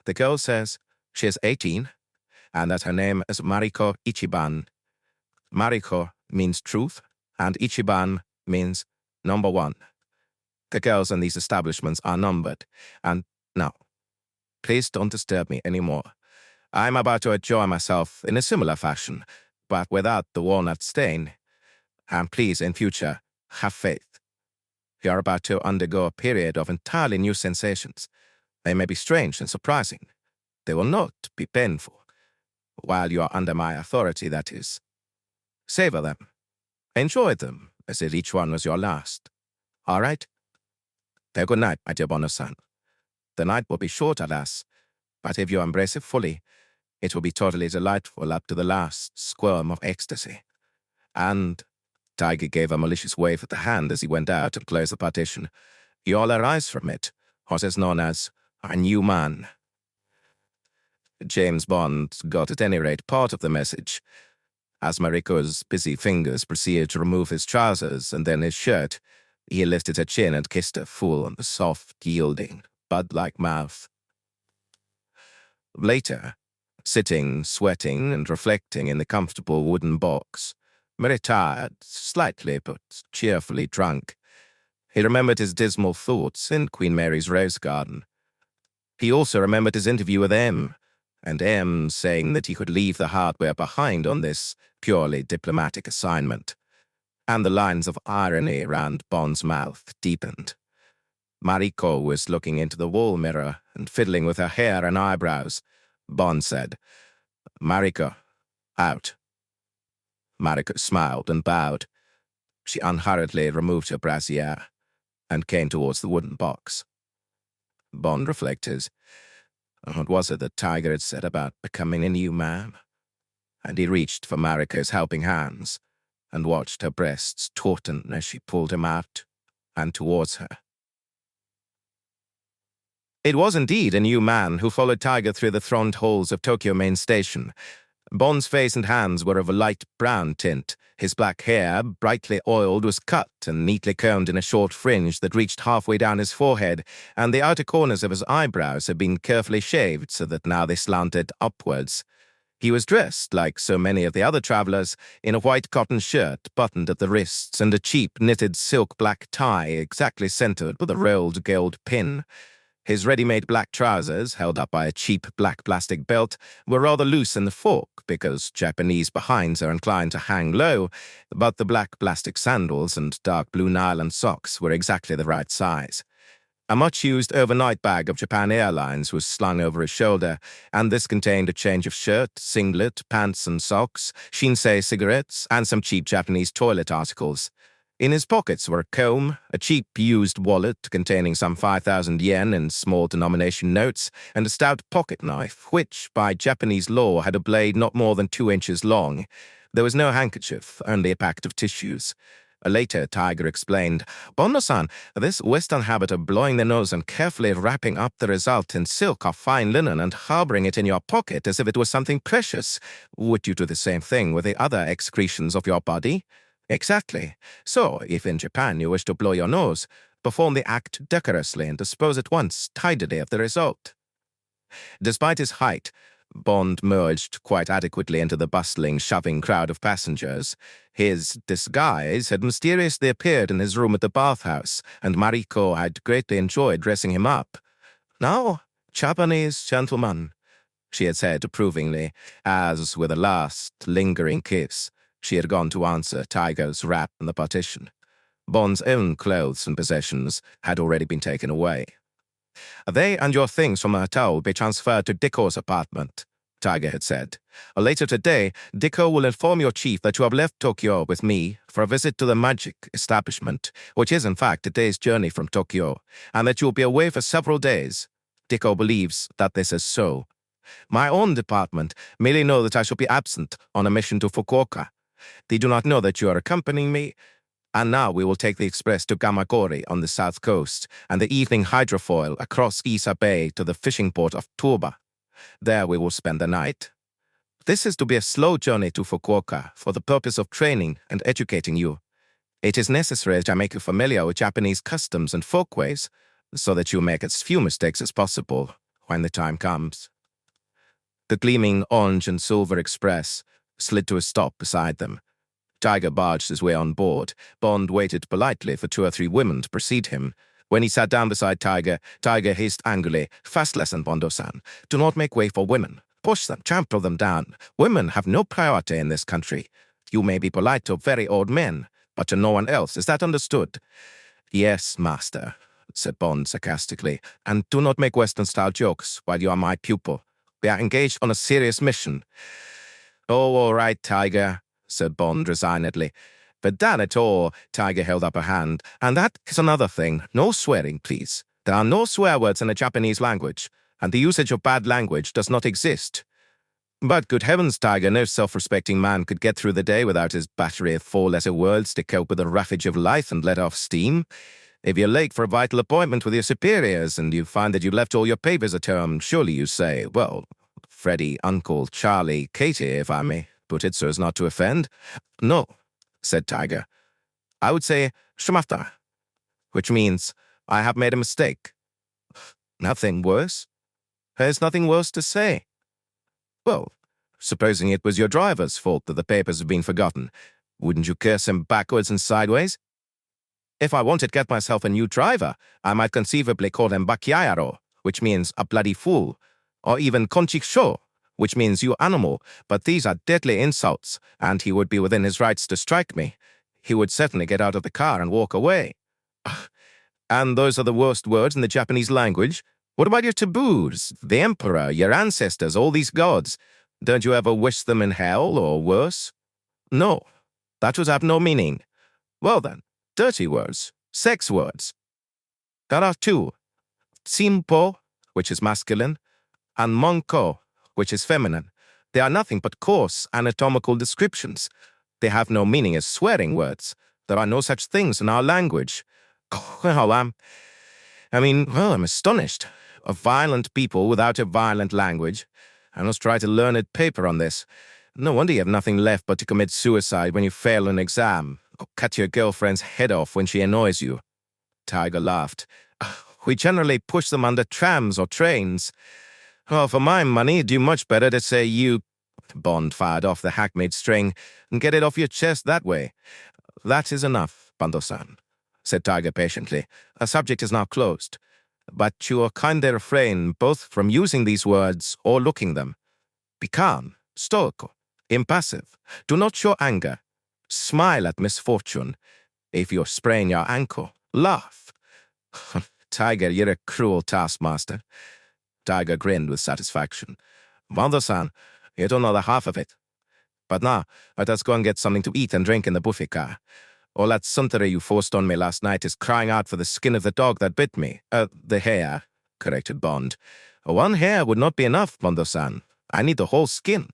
"The girl says she is 18, and that her name is Mariko Ichiban. Mariko means truth, and Ichiban means number 1. The girls in these establishments are numbered. And now, please don't disturb me any more. I'm about to enjoy myself in a similar fashion, but without the walnut stain. And please, in future, have faith. You're about to undergo a period of entirely new sensations. They may be strange and surprising. They will not be painful. While you are under my authority, that is. Savor them. Enjoy them, as if each one was your last. All right? Now good night, my dear Bono-san. The night will be short, alas, but if you embrace it fully, it will be totally delightful up to the last squirm of ecstasy." And Tiger gave a malicious wave of the hand as he went out and closed the partition. "You'll arise from it, what is known as a new man." James Bond got at any rate part of the message. As Mariko's busy fingers proceeded to remove his trousers and then his shirt, he lifted her chin and kissed her full on the soft, yielding, bud-like mouth. Later, sitting, sweating, and reflecting in the comfortable wooden box, very tired, slightly but cheerfully drunk, He remembered his dismal thoughts in Queen Mary's rose garden. He also remembered his interview with M, and M saying that he could leave the hardware behind on this purely diplomatic assignment. And the lines of irony around Bond's mouth deepened. Mariko was looking into the wall mirror and fiddling with her hair and eyebrows. Bond said, "Mariko, out." Mariko smiled and bowed. She unhurriedly removed her brassiere and came towards the wooden box. Bond reflected. What was it that Tiger had said about becoming a new man? And he reached for Mariko's helping hands and watched her breasts tauten as she pulled him out and towards her. It was indeed a new man who followed Tiger through the thronged halls of Tokyo Main Station. Bond's face and hands were of a light brown tint. His black hair, brightly oiled, was cut and neatly combed in a short fringe that reached halfway down his forehead, and the outer corners of his eyebrows had been carefully shaved so that now they slanted upwards. He was dressed, like so many of the other travelers, in a white cotton shirt buttoned at the wrists and a cheap knitted silk black tie exactly centered with a rolled gold pin. His ready-made black trousers, held up by a cheap black plastic belt, were rather loose in the fork because Japanese behinds are inclined to hang low, but the black plastic sandals and dark blue nylon socks were exactly the right size. A much-used overnight bag of Japan Airlines was slung over his shoulder, and this contained a change of shirt, singlet, pants and socks, Shinsei cigarettes, and some cheap Japanese toilet articles. In his pockets were a comb, a cheap used wallet containing some 5,000 yen in small denomination notes, and a stout pocket knife, which, by Japanese law, had a blade not more than 2 inches long. There was no handkerchief, only a packet of tissues. Later, Tiger explained, "Bondo-san, this Western habit of blowing the nose and carefully wrapping up the result in silk or fine linen and harboring it in your pocket as if it was something precious. Would you do the same thing with the other excretions of your body?" "Exactly. So, if in Japan you wish to blow your nose, perform the act decorously and dispose at once tidily of the result." Despite his height, Bond merged quite adequately into the bustling, shoving crowd of passengers. His disguise had mysteriously appeared in his room at the bathhouse, and Mariko had greatly enjoyed dressing him up. "Now, Japanese gentleman," she had said approvingly, as, with a last, lingering kiss, she had gone to answer Tiger's rap on the partition. Bond's own clothes and possessions had already been taken away. "They and your things from the hotel will be transferred to Diko's apartment," Tiger had said. "Later today, Diko will inform your chief that you have left Tokyo with me for a visit to the magic establishment, which is in fact a day's journey from Tokyo, and that you will be away for several days. Diko believes that this is so. My own department merely know that I shall be absent on a mission to Fukuoka. They do not know that you are accompanying me, and now we will take the express to Gamagori on the south coast, and the evening hydrofoil across Isa Bay to the fishing port of Toba. There we will spend the night. This is to be a slow journey to Fukuoka for the purpose of training and educating you. It is necessary that I make you familiar with Japanese customs and folkways, so that you make as few mistakes as possible when the time comes." The gleaming orange and silver express slid to a stop beside them. Tiger barged his way on board. Bond waited politely for 2 or 3 women to precede him. When he sat down beside Tiger, Tiger hissed angrily, "Fast lesson, Bondo-san. Do not make way for women. Push them, trample them down. Women have no priority in this country. You may be polite to very old men, but to no one else. Is that understood?" "Yes, master," said Bond sarcastically, "and do not make Western-style jokes while you are my pupil. We are engaged on a serious mission." "Oh, all right, Tiger," said Bond resignedly. "But that at all," Tiger held up a hand, "and that is another thing. No swearing, please. There are no swear words in the Japanese language, and the usage of bad language does not exist." "But good heavens, Tiger, no self-respecting man could get through the day without his battery of 4-letter words to cope with the roughage of life and let off steam. If you're late for a vital appointment with your superiors and you find that you left all your papers at home, surely you say, 'Well, Freddie, Uncle, Charlie, Katie, if I may put it so as not to offend.'" "No," said Tiger. "I would say, 'Shimata,' which means, 'I have made a mistake.'" "Nothing worse?" "There's nothing worse to say." "Well, supposing it was your driver's fault that the papers have been forgotten, wouldn't you curse him backwards and sideways?" If I wanted to get myself a new driver, I might conceivably call him Bakiaro, which means a bloody fool, or even Conchiksho, which means you animal, but these are deadly insults, and he would be within his rights to strike me. He would certainly get out of the car and walk away. And those are the worst words in the Japanese language? What about your taboos, the emperor, your ancestors, all these gods? Don't you ever wish them in hell or worse? No, that would have no meaning. Well then, dirty words, sex words. There are two, simpo, which is masculine, and monko, which is feminine. They are nothing but coarse anatomical descriptions. They have no meaning as swearing words. There are no such things in our language. Well, I'm astonished. A violent people without a violent language. I must write a learned paper on this. No wonder you have nothing left but to commit suicide when you fail an exam, or cut your girlfriend's head off when she annoys you. Tiger laughed. We generally push them under trams or trains. Well, for my money, it'd do much better to say you... Bond fired off the hackneyed string and get it off your chest that way. That is enough, Bando-san, said Tiger patiently. Our subject is now closed. But you will kindly refrain both from using these words or looking them. Be calm, stoical, impassive. Do not show anger. Smile at misfortune. If you sprain your ankle, laugh. Tiger, you're a cruel taskmaster. Tiger grinned with satisfaction. Bando-san, you don't know the half of it. But now, let us go and get something to eat and drink in the buffet car. All that suntory you forced on me last night is crying out for the skin of the dog that bit me. The hair, corrected Bond. One hair would not be enough, Bando-san. I need the whole skin.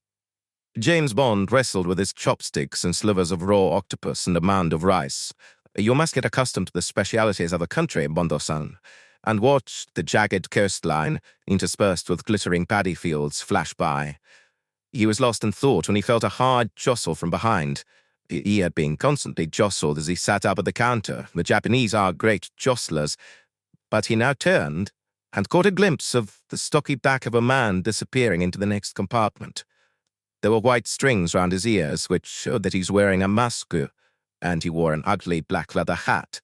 James Bond wrestled with his chopsticks and slivers of raw octopus and a mound of rice. You must get accustomed to the specialities of the country, Bando-san, and watch the jagged coastline, interspersed with glittering paddy fields, flash by. He was lost in thought when he felt a hard jostle from behind. He had been constantly jostled as he sat up at the counter. The Japanese are great jostlers. But he now turned and caught a glimpse of the stocky back of a man disappearing into the next compartment. There were white strings round his ears, which showed that he was wearing a mask, and he wore an ugly black leather hat.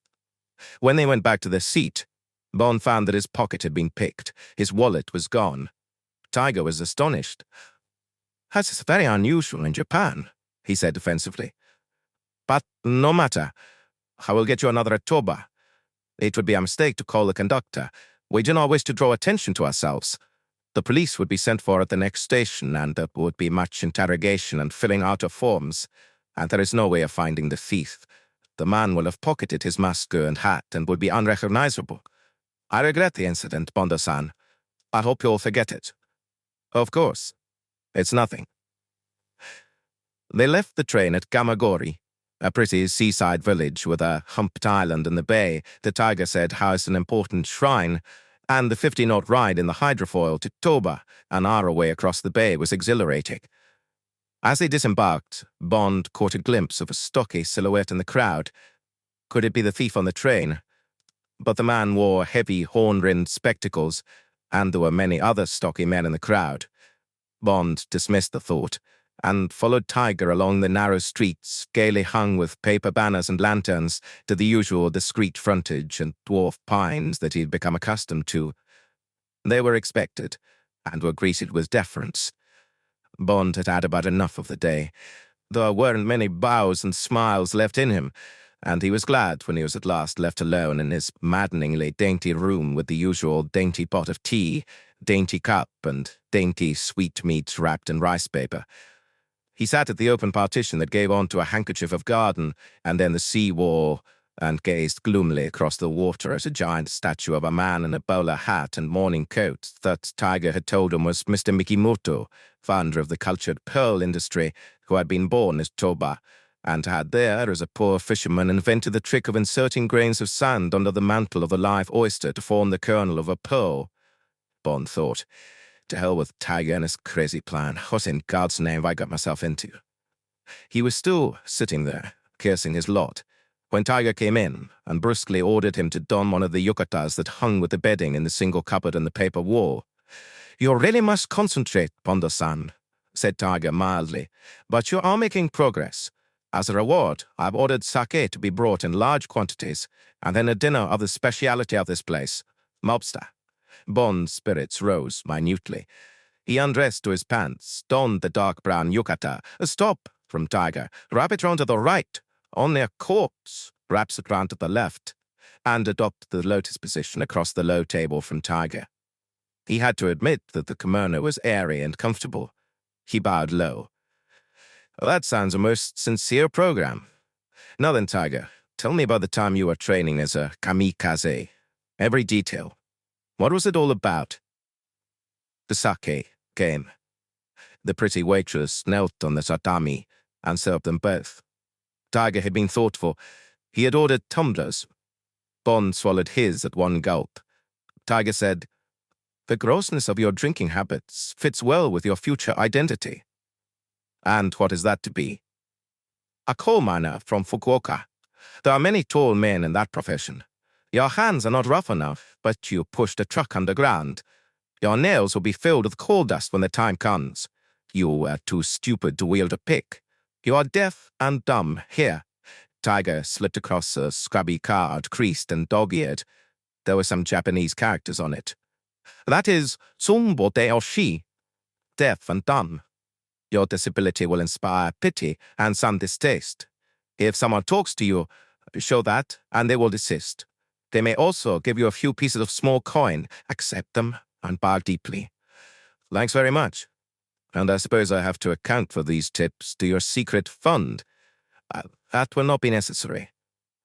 When they went back to their seat, Bond found that his pocket had been picked. His wallet was gone. Tiger was astonished. This is very unusual in Japan, he said defensively. But no matter. I will get you another toba. It would be a mistake to call the conductor. We do not wish to draw attention to ourselves. The police would be sent for at the next station, and there would be much interrogation and filling out of forms, and there is no way of finding the thief. The man will have pocketed his mask and hat and would be unrecognizable. I regret the incident, Bando-san. I hope you'll forget it. Of course. It's nothing. They left the train at Gamagori, a pretty seaside village with a humped island in the bay that Tiger said housed an important shrine, and the 50-knot ride in the hydrofoil to Toba, an hour away across the bay, was exhilarating. As they disembarked, Bond caught a glimpse of a stocky silhouette in the crowd. Could it be the thief on the train? But the man wore heavy horn-rimmed spectacles, and there were many other stocky men in the crowd. Bond dismissed the thought, and followed Tiger along the narrow streets, gaily hung with paper banners and lanterns, to the usual discreet frontage and dwarf pines that he had become accustomed to. They were expected, and were greeted with deference. Bond had had about enough of the day. There weren't many bows and smiles left in him, and he was glad when he was at last left alone in his maddeningly dainty room with the usual dainty pot of tea, dainty cup, and dainty sweetmeats wrapped in rice paper. He sat at the open partition that gave onto a handkerchief of garden, and then the sea wall, and gazed gloomily across the water at a giant statue of a man in a bowler hat and morning coat that Tiger had told him was Mr. Mikimoto, founder of the cultured pearl industry, who had been born as Toba, and had there, as a poor fisherman, invented the trick of inserting grains of sand under the mantle of a live oyster to form the kernel of a pearl. Bond thought, to hell with Tiger and his crazy plan. What in God's name have I got myself into? He was still sitting there, cursing his lot, when Tiger came in and brusquely ordered him to don one of the yukatas that hung with the bedding in the single cupboard in the paper wall. You really must concentrate, Bando-san, said Tiger mildly, but you are making progress. As a reward, I've ordered sake to be brought in large quantities, and then a dinner of the speciality of this place, mobster." Bond's spirits rose minutely. He undressed to his pants, donned the dark brown yukata. "Stop!" from Tiger. "Wrap it round to the right. Only a corpse wraps it round to the left," and adopt the lotus position across the low table from Tiger. He had to admit that the kimono was airy and comfortable. He bowed low. "That sounds a most sincere program. Now then, Tiger, tell me about the time you were training as a kamikaze. Every detail. What was it all about?" The sake came. The pretty waitress knelt on the tatami and served them both. Tiger had been thoughtful. He had ordered tumblers. Bond swallowed his at one gulp. Tiger said, "The grossness of your drinking habits fits well with your future identity." "And what is that to be?" "A coal miner from Fukuoka. There are many tall men in that profession. Your hands are not rough enough, but you pushed a truck underground. Your nails will be filled with coal dust when the time comes. You were too stupid to wield a pick. You are deaf and dumb. Here." Tiger slipped across a scrubby card, creased and dog-eared. There were some Japanese characters on it. "That is Tsumbo de Oshi, deaf and dumb. Your disability will inspire pity and some distaste. If someone talks to you, show that, and they will desist. They may also give you a few pieces of small coin. Accept them and bow deeply." "Thanks very much. And I suppose I have to account for these tips to your secret fund." That will not be necessary."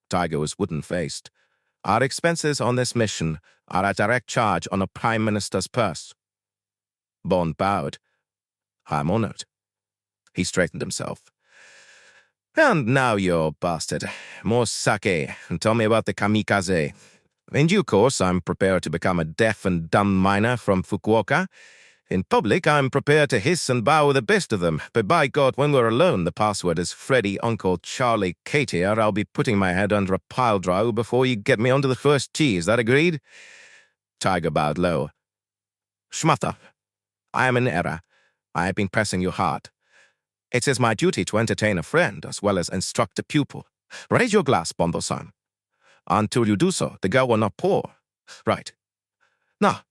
Tiger was wooden-faced. "Our expenses on this mission are a direct charge on the Prime Minister's purse." Bond bowed. "I'm honored." He straightened himself. "And now, you bastard, more sake, and tell me about the kamikaze. In due course, I'm prepared to become a deaf and dumb miner from Fukuoka. In public, I'm prepared to hiss and bow with the best of them, but by God, when we're alone, the password is Freddy, Uncle, Charlie, Katie, or I'll be putting my head under a pile driver before you get me onto the first tee. Is that agreed?" Tiger bowed low. "Schmuther, I am in error. I have been pressing you hard. It is my duty to entertain a friend as well as instruct a pupil. Raise your glass, Bondo-san. Until you do so, the girl will not pour. Right. Now,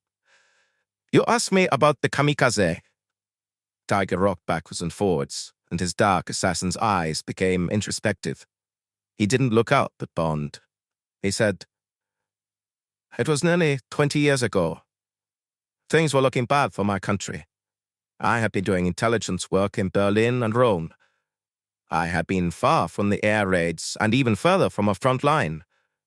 you asked me about the kamikaze." Tiger rocked backwards and forwards, and his dark assassin's eyes became introspective. He didn't look up at Bond. He said, "It was nearly 20 years ago. Things were looking bad for my country. I had been doing intelligence work in Berlin and Rome. I had been far from the air raids and even further from a front line.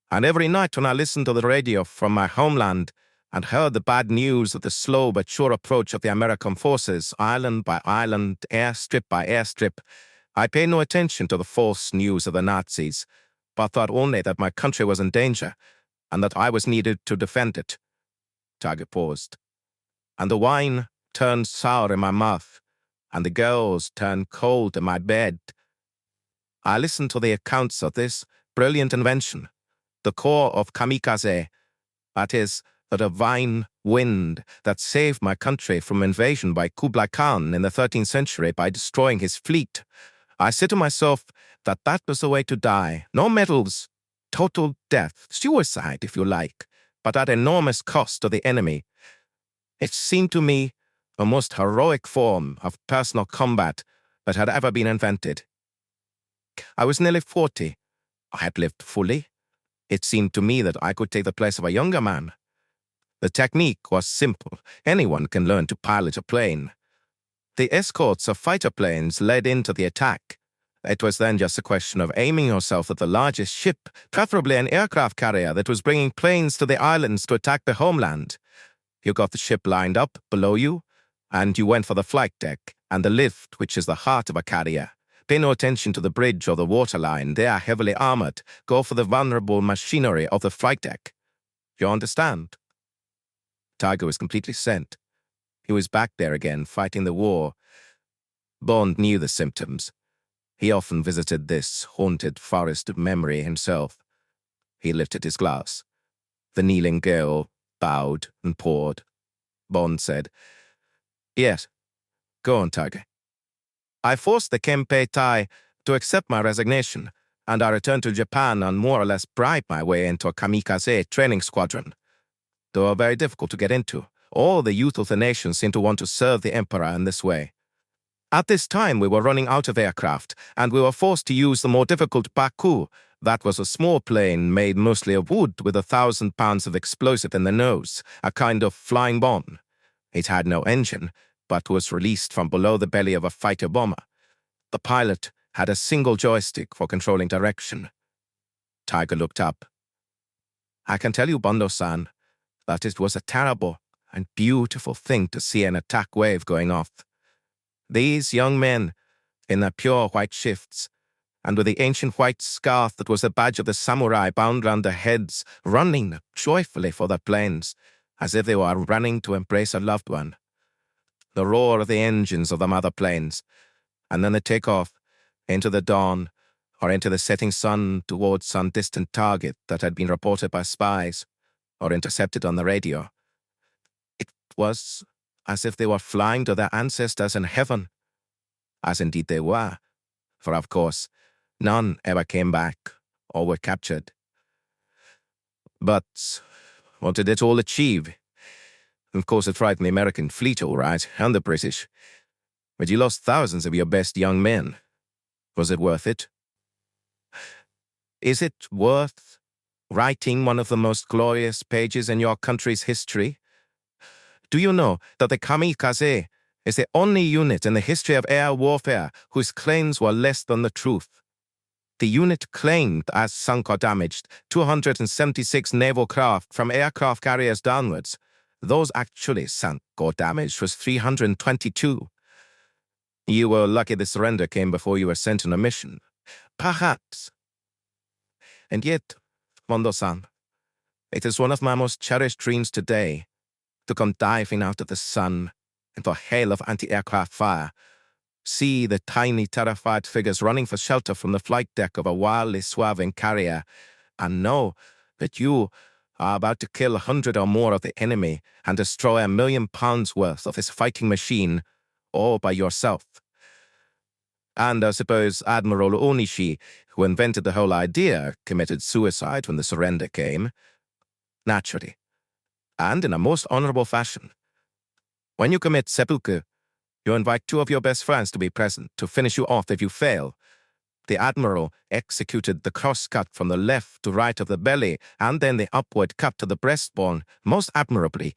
And every night when I listened to the radio from my homeland and heard the bad news of the slow but sure approach of the American forces, island by island, airstrip by airstrip, I paid no attention to the false news of the Nazis, but thought only that my country was in danger and that I was needed to defend it." Tiger paused. "And the wine turned sour in my mouth, and the girls turned cold in my bed. I listened to the accounts of this brilliant invention, the core of kamikaze, that is, the divine wind that saved my country from invasion by Kublai Khan in the 13th century by destroying his fleet. I said to myself that that was the way to die. No medals, total death, suicide if you like, but at enormous cost to the enemy. It seemed to me the most heroic form of personal combat that had ever been invented. I was nearly 40. I had lived fully. It seemed to me that I could take the place of a younger man. The technique was simple. Anyone can learn to pilot a plane. The escorts of fighter planes led into the attack. It was then just a question of aiming yourself at the largest ship, preferably an aircraft carrier that was bringing planes to the islands to attack the homeland. You got the ship lined up below you, and you went for the flight deck and the lift, which is the heart of a carrier. Pay no attention to the bridge or the waterline. They are heavily armored. Go for the vulnerable machinery of the flight deck. You understand?" Tiger was completely sent. He was back there again, fighting the war. Bond knew the symptoms. He often visited this haunted forest of memory himself. He lifted his glass. The kneeling girl bowed and poured. Bond said, "Yes, go on, Tiger." "I forced the Kempei Tai to accept my resignation, and I returned to Japan and more or less bribed my way into a kamikaze training squadron. They were very difficult to get into. All the youth of the nation seemed to want to serve the emperor in this way. At this time, we were running out of aircraft, and we were forced to use the more difficult Baku. That was a small plane made mostly of wood with 1,000 pounds of explosive in the nose, a kind of flying bomb. It had no engine, but was released from below the belly of a fighter bomber. The pilot had a single joystick for controlling direction. Tiger looked up. I can tell you, Bondo-san, that it was a terrible and beautiful thing to see an attack wave going off. These young men, in their pure white shifts, and with the ancient white scarf that was the badge of the samurai bound round their heads, running joyfully for their planes, as if they were running to embrace a loved one. The roar of the engines of the mother planes, and then the takeoff into the dawn or into the setting sun towards some distant target that had been reported by spies or intercepted on the radio. It was as if they were flying to their ancestors in heaven, as indeed they were, for of course, none ever came back or were captured. But what did it all achieve? Of course, it frightened the American fleet, all right, and the British. But you lost thousands of your best young men. Was it worth it? Is it worth writing one of the most glorious pages in your country's history? Do you know that the kamikaze is the only unit in the history of air warfare whose claims were less than the truth? The unit claimed as sunk or damaged 276 naval craft from aircraft carriers downwards. Those actually sunk or damaged was 322. You were lucky the surrender came before you were sent on a mission. Perhaps. And yet, Mondo-san, it is one of my most cherished dreams today to come diving out of the sun into a hail of anti-aircraft fire, see the tiny, terrified figures running for shelter from the flight deck of a wildly swerving carrier, and know that you are about to kill 100 or more of the enemy and destroy £1 million worth of his fighting machine, all by yourself. And I suppose Admiral Onishi, who invented the whole idea, committed suicide when the surrender came. Naturally. And in a most honorable fashion. When you commit seppuku, you invite 2 of your best friends to be present to finish you off if you fail. The Admiral executed the cross-cut from the left to right of the belly and then the upward cut to the breastbone most admirably,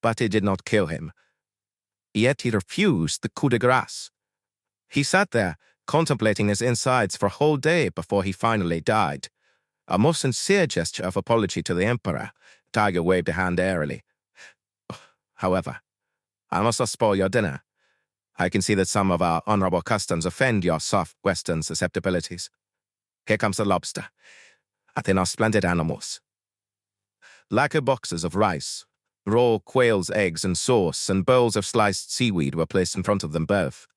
but it did not kill him. Yet he refused the coup de grace. He sat there, contemplating his insides for a whole day before he finally died. A most sincere gesture of apology to the Emperor. Tiger waved a hand airily. However, I must not spoil your dinner. I can see that some of our honorable customs offend your soft Western susceptibilities. Here comes the lobster. They are splendid animals. Lacquer boxes of rice, raw quail's eggs and sauce, and bowls of sliced seaweed were placed in front of them both.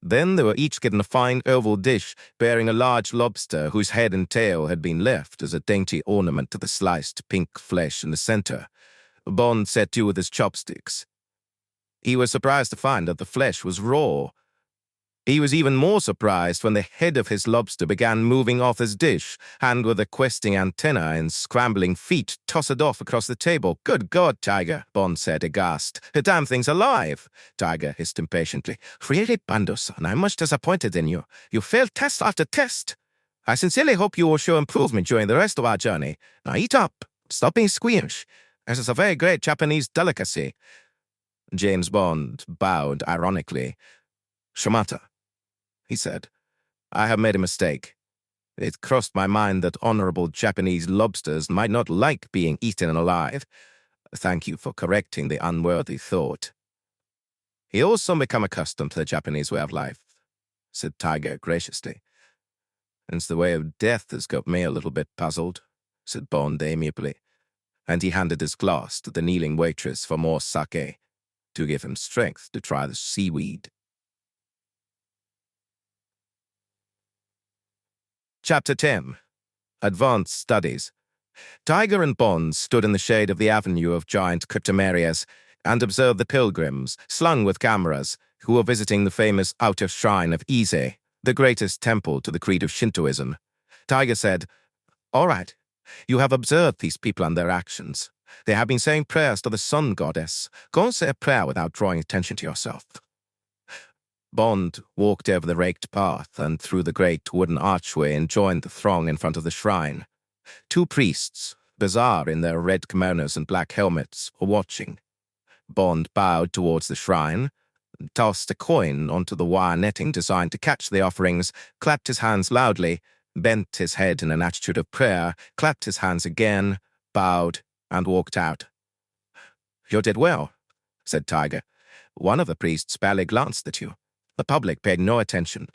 Then they were each given a fine oval dish bearing a large lobster whose head and tail had been left as a dainty ornament to the sliced pink flesh in the center. Bond set to with his chopsticks. He was surprised to find that the flesh was raw. He was even more surprised when the head of his lobster began moving off his dish, and with a questing antenna and scrambling feet tossed it off across the table. "Good God, Tiger," Bond said, aghast. "The damn thing's alive!" Tiger hissed impatiently. "Really, Bando-san, I'm much disappointed in you. You failed test after test. I sincerely hope you will show improvement during the rest of our journey. Now eat up. Stop being squeamish. This is a very great Japanese delicacy." James Bond bowed ironically. "Shimata," he said, "I have made a mistake. It crossed my mind that honorable Japanese lobsters might not like being eaten alive. Thank you for correcting the unworthy thought." "He also become accustomed to the Japanese way of life," said Tiger graciously. "It's the way of death that's got me a little bit puzzled," said Bond amiably, and he handed his glass to the kneeling waitress for more sake, to give him strength to try the seaweed. Chapter 10. Advanced Studies. Tiger and Bond stood in the shade of the avenue of giant cryptomerias and observed the pilgrims, slung with cameras, who were visiting the famous outer shrine of Ise. the greatest temple to the creed of Shintoism. Tiger said, "All right, you have observed these people and their actions. They have been saying prayers to the sun goddess. Go and say a prayer without drawing attention to yourself." Bond walked over the raked path and through the great wooden archway and joined the throng in front of the shrine. Two priests, bizarre in their red kimonos and black helmets, were watching. Bond bowed towards the shrine, tossed a coin onto the wire netting designed to catch the offerings, clapped his hands loudly, bent his head in an attitude of prayer, clapped his hands again, bowed, and walked out. "You did well," said Tiger. "One of the priests barely glanced at you. The public paid no attention.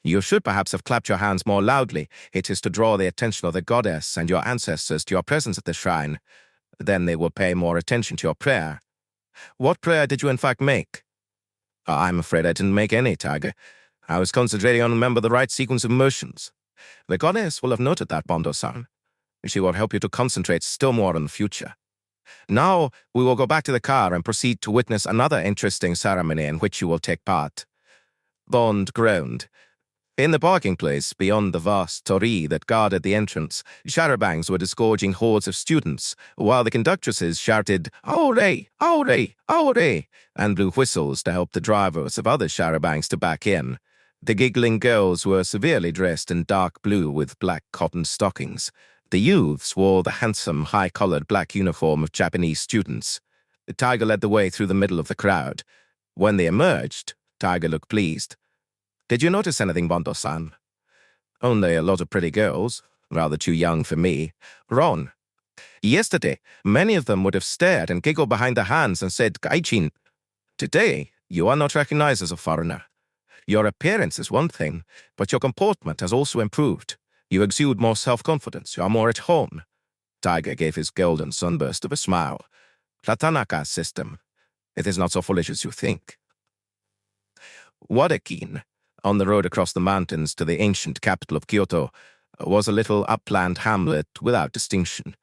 You should perhaps have clapped your hands more loudly. It is to draw the attention of the goddess and your ancestors to your presence at the shrine. Then they will pay more attention to your prayer. What prayer did you in fact make?" "I'm afraid I didn't make any, Tiger. I was concentrating on remember the right sequence of motions. The goddess will have noted that, Bondo-san. She will help you to concentrate still more in the future. Now we will go back to the car and proceed to witness another interesting ceremony in which you will take part." Bond groaned. In the parking place beyond the vast torii that guarded the entrance, charabangs were disgorging hordes of students, while the conductresses shouted, "Aure! Aure! Aure!" and blew whistles to help the drivers of other charabangs to back in. The giggling girls were severely dressed in dark blue with black cotton stockings. The youths wore the handsome, high-collared black uniform of Japanese students. Tiger led the way through the middle of the crowd. When they emerged, Tiger looked pleased. "Did you notice anything, Bondo-san?" "Only a lot of pretty girls, rather too young for me." "Ron, yesterday, many of them would have stared and giggled behind their hands and said, 'Gaijin.' Today, you are not recognized as a foreigner. Your appearance is one thing, but your comportment has also improved. You exude more self-confidence. You are more at home." Tiger gave his golden sunburst of a smile. "Platanaka system. It is not so foolish as you think." Wadakin, on the road across the mountains to the ancient capital of Kyoto, was a little upland hamlet without distinction.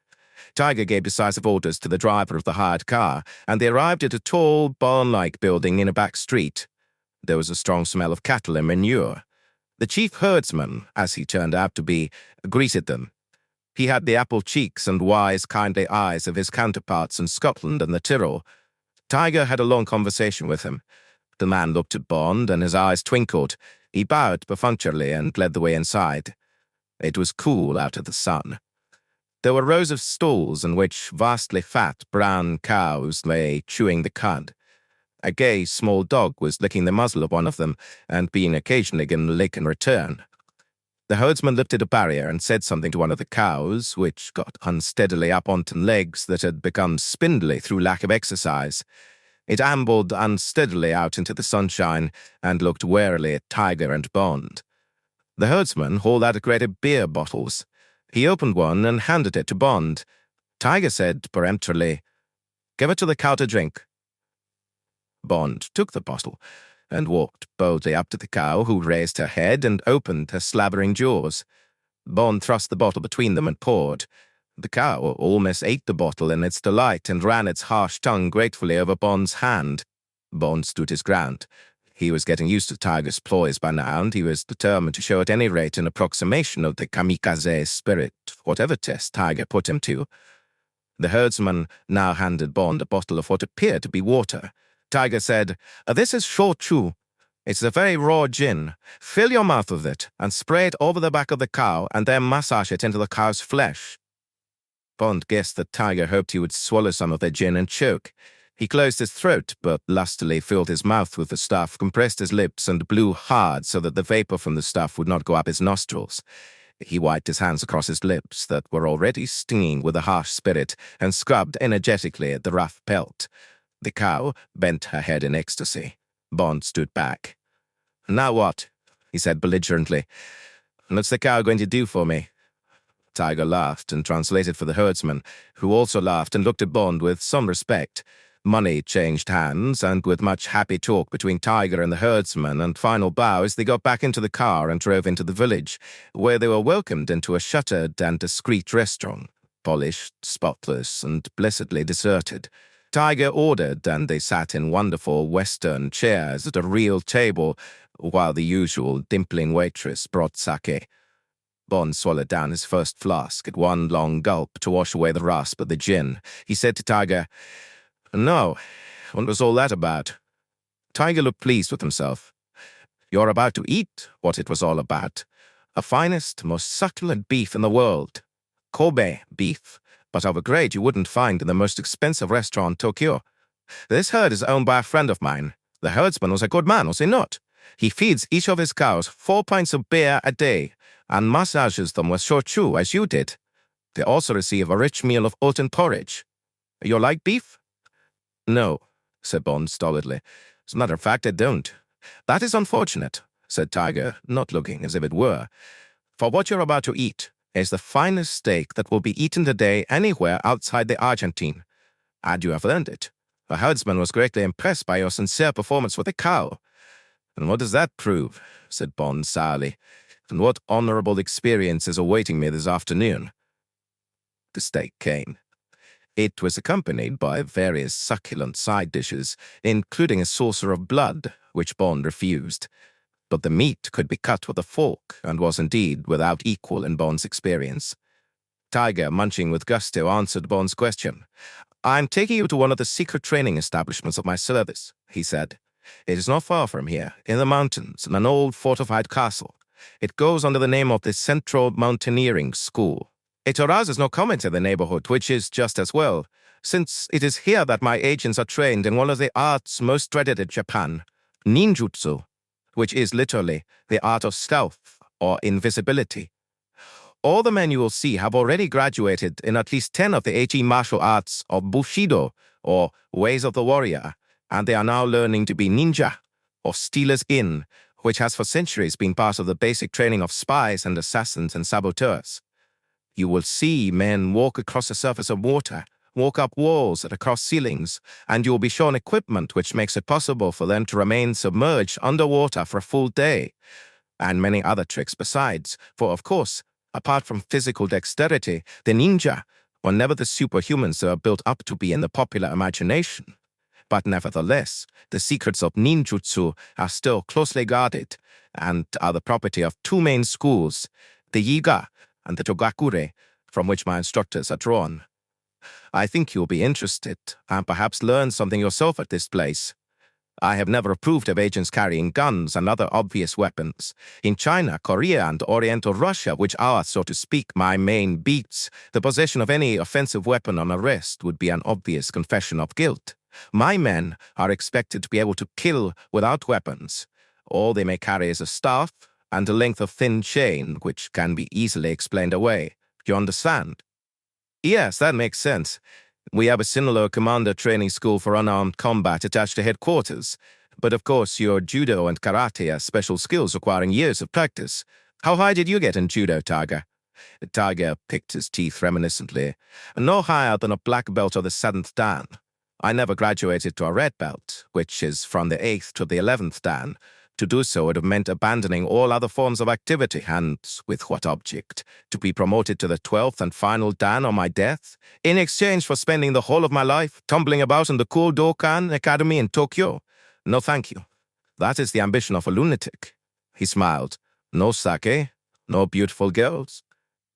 Tiger gave decisive orders to the driver of the hired car, and they arrived at a tall, barn-like building in a back street. There was a strong smell of cattle and manure. The chief herdsman, as he turned out to be, greeted them. He had the apple cheeks and wise, kindly eyes of his counterparts in Scotland and the Tyrol. Tiger had a long conversation with him. The man looked at Bond, and his eyes twinkled. He bowed perfunctorily and led the way inside. It was cool out of the sun. There were rows of stalls in which vastly fat brown cows lay chewing the cud. A gay small dog was licking the muzzle of one of them and being occasionally given a lick in return. The herdsman lifted a barrier and said something to one of the cows, which got unsteadily up onto legs that had become spindly through lack of exercise. It ambled unsteadily out into the sunshine and looked warily at Tiger and Bond. The herdsman hauled out a crate of beer bottles. He opened one and handed it to Bond. Tiger said peremptorily, "Give it to the cow to drink." Bond took the bottle and walked boldly up to the cow, who raised her head and opened her slavering jaws. Bond thrust the bottle between them and poured. The cow almost ate the bottle in its delight and ran its harsh tongue gratefully over Bond's hand. Bond stood his ground. He was getting used to Tiger's ploys by now, and he was determined to show at any rate an approximation of the kamikaze spirit, whatever test Tiger put him to. The herdsman now handed Bond a bottle of what appeared to be water. Tiger said, "This is shochu. It's a very raw gin. Fill your mouth with it and spray it over the back of the cow and then massage it into the cow's flesh." Bond guessed that Tiger hoped he would swallow some of the gin and choke. He closed his throat, but lustily filled his mouth with the stuff, compressed his lips, and blew hard so that the vapor from the stuff would not go up his nostrils. He wiped his hands across his lips that were already stinging with the harsh spirit and scrubbed energetically at the rough pelt. The cow bent her head in ecstasy. Bond stood back. "Now what?" he said belligerently. "What's the cow going to do for me?" Tiger laughed and translated for the herdsman, who also laughed and looked at Bond with some respect. Money changed hands, and with much happy talk between Tiger and the herdsman and final bows, they got back into the car and drove into the village, where they were welcomed into a shuttered and discreet restaurant, polished, spotless, and blessedly deserted. Tiger ordered, and they sat in wonderful Western chairs at a real table, while the usual dimpling waitress brought sake. Bond swallowed down his first flask at one long gulp to wash away the rasp of the gin. He said to Tiger, "No, what was all that about?" Tiger looked pleased with himself. "You're about to eat what it was all about. A finest, most succulent beef in the world. Kobe beef, but of a grade you wouldn't find in the most expensive restaurant in Tokyo. This herd is owned by a friend of mine. The herdsman was a good man, was he not? He feeds each of his cows 4 pints of beer a day and massages them with shochu, as you did. They also receive a rich meal of oaten porridge. You like beef?" "No," said Bond stolidly. "As a matter of fact, I don't." "That is unfortunate," said Tiger, not looking as if it were. "For what you're about to eat is the finest steak that will be eaten today anywhere outside the Argentine. And you have earned it. The herdsman was greatly impressed by your sincere performance with the cow." "And what does that prove?" said Bond sourly. "And what honorable experience is awaiting me this afternoon?" The steak came. It was accompanied by various succulent side dishes, including a saucer of blood, which Bond refused. But the meat could be cut with a fork, and was indeed without equal in Bond's experience. Tiger, munching with gusto, answered Bond's question. "I'm taking you to one of the secret training establishments of my service," he said. "It is not far from here, in the mountains, in an old fortified castle. It goes under the name of the Central Mountaineering School. It arouses no comment in the neighborhood, which is just as well, since it is here that my agents are trained in one of the arts most dreaded in Japan, ninjutsu, which is literally the art of stealth or invisibility. All the men you will see have already graduated in at least 10 of the 18 martial arts of Bushido, or ways of the warrior, and they are now learning to be ninja, or stealers in, which has for centuries been part of the basic training of spies and assassins and saboteurs. You will see men walk across the surface of water, walk up walls and across ceilings, and you will be shown equipment which makes it possible for them to remain submerged underwater for a full day, and many other tricks besides, for of course, apart from physical dexterity, the ninja were never the superhumans they are built up to be in the popular imagination. But nevertheless, the secrets of ninjutsu are still closely guarded, and are the property of two main schools, the Yiga and the Togakure, from which my instructors are drawn. I think you'll be interested, and perhaps learn something yourself at this place. I have never approved of agents carrying guns and other obvious weapons. In China, Korea, and Oriental Russia, which are, so to speak, my main beats, the possession of any offensive weapon on arrest would be an obvious confession of guilt. My men are expected to be able to kill without weapons. All they may carry is a staff and a length of thin chain, which can be easily explained away. You understand?" "Yes, that makes sense. We have a similar commander training school for unarmed combat attached to headquarters. But of course, your judo and karate are special skills requiring years of practice. How high did you get in judo, Tiger?" Tiger picked his teeth reminiscently. "No higher than a black belt or the 7th dan. I never graduated to a red belt, which is from the 8th to the 11th dan. To do so would have meant abandoning all other forms of activity, and with what object? To be promoted to the 12th and final dan on my death, in exchange for spending the whole of my life tumbling about in the cool Dokan Academy in Tokyo? No, thank you. That is the ambition of a lunatic." He smiled. "No sake, no beautiful girls.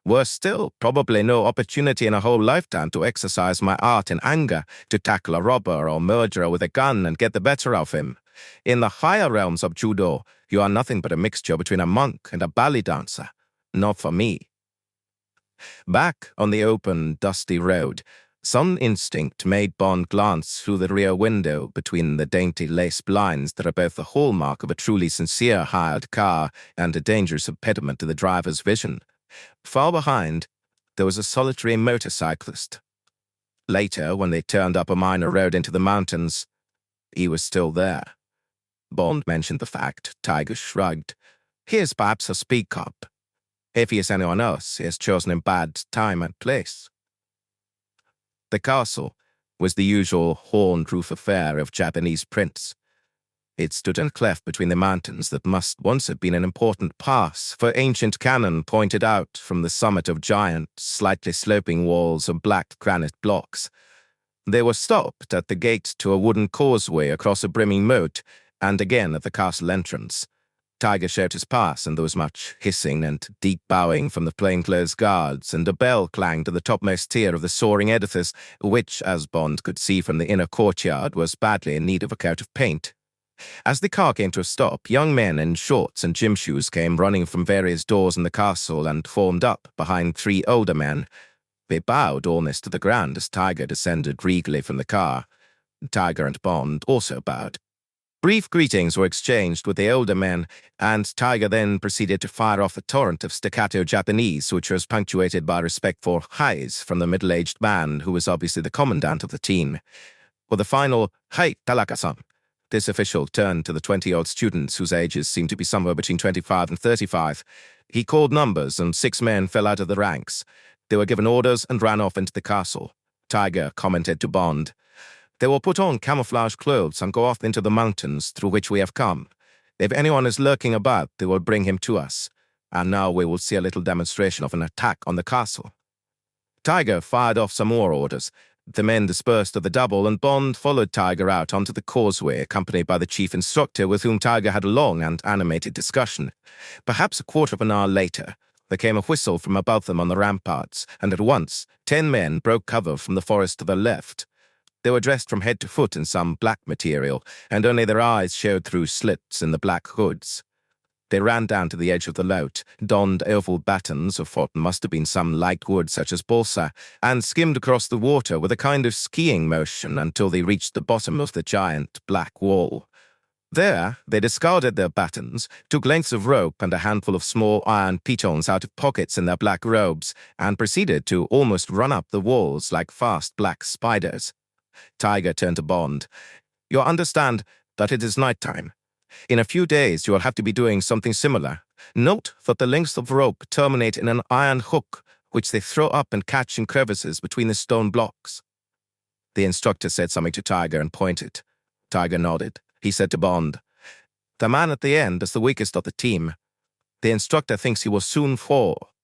Worse still, probably no opportunity in a whole lifetime to exercise my art in anger, to tackle a robber or murderer with a gun and get the better of him. In the higher realms of judo, you are nothing but a mixture between a monk and a ballet dancer. Not for me." Back on the open, dusty road, some instinct made Bond glance through the rear window between the dainty lace blinds that are both the hallmark of a truly sincere hired car and a dangerous impediment to the driver's vision. Far behind, there was a solitary motorcyclist. Later, when they turned up a minor road into the mountains, he was still there. Bond mentioned the fact. Tiger shrugged. "He is perhaps a speed cop. If he is anyone else, he has chosen a bad time and place." The castle was the usual horned-roof affair of Japanese prints. It stood in a cleft between the mountains that must once have been an important pass, for ancient cannon pointed out from the summit of giant, slightly sloping walls of black granite blocks. They were stopped at the gate to a wooden causeway across a brimming moat, and again at the castle entrance. Tiger showed his pass, and there was much hissing and deep bowing from the plainclothes guards, and a bell clanged to the topmost tier of the soaring edifice, which, as Bond could see from the inner courtyard, was badly in need of a coat of paint. As the car came to a stop, young men in shorts and gym shoes came running from various doors in the castle and formed up behind three older men. They bowed almost to the ground as Tiger descended regally from the car. Tiger and Bond also bowed. Brief greetings were exchanged with the older men, and Tiger then proceeded to fire off a torrent of staccato Japanese, which was punctuated by respectful highs from the middle-aged man who was obviously the commandant of the team. For the final, "Hai, Tanaka-san," this official turned to the 20-odd students whose ages seemed to be somewhere between 25 and 35. He called numbers, and 6 men fell out of the ranks. They were given orders and ran off into the castle. Tiger commented to Bond, "They will put on camouflage clothes and go off into the mountains through which we have come. If anyone is lurking about, they will bring him to us. And now we will see a little demonstration of an attack on the castle." Tiger fired off some more orders. The men dispersed at the double, and Bond followed Tiger out onto the causeway, accompanied by the chief instructor, with whom Tiger had a long and animated discussion. Perhaps a quarter of an hour later, there came a whistle from above them on the ramparts, and at once 10 men broke cover from the forest to their left. They were dressed from head to foot in some black material, and only their eyes showed through slits in the black hoods. They ran down to the edge of the lote, donned oval battens of what must have been some light wood such as balsa, and skimmed across the water with a kind of skiing motion until they reached the bottom of the giant black wall. There, they discarded their battens, took lengths of rope and a handful of small iron pitons out of pockets in their black robes, and proceeded to almost run up the walls like fast black spiders. Tiger turned to Bond. "You understand that it is night time. In a few days you will have to be doing something similar. Note that the lengths of rope terminate in an iron hook, which they throw up and catch in crevices between the stone blocks." The instructor said something to Tiger and pointed. Tiger nodded. He said to Bond, "The man at the end is the weakest of the team. The instructor thinks he will soon fall."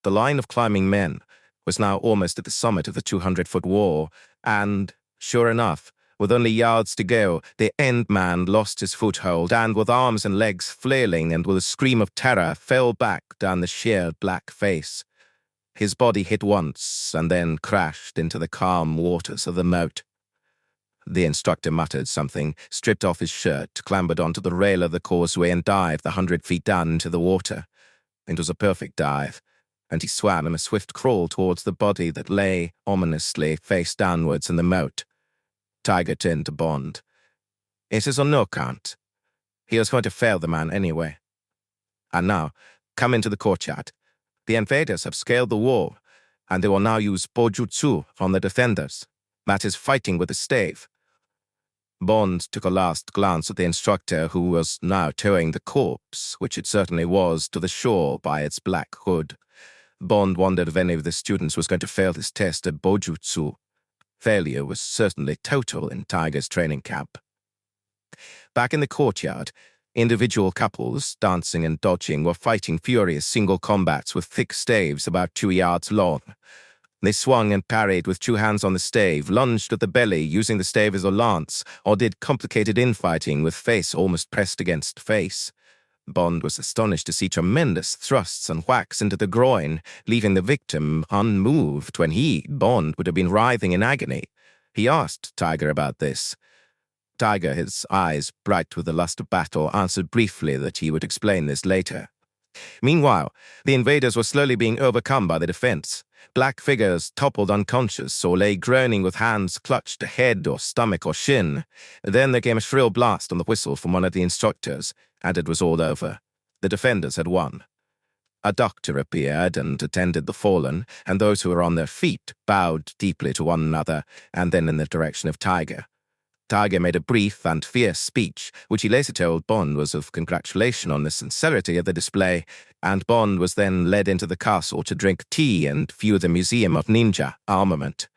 The line of climbing men was now almost at the summit of the 200-foot wall, and, sure enough, with only yards to go, the end man lost his foothold and, with arms and legs flailing and with a scream of terror, fell back down the sheer black face. His body hit once and then crashed into the calm waters of the moat. The instructor muttered something, stripped off his shirt, clambered onto the rail of the causeway and dived 100 feet down into the water. It was a perfect dive, and he swam in a swift crawl towards the body that lay ominously face downwards in the moat. Tiger turned to Bond. "It is on no account. He is going to fail the man anyway. And now, come into the courtyard. The invaders have scaled the wall, and they will now use bojutsu on the defenders. That is fighting with a stave." Bond took a last glance at the instructor, who was now towing the corpse, which it certainly was, to the shore by its black hood. Bond wondered if any of the students was going to fail this test at bojutsu. Failure was certainly total in Tiger's training camp. Back in the courtyard, individual couples, dancing and dodging, were fighting furious single combats with thick staves about 2 yards long. They swung and parried with 2 hands on the stave, lunged at the belly using the stave as a lance, or did complicated infighting with face almost pressed against face. Bond was astonished to see tremendous thrusts and whacks into the groin, leaving the victim unmoved when he, Bond, would have been writhing in agony. He asked Tiger about this. Tiger, his eyes bright with the lust of battle, answered briefly that he would explain this later. Meanwhile, the invaders were slowly being overcome by the defense. Black figures toppled unconscious or lay groaning with hands clutched to head or stomach or shin. Then there came a shrill blast on the whistle from one of the instructors, and it was all over. The defenders had won. A doctor appeared and attended the fallen, and those who were on their feet bowed deeply to one another, and then in the direction of Tiger. Tiger made a brief and fierce speech, which he later told Bond was of congratulation on the sincerity of the display, and Bond was then led into the castle to drink tea and view the Museum of Ninja armament.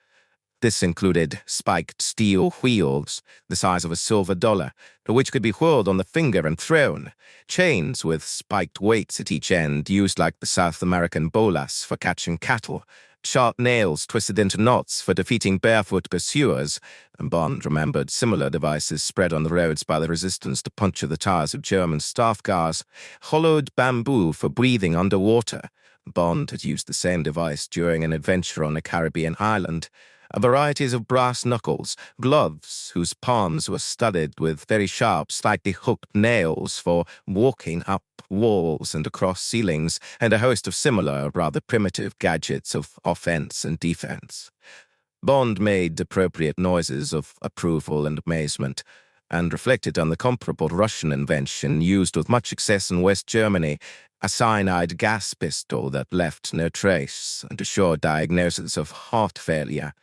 This included spiked steel wheels, the size of a silver dollar, which could be whirled on the finger and thrown, chains with spiked weights at each end used like the South American bolas for catching cattle, sharp nails twisted into knots for defeating barefoot pursuers, and Bond remembered similar devices spread on the roads by the resistance to puncture the tires of German staff cars, hollowed bamboo for breathing underwater. Bond had used the same device during an adventure on a Caribbean island. Varieties of brass knuckles, gloves whose palms were studded with very sharp, slightly hooked nails for walking up walls and across ceilings, and a host of similar, rather primitive gadgets of offense and defense. Bond made appropriate noises of approval and amazement, and reflected on the comparable Russian invention used with much success in West Germany, a cyanide gas pistol that left no trace and a sure diagnosis of heart failure.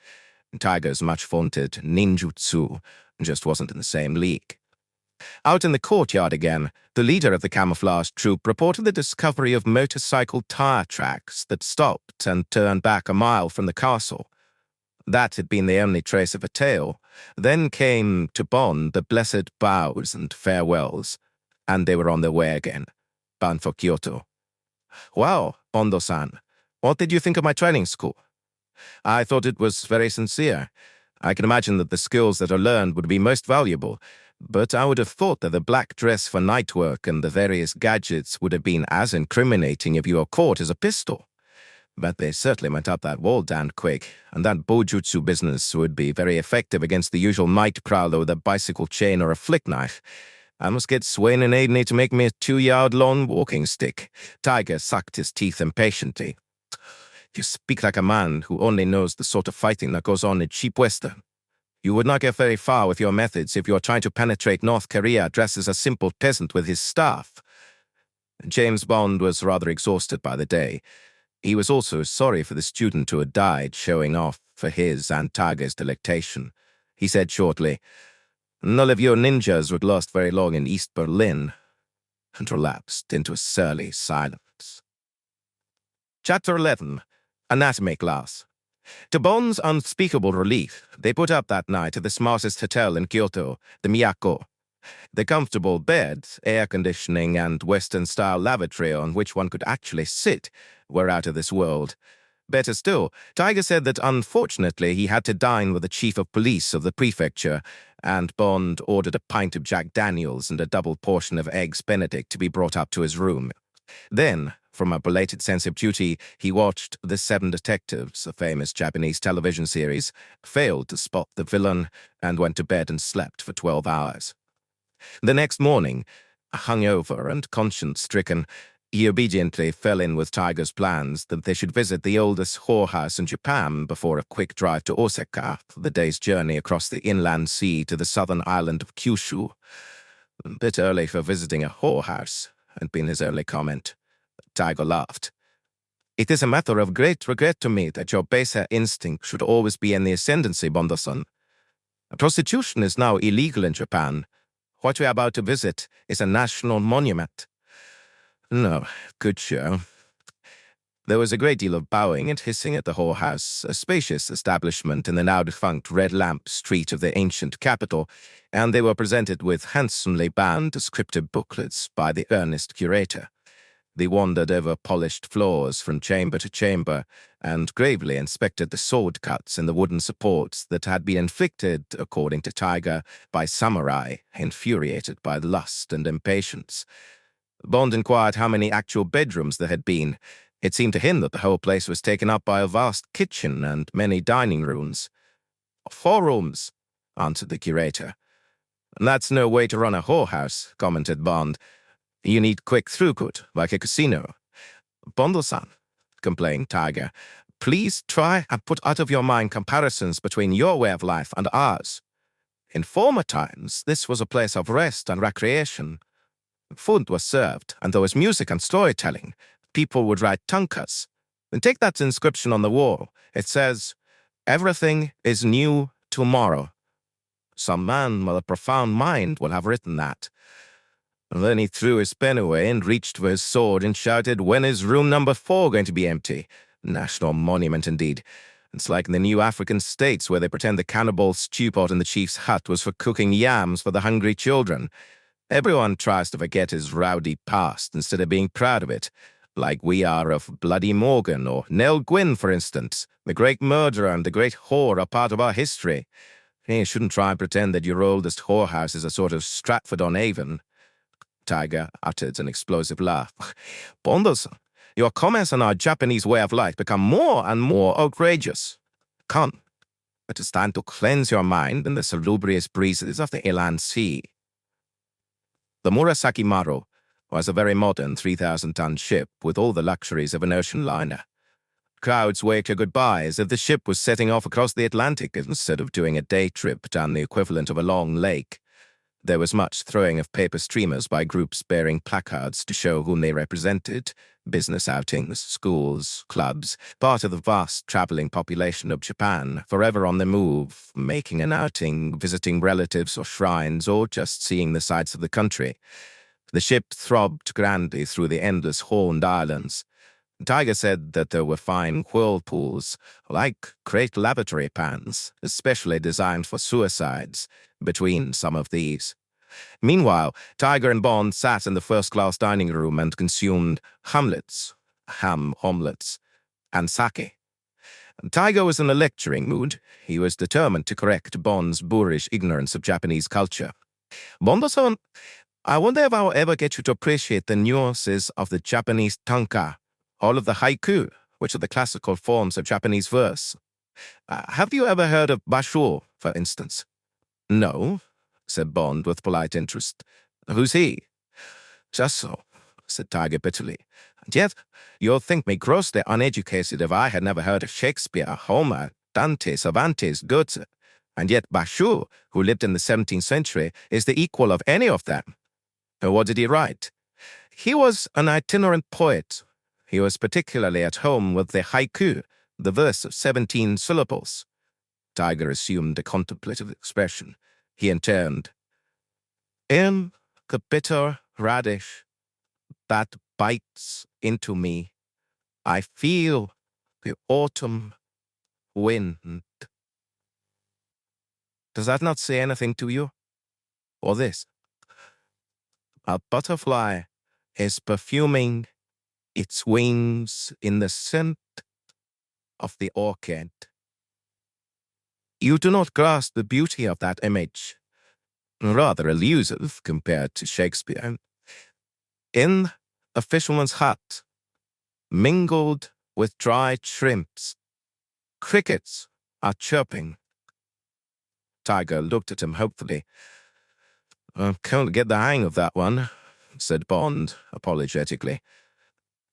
Tiger's much-vaunted ninjutsu just wasn't in the same league. Out in the courtyard again, the leader of the camouflage troop reported the discovery of motorcycle tire tracks that stopped and turned back a mile from the castle. That had been the only trace of a tail. Then came to Bond the blessed bows and farewells, and they were on their way again, bound for Kyoto. "Well, Bondo-san, what did you think of my training school?" "I thought it was very sincere. I can imagine that the skills that are learned would be most valuable, but I would have thought that the black dress for night work and the various gadgets would have been as incriminating if you were caught as a pistol. But they certainly went up that wall damned quick, and that bojutsu business would be very effective against the usual night prowler with a bicycle chain or a flick knife. I must get Swain and Aidney to make me a 2-yard long walking stick." Tiger sucked his teeth impatiently. "You speak like a man who only knows the sort of fighting that goes on in cheap Western. You would not get very far with your methods if you are trying to penetrate North Korea dressed as a simple peasant with his staff." James Bond was rather exhausted by the day. He was also sorry for the student who had died showing off for his and Tiger's delectation. He said shortly, "None of your ninjas would last very long in East Berlin," and relapsed into a surly silence. Chapter 11. Anatomy Class. To Bond's unspeakable relief, they put up that night at the smartest hotel in Kyoto, the Miyako. The comfortable bed, air conditioning, and Western-style lavatory on which one could actually sit were out of this world. Better still, Tiger said that unfortunately he had to dine with the chief of police of the prefecture, and Bond ordered a pint of Jack Daniels and a double portion of Eggs Benedict to be brought up to his room. Then, from a belated sense of duty, he watched The Seven Detectives, a famous Japanese television series, failed to spot the villain, and went to bed and slept for 12 hours. The next morning, hungover and conscience-stricken, he obediently fell in with Tiger's plans that they should visit the oldest whorehouse in Japan before a quick drive to Osaka, the day's journey across the inland sea to the southern island of Kyushu. "A bit early for visiting a whorehouse," had been his only comment. Tiger laughed. "It is a matter of great regret to me that your baser instinct should always be in the ascendancy, Bondo-san. Prostitution is now illegal in Japan. What we are about to visit is a national monument." "No, good show." There was a great deal of bowing and hissing at the whorehouse, a spacious establishment in the now-defunct Red Lamp Street of the ancient capital, and they were presented with handsomely bound descriptive booklets by the earnest curator. They wandered over polished floors from chamber to chamber, and gravely inspected the sword cuts in the wooden supports that had been inflicted, according to Tiger, by samurai infuriated by lust and impatience. Bond inquired how many actual bedrooms there had been. It seemed to him that the whole place was taken up by a vast kitchen and many dining rooms. "4 rooms," answered the curator. "That's no way to run a whorehouse," commented Bond. "You need quick throughput, like a casino." "Bondo-san," complained Tiger, "please try and put out of your mind comparisons between your way of life and ours. In former times, this was a place of rest and recreation. Food was served, and there was music and storytelling. People would write tankas. And take that inscription on the wall. It says, 'Everything is new tomorrow.' Some man with a profound mind will have written that." And then he threw his pen away and reached for his sword and shouted, "When is room number 4 going to be empty?" National monument, indeed. It's like in the new African states where they pretend the cannibal stew pot in the chief's hut was for cooking yams for the hungry children. Everyone tries to forget his rowdy past instead of being proud of it. like we are of Bloody Morgan or Nell Gwyn, for instance. The great murderer and the great whore are part of our history. You shouldn't try and pretend that your oldest whorehouse is a sort of Stratford-on-Avon. Tiger uttered an explosive laugh. Bondos, your comments on our Japanese way of life become more and more outrageous. Come, it is time to cleanse your mind in the salubrious breezes of the Inland Sea. The Murasaki Maru was a very modern 3,000-ton ship with all the luxuries of an ocean liner. Crowds waved her goodbye as if the ship was setting off across the Atlantic instead of doing a day trip down the equivalent of a long lake. There was much throwing of paper streamers by groups bearing placards to show whom they represented, business outings, schools, clubs, part of the vast traveling population of Japan, forever on the move, making an outing, visiting relatives or shrines, or just seeing the sights of the country. The ship throbbed grandly through the endless horned islands. Tiger said that there were fine whirlpools, like great lavatory pans, especially designed for suicides, between some of these. Meanwhile, Tiger and Bond sat in the first-class dining room and consumed hamlets, ham omelets, and sake. Tiger was in a lecturing mood. He was determined to correct Bond's boorish ignorance of Japanese culture. Bondo-san, I wonder if I'll ever get you to appreciate the nuances of the Japanese tanka, all of the haiku, which are the classical forms of Japanese verse. Have you ever heard of basho, for instance? No, said Bond with polite interest. Who's he? Just so, said Tiger bitterly. And yet, you'll think me grossly uneducated if I had never heard of Shakespeare, Homer, Dante, Cervantes, Goethe. And yet Basho, who lived in the 17th century, is the equal of any of them. What did he write? He was an itinerant poet. He was particularly at home with the haiku, the verse of 17 syllables. Tiger assumed a contemplative expression. He intoned, "In the bitter radish that bites into me, I feel the autumn wind." Does that not say anything to you? Or this? A butterfly is perfuming its wings in the scent of the orchid. You do not grasp the beauty of that image, rather elusive compared to Shakespeare. In a fisherman's hut, mingled with dried shrimps, crickets are chirping. Tiger looked at him hopefully. "I can't get the hang of that one," said Bond apologetically.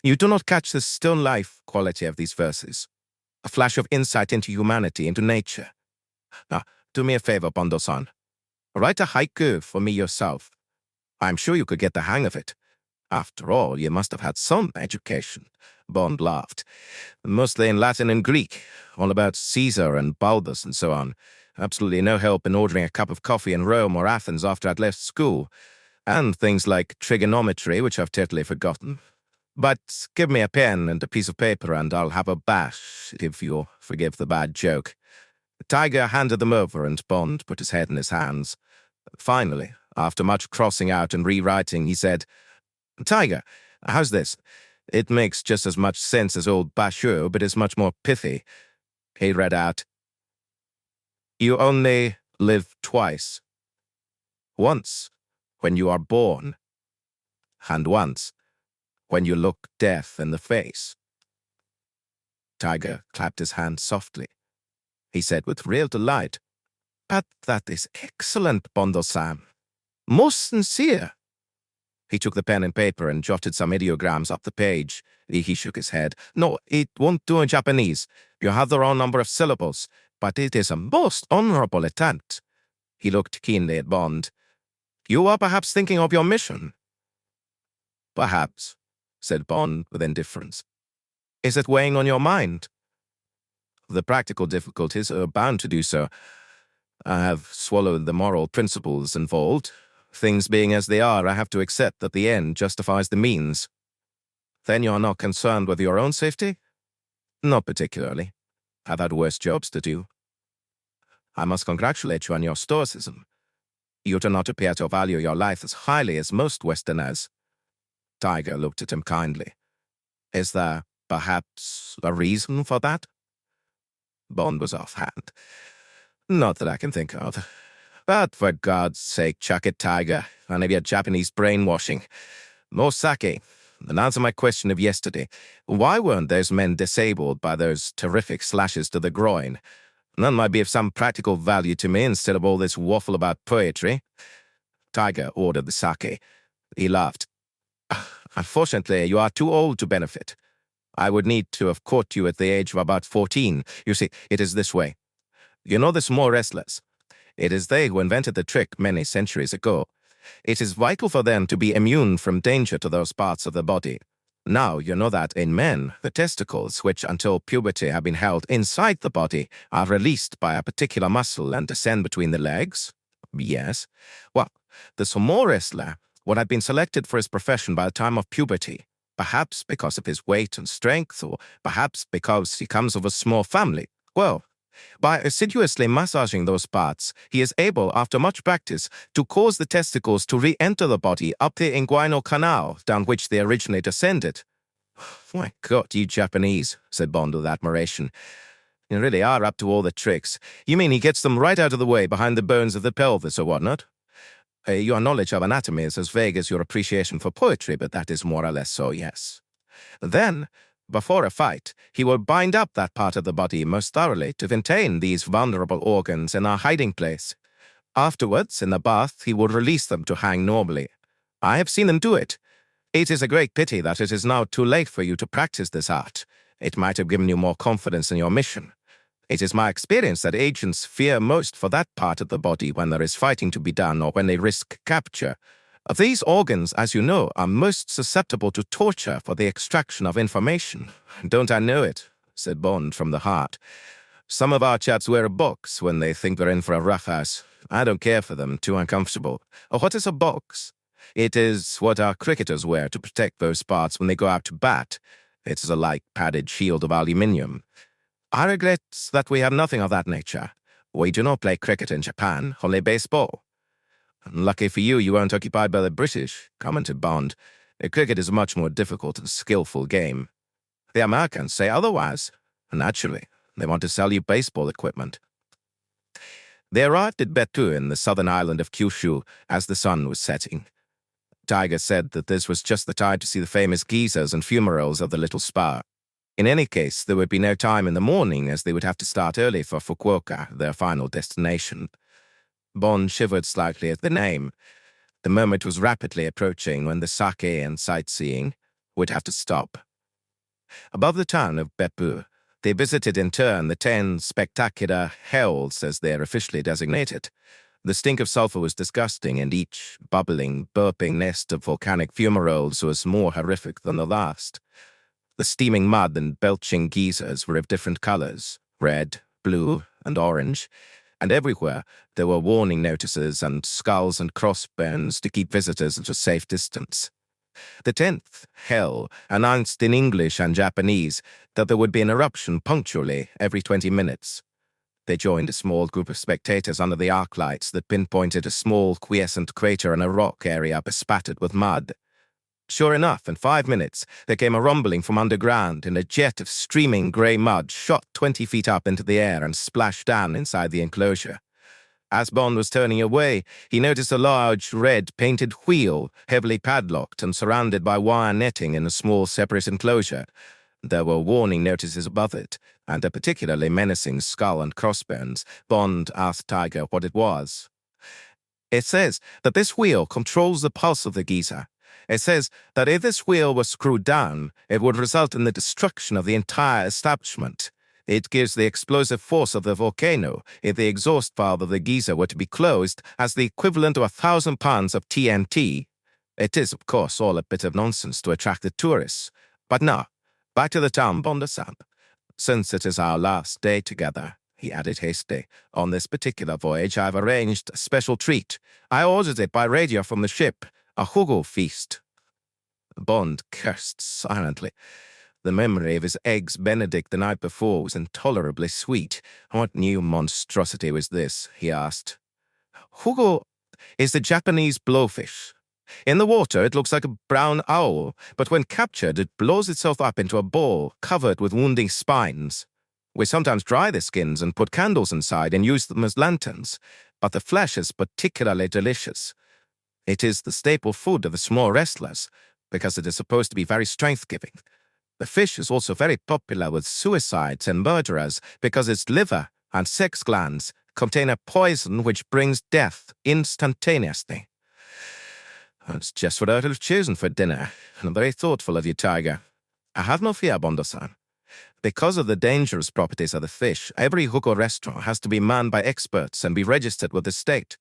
"You do not catch the still life quality of these verses, a flash of insight into humanity, into nature. Now, do me a favor, Bondo-san. Write a haiku for me yourself. I'm sure you could get the hang of it. After all, you must have had some education." Bond laughed. "Mostly in Latin and Greek, all about Caesar and Balbus and so on. Absolutely no help in ordering a cup of coffee in Rome or Athens after I'd left school. And things like trigonometry, which I've totally forgotten. But give me a pen and a piece of paper and I'll have a bash, if you'll forgive the bad joke." Tiger handed them over and Bond put his head in his hands. Finally, after much crossing out and rewriting, he said, "Tiger, how's this? It makes just as much sense as old Basho, but is much more pithy." He read out, "You only live twice. Once, when you are born, and once, when you look death in the face." Tiger clapped his hands softly. He said with real delight, "But that is excellent, Bondo-san. Most sincere." He took the pen and paper and jotted some ideograms up the page. He shook his head. "No, it won't do in Japanese. You have the wrong number of syllables, but it is a most honorable attempt." He looked keenly at Bond. "You are perhaps thinking of your mission?" "Perhaps," said Bond with indifference. "Is it weighing on your mind?" "The practical difficulties are bound to do so. I have swallowed the moral principles involved. Things being as they are, I have to accept that the end justifies the means." "Then you are not concerned with your own safety?" "Not particularly. I've had worse jobs to do." "I must congratulate you on your stoicism. You do not appear to value your life as highly as most Westerners." Tiger looked at him kindly. Is there perhaps a reason for that? Bond was offhand. Not that I can think of. But for God's sake, chuck it, Tiger. None of your Japanese brainwashing. More sake. And answer my question of yesterday. Why weren't those men disabled by those terrific slashes to the groin? None might be of some practical value to me instead of all this waffle about poetry. Tiger ordered the sake. He laughed. Unfortunately, you are too old to benefit. I would need to have caught you at the age of about 14. You see, it is this way. You know the sumo wrestlers? It is they who invented the trick many centuries ago. It is vital for them to be immune from danger to those parts of the body. Now, you know that in men, the testicles, which until puberty have been held inside the body, are released by a particular muscle and descend between the legs? Yes. Well, the sumo wrestler would have been selected for his profession by the time of puberty, perhaps because of his weight and strength, or perhaps because he comes of a small family. Well, by assiduously massaging those parts, he is able, after much practice, to cause the testicles to re-enter the body up the inguinal canal down which they originally descended. My God, you Japanese, said Bond with admiration. You really are up to all the tricks. You mean he gets them right out of the way behind the bones of the pelvis or whatnot? Your knowledge of anatomy is as vague as your appreciation for poetry, but that is more or less so, yes. Then, before a fight, he will bind up that part of the body most thoroughly to maintain these vulnerable organs in a hiding place. Afterwards, in the bath, he will release them to hang normally. I have seen him do it. It is a great pity that it is now too late for you to practice this art. It might have given you more confidence in your mission. It is my experience that agents fear most for that part of the body when there is fighting to be done or when they risk capture. These organs, as you know, are most susceptible to torture for the extraction of information. Don't I know it? Said Bond from the heart. Some of our chaps wear a box when they think they're in for a roughhouse. I don't care for them, too uncomfortable. What is a box? It is what our cricketers wear to protect those parts when they go out to bat. It is a light padded shield of aluminium. I regret that we have nothing of that nature. We do not play cricket in Japan, only baseball. Lucky for you, you weren't occupied by the British, commented Bond. Cricket is a much more difficult and skillful game. The Americans say otherwise. Naturally, they want to sell you baseball equipment. They arrived at Betu in the southern island of Kyushu as the sun was setting. Tiger said that this was just the time to see the famous geysers and fumaroles of the little spa. In any case, there would be no time in the morning, as they would have to start early for Fukuoka, their final destination. Bond shivered slightly at the name. The moment was rapidly approaching when the sake and sightseeing would have to stop. Above the town of Beppu, they visited in turn the 10 spectacular hells, as they are officially designated. The stink of sulfur was disgusting, and each bubbling, burping nest of volcanic fumaroles was more horrific than the last. The steaming mud and belching geysers were of different colors, red, blue, and orange, and everywhere there were warning notices and skulls and crossbones to keep visitors at a safe distance. The 10th hell announced in English and Japanese that there would be an eruption punctually every 20 minutes. They joined a small group of spectators under the arc lights that pinpointed a small quiescent crater in a rock area bespattered with mud. Sure enough, in 5 minutes, there came a rumbling from underground, and a jet of streaming grey mud shot 20 feet up into the air and splashed down inside the enclosure. As Bond was turning away, he noticed a large, red, painted wheel, heavily padlocked and surrounded by wire netting in a small separate enclosure. There were warning notices above it, and a particularly menacing skull and crossbones. Bond asked Tiger what it was. It says that this wheel controls the pulse of the geyser. It says that if this wheel was screwed down, it would result in the destruction of the entire establishment. It gives the explosive force of the volcano, if the exhaust valve of the geyser were to be closed, as the equivalent of 1,000 pounds of TNT. It is, of course, all a bit of nonsense to attract the tourists. But now, back to the town, Bond-san. Since it is our last day together, he added hastily, on this particular voyage I've arranged a special treat. I ordered it by radio from the ship. A hugo feast. Bond cursed silently. The memory of his eggs Benedict the night before was intolerably sweet. What new monstrosity was this, he asked. Hugo is the Japanese blowfish. In the water, it looks like a brown owl, but when captured, it blows itself up into a ball covered with wounding spines. We sometimes dry the skins and put candles inside and use them as lanterns, but the flesh is particularly delicious. It is the staple food of the small wrestlers, because it is supposed to be very strength-giving. The fish is also very popular with suicides and murderers because its liver and sex glands contain a poison which brings death instantaneously. That's just what I would have chosen for dinner, and I'm very thoughtful of you, Tiger. I have no fear, Bondo-san. Because of the dangerous properties of the fish, every huko restaurant has to be manned by experts and be registered with the state.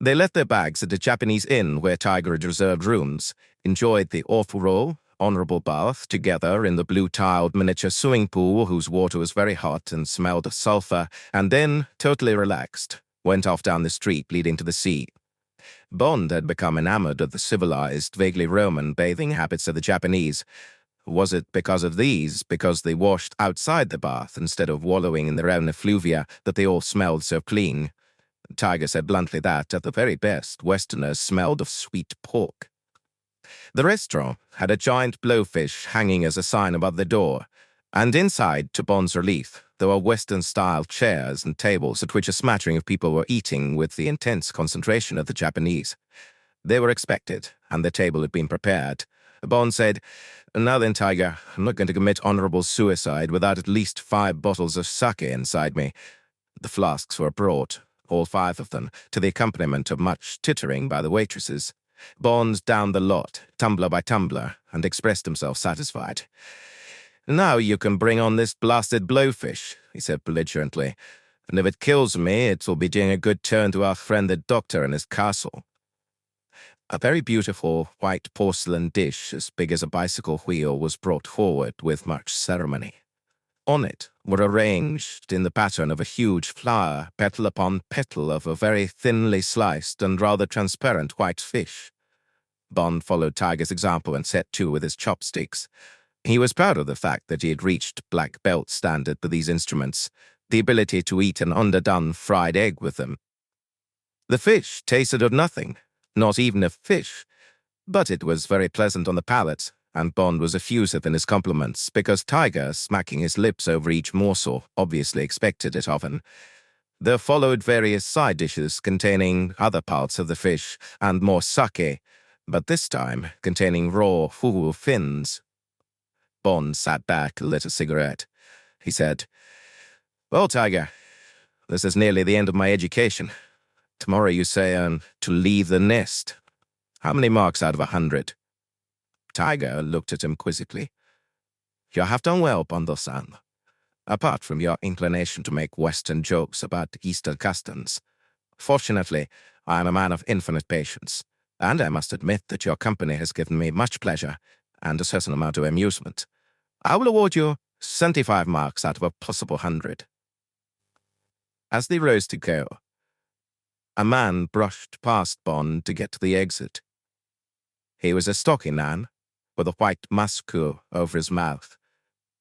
They left their bags at a Japanese inn where Tiger had reserved rooms, enjoyed the ofuro, honorable bath, together in the blue-tiled miniature swimming pool whose water was very hot and smelled of sulfur, and then, totally relaxed, went off down the street leading to the sea. Bond had become enamored of the civilized, vaguely Roman bathing habits of the Japanese. Was it because of these, because they washed outside the bath instead of wallowing in their own effluvia, that they all smelled so clean? Tiger said bluntly that, at the very best, Westerners smelled of sweet pork. The restaurant had a giant blowfish hanging as a sign above the door, and inside, to Bond's relief, there were Western-style chairs and tables at which a smattering of people were eating with the intense concentration of the Japanese. They were expected, and the table had been prepared. Bond said, "Now then, Tiger, I'm not going to commit honorable suicide without at least 5 bottles of sake inside me." The flasks were brought, all 5 of them, to the accompaniment of much tittering by the waitresses. Bond downed the lot, tumbler by tumbler, and expressed himself satisfied. "Now you can bring on this blasted blowfish," he said belligerently, "and if it kills me, it will be doing a good turn to our friend the doctor and his castle." A very beautiful white porcelain dish as big as a bicycle wheel was brought forward with much ceremony. On it were arranged, in the pattern of a huge flower, petal upon petal of a very thinly sliced and rather transparent white fish. Bond followed Tiger's example and set to with his chopsticks. He was proud of the fact that he had reached black belt standard with these instruments, the ability to eat an underdone fried egg with them. The fish tasted of nothing, not even of fish, but it was very pleasant on the palate, and Bond was effusive in his compliments because Tiger, smacking his lips over each morsel, obviously expected it of him. There followed various side dishes containing other parts of the fish and more sake, but this time containing raw fugu fins. Bond sat back and lit a cigarette. He said, "Well, Tiger, this is nearly the end of my education. Tomorrow you say to leave the nest. How many marks out of 100? Tiger looked at him quizzically. "You have done well, Bondo-san. Apart from your inclination to make Western jokes about Eastern customs. Fortunately, I am a man of infinite patience, and I must admit that your company has given me much pleasure and a certain amount of amusement. I will award you 75 marks out of a possible 100. As they rose to go, a man brushed past Bond to get to the exit. He was a stocky man, with a white masku over his mouth,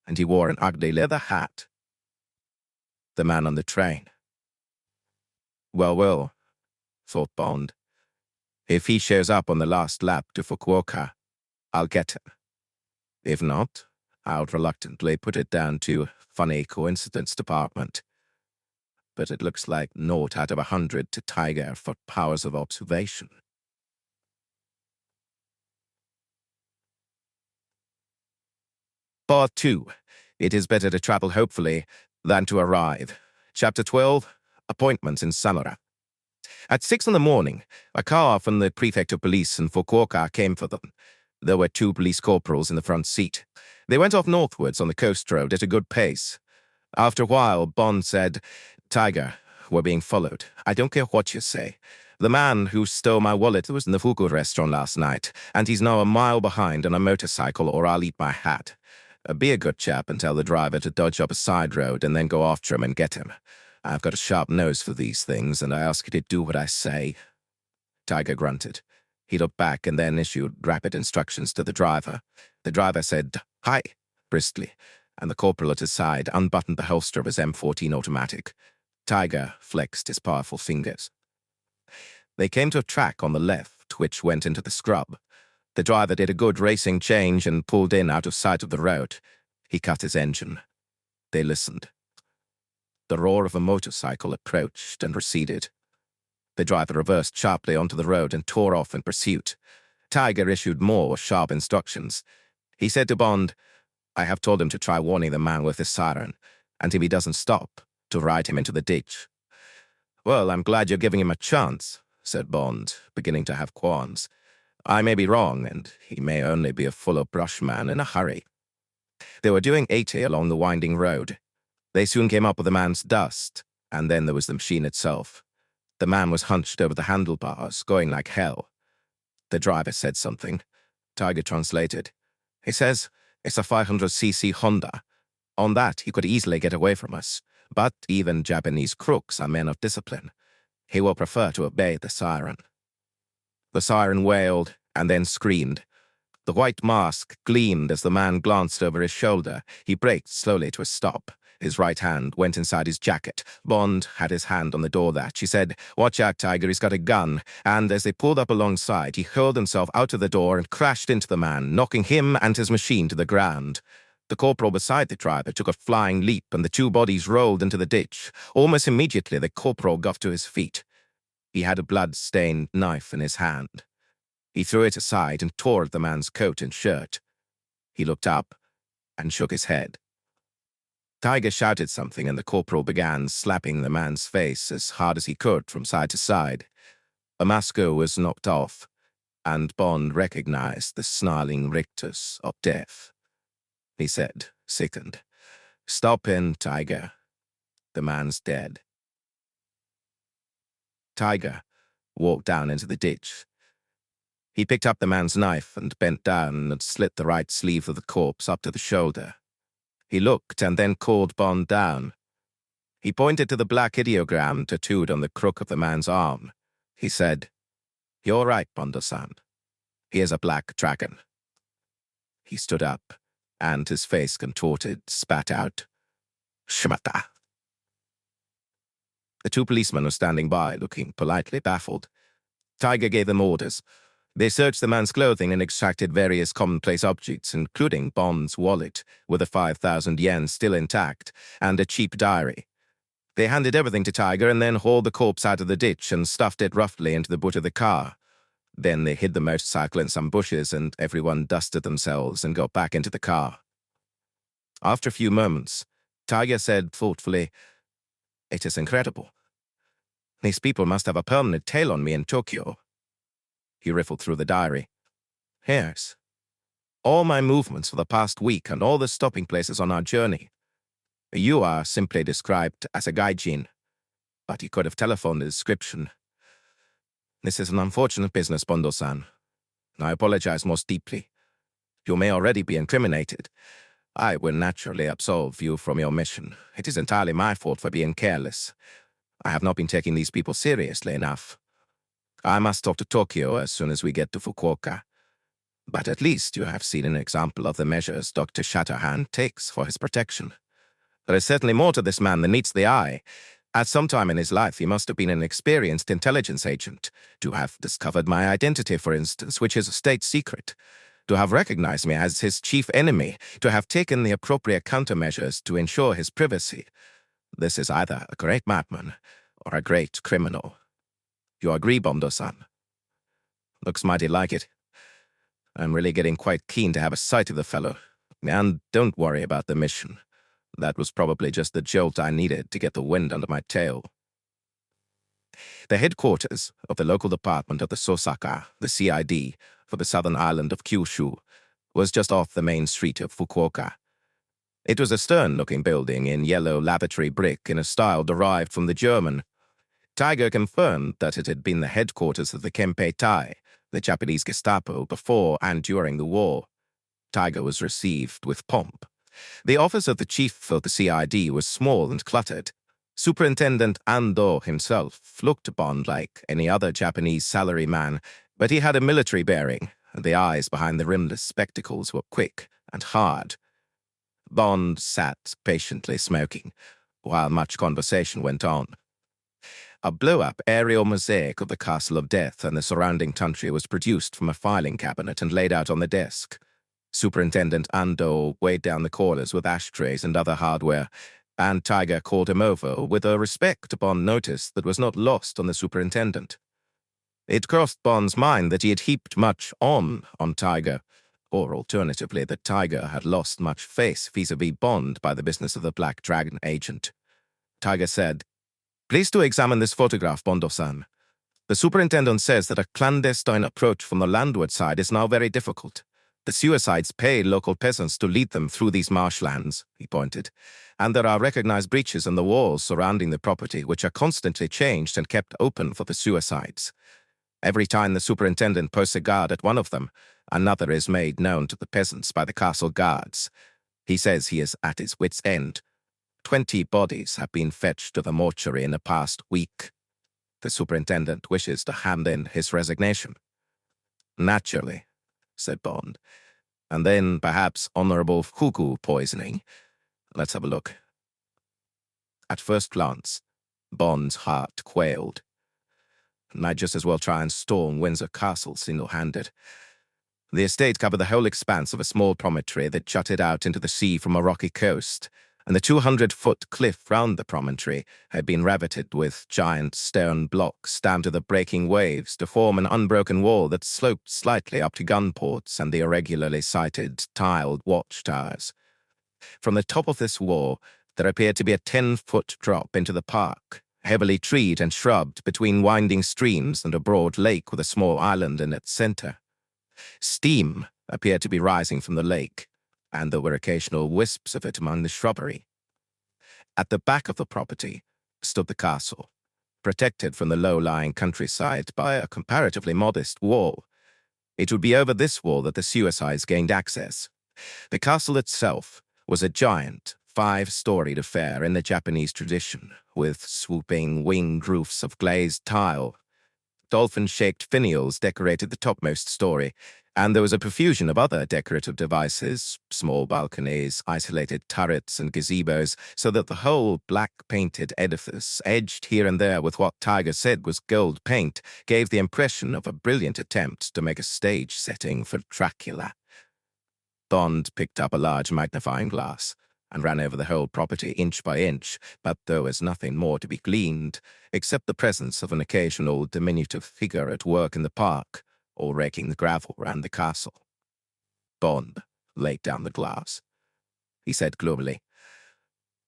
and he wore an ugly leather hat. The man on the train. Well, thought Bond. If he shows up on the last lap to Fukuoka, I'll get him. If not, I'll reluctantly put it down to funny coincidence department. But it looks like 0 out of 100 to Tiger for powers of observation." Part 2. It is better to travel hopefully than to arrive. Chapter 12. Appointments in Samura. At 6 in the morning, a car from the prefect of police in Fukuoka came for them. There were 2 police corporals in the front seat. They went off northwards on the coast road at a good pace. After a while, Bond said, "Tiger, we're being followed. I don't care what you say. The man who stole my wallet was in the Fuku restaurant last night, and he's now a mile behind on a motorcycle or I'll eat my hat. Be a good chap and tell the driver to dodge up a side road and then go after him and get him. I've got a sharp nose for these things, and I ask you to do what I say." Tiger grunted. He looked back and then issued rapid instructions to the driver. The driver said, "Hi," briskly, and the corporal at his side unbuttoned the holster of his M14 automatic. Tiger flexed his powerful fingers. They came to a track on the left, which went into the scrub. The driver did a good racing change and pulled in out of sight of the road. He cut his engine. They listened. The roar of a motorcycle approached and receded. The driver reversed sharply onto the road and tore off in pursuit. Tiger issued more sharp instructions. He said to Bond, "I have told him to try warning the man with his siren, and if he doesn't stop, to ride him into the ditch." "Well, I'm glad you're giving him a chance," said Bond, beginning to have qualms. "I may be wrong, and he may only be a full of brush man in a hurry." They were doing 80 along the winding road. They soon came up with the man's dust, and then there was the machine itself. The man was hunched over the handlebars, going like hell. The driver said something. Tiger translated. He says, "It's a 500cc Honda. On that, he could easily get away from us. But even Japanese crooks are men of discipline. He will prefer to obey the siren." The siren wailed and then screamed. The white mask gleamed as the man glanced over his shoulder. He braked slowly to a stop. His right hand went inside his jacket. Bond had his hand on the door latch. He said, "Watch out, Tiger, he's got a gun." And as they pulled up alongside, he hurled himself out of the door and crashed into the man, knocking him and his machine to the ground. The corporal beside the driver took a flying leap, and the two bodies rolled into the ditch. Almost immediately, the corporal got to his feet. He had a blood-stained knife in his hand. He threw it aside and tore at the man's coat and shirt. He looked up and shook his head. Tiger shouted something, and the corporal began slapping the man's face as hard as he could from side to side. A masker was knocked off, and Bond recognized the snarling rictus of death. He said, sickened, "Stop in, Tiger. The man's dead." Tiger walked down into the ditch. He picked up the man's knife and bent down and slit the right sleeve of the corpse up to the shoulder. He looked and then called Bond down. He pointed to the black ideogram tattooed on the crook of the man's arm. He said, "You're right, Bondo-san. Here's a black dragon." He stood up, and his face contorted, spat out, "Shimata." The two policemen were standing by, looking politely baffled. Tiger gave them orders. They searched the man's clothing and extracted various commonplace objects, including Bond's wallet, with the 5,000 yen still intact, and a cheap diary. They handed everything to Tiger and then hauled the corpse out of the ditch and stuffed it roughly into the boot of the car. Then they hid the motorcycle in some bushes, and everyone dusted themselves and got back into the car. After a few moments, Tiger said thoughtfully, "It is incredible. These people must have a permanent tail on me in Tokyo." He riffled through the diary. "Here's all my movements for the past week and all the stopping places on our journey. You are simply described as a gaijin, but you could have telephoned the description. This is an unfortunate business, Bondo-san. I apologize most deeply. You may already be incriminated. I will naturally absolve you from your mission. It is entirely my fault for being careless. I have not been taking these people seriously enough. I must talk to Tokyo as soon as we get to Fukuoka. But at least you have seen an example of the measures Dr. Shatterhand takes for his protection. There is certainly more to this man than meets the eye. At some time in his life, he must have been an experienced intelligence agent, to have discovered my identity, for instance, which is a state secret, to have recognized me as his chief enemy, to have taken the appropriate countermeasures to ensure his privacy. This is either a great madman or a great criminal. You agree, Bondo-san?" "Looks mighty like it. I'm really getting quite keen to have a sight of the fellow. And don't worry about the mission. That was probably just the jolt I needed to get the wind under my tail." The headquarters of the local department of the Sosaka, the CID, for the southern island of Kyushu, was just off the main street of Fukuoka. It was a stern-looking building in yellow lavatory brick in a style derived from the German. Tiger confirmed that it had been the headquarters of the Kempeitai, the Japanese Gestapo, before and during the war. Tiger was received with pomp. The office of the chief of the CID was small and cluttered. Superintendent Ando himself looked upon like any other Japanese salaryman, but he had a military bearing, and the eyes behind the rimless spectacles were quick and hard. Bond sat patiently smoking, while much conversation went on. A blow-up aerial mosaic of the Castle of Death and the surrounding country was produced from a filing cabinet and laid out on the desk. Superintendent Ando weighed down the corners with ashtrays and other hardware, and Tiger called him over with a respect upon notice that was not lost on the superintendent. It crossed Bond's mind that he had heaped much on Tiger, or alternatively that Tiger had lost much face vis-a-vis Bond by the business of the Black Dragon agent. Tiger said, "Please to examine this photograph, Bondo-san. The superintendent says that a clandestine approach from the landward side is now very difficult. The suicides pay local peasants to lead them through these marshlands," he pointed, "and there are recognized breaches in the walls surrounding the property which are constantly changed and kept open for the suicides. Every time the superintendent posts a guard at one of them, another is made known to the peasants by the castle guards. He says he is at his wit's end. 20 bodies have been fetched to the mortuary in the past week. The superintendent wishes to hand in his resignation." "Naturally," said Bond. "And then perhaps honorable fugu poisoning. Let's have a look." At first glance, Bond's heart quailed. Might just as well try and storm Windsor Castle single-handed. The estate covered the whole expanse of a small promontory that jutted out into the sea from a rocky coast, and the 200-foot cliff round the promontory had been riveted with giant stone blocks down to the breaking waves to form an unbroken wall that sloped slightly up to gun ports and the irregularly sited tiled watchtowers. From the top of this wall, there appeared to be a 10-foot drop into the park, heavily treed and shrubbed between winding streams and a broad lake with a small island in its center. Steam appeared to be rising from the lake, and there were occasional wisps of it among the shrubbery. At the back of the property stood the castle, protected from the low-lying countryside by a comparatively modest wall. It would be over this wall that the suicides gained access. The castle itself was a giant, 5-storied affair in the Japanese tradition, with swooping winged roofs of glazed tile. Dolphin-shaped finials decorated the topmost story, and there was a profusion of other decorative devices, small balconies, isolated turrets and gazebos, so that the whole black-painted edifice, edged here and there with what Tiger said was gold paint, gave the impression of a brilliant attempt to make a stage setting for Dracula. Bond picked up a large magnifying glass and ran over the whole property inch by inch, but there was nothing more to be gleaned, except the presence of an occasional diminutive figure at work in the park, or raking the gravel round the castle. Bond laid down the glass. He said gloomily,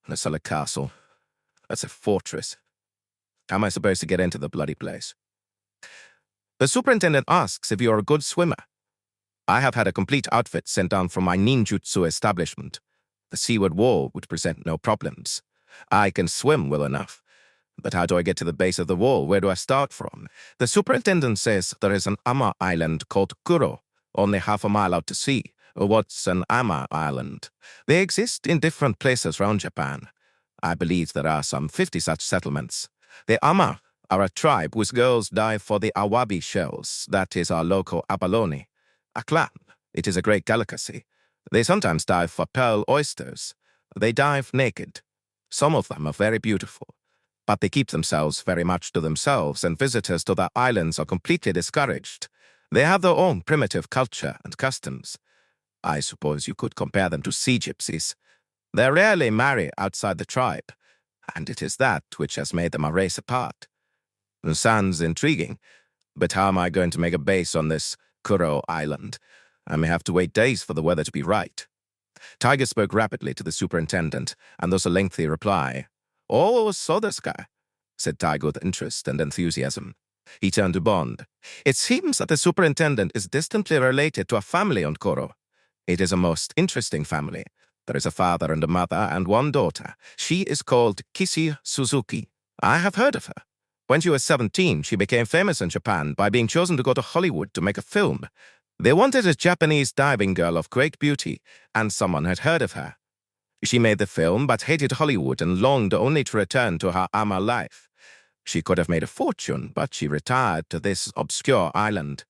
"That's not a castle. That's a fortress. How am I supposed to get into the bloody place?" "The superintendent asks if you are a good swimmer. I have had a complete outfit sent down from my ninjutsu establishment. The seaward wall would present no problems. I can swim well enough. But how do I get to the base of the wall? Where do I start from? The superintendent says there is an ama island called Kuro, only half a mile out to sea. What's an ama island? They exist in different places around Japan. I believe there are some 50 such settlements. The ama are a tribe whose girls dive for the awabi shells, that is our local abalone. A clan. It is a great delicacy. They sometimes dive for pearl oysters. They dive naked. Some of them are very beautiful, but they keep themselves very much to themselves, and visitors to their islands are completely discouraged. They have their own primitive culture and customs. I suppose you could compare them to sea gypsies. They rarely marry outside the tribe, and it is that which has made them a race apart. It sounds intriguing, but how am I going to make a base on this Kuro Island? I may have to wait days for the weather to be right." Tiger spoke rapidly to the superintendent, and thus a lengthy reply. "Oh, so desu ka," said Tiger with interest and enthusiasm. He turned to Bond. "It seems that the superintendent is distantly related to a family on Kuro. It is a most interesting family. There is a father and a mother and one daughter. She is called Kisi Suzuki. I have heard of her. When she was 17, she became famous in Japan by being chosen to go to Hollywood to make a film. They wanted a Japanese diving girl of great beauty, and someone had heard of her. She made the film but hated Hollywood and longed only to return to her ama life. She could have made a fortune, but she retired to this obscure island.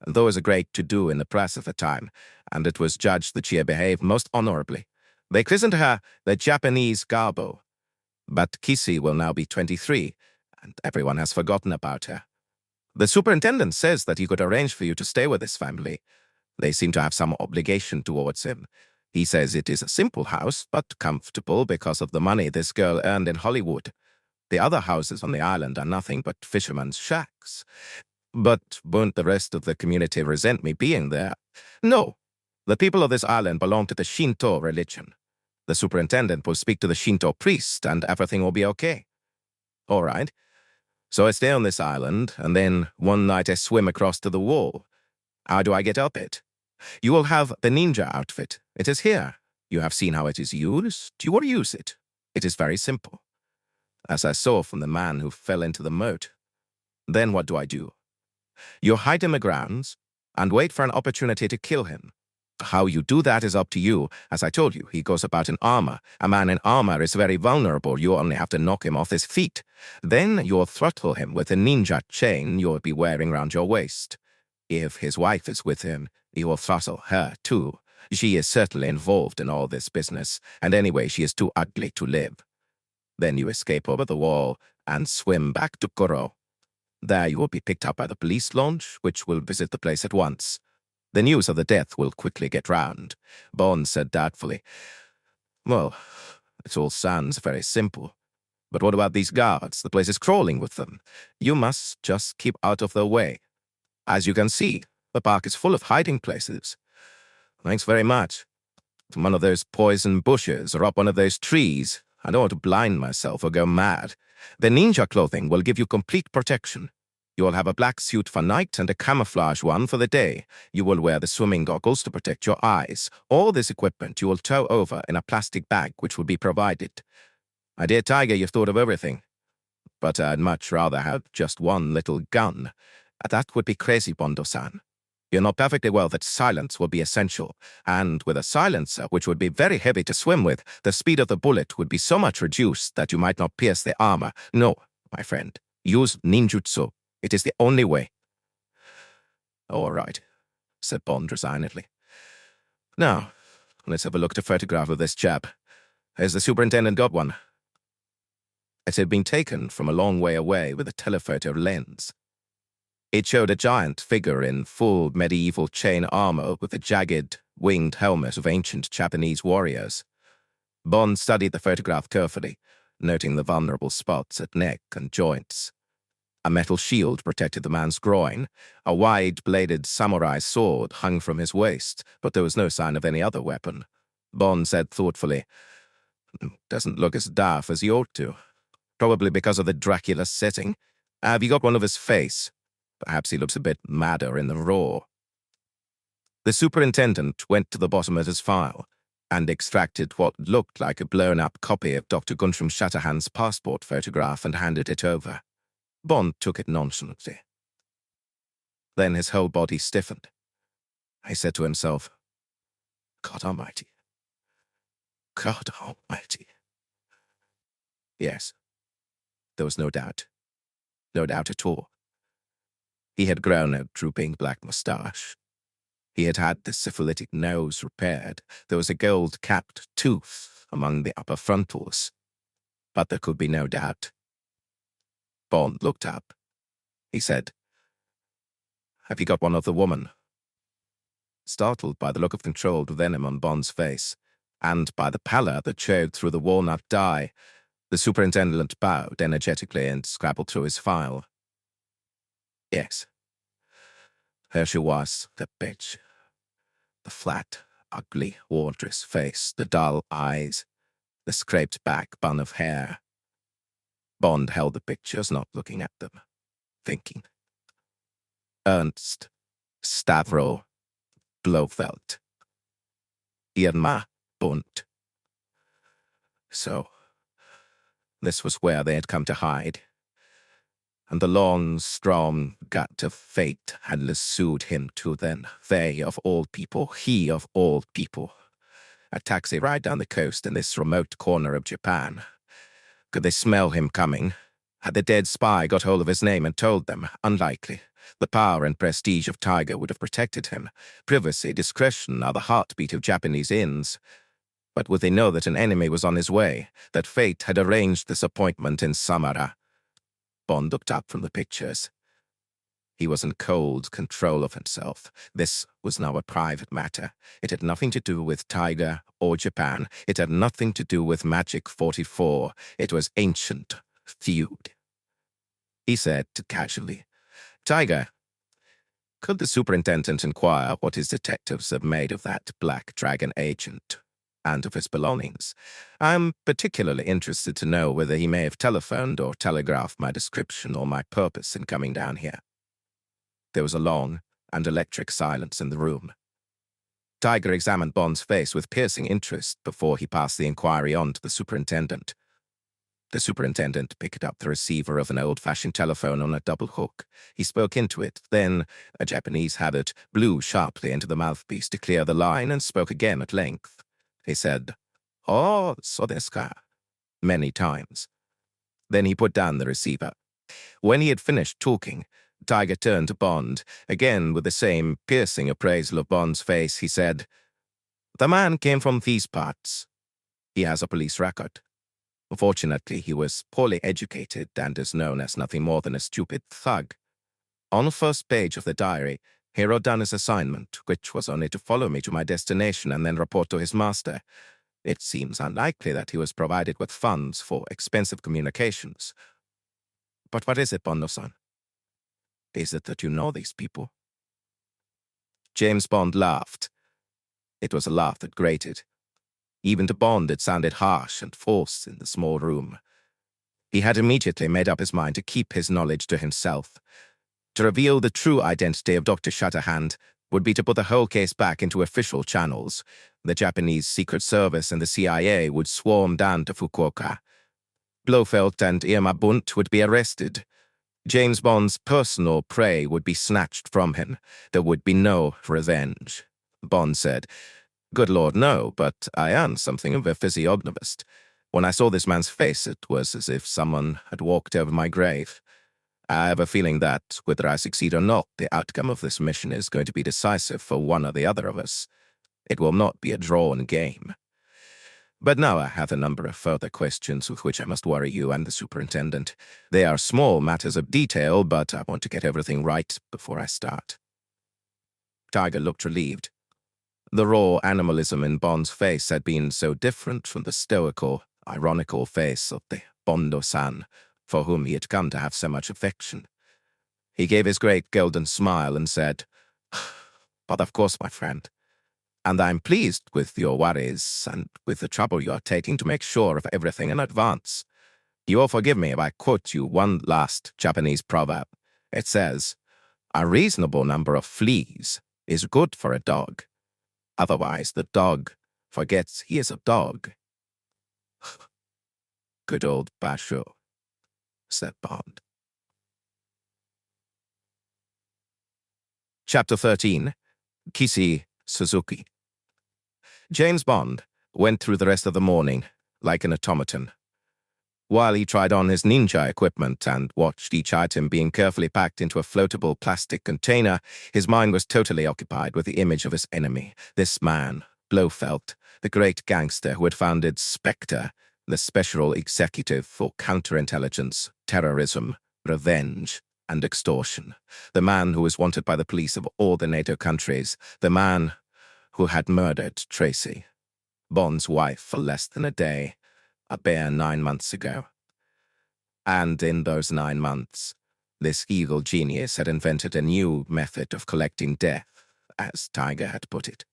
There was a great to-do in the press at the time, and it was judged that she had behaved most honorably. They christened her the Japanese Garbo. But Kisi will now be 23, and everyone has forgotten about her. The superintendent says that he could arrange for you to stay with his family. They seem to have some obligation towards him. He says it is a simple house, but comfortable because of the money this girl earned in Hollywood. The other houses on the island are nothing but fishermen's shacks. But won't the rest of the community resent me being there? No. The people of this island belong to the Shinto religion. The superintendent will speak to the Shinto priest, and everything will be okay. All right. So I stay on this island, and then one night I swim across to the wall. How do I get up it? You will have the ninja outfit. It is here. You have seen how it is used. You will use it. It is very simple. As I saw from the man who fell into the moat. Then what do I do? You hide in the grounds and wait for an opportunity to kill him. How you do that is up to you. As I told you, he goes about in armor. A man in armor is very vulnerable. You only have to knock him off his feet. Then you'll throttle him with a ninja chain you'll be wearing round your waist. If his wife is with him, you will throttle her too. She is certainly involved in all this business, and anyway she is too ugly to live. Then you escape over the wall and swim back to Koro. There you will be picked up by the police launch, which will visit the place at once. The news of the death will quickly get round. Bond said doubtfully, Well, it all sounds very simple. But what about these guards? The place is crawling with them. You must just keep out of their way. As you can see, the park is full of hiding places. Thanks very much. From one of those poison bushes or up one of those trees. I don't want to blind myself or go mad. The ninja clothing will give you complete protection. You will have a black suit for night and a camouflage one for the day. You will wear the swimming goggles to protect your eyes. All this equipment you will tow over in a plastic bag which will be provided. My dear Tiger, you've thought of everything. But I'd much rather have just one little gun. That would be crazy, Bondo-san. You know perfectly well that silence will be essential, and with a silencer, which would be very heavy to swim with, the speed of the bullet would be so much reduced that you might not pierce the armor. No, my friend, use ninjutsu. It is the only way. All right, said Bond resignedly. Now, let's have a look at a photograph of this chap. Has the superintendent got one? It had been taken from a long way away with a telephoto lens. It showed a giant figure in full medieval chain armor with a jagged, winged helmet of ancient Japanese warriors. Bond studied the photograph carefully, noting the vulnerable spots at neck and joints. A metal shield protected the man's groin. A wide-bladed samurai sword hung from his waist, but there was no sign of any other weapon. Bond said thoughtfully, Doesn't look as daft as he ought to. Probably because of the Dracula setting. Have you got one of his face? Perhaps he looks a bit madder in the raw. The superintendent went to the bottom of his file and extracted what looked like a blown-up copy of Dr. Guntram Shatterhand's passport photograph and handed it over. Bond took it nonchalantly. Then his whole body stiffened. He said to himself, God Almighty. God Almighty. Yes, there was no doubt. No doubt at all. He had grown a drooping black moustache. He had had the syphilitic nose repaired. There was a gold-capped tooth among the upper frontals. But there could be no doubt. Bond looked up. He said, Have you got one of the woman? Startled by the look of controlled venom on Bond's face, and by the pallor that showed through the walnut dye, the superintendent bowed energetically and scrabbled through his file. Yes. There she was, the bitch. The flat, ugly, wardress face, the dull eyes, the scraped back bun of hair. Bond held the pictures, not looking at them, thinking. Ernst Stavro Blofeld. Irma Bunt. So, this was where they had come to hide. And the long, strong gut of fate had lassoed him to then. They of all people, he of all people. A taxi ride down the coast in this remote corner of Japan. Could they smell him coming? Had the dead spy got hold of his name and told them? Unlikely. The power and prestige of Tiger would have protected him. Privacy, discretion are the heartbeat of Japanese inns. But would they know that an enemy was on his way, that fate had arranged this appointment in Samara? Bond looked up from the pictures. He was in cold control of himself. This was now a private matter. It had nothing to do with Tiger or Japan. It had nothing to do with Magic 44. It was ancient feud. He said casually, "Tiger, could the superintendent inquire what his detectives have made of that Black Dragon agent and of his belongings? I'm particularly interested to know whether he may have telephoned or telegraphed my description or my purpose in coming down here." There was a long and electric silence in the room. Tiger examined Bond's face with piercing interest before he passed the inquiry on to the superintendent. The superintendent picked up the receiver of an old-fashioned telephone on a double hook. He spoke into it, then, a Japanese habit, blew sharply into the mouthpiece to clear the line and spoke again at length. He said, "Oh, so desu ka," many times. Then he put down the receiver. When he had finished talking, Tiger turned to Bond. Again, with the same piercing appraisal of Bond's face, he said, "The man came from these parts. He has a police record. Fortunately, he was poorly educated and is known as nothing more than a stupid thug. On the first page of the diary, he wrote down his assignment, which was only to follow me to my destination and then report to his master. It seems unlikely that he was provided with funds for expensive communications. But what is it, Bondo-san? Is it that you know these people?" James Bond laughed. It was a laugh that grated. Even to Bond it sounded harsh and forced in the small room. He had immediately made up his mind to keep his knowledge to himself. To reveal the true identity of Dr. Shatterhand would be to put the whole case back into official channels. The Japanese Secret Service and the CIA would swarm down to Fukuoka. Blofeld and Irma Bunt would be arrested. James Bond's personal prey would be snatched from him. There would be no revenge. Bond said, "Good Lord, no, but I am something of a physiognomist. When I saw this man's face, it was as if someone had walked over my grave. I have a feeling that, whether I succeed or not, the outcome of this mission is going to be decisive for one or the other of us. It will not be a drawn game. But now I have a number of further questions with which I must worry you and the superintendent. They are small matters of detail, but I want to get everything right before I start." Tiger looked relieved. The raw animalism in Bond's face had been so different from the stoical, ironical face of the Bondo-san, for whom he had come to have so much affection. He gave his great golden smile and said, "But of course, my friend. And I'm pleased with your worries and with the trouble you are taking to make sure of everything in advance. You will forgive me if I quote you one last Japanese proverb. It says, 'A reasonable number of fleas is good for a dog. Otherwise, the dog forgets he is a dog.'" "Good old Basho," said Bond. Chapter 13. Kisi Suzuki. James Bond went through the rest of the morning like an automaton. While he tried on his ninja equipment and watched each item being carefully packed into a floatable plastic container, his mind was totally occupied with the image of his enemy, this man, Blofeld, the great gangster who had founded Spectre, the Special Executive for Counterintelligence, Terrorism, Revenge, and Extortion, the man who was wanted by the police of all the NATO countries, the man who had murdered Tracy, Bond's wife, for less than a day, a bare 9 months ago. And in those 9 months, this evil genius had invented a new method of collecting death, as Tiger had put it.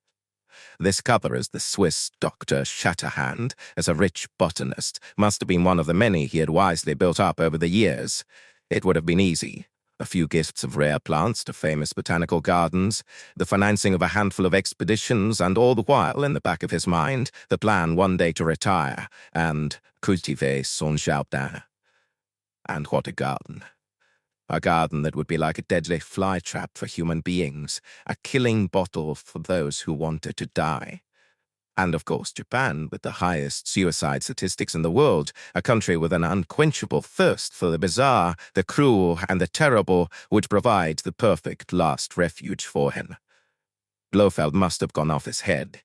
This cover as the Swiss Dr. Shatterhand, as a rich botanist, must have been one of the many he had wisely built up over the years. It would have been easy. A few gifts of rare plants to famous botanical gardens, the financing of a handful of expeditions, and all the while, in the back of his mind, the plan one day to retire and cultiver son jardin. And what a garden. A garden that would be like a deadly fly trap for human beings, a killing bottle for those who wanted to die. And of course, Japan, with the highest suicide statistics in the world, a country with an unquenchable thirst for the bizarre, the cruel, and the terrible, would provide the perfect last refuge for him. Blofeld must have gone off his head,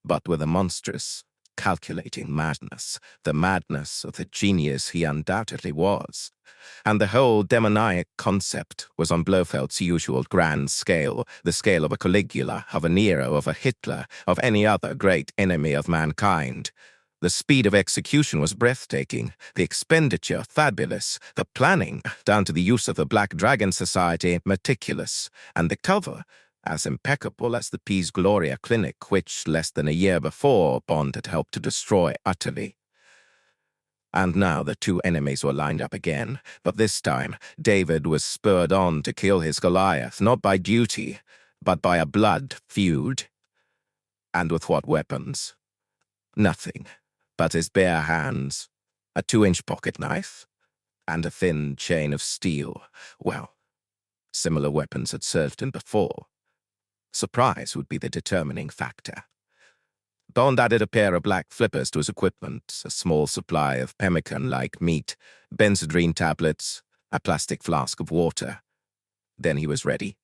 but with a monstrous, calculating madness, the madness of the genius he undoubtedly was. And the whole demoniac concept was on Blofeld's usual grand scale, the scale of a Caligula, of a Nero, of a Hitler, of any other great enemy of mankind. The speed of execution was breathtaking, the expenditure fabulous, the planning, down to the use of the Black Dragon Society, meticulous, and the cover as impeccable as the Peace Gloria clinic, which, less than a year before, Bond had helped to destroy utterly. And now the two enemies were lined up again, but this time David was spurred on to kill his Goliath, not by duty, but by a blood feud. And with what weapons? Nothing but his bare hands, a 2-inch pocket knife, and a thin chain of steel. Well, similar weapons had served him before. Surprise would be the determining factor. Bond added a pair of black flippers to his equipment, a small supply of pemmican-like meat, benzodrine tablets, a plastic flask of water. Then he was ready.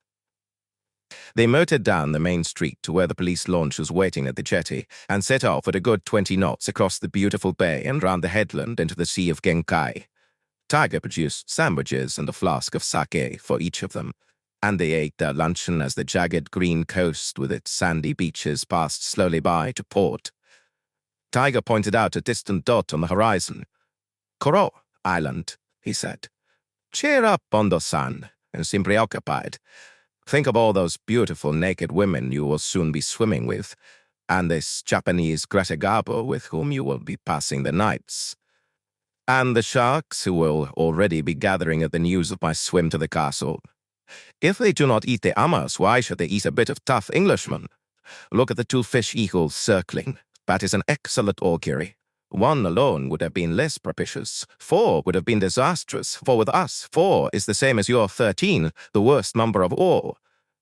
They motored down the main street to where the police launch was waiting at the jetty and set off at a good 20 knots across the beautiful bay and round the headland into the Sea of Genkai. Tiger produced sandwiches and a flask of sake for each of them, and they ate their luncheon as the jagged green coast with its sandy beaches passed slowly by to port. Tiger pointed out a distant dot on the horizon. "Koro Island," he said. "Cheer up, Bondo-san, and seem preoccupied. Think of all those beautiful naked women you will soon be swimming with, and this Japanese Greta Garbo with whom you will be passing the nights. And the sharks who will already be gathering at the news of my swim to the castle. If they do not eat the amas, why should they eat a bit of tough Englishman? Look at the 2 fish eagles circling. That is an excellent augury. 1 alone would have been less propitious. 4 would have been disastrous, for with us, 4 is the same as your 13, the worst number of all.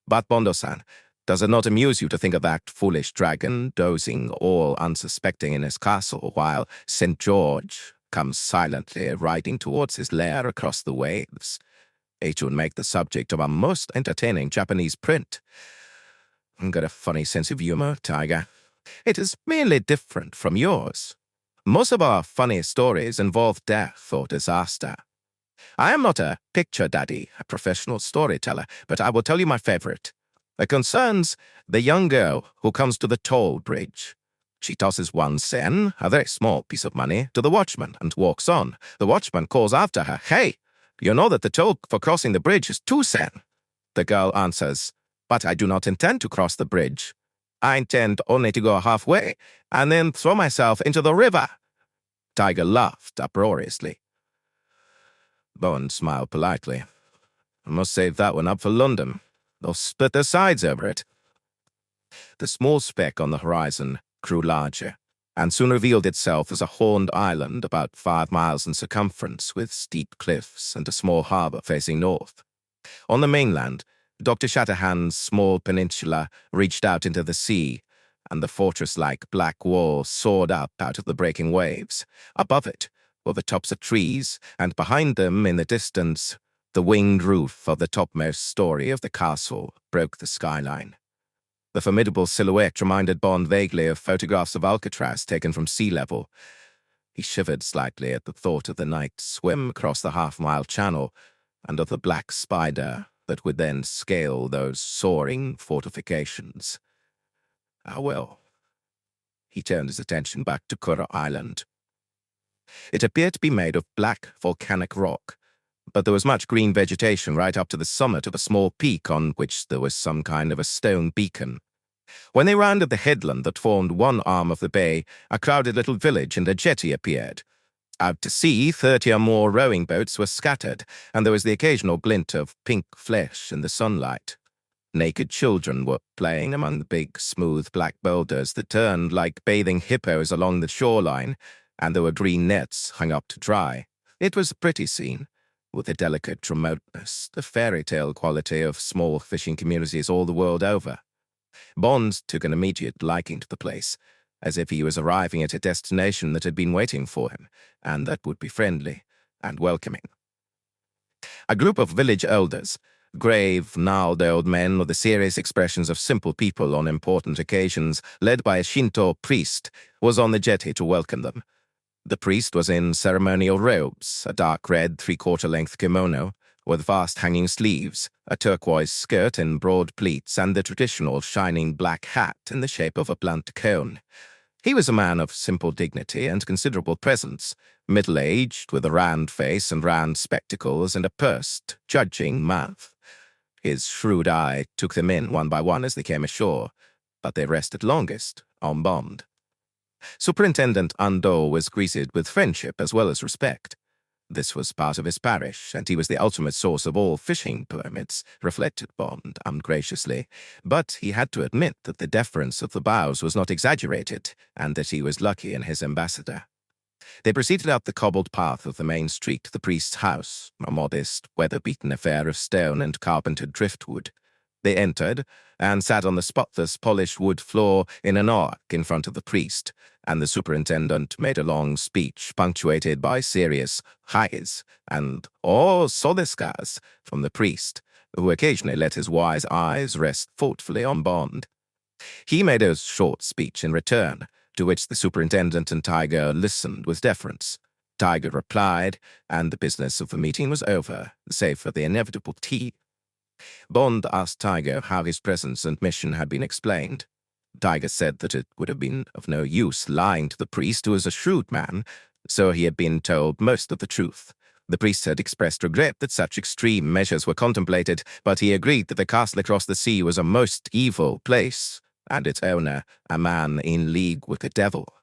But Bondo-san, does it not amuse you to think of that foolish dragon dozing all unsuspecting in his castle while St. George comes silently riding towards his lair across the waves? It would make the subject of a most entertaining Japanese print. I've got a funny sense of humor, Tiger. It is merely different from yours. Most of our funniest stories involve death or disaster. I am not a picture daddy, a professional storyteller, but I will tell you my favorite. It concerns the young girl who comes to the toll bridge. She tosses 1 sen, a very small piece of money, to the watchman and walks on. The watchman calls after her, "Hey, you know that the toll for crossing the bridge is 2 sen. The girl answers, "But I do not intend to cross the bridge. I intend only to go halfway and then throw myself into the river." Tiger laughed uproariously. Bond smiled politely. "I must save that one up for London. They'll split their sides over it." The small speck on the horizon grew larger, and soon revealed itself as a horned island about 5 miles in circumference, with steep cliffs and a small harbor facing north. On the mainland, Dr. Shatterhand's small peninsula reached out into the sea, and the fortress-like black wall soared up out of the breaking waves. Above it were the tops of trees, and behind them, in the distance, the winged roof of the topmost story of the castle broke the skyline. The formidable silhouette reminded Bond vaguely of photographs of Alcatraz taken from sea level. He shivered slightly at the thought of the night swim across the half-mile channel, and of the black spider that would then scale those soaring fortifications. Ah, well. He turned his attention back to Kura Island. It appeared to be made of black volcanic rock, but there was much green vegetation right up to the summit of a small peak on which there was some kind of a stone beacon. When they rounded the headland that formed one arm of the bay, a crowded little village and a jetty appeared. Out to sea, 30 or more rowing boats were scattered, and there was the occasional glint of pink flesh in the sunlight. Naked children were playing among the big, smooth black boulders that turned like bathing hippos along the shoreline, and there were green nets hung up to dry. It was a pretty scene, with the delicate remoteness, the fairy tale quality of small fishing communities all the world over. Bond took an immediate liking to the place, as if he was arriving at a destination that had been waiting for him, and that would be friendly and welcoming. A group of village elders, Grave, gnarled old men with the serious expressions of simple people on important occasions, led by a Shinto priest, was on the jetty to welcome them. The priest was in ceremonial robes, a dark red three-quarter-length kimono, with vast hanging sleeves, a turquoise skirt in broad pleats, and the traditional shining black hat in the shape of a blunt cone. He was a man of simple dignity and considerable presence, middle-aged, with a round face and round spectacles and a pursed, judging mouth. His shrewd eye took them in one by one as they came ashore, but they rested longest on Bond. Superintendent Ando was greeted with friendship as well as respect. This was part of his parish, and he was the ultimate source of all fishing permits, reflected Bond ungraciously. But he had to admit that the deference of the bows was not exaggerated, and that he was lucky in his ambassador. They proceeded up the cobbled path of the main street to the priest's house, a modest, weather-beaten affair of stone and carpentered driftwood. They entered, and sat on the spotless, polished wood floor in an arc in front of the priest, and the superintendent made a long speech punctuated by serious highs and "Oh, sodeskas" from the priest, who occasionally let his wise eyes rest thoughtfully on Bond. He made a short speech in return, to which the superintendent and Tiger listened with deference. Tiger replied, and the business of the meeting was over, save for the inevitable tea. Bond asked Tiger how his presence and mission had been explained. Tiger said that it would have been of no use lying to the priest, who was a shrewd man, so he had been told most of the truth. The priest had expressed regret that such extreme measures were contemplated, but he agreed that the castle across the sea was a most evil place, and its owner a man in league with the devil.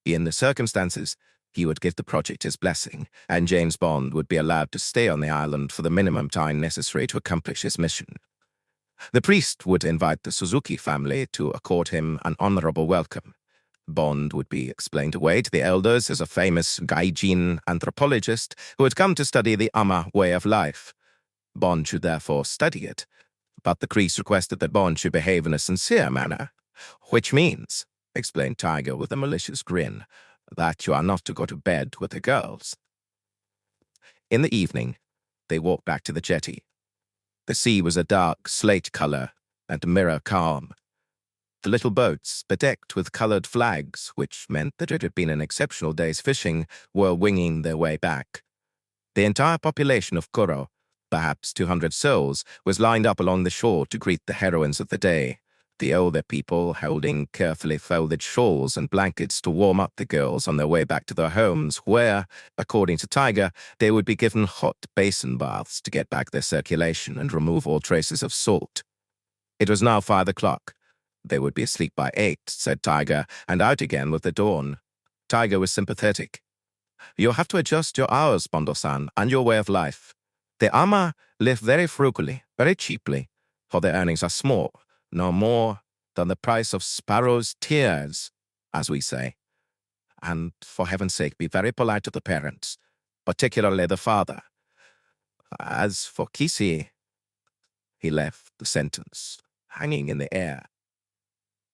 In the circumstances, he would give the project his blessing, and James Bond would be allowed to stay on the island for the minimum time necessary to accomplish his mission. The priest would invite the Suzuki family to accord him an honorable welcome. Bond would be explained away to the elders as a famous gaijin anthropologist who had come to study the Ama way of life. Bond should therefore study it, but the priest requested that Bond should behave in a sincere manner, which means, explained Tiger with a malicious grin, that you are not to go to bed with the girls. In the evening, they walked back to the jetty. The sea was a dark slate color and mirror calm. The little boats, bedecked with colored flags, which meant that it had been an exceptional day's fishing, were winging their way back. The entire population of Koro, perhaps 200 souls, was lined up along the shore to greet the heroines of the day, the older people holding carefully folded shawls and blankets to warm up the girls on their way back to their homes, where, according to Tiger, they would be given hot basin baths to get back their circulation and remove all traces of salt. It was now 5 o'clock. They would be asleep by 8, said Tiger, and out again with the dawn. Tiger was sympathetic. You'll have to adjust your hours, Bondo-san, and your way of life. The Ama live very frugally, very cheaply, for their earnings are small, no more than the price of sparrows' tears, as we say. And for heaven's sake, be very polite to the parents, particularly the father. As for Kisi, he left the sentence hanging in the air.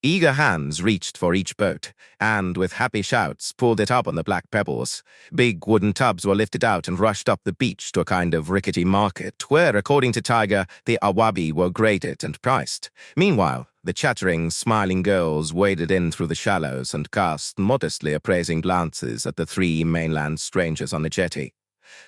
Eager hands reached for each boat, and with happy shouts pulled it up on the black pebbles. Big wooden tubs were lifted out and rushed up the beach to a kind of rickety market, where, according to Tiger, the awabi were graded and priced. Meanwhile, the chattering, smiling girls waded in through the shallows and cast modestly appraising glances at the 3 mainland strangers on the jetty.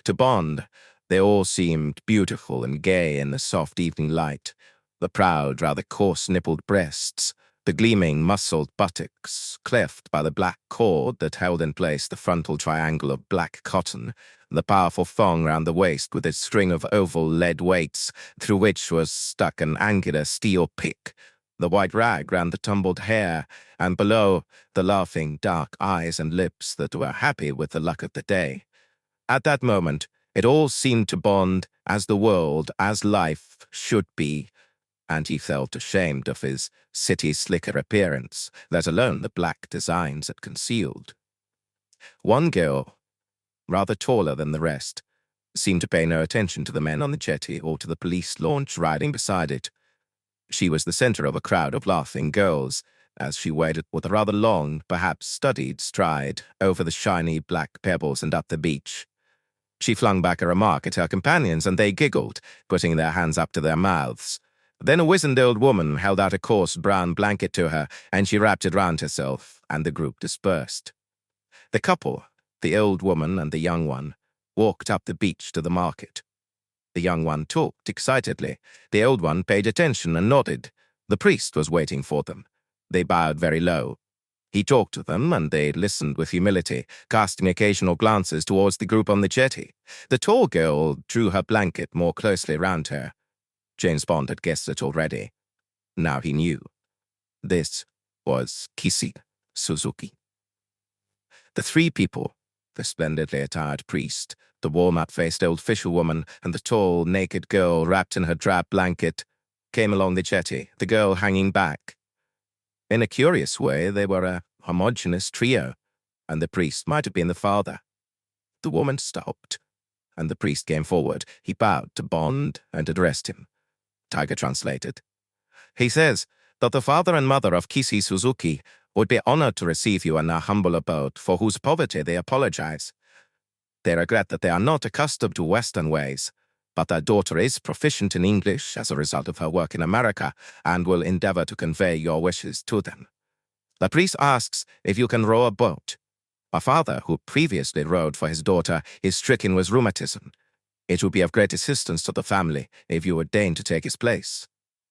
To Bond, they all seemed beautiful and gay in the soft evening light. The proud, rather coarse-nippled breasts, the gleaming, muscled buttocks, cleft by the black cord that held in place the frontal triangle of black cotton, the powerful thong round the waist with its string of oval lead weights, through which was stuck an angular steel pick, the white rag round the tumbled hair, and below, the laughing, dark eyes and lips that were happy with the luck of the day. At that moment, it all seemed to Bond as the world, as life, should be, and he felt ashamed of his city-slicker appearance, let alone the black designs it concealed. One girl, rather taller than the rest, seemed to pay no attention to the men on the jetty or to the police launch riding beside it. She was the center of a crowd of laughing girls, as she waded with a rather long, perhaps studied stride over the shiny black pebbles and up the beach. She flung back a remark at her companions, and they giggled, putting their hands up to their mouths. Then a wizened old woman held out a coarse brown blanket to her, and she wrapped it round herself, and the group dispersed. The couple, the old woman and the young one, walked up the beach to the market. The young one talked excitedly. The old one paid attention and nodded. The priest was waiting for them. They bowed very low. He talked to them, and they listened with humility, casting occasional glances towards the group on the jetty. The tall girl drew her blanket more closely round her. James Bond had guessed it already. Now he knew. This was Kisi Suzuki. The three people, the splendidly attired priest, the walnut-faced old fisherwoman, and the tall, naked girl wrapped in her drab blanket, came along the jetty, the girl hanging back. In a curious way, they were a homogeneous trio, and the priest might have been the father. The woman stopped, and the priest came forward. He bowed to Bond and addressed him. Tiger translated. He says that the father and mother of Kisi Suzuki would be honored to receive you in their humble abode, for whose poverty they apologize. They regret that they are not accustomed to Western ways, but their daughter is proficient in English as a result of her work in America and will endeavor to convey your wishes to them. The priest asks if you can row a boat. My father, who previously rowed for his daughter, is stricken with rheumatism. It would be of great assistance to the family if you would deign to take his place.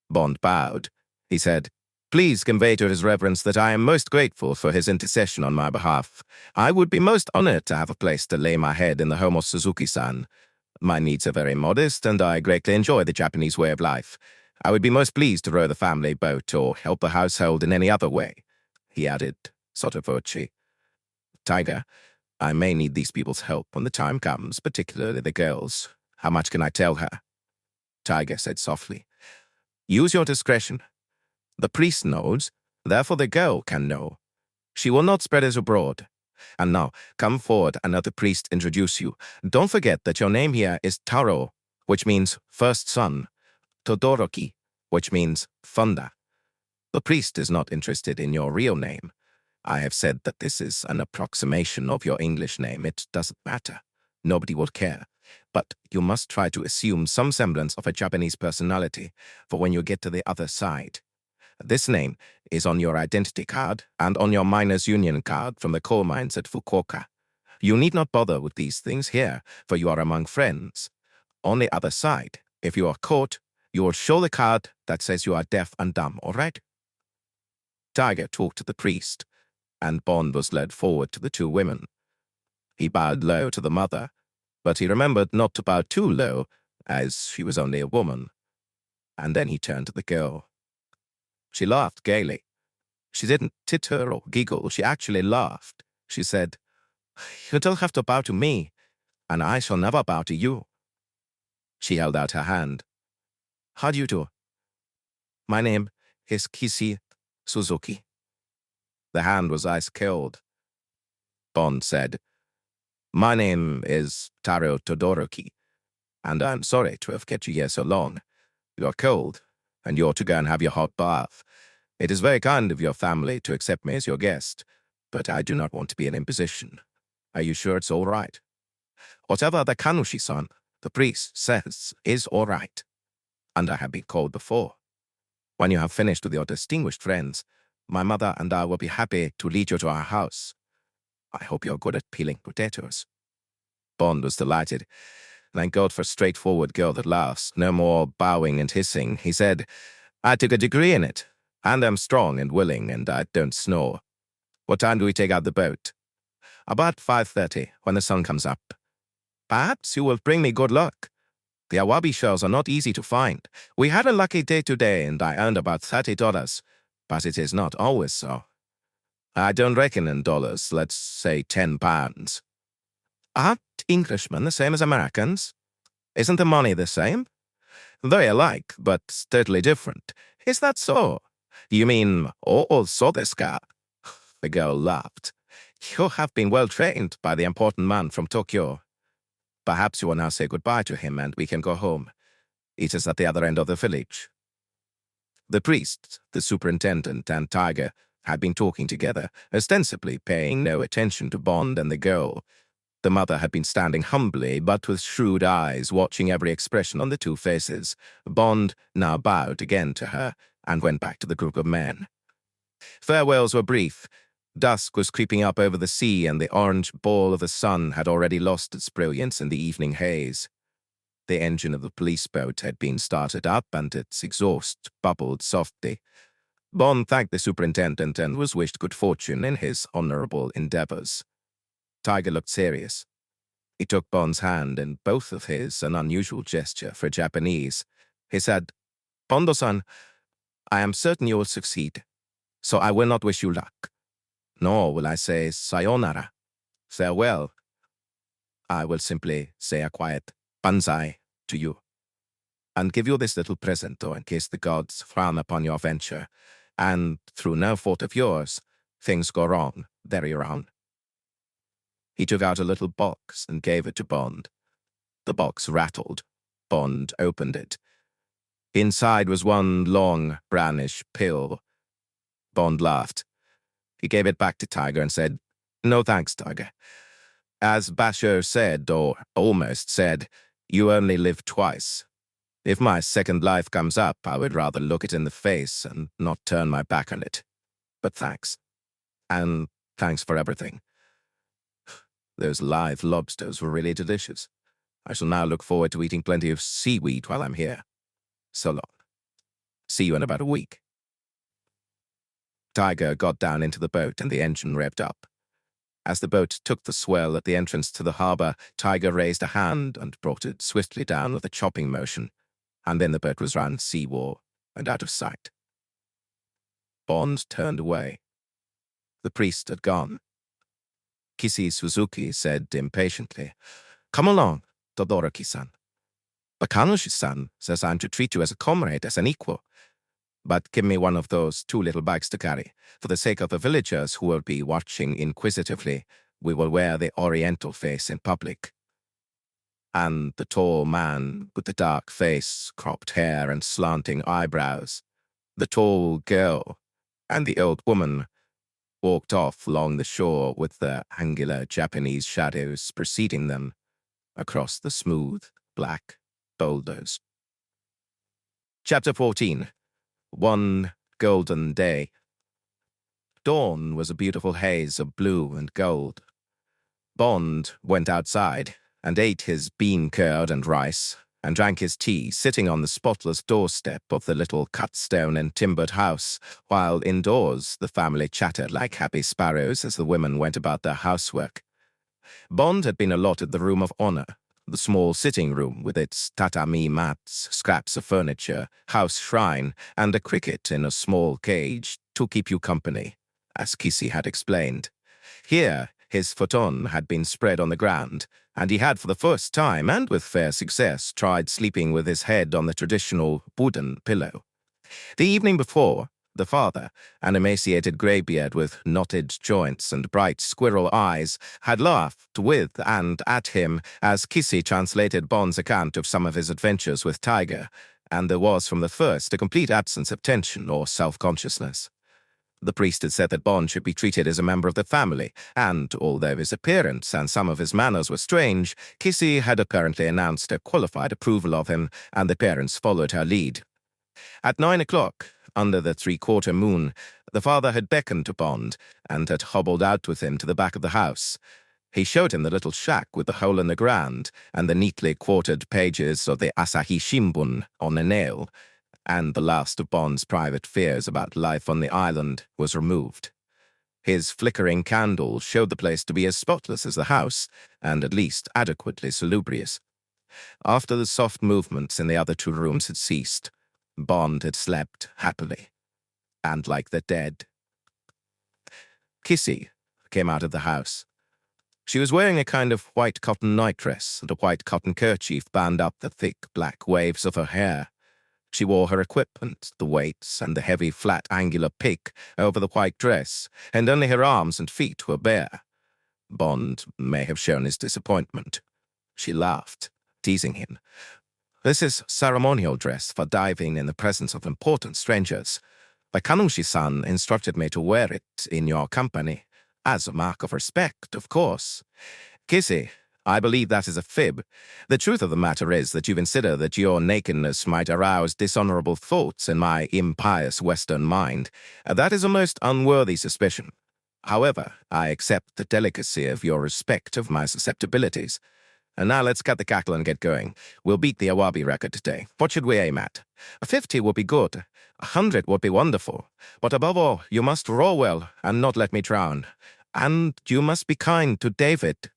Bond bowed. He said, Please convey to his reverence that I am most grateful for his intercession on my behalf. I would be most honored to have a place to lay my head in the home of Suzuki-san. My needs are very modest, and I greatly enjoy the Japanese way of life. I would be most pleased to row the family boat or help the household in any other way, he added, sotto voce. Tiger, I may need these people's help when the time comes, particularly the girls. How much can I tell her? Tiger said softly, Use your discretion. The priest knows, therefore the girl can know. She will not spread it abroad. And now, come forward and let the priest introduce you. Don't forget that your name here is Taro, which means first son, Todoroki, which means thunder. The priest is not interested in your real name. I have said that this is an approximation of your English name. It doesn't matter. Nobody will care. But you must try to assume some semblance of a Japanese personality for when you get to the other side. This name is on your identity card and on your miners' union card from the coal mines at Fukuoka. You need not bother with these things here, for you are among friends. On the other side, if you are caught, you will show the card that says you are deaf and dumb, all right? Tiger talked to the priest, and Bond was led forward to the two women. He bowed low to the mother, but he remembered not to bow too low, as she was only a woman. And then he turned to the girl. She laughed gaily. She didn't titter or giggle. She actually laughed. She said, You don't have to bow to me, and I shall never bow to you. She held out her hand. How do you do? My name is Kisi Suzuki. The hand was ice cold. Bond said, My name is Taro Todoroki, and I'm sorry to have kept you here so long. You're cold, and you're to go and have your hot bath. It is very kind of your family to accept me as your guest, but I do not want to be an imposition. Are you sure it's all right? Whatever the Kanushi-san, the priest, says is all right. And I have been called before. When you have finished with your distinguished friends, my mother and I will be happy to lead you to our house. I hope you're good at peeling potatoes. Bond was delighted. Thank God for a straightforward girl that laughs. No more bowing and hissing. He said, I took a degree in it, and I'm strong and willing, and I don't snore. What time do we take out the boat? About 5:30, when the sun comes up. Perhaps you will bring me good luck. The awabi shells are not easy to find. We had a lucky day today, and I earned about $30, but it is not always so. I don't reckon in dollars. Let's say £10. Aren't Englishmen the same as Americans? Isn't the money the same? Very alike, but totally different. Is that so? You mean, so desu ka? The girl laughed. You have been well trained by the important man from Tokyo. Perhaps you will now say goodbye to him and we can go home. It is at the other end of the village. The priest, the superintendent, and Tiger had been talking together, ostensibly paying no attention to Bond and the girl. The mother had been standing humbly, but with shrewd eyes, watching every expression on the two faces. Bond now bowed again to her and went back to the group of men. Farewells were brief. Dusk was creeping up over the sea, and the orange ball of the sun had already lost its brilliance in the evening haze. The engine of the police boat had been started up, and its exhaust bubbled softly. Bond thanked the superintendent and was wished good fortune in his honorable endeavors. Tiger looked serious. He took Bond's hand in both of his, an unusual gesture for Japanese. He said, "Bondo-san, I am certain you will succeed, so I will not wish you luck. Nor will I say sayonara, farewell. I will simply say a quiet banzai to you, and give you this little present in case the gods frown upon your venture, and through no fault of yours, things go wrong, very wrong." He took out a little box and gave it to Bond. The box rattled. Bond opened it. Inside was one long, brownish pill. Bond laughed. He gave it back to Tiger and said, "No thanks, Tiger. As Basher said, or almost said, you only live twice. If my second life comes up, I would rather look it in the face and not turn my back on it. But thanks. And thanks for everything. Those live lobsters were really delicious. I shall now look forward to eating plenty of seaweed while I'm here. So long. See you in about a week." Tiger got down into the boat and the engine revved up. As the boat took the swell at the entrance to the harbor, Tiger raised a hand and brought it swiftly down with a chopping motion, and then the boat was round seawall and out of sight. Bond turned away. The priest had gone. Kissy Suzuki said impatiently, "Come along, Todoroki-san. Bakanushi-san says I'm to treat you as a comrade, as an equal. But give me one of those 2 little bags to carry. For the sake of the villagers who will be watching inquisitively, we will wear the oriental face in public." And the tall man with the dark face, cropped hair, and slanting eyebrows, the tall girl, and the old woman walked off along the shore with the angular Japanese shadows preceding them across the smooth, black boulders. Chapter 14. One Golden Day. Dawn was a beautiful haze of blue and gold. Bond went outside and ate his bean curd and rice, and drank his tea sitting on the spotless doorstep of the little cut-stone and timbered house, while indoors the family chattered like happy sparrows as the women went about their housework. Bond had been allotted the room of honor, the small sitting room with its tatami mats, scraps of furniture, house shrine, and a cricket in a small cage to keep you company, as Kissy had explained. Here, his futon had been spread on the ground, and he had for the first time, and with fair success, tried sleeping with his head on the traditional wooden pillow. The evening before, the father, an emaciated greybeard with knotted joints and bright squirrel eyes, had laughed with and at him as Kissy translated Bond's account of some of his adventures with Tiger, and there was from the first a complete absence of tension or self-consciousness. The priest had said that Bond should be treated as a member of the family, and although his appearance and some of his manners were strange, Kissy had apparently announced a qualified approval of him, and the parents followed her lead. At 9 o'clock, under the 3/4 moon, the father had beckoned to Bond, and had hobbled out with him to the back of the house. He showed him the little shack with the hole in the ground, and the neatly quartered pages of the Asahi Shimbun on a nail, and the last of Bond's private fears about life on the island was removed. His flickering candle showed the place to be as spotless as the house, and at least adequately salubrious. After the soft movements in the other 2 rooms had ceased, Bond had slept happily, and like the dead. Kissy came out of the house. She was wearing a kind of white cotton nightdress and a white cotton kerchief bound up the thick black waves of her hair. She wore her equipment, the weights, and the heavy, flat, angular pick over the white dress, and only her arms and feet were bare. Bond may have shown his disappointment. She laughed, teasing him. "This is ceremonial dress for diving in the presence of important strangers. Bakanushi-san instructed me to wear it in your company, as a mark of respect, of course." Kissy, I believe that is a fib. The truth of the matter is that you consider that your nakedness might arouse dishonorable thoughts in my impious Western mind. That is a most unworthy suspicion. However, I accept the delicacy of your respect of my susceptibilities. And now let's cut the cackle and get going. We'll beat the Awabi record today. What should we aim at? 50 would be good. 100 would be wonderful. But above all, you must row well and not let me drown. And you must be kind to David.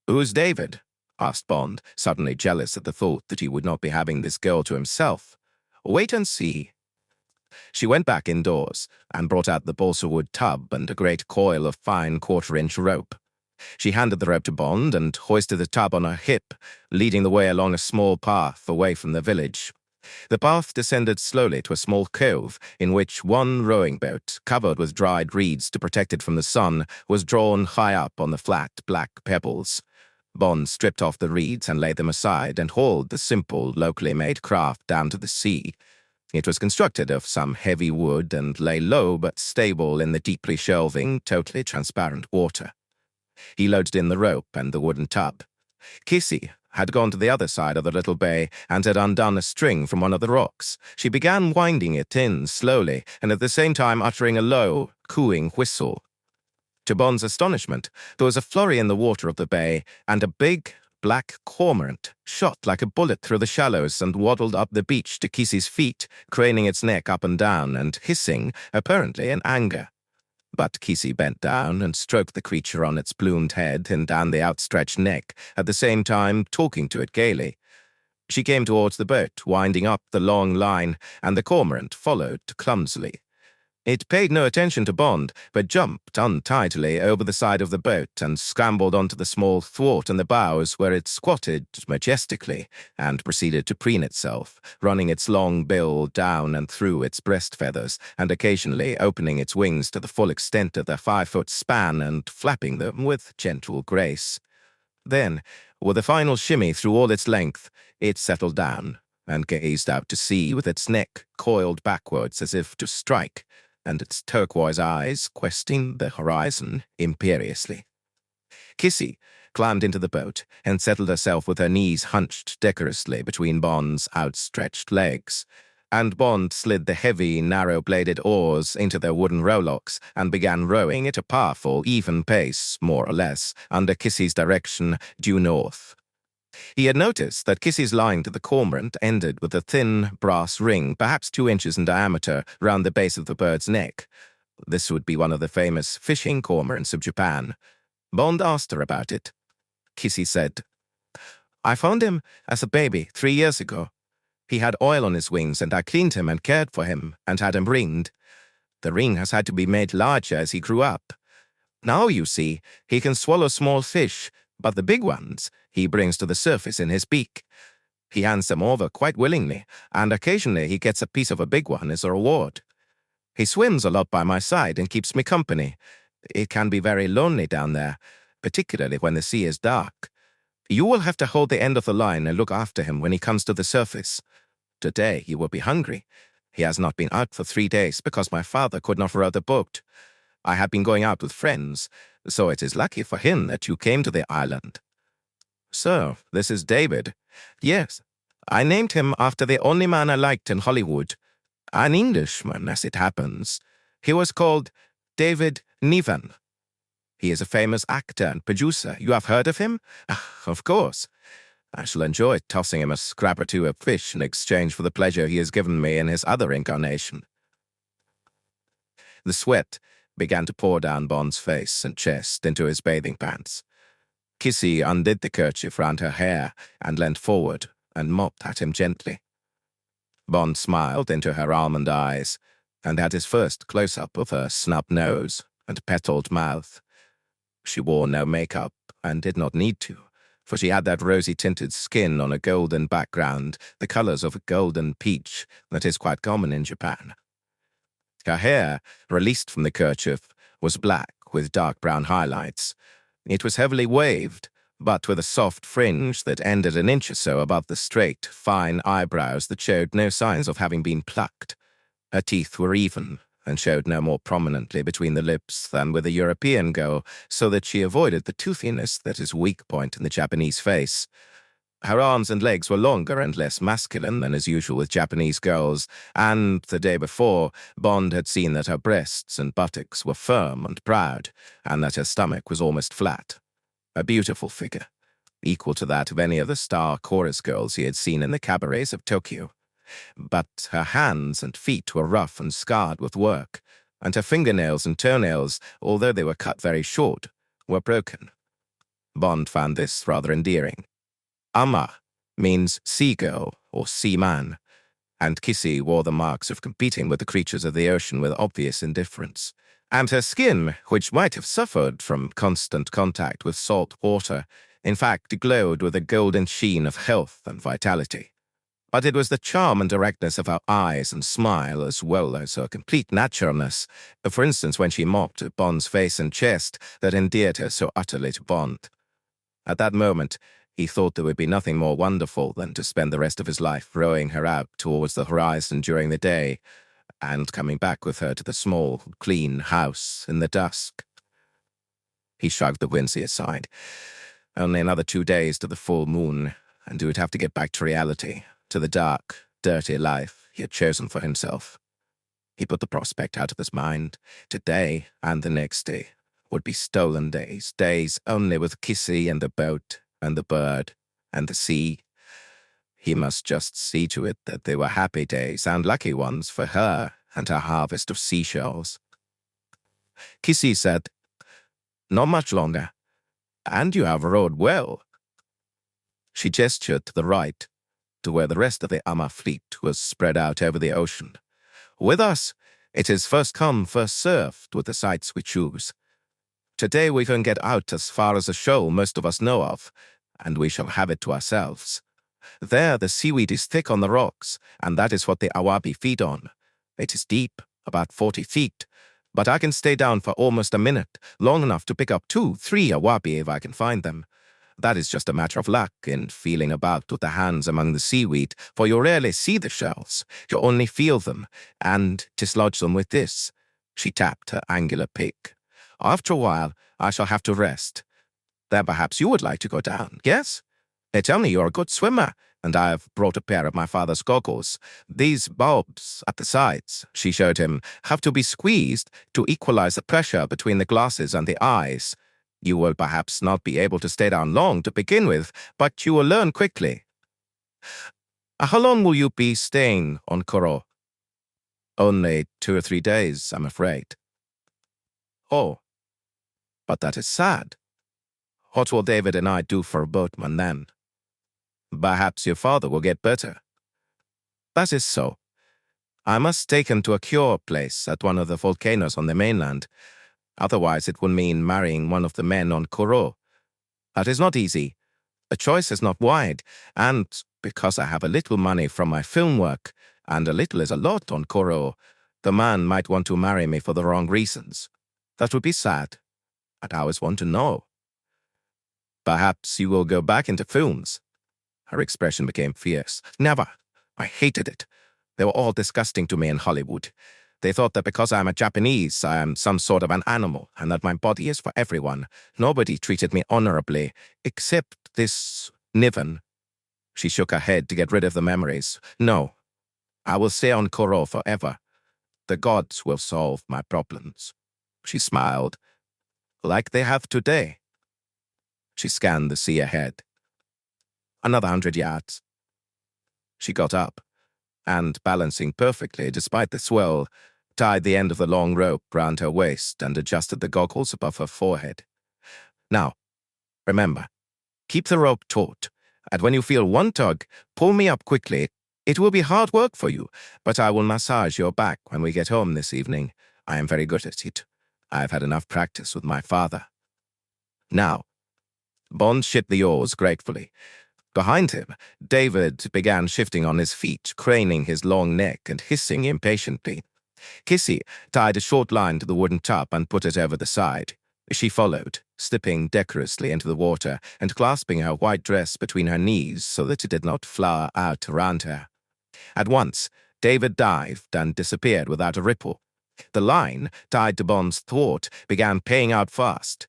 Who's David? Asked Bond, suddenly jealous at the thought that he would not be having this girl to himself. Wait and see. She went back indoors and brought out the balsa wood tub and a great coil of fine quarter-inch rope. She handed the rope to Bond and hoisted the tub on her hip, leading the way along a small path away from the village. The path descended slowly to a small cove in which one rowing boat, covered with dried reeds to protect it from the sun, was drawn high up on the flat black pebbles. Bond stripped off the reeds and laid them aside and hauled the simple, locally made craft down to the sea. It was constructed of some heavy wood and lay low but stable in the deeply shelving, totally transparent water. He loaded in the rope and the wooden tub. Kissy had gone to the other side of the little bay and had undone a string from one of the rocks. She began winding it in slowly and at the same time uttering a low, cooing whistle. To Bond's astonishment, there was a flurry in the water of the bay, and a big, black cormorant shot like a bullet through the shallows and waddled up the beach to Kissy's feet, craning its neck up and down and hissing, apparently in anger. But Kissy bent down and stroked the creature on its plumed head and down the outstretched neck, at the same time talking to it gaily. She came towards the boat, winding up the long line, and the cormorant followed clumsily. It paid no attention to Bond, but jumped untidily over the side of the boat and scrambled onto the small thwart in the bows, where it squatted majestically and proceeded to preen itself, running its long bill down and through its breast feathers, and occasionally opening its wings to the full extent of their 5-foot span and flapping them with gentle grace. Then, with a final shimmy through all its length, it settled down and gazed out to sea with its neck coiled backwards as if to strike, and its turquoise eyes questing the horizon imperiously. Kissy climbed into the boat and settled herself with her knees hunched decorously between Bond's outstretched legs, and Bond slid the heavy, narrow-bladed oars into their wooden rowlocks and began rowing at a powerful, even pace, more or less, under Kissy's direction, due north. He had noticed that Kissy's line to the cormorant ended with a thin brass ring, perhaps 2 inches in diameter, round the base of the bird's neck. This would be one of the famous fishing cormorants of Japan. Bond asked her about it. Kissy said, "I found him as a baby 3 years ago. He had oil on his wings, and I cleaned him and cared for him and had him ringed. The ring has had to be made larger as he grew up. Now, you see, he can swallow small fish, but the big ones he brings to the surface in his beak. He hands them over quite willingly, and occasionally he gets a piece of a big one as a reward. He swims a lot by my side and keeps me company. It can be very lonely down there, particularly when the sea is dark. You will have to hold the end of the line and look after him when he comes to the surface. Today he will be hungry. He has not been out for 3 days because my father could not row the boat. I have been going out with friends, so it is lucky for him that you came to the island." "So, this is David." "Yes. I named him after the only man I liked in Hollywood. An Englishman, as it happens. He was called David Niven. He is a famous actor and producer. You have heard of him?" "Of course. I shall enjoy tossing him a scrap or two of fish in exchange for the pleasure he has given me in his other incarnation." The sweat began to pour down Bond's face and chest into his bathing pants. Kissy undid the kerchief round her hair and leant forward and mopped at him gently. Bond smiled into her almond eyes and had his first close-up of her snub nose and petalled mouth. She wore no makeup and did not need to, for she had that rosy-tinted skin on a golden background, the colors of a golden peach that is quite common in Japan. Her hair, released from the kerchief, was black with dark brown highlights. It was heavily waved, but with a soft fringe that ended an inch or so above the straight, fine eyebrows that showed no signs of having been plucked. Her teeth were even, and showed no more prominently between the lips than with a European girl, so that she avoided the toothiness that is a weak point in the Japanese face. Her arms and legs were longer and less masculine than is usual with Japanese girls, and the day before, Bond had seen that her breasts and buttocks were firm and proud, and that her stomach was almost flat. A beautiful figure, equal to that of any of the star chorus girls he had seen in the cabarets of Tokyo. But her hands and feet were rough and scarred with work, and her fingernails and toenails, although they were cut very short, were broken. Bond found this rather endearing. Ama means seagull or seaman, and Kissy wore the marks of competing with the creatures of the ocean with obvious indifference. And her skin, which might have suffered from constant contact with salt water, in fact glowed with a golden sheen of health and vitality. But it was the charm and directness of her eyes and smile, as well as her complete naturalness, for instance when she mopped Bond's face and chest, that endeared her so utterly to Bond. At that moment, he thought there would be nothing more wonderful than to spend the rest of his life rowing her out towards the horizon during the day, and coming back with her to the small, clean house in the dusk. He shrugged the whimsy aside. Only another 2 days to the full moon, and he would have to get back to reality, to the dark, dirty life he had chosen for himself. He put the prospect out of his mind. Today and the next day would be stolen days, days only with Kissy and the boat, and the bird, and the sea. He must just see to it that they were happy days and lucky ones for her and her harvest of seashells. Kissy said, "Not much longer, and you have rowed well." She gestured to the right, to where the rest of the Ama fleet was spread out over the ocean. "With us, it is first come, first served with the sites we choose. Today we can get out as far as a shoal most of us know of, and we shall have it to ourselves. There the seaweed is thick on the rocks, and that is what the awabi feed on. It is deep, about 40 feet, but I can stay down for almost a minute, long enough to pick up 2, 3 awabi if I can find them. That is just a matter of luck in feeling about with the hands among the seaweed, for you rarely see the shells, you only feel them, and dislodge them with this." She tapped her angular peak. "After a while, I shall have to rest. Then perhaps you would like to go down, yes? They tell me you're a good swimmer, and I have brought a pair of my father's goggles. These bulbs at the sides," she showed him, "have to be squeezed to equalize the pressure between the glasses and the eyes. You will perhaps not be able to stay down long to begin with, but you will learn quickly." "How long will you be staying on Koro?" "Only 2 or 3 days, I'm afraid." "Oh, but that is sad. What will David and I do for a boatman then?" "Perhaps your father will get better." "That is so. I must take him to a cure place at one of the volcanoes on the mainland. Otherwise it will mean marrying one of the men on Koro. That is not easy. The choice is not wide, and because I have a little money from my film work, and a little is a lot on Koro, the man might want to marry me for the wrong reasons. That would be sad, and I always want to know." "Perhaps you will go back into films." Her expression became fierce. "Never. I hated it. They were all disgusting to me in Hollywood. They thought that because I am a Japanese, I am some sort of an animal, and that my body is for everyone. Nobody treated me honorably, except this Niven." She shook her head to get rid of the memories. "No, I will stay on Koro forever. The gods will solve my problems." She smiled. "Like they have today." She scanned the sea ahead. "Another 100 yards." She got up, and balancing perfectly despite the swell, tied the end of the long rope round her waist and adjusted the goggles above her forehead. "Now, remember, keep the rope taut, and when you feel one tug, pull me up quickly. It will be hard work for you, but I will massage your back when we get home this evening. I am very good at it. I have had enough practice with my father." Now, Bond shipped the oars gratefully. Behind him, David began shifting on his feet, craning his long neck and hissing impatiently. Kissy tied a short line to the wooden top and put it over the side. She followed, slipping decorously into the water and clasping her white dress between her knees so that it did not flower out around her. At once, David dived and disappeared without a ripple. The line, tied to Bond's thwart, began paying out fast.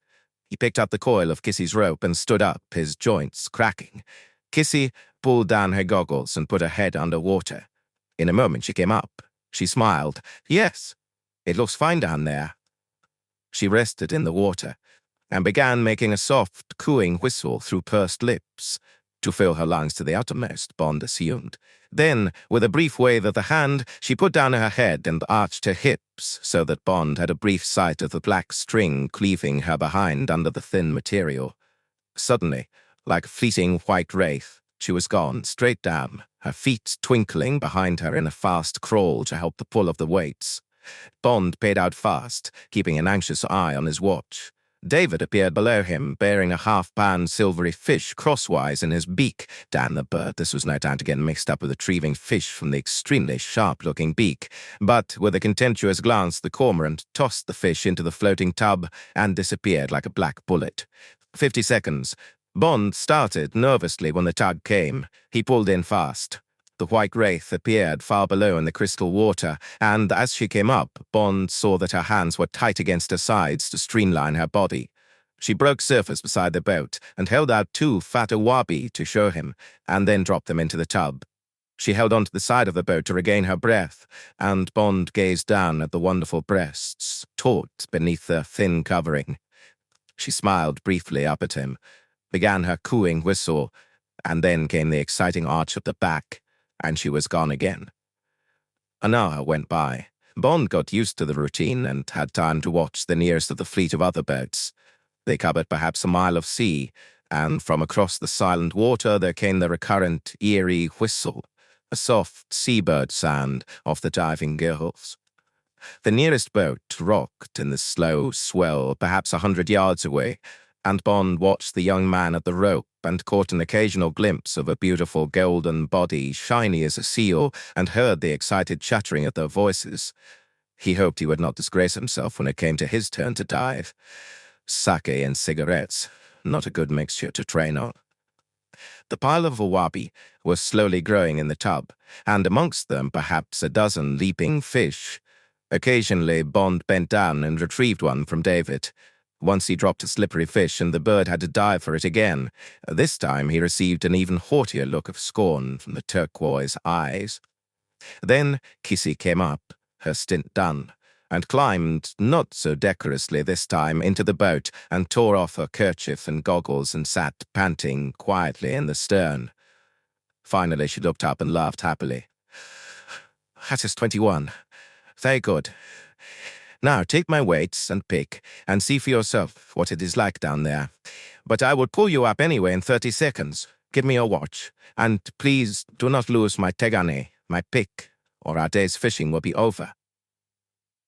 He picked up the coil of Kissy's rope and stood up, his joints cracking. Kissy pulled down her goggles and put her head under water. In a moment she came up. She smiled. "Yes, it looks fine down there." She rested in the water and began making a soft, cooing whistle through pursed lips. To fill her lungs to the uttermost, Bond assumed. Then, with a brief wave of the hand, she put down her head and arched her hips so that Bond had a brief sight of the black string cleaving her behind under the thin material. Suddenly, like a fleeting white wraith, she was gone, straight down, her feet twinkling behind her in a fast crawl to help the pull of the weights. Bond paid out fast, keeping an anxious eye on his watch. David appeared below him, bearing a half-pound silvery fish crosswise in his beak. Damn the bird, this was no time to get mixed up with retrieving fish from the extremely sharp-looking beak. But with a contemptuous glance, the cormorant tossed the fish into the floating tub and disappeared like a black bullet. 50 seconds. Bond started nervously when the tug came. He pulled in fast. The white wraith appeared far below in the crystal water, and as she came up, Bond saw that her hands were tight against her sides to streamline her body. She broke surface beside the boat and held out 2 fat awabi to show him, and then dropped them into the tub. She held onto the side of the boat to regain her breath, and Bond gazed down at the wonderful breasts, taut beneath their thin covering. She smiled briefly up at him, began her cooing whistle, and then came the exciting arch of the back, and she was gone again. An hour went by. Bond got used to the routine and had time to watch the nearest of the fleet of other boats. They covered perhaps a mile of sea, and from across the silent water there came the recurrent, eerie whistle, a soft seabird sound off the diving gills. The nearest boat rocked in the slow swell perhaps 100 yards away, and Bond watched the young man at the rope and caught an occasional glimpse of a beautiful golden body shiny as a seal and heard the excited chattering of their voices. He hoped he would not disgrace himself when it came to his turn to dive. Sake and cigarettes, not a good mixture to train on. The pile of awabi was slowly growing in the tub, and amongst them perhaps a dozen leaping fish. Occasionally Bond bent down and retrieved one from David. Once he dropped a slippery fish and the bird had to dive for it again. This time he received an even haughtier look of scorn from the turquoise eyes. Then Kissy came up, her stint done, and climbed, not so decorously this time, into the boat and tore off her kerchief and goggles and sat panting quietly in the stern. Finally she looked up and laughed happily. "That is 21. Very good. Now take my weights and pick, and see for yourself what it is like down there. But I will pull you up anyway in 30 seconds. Give me your watch, and please do not lose my tegane, my pick, or our day's fishing will be over."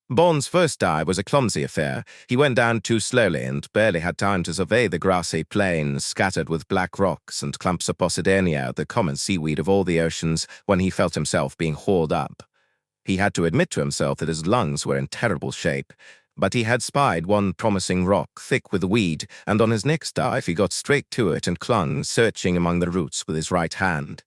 Bond's first dive was a clumsy affair. He went down too slowly and barely had time to survey the grassy plain scattered with black rocks and clumps of Posidania, the common seaweed of all the oceans, when he felt himself being hauled up. He had to admit to himself that his lungs were in terrible shape, but he had spied one promising rock thick with weed, and on his next dive he got straight to it and clung, searching among the roots with his right hand.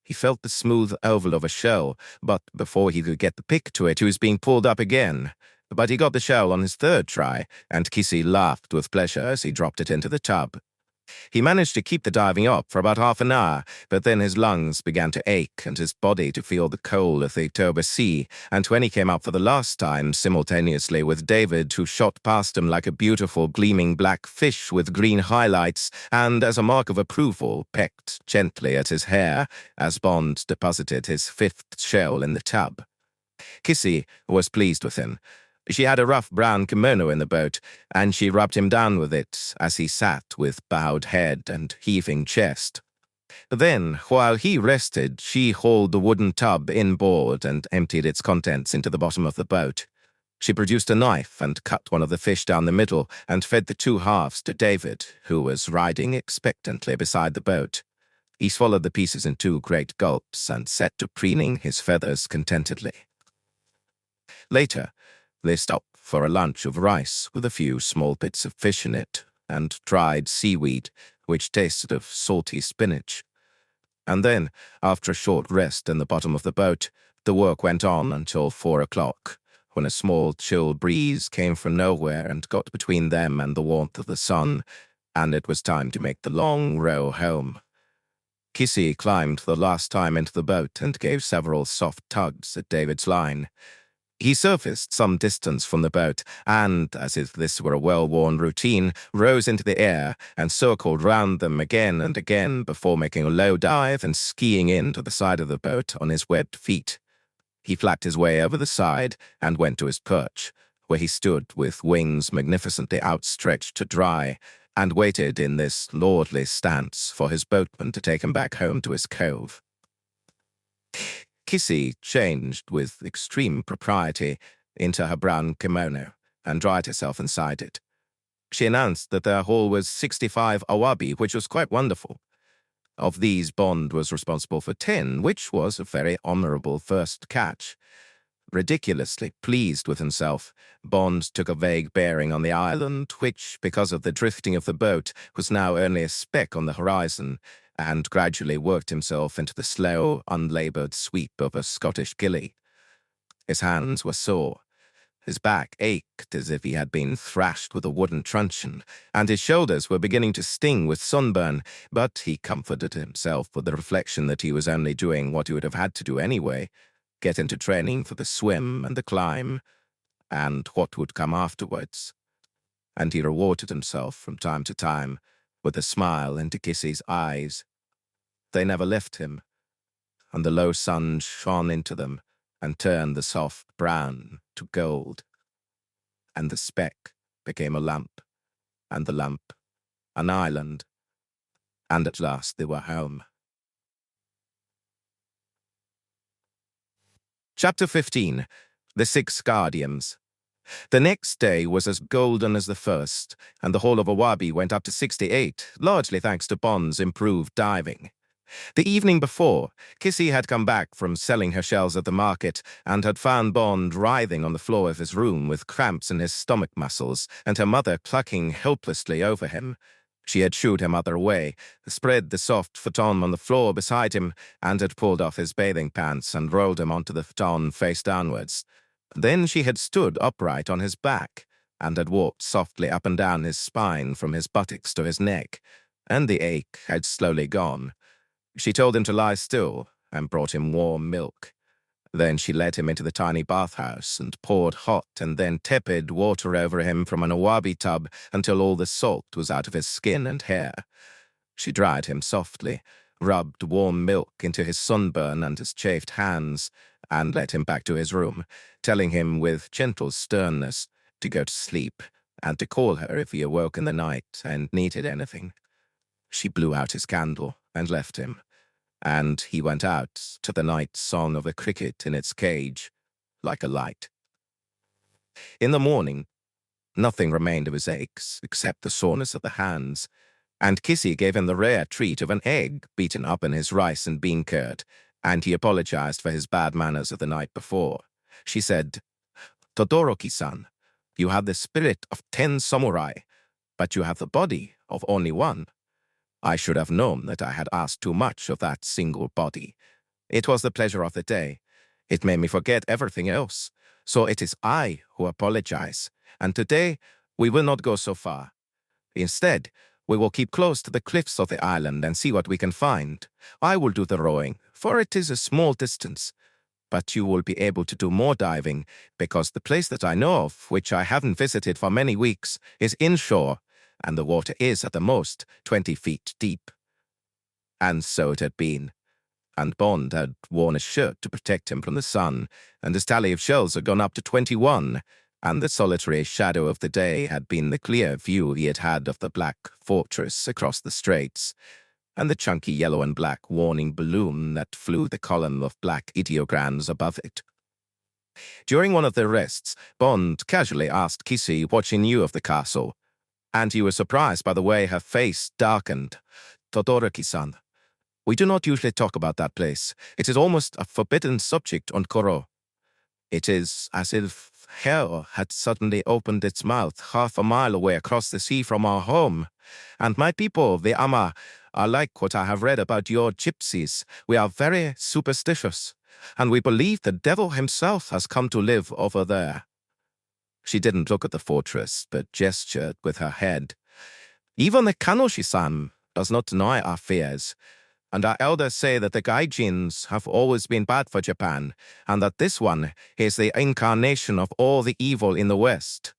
He felt the smooth oval of a shell, but before he could get the pick to it, he was being pulled up again. But he got the shell on his third try, and Kissy laughed with pleasure as he dropped it into the tub. He managed to keep the diving up for about half an hour, but then his lungs began to ache and his body to feel the cold of the October sea, and when he came up for the last time, simultaneously with David, who shot past him like a beautiful gleaming black fish with green highlights, and as a mark of approval, pecked gently at his hair as Bond deposited his 5th shell in the tub. Kissy was pleased with him. She had a rough brown kimono in the boat, and she rubbed him down with it as he sat with bowed head and heaving chest. Then, while he rested, she hauled the wooden tub inboard and emptied its contents into the bottom of the boat. She produced a knife and cut one of the fish down the middle and fed the 2 halves to David, who was riding expectantly beside the boat. He swallowed the pieces in 2 great gulps and set to preening his feathers contentedly. Later, they stopped for a lunch of rice with a few small bits of fish in it and dried seaweed, which tasted of salty spinach. And then, after a short rest in the bottom of the boat, the work went on until 4 o'clock, when a small chill breeze came from nowhere and got between them and the warmth of the sun, and it was time to make the long row home. Kissy climbed the last time into the boat and gave several soft tugs at David's line. He surfaced some distance from the boat and, as if this were a well-worn routine, rose into the air and circled round them again and again before making a low dive and skiing in to the side of the boat on his webbed feet. He flapped his way over the side and went to his perch, where he stood with wings magnificently outstretched to dry, and waited in this lordly stance for his boatman to take him back home to his cove. Kissy changed with extreme propriety into her brown kimono and dried herself inside it. She announced that their haul was 65 awabi, which was quite wonderful. Of these, Bond was responsible for 10, which was a very honorable first catch. Ridiculously pleased with himself, Bond took a vague bearing on the island, which, because of the drifting of the boat, was now only a speck on the horizon, and gradually worked himself into the slow, unlabored sweep of a Scottish gilly. His hands were sore. His back ached as if he had been thrashed with a wooden truncheon, and his shoulders were beginning to sting with sunburn, but he comforted himself with the reflection that he was only doing what he would have had to do anyway, get into training for the swim and the climb, and what would come afterwards. And he rewarded himself from time to time with a smile into Kissy's eyes. They never left him, and the low sun shone into them and turned the soft brown to gold. And the speck became a lamp, and the lamp an island, and at last they were home. Chapter 15. The Six Guardians. The next day was as golden as the first, and the haul of awabi went up to 68, largely thanks to Bond's improved diving. The evening before, Kissy had come back from selling her shells at the market and had found Bond writhing on the floor of his room with cramps in his stomach muscles and her mother clucking helplessly over him. She had shooed her mother away, spread the soft futon on the floor beside him, and had pulled off his bathing pants and rolled him onto the futon face downwards. Then she had stood upright on his back and had walked softly up and down his spine from his buttocks to his neck, and the ache had slowly gone. She told him to lie still and brought him warm milk. Then she led him into the tiny bathhouse and poured hot and then tepid water over him from an awabi tub until all the salt was out of his skin and hair. She dried him softly, rubbed warm milk into his sunburn and his chafed hands, and led him back to his room, telling him with gentle sternness to go to sleep and to call her if he awoke in the night and needed anything. She blew out his candle and left him, and he went out to the night song of a cricket in its cage, like a light. In the morning, nothing remained of his aches except the soreness of the hands, and Kissy gave him the rare treat of an egg beaten up in his rice and bean curd, and he apologized for his bad manners of the night before. She said, "Todoroki-san, you have the spirit of 10 samurai, but you have the body of only one. I should have known that I had asked too much of that single body. It was the pleasure of the day. It made me forget everything else. So it is I who apologize, and today we will not go so far. Instead, we will keep close to the cliffs of the island and see what we can find. I will do the rowing, for it is a small distance. But you will be able to do more diving, because the place that I know of, which I haven't visited for many weeks, is inshore, and the water is, at the most, 20 feet deep." And so it had been. And Bond had worn a shirt to protect him from the sun, and his tally of shells had gone up to 21, and the solitary shadow of the day had been the clear view he had had of the black fortress across the straits, and the chunky yellow and black warning balloon that flew the column of black ideograms above it. During one of their rests, Bond casually asked Kissy what she knew of the castle, and he was surprised by the way her face darkened. "Todoroki-san, we do not usually talk about that place. It is almost a forbidden subject on Koro. It is as if hell had suddenly opened its mouth half a mile away across the sea from our home. And my people, the Ama, are like what I have read about your gypsies. We are very superstitious. and we believe the devil himself has come to live over there." She didn't look at the fortress, but gestured with her head. "Even the Kanoshi-san does not deny our fears, and our elders say that the gaijins have always been bad for Japan, and that this one is the incarnation of all the evil in the West.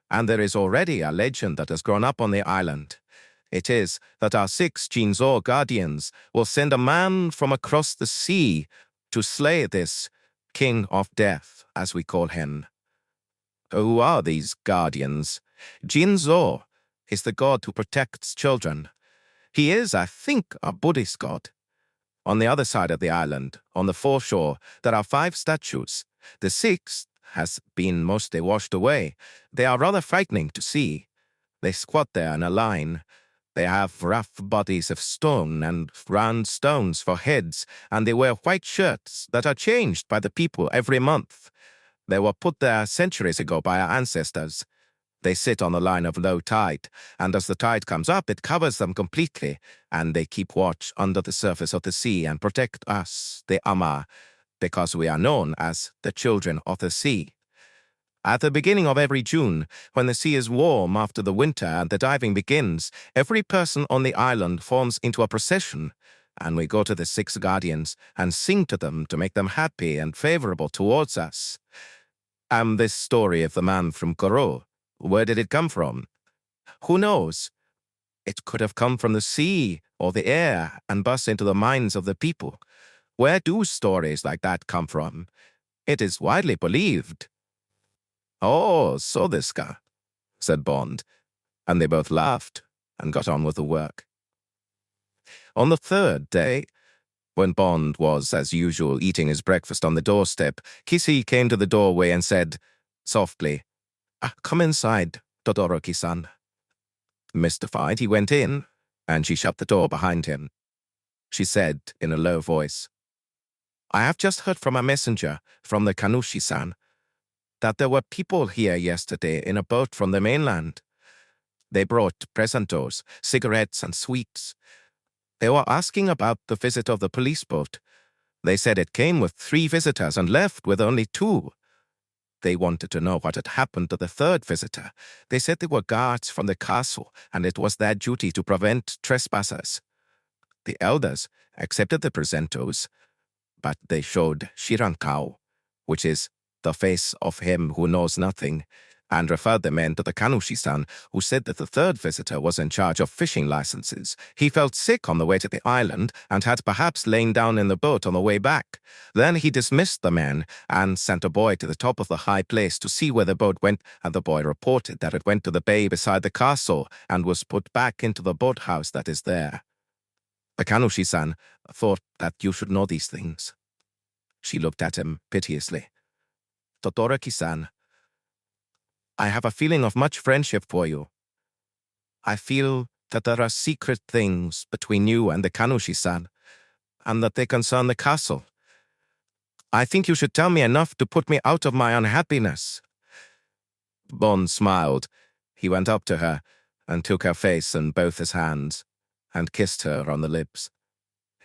And there is already a legend that has grown up on the island. It is that our 6 Jinzo guardians will send a man from across the sea to slay this king of death, as we call him." "Who are these guardians?" "Jinzo is the god who protects children. He is, I think, a Buddhist god. On the other side of the island, on the foreshore, there are 5 statues. The 6th has been mostly washed away. They are rather frightening to see. They squat there in a line. They have rough bodies of stone and round stones for heads, and they wear white shirts that are changed by the people every month. They were put there centuries ago by our ancestors. They sit on the line of low tide, and as the tide comes up, it covers them completely, and they keep watch under the surface of the sea and protect us, the Ama, because we are known as the children of the sea. At the beginning of every June, when the sea is warm after the winter and the diving begins, every person on the island forms into a procession, and we go to the 6 guardians and sing to them to make them happy and favorable towards us. And this story of the man from Koro, where did it come from? Who knows? It could have come from the sea or the air and burst into the minds of the people. Where do stories like that come from? It is widely believed." "Oh, so desu ka," said Bond, and they both laughed and got on with the work. On the 3rd day, when Bond was, as usual, eating his breakfast on the doorstep, Kissy came to the doorway and said, softly, "Come inside, Todoroki-san." Mystified, he went in, and she shut the door behind him. She said in a low voice, "I have just heard from a messenger from the Kanushi-san that there were people here yesterday in a boat from the mainland. They brought presentos, cigarettes, and sweets. They were asking about the visit of the police boat. They said it came with 3 visitors and left with only 2. They wanted to know what had happened to the 3rd visitor. They said they were guards from the castle, and it was their duty to prevent trespassers. The elders accepted the presentos, but they showed Shirankao, which is the face of him who knows nothing, and referred the men to the Kanushi-san, who said that the 3rd visitor was in charge of fishing licenses. He felt sick on the way to the island and had perhaps lain down in the boat on the way back. Then he dismissed the men and sent a boy to the top of the high place to see where the boat went, and the boy reported that it went to the bay beside the castle and was put back into the boathouse that is there. The Kanushi-san thought that you should know these things." She looked at him piteously. "Todoroki-san, I have a feeling of much friendship for you. I feel that there are secret things between you and the Kanushi-san, and that they concern the castle. I think you should tell me enough to put me out of my unhappiness." Bond smiled. He went up to her and took her face in both his hands and kissed her on the lips.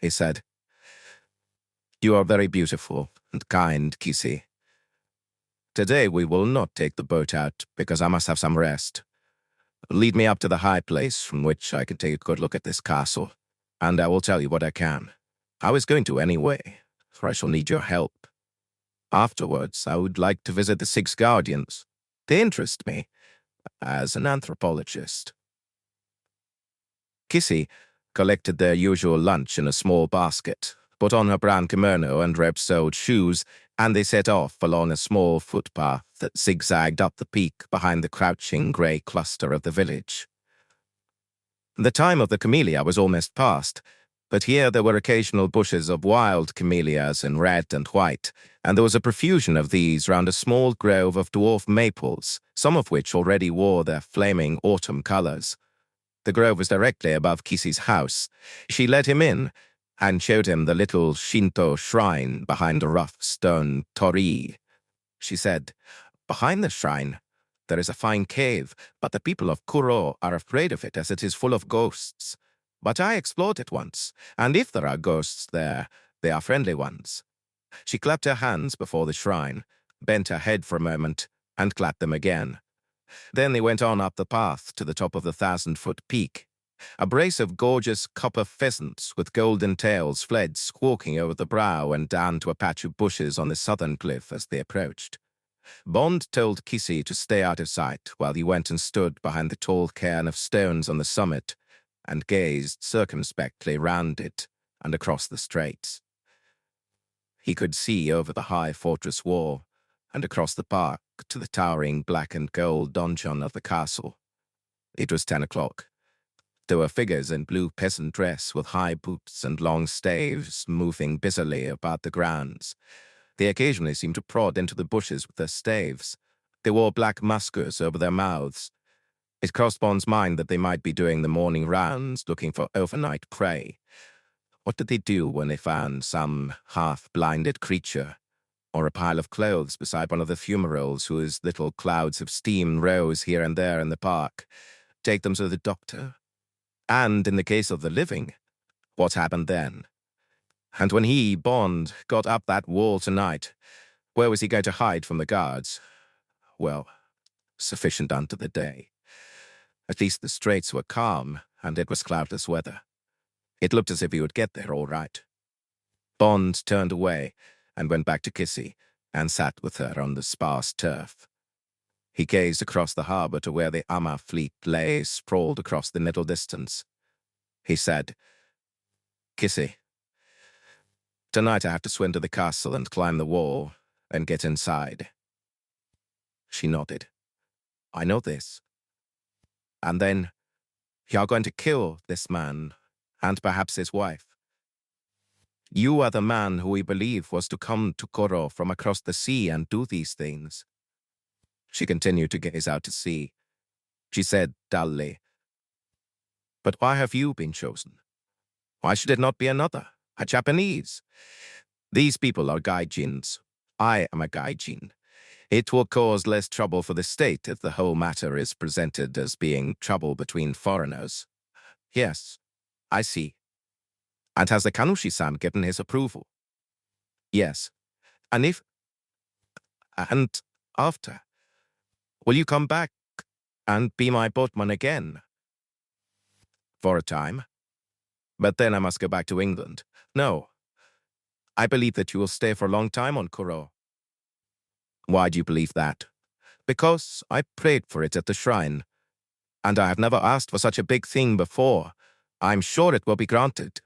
He said, "You are very beautiful and kind, Kissy. Today we will not take the boat out because I must have some rest. Lead me up to the high place from which I can take a good look at this castle, and I will tell you what I can. I was going to anyway, for I shall need your help. Afterwards, I would like to visit the 6 guardians. They interest me, as an anthropologist." Kissy collected their usual lunch in a small basket, put on her brown kimono and red-soled shoes, and they set off along a small footpath that zigzagged up the peak behind the crouching grey cluster of the village. The time of the camellia was almost past, but here there were occasional bushes of wild camellias in red and white, and there was a profusion of these round a small grove of dwarf maples, some of which already wore their flaming autumn colors. The grove was directly above Kissy's house. She led him in, and showed him the little Shinto shrine behind a rough stone torii. She said, "Behind the shrine, there is a fine cave, but the people of Kuro are afraid of it as it is full of ghosts. But I explored it once, and if there are ghosts there, they are friendly ones. She clapped her hands before the shrine, bent her head for a moment, and clapped them again. Then they went on up the path to the top of the 1,000-foot peak. A brace of gorgeous copper pheasants with golden tails fled squawking over the brow and down to a patch of bushes on the southern cliff as they approached. Bond told Kissy to stay out of sight while he went and stood behind the tall cairn of stones on the summit and gazed circumspectly round it and across the straits. He could see over the high fortress wall and across the park to the towering black and gold donjon of the castle. It was 10 o'clock. There were figures in blue peasant dress with high boots and long staves moving busily about the grounds. They occasionally seemed to prod into the bushes with their staves. They wore black maskers over their mouths. It crossed Bond's mind that they might be doing the morning rounds, looking for overnight prey. What did they do when they found some half-blinded creature, or a pile of clothes beside one of the fumaroles whose little clouds of steam rose here and there in the park? Take them to the doctor? And in the case of the living, what happened then? And when he, Bond, got up that wall tonight, where was he going to hide from the guards? Well, sufficient unto the day. At least the straits were calm, and it was cloudless weather. It looked as if he would get there all right. Bond turned away and went back to Kissy and sat with her on the sparse turf. He gazed across the harbor to where the Amma fleet lay sprawled across the middle distance. He said, "Kissy, tonight I have to swim to the castle and climb the wall and get inside." She nodded. "I know this. And then you're going to kill this man and perhaps his wife. You are the man who we believe was to come to Koro from across the sea and do these things." She continued to gaze out to sea. She said dully, "But why have you been chosen? Why should it not be another, a Japanese? These people are gaijins. I am a gaijin. It will cause less trouble for the state if the whole matter is presented as being trouble between foreigners." "Yes, I see. And has the Kanushi-san given his approval?" "Yes. And and after, will you come back and be my boatman again?" "For a time. But then I must go back to England." "No. I believe that you will stay for a long time on Kuro." "Why do you believe that?" "Because I prayed for it at the shrine, and I have never asked for such a big thing before. I'm sure it will be granted."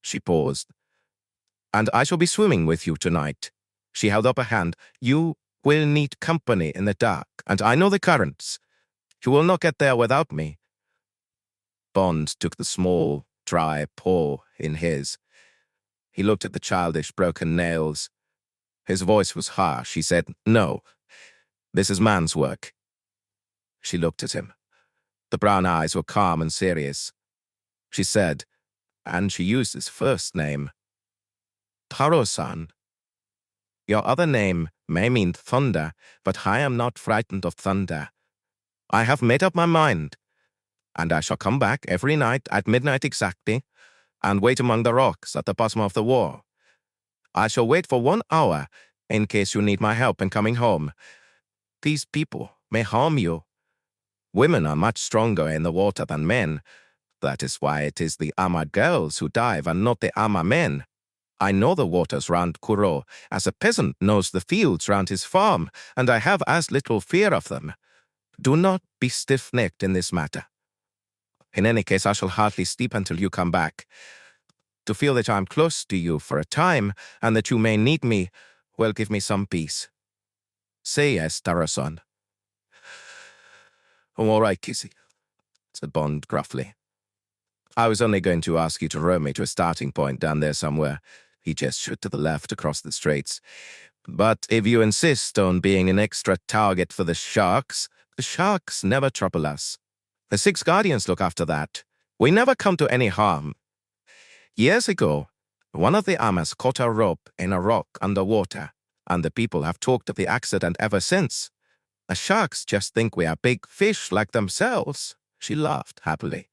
She paused. "And I shall be swimming with you tonight." She held up a hand. "You will need company in the dark, and I know the currents. You will not get there without me." Bond took the small, dry paw in his. He looked at the childish, broken nails. His voice was harsh. He said, "No, this is man's work." She looked at him. The brown eyes were calm and serious. She said, and she used his first name, "Taro-san. Your other name may mean thunder, but I am not frightened of thunder. I have made up my mind, and I shall come back every night at midnight exactly and wait among the rocks at the bottom of the wall. I shall wait for 1 hour in case you need my help in coming home. These people may harm you. Women are much stronger in the water than men. That is why it is the Amma girls who dive and not the Amma men. I know the waters round Kuro, as a peasant knows the fields round his farm, and I have as little fear of them. Do not be stiff-necked in this matter. In any case, I shall hardly sleep until you come back. To feel that I am close to you for a time, and that you may need me, will give me some peace. Say yes, Taro-san." "Oh, all right, Kissy," said Bond gruffly. "I was only going to ask you to row me to a starting point down there somewhere." He gestured to the left across the straits. "But if you insist on being an extra target for the sharks never trouble us. The 6 guardians look after that. We never come to any harm. Years ago, one of the Ammas caught a rope in a rock underwater, and the people have talked of the accident ever since. The sharks just think we are big fish like themselves." She laughed happily.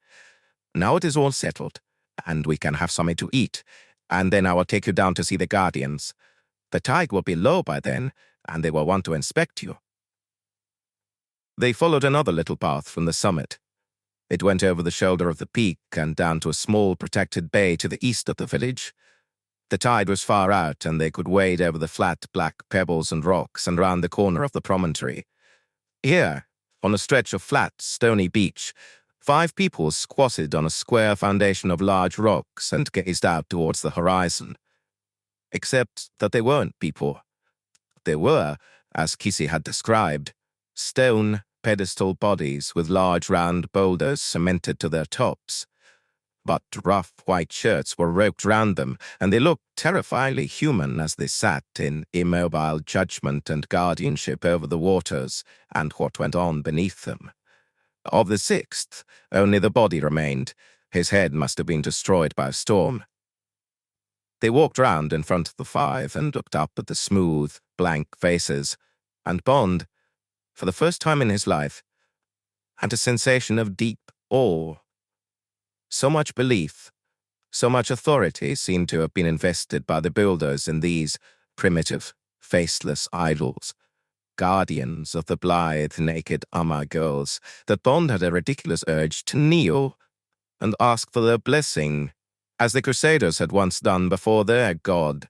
"Now it is all settled, and we can have something to eat, and then I will take you down to see the guardians. The tide will be low by then, and they will want to inspect you. They followed another little path from the summit. It went over the shoulder of the peak and down to a small protected bay to the east of the village. The tide was far out, and they could wade over the flat black pebbles and rocks and round the corner of the promontory. Here, on a stretch of flat, stony beach, 5 people squatted on a square foundation of large rocks and gazed out towards the horizon. Except that they weren't people. They were, as Kissy had described, stone pedestal bodies with large round boulders cemented to their tops. But rough white shirts were roped round them, and they looked terrifyingly human as they sat in immobile judgment and guardianship over the waters and what went on beneath them. Of the 6th, only the body remained. His head must have been destroyed by a storm. They walked round in front of the 5 and looked up at the smooth, blank faces, and Bond, for the first time in his life, had a sensation of deep awe. So much belief, so much authority seemed to have been invested by the builders in these primitive, faceless idols, guardians of the blithe, naked Amma girls, that Bond had a ridiculous urge to kneel and ask for their blessing, as the Crusaders had once done before their god.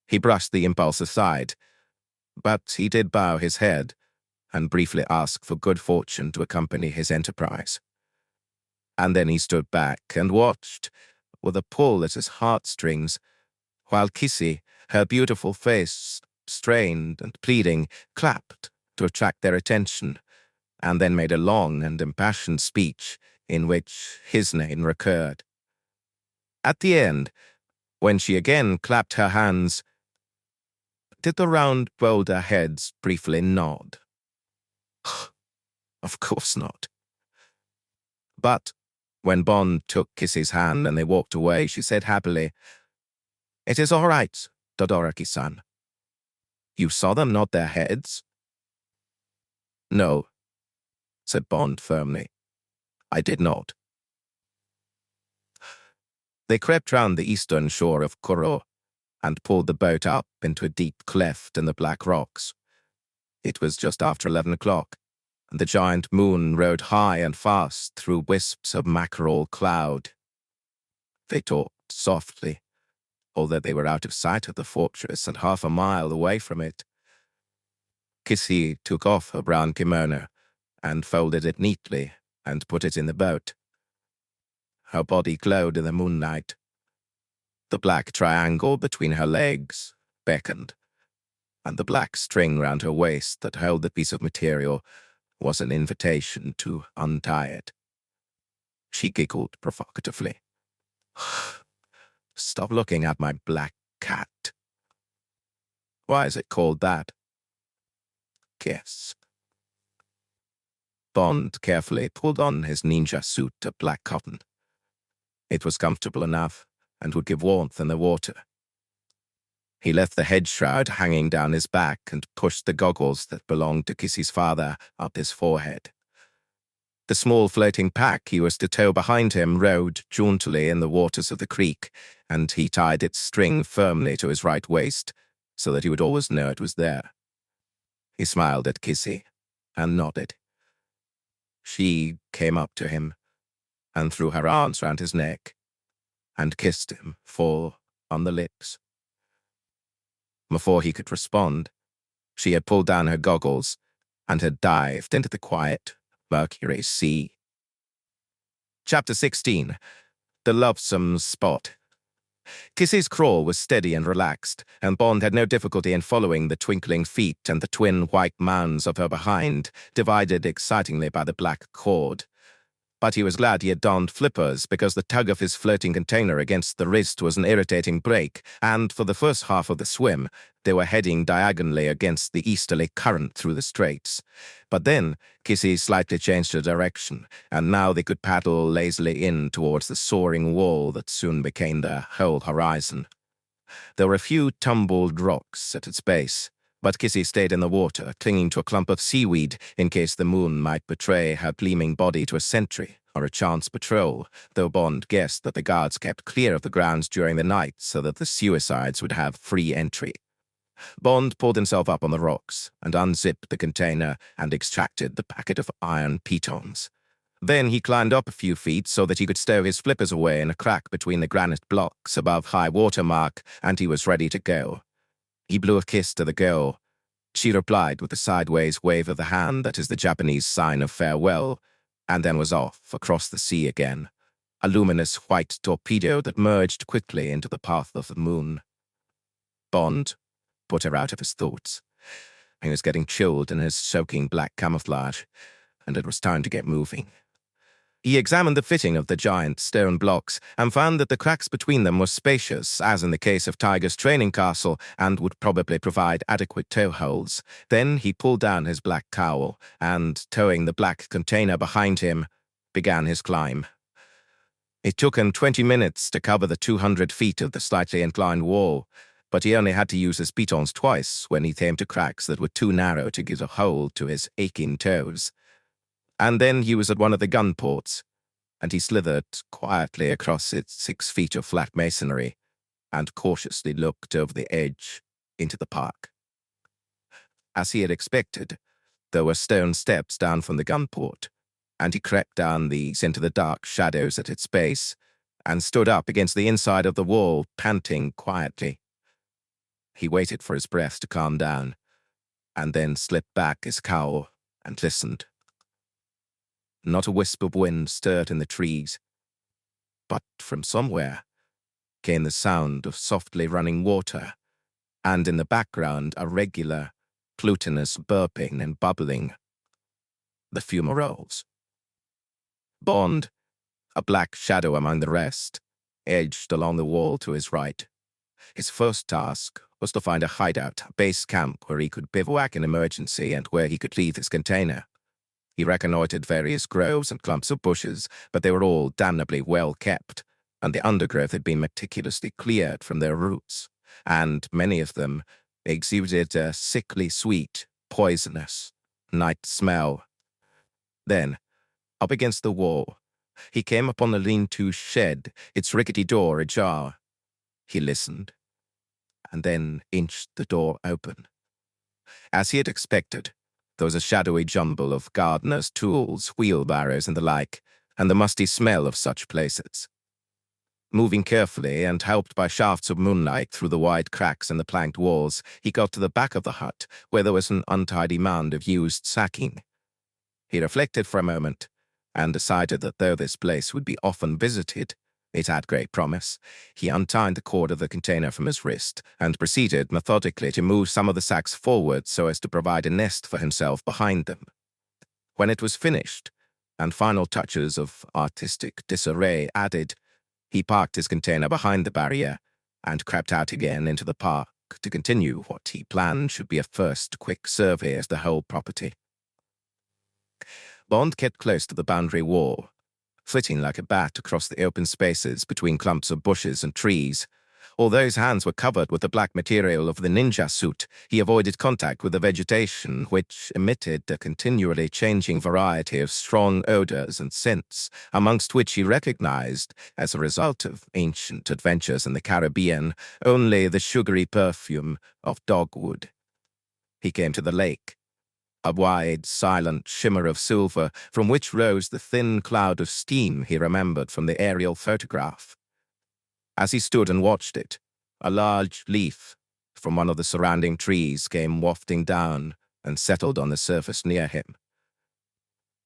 He brushed the impulse aside, but he did bow his head and briefly ask for good fortune to accompany his enterprise. And then he stood back and watched, with a pull at his heartstrings, while Kissy, her beautiful face strained and pleading, clapped to attract their attention, and then made a long and impassioned speech in which his name recurred. At the end, when she again clapped her hands, did the round boulder heads briefly nod? Of course not. But when Bond took Kissy's hand and they walked away, she said happily, "It is all right, Todoroki-san. You saw them nod their heads?" "No," said Bond firmly. "I did not." They crept round the eastern shore of Kuro and pulled the boat up into a deep cleft in the black rocks. It was just after 11 o'clock, and the giant moon rode high and fast through wisps of mackerel cloud. They talked softly, although they were out of sight of the fortress and half a mile away from it. Kissy took off her brown kimono and folded it neatly and put it in the boat. Her body glowed in the moonlight. The black triangle between her legs beckoned, and the black string round her waist that held the piece of material was an invitation to untie it. She giggled provocatively. "Stop looking at my black cat." "Why is it called that?" "Guess." Bond carefully pulled on his ninja suit of black cotton. It was comfortable enough and would give warmth in the water. He left the head shroud hanging down his back and pushed the goggles that belonged to Kissy's father up his forehead. The small floating pack he was to tow behind him rode jauntily in the waters of the creek, and he tied its string firmly to his right waist so that he would always know it was there. He smiled at Kissy and nodded. She came up to him and threw her arms round his neck and kissed him full on the lips. Before he could respond, she had pulled down her goggles and had dived into the quiet, Mercury Sea. Chapter 16. The Lovesome Spot. Kissy's crawl was steady and relaxed, and Bond had no difficulty in following the twinkling feet and the twin white mounds of her behind, divided excitingly by the black cord. But he was glad he had donned flippers, because the tug of his floating container against the wrist was an irritating break, and for the first half of the swim, they were heading diagonally against the easterly current through the straits. But then Kissy slightly changed her direction, and now they could paddle lazily in towards the soaring wall that soon became their whole horizon. There were a few tumbled rocks at its base, but Kissy stayed in the water, clinging to a clump of seaweed in case the moon might betray her gleaming body to a sentry or a chance patrol, though Bond guessed that the guards kept clear of the grounds during the night so that the suicides would have free entry. Bond pulled himself up on the rocks and unzipped the container and extracted the packet of iron pitons. Then he climbed up a few feet so that he could stow his flippers away in a crack between the granite blocks above high water mark, and he was ready to go. He blew a kiss to the girl. She replied with a sideways wave of the hand that is the Japanese sign of farewell, and then was off across the sea again, a luminous white torpedo that merged quickly into the path of the moon. Bond put her out of his thoughts. He was getting chilled in his soaking black camouflage, and it was time to get moving. He examined the fitting of the giant stone blocks and found that the cracks between them were spacious, as in the case of Tiger's training castle, and would probably provide adequate tow holes. Then he pulled down his black cowl and, towing the black container behind him, began his climb. It took him 20 minutes to cover the 200 feet of the slightly inclined wall, but he only had to use his pitons twice when he came to cracks that were too narrow to give a hold to his aching toes. And then he was at one of the gun ports, and he slithered quietly across its 6 feet of flat masonry and cautiously looked over the edge into the park. As he had expected, there were stone steps down from the gun port, and he crept down these into the dark shadows at its base and stood up against the inside of the wall, panting quietly. He waited for his breath to calm down, and then slipped back his cowl and listened. Not a wisp of wind stirred in the trees, but from somewhere came the sound of softly running water, and in the background a regular, glutinous burping and bubbling. The fumaroles. Bond, a black shadow among the rest, edged along the wall to his right. His first task was to find a hideout, a base camp where he could bivouac in emergency and where he could leave his container. He reconnoitered various groves and clumps of bushes, but they were all damnably well kept, and the undergrowth had been meticulously cleared from their roots, and many of them exuded a sickly sweet, poisonous night smell. Then, up against the wall, he came upon a lean-to shed, its rickety door ajar. He listened, and then inched the door open. As he had expected, there was a shadowy jumble of gardeners' tools, wheelbarrows, and the like, and the musty smell of such places. Moving carefully and helped by shafts of moonlight through the wide cracks in the planked walls, he got to the back of the hut, where there was an untidy mound of used sacking. He reflected for a moment, and decided that though this place would be often visited, it had great promise. He untied the cord of the container from his wrist and proceeded methodically to move some of the sacks forward so as to provide a nest for himself behind them. When it was finished, and final touches of artistic disarray added, he parked his container behind the barrier and crept out again into the park to continue what he planned should be a first quick survey of the whole property. Bond kept close to the boundary wall, flitting like a bat across the open spaces between clumps of bushes and trees. Although his hands were covered with the black material of the ninja suit, he avoided contact with the vegetation, which emitted a continually changing variety of strong odors and scents, amongst which he recognized, as a result of ancient adventures in the Caribbean, only the sugary perfume of dogwood. He came to the lake, a wide, silent shimmer of silver from which rose the thin cloud of steam he remembered from the aerial photograph. As he stood and watched it, a large leaf from one of the surrounding trees came wafting down and settled on the surface near him.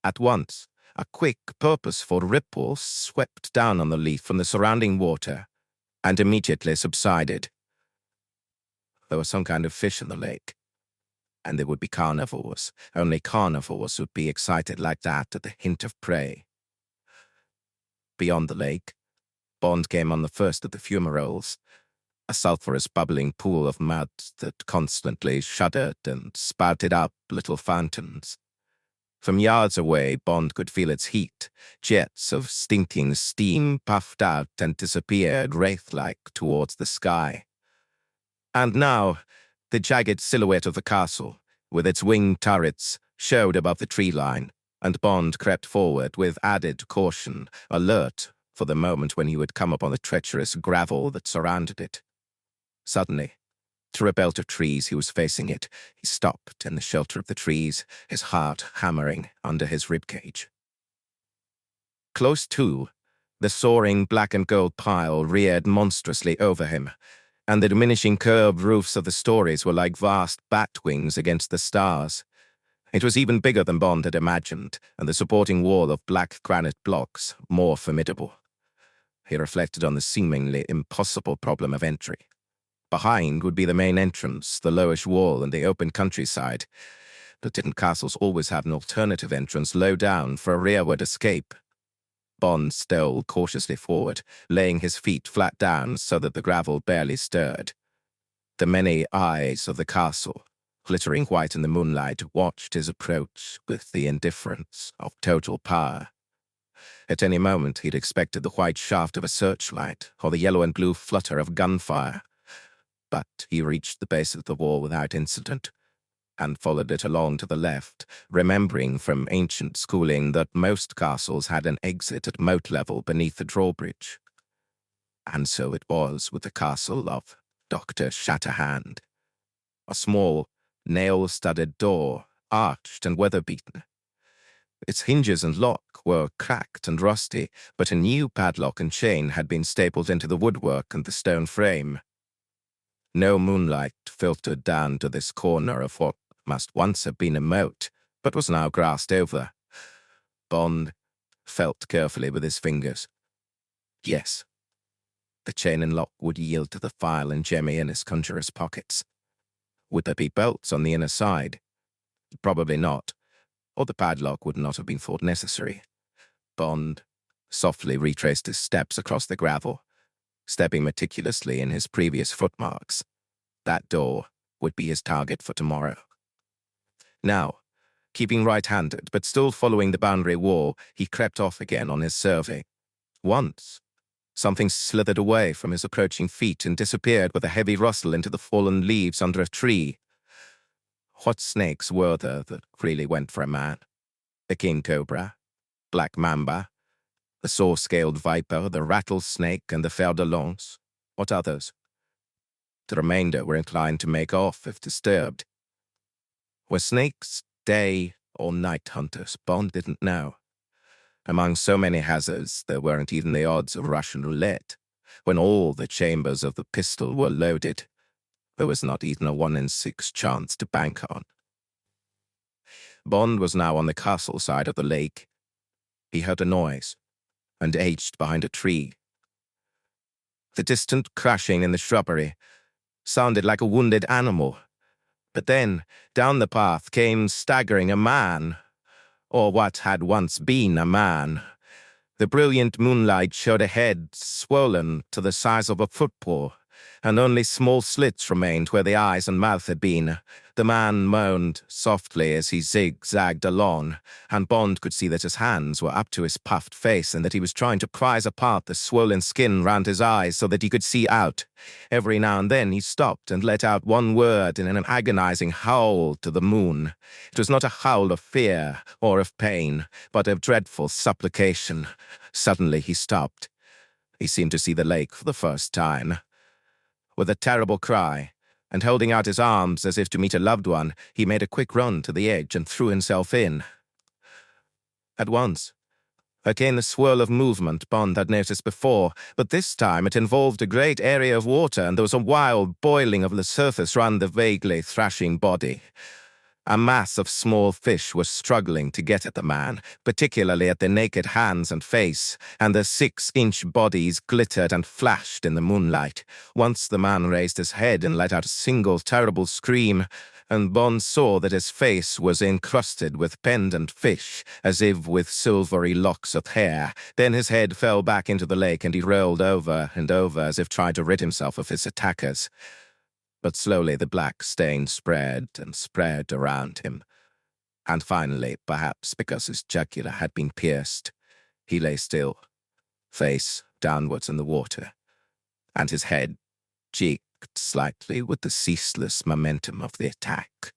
At once, a quick, purposeful ripple swept down on the leaf from the surrounding water and immediately subsided. There was some kind of fish in the lake, and they would be carnivores. Only carnivores would be excited like that at the hint of prey. Beyond the lake, Bond came on the first of the fumaroles, a sulphurous bubbling pool of mud that constantly shuddered and spouted up little fountains. From yards away, Bond could feel its heat. Jets of stinking steam puffed out and disappeared wraith-like towards the sky. And now, the jagged silhouette of the castle, with its winged turrets, showed above the tree line, and Bond crept forward with added caution, alert for the moment when he would come upon the treacherous gravel that surrounded it. Suddenly, To a belt of trees, he was facing it. He stopped in the shelter of the trees, his heart hammering under his ribcage. Close to, the soaring black and gold pile reared monstrously over him, and the diminishing curved roofs of the stories were like vast bat wings against the stars. It was even bigger than Bond had imagined, and the supporting wall of black granite blocks more formidable. He reflected on the seemingly impossible problem of entry. Behind would be the main entrance, the lowish wall, and the open countryside. But didn't castles always have an alternative entrance low down for a rearward escape? Bond stole cautiously forward, laying his feet flat down so that the gravel barely stirred. The many eyes of the castle, glittering white in the moonlight, watched his approach with the indifference of total power. At any moment he'd expected the white shaft of a searchlight or the yellow and blue flutter of gunfire. But he reached the base of the wall without incident, and followed it along to the left, remembering from ancient schooling that most castles had an exit at moat level beneath the drawbridge. And so it was with the castle of Dr. Shatterhand. A small, nail-studded door, arched and weather-beaten. Its hinges and lock were cracked and rusty, but a new padlock and chain had been stapled into the woodwork and the stone frame. No moonlight filtered down to this corner of what must once have been a moat, but was now grassed over. Bond felt carefully with his fingers. Yes, the chain and lock would yield to the file and jemmy in his conjurer's pockets. Would there be bolts on the inner side? Probably not, or the padlock would not have been thought necessary. Bond softly retraced his steps across the gravel, stepping meticulously in his previous footmarks. That door would be his target for tomorrow. Now, keeping right-handed, but still following the boundary wall, he crept off again on his survey. Once, something slithered away from his approaching feet and disappeared with a heavy rustle into the fallen leaves under a tree. What snakes were there that really went for a man? The king cobra, black mamba, the saw-scaled viper, the rattlesnake, and the fer de lance. What others? The remainder were inclined to make off if disturbed. Were snakes day or night hunters? Bond didn't know. Among so many hazards, there weren't even the odds of Russian roulette. When all the chambers of the pistol were loaded, there was not even a 1 in 6 chance to bank on. Bond was now on the castle side of the lake. He heard a noise, and edged behind a tree. The distant crashing in the shrubbery sounded like a wounded animal. But then, down the path came staggering a man, or what had once been a man. The brilliant moonlight showed a head swollen to the size of a football, and only small slits remained where the eyes and mouth had been. The man moaned softly as he zigzagged along, and Bond could see that his hands were up to his puffed face and that he was trying to prise apart the swollen skin round his eyes so that he could see out. Every now and then he stopped and let out one word in an agonizing howl to the moon. It was not a howl of fear or of pain, but of dreadful supplication. Suddenly he stopped. He seemed to see the lake for the first time. With a terrible cry, and holding out his arms as if to meet a loved one, he made a quick run to the edge and threw himself in. At once, there came the swirl of movement Bond had noticed before, but this time it involved a great area of water, and there was a wild boiling of the surface round the vaguely thrashing body. A mass of small fish was struggling to get at the man, particularly at the naked hands and face, and the 6-inch bodies glittered and flashed in the moonlight. Once the man raised his head and let out a single terrible scream, and Bond saw that his face was encrusted with pendant fish, as if with silvery locks of hair. Then his head fell back into the lake, and he rolled over and over as if trying to rid himself of his attackers. But slowly the black stain spread and spread around him, and finally, perhaps because his jugular had been pierced, he lay still, face downwards in the water, and his head jigged slightly with the ceaseless momentum of the attack.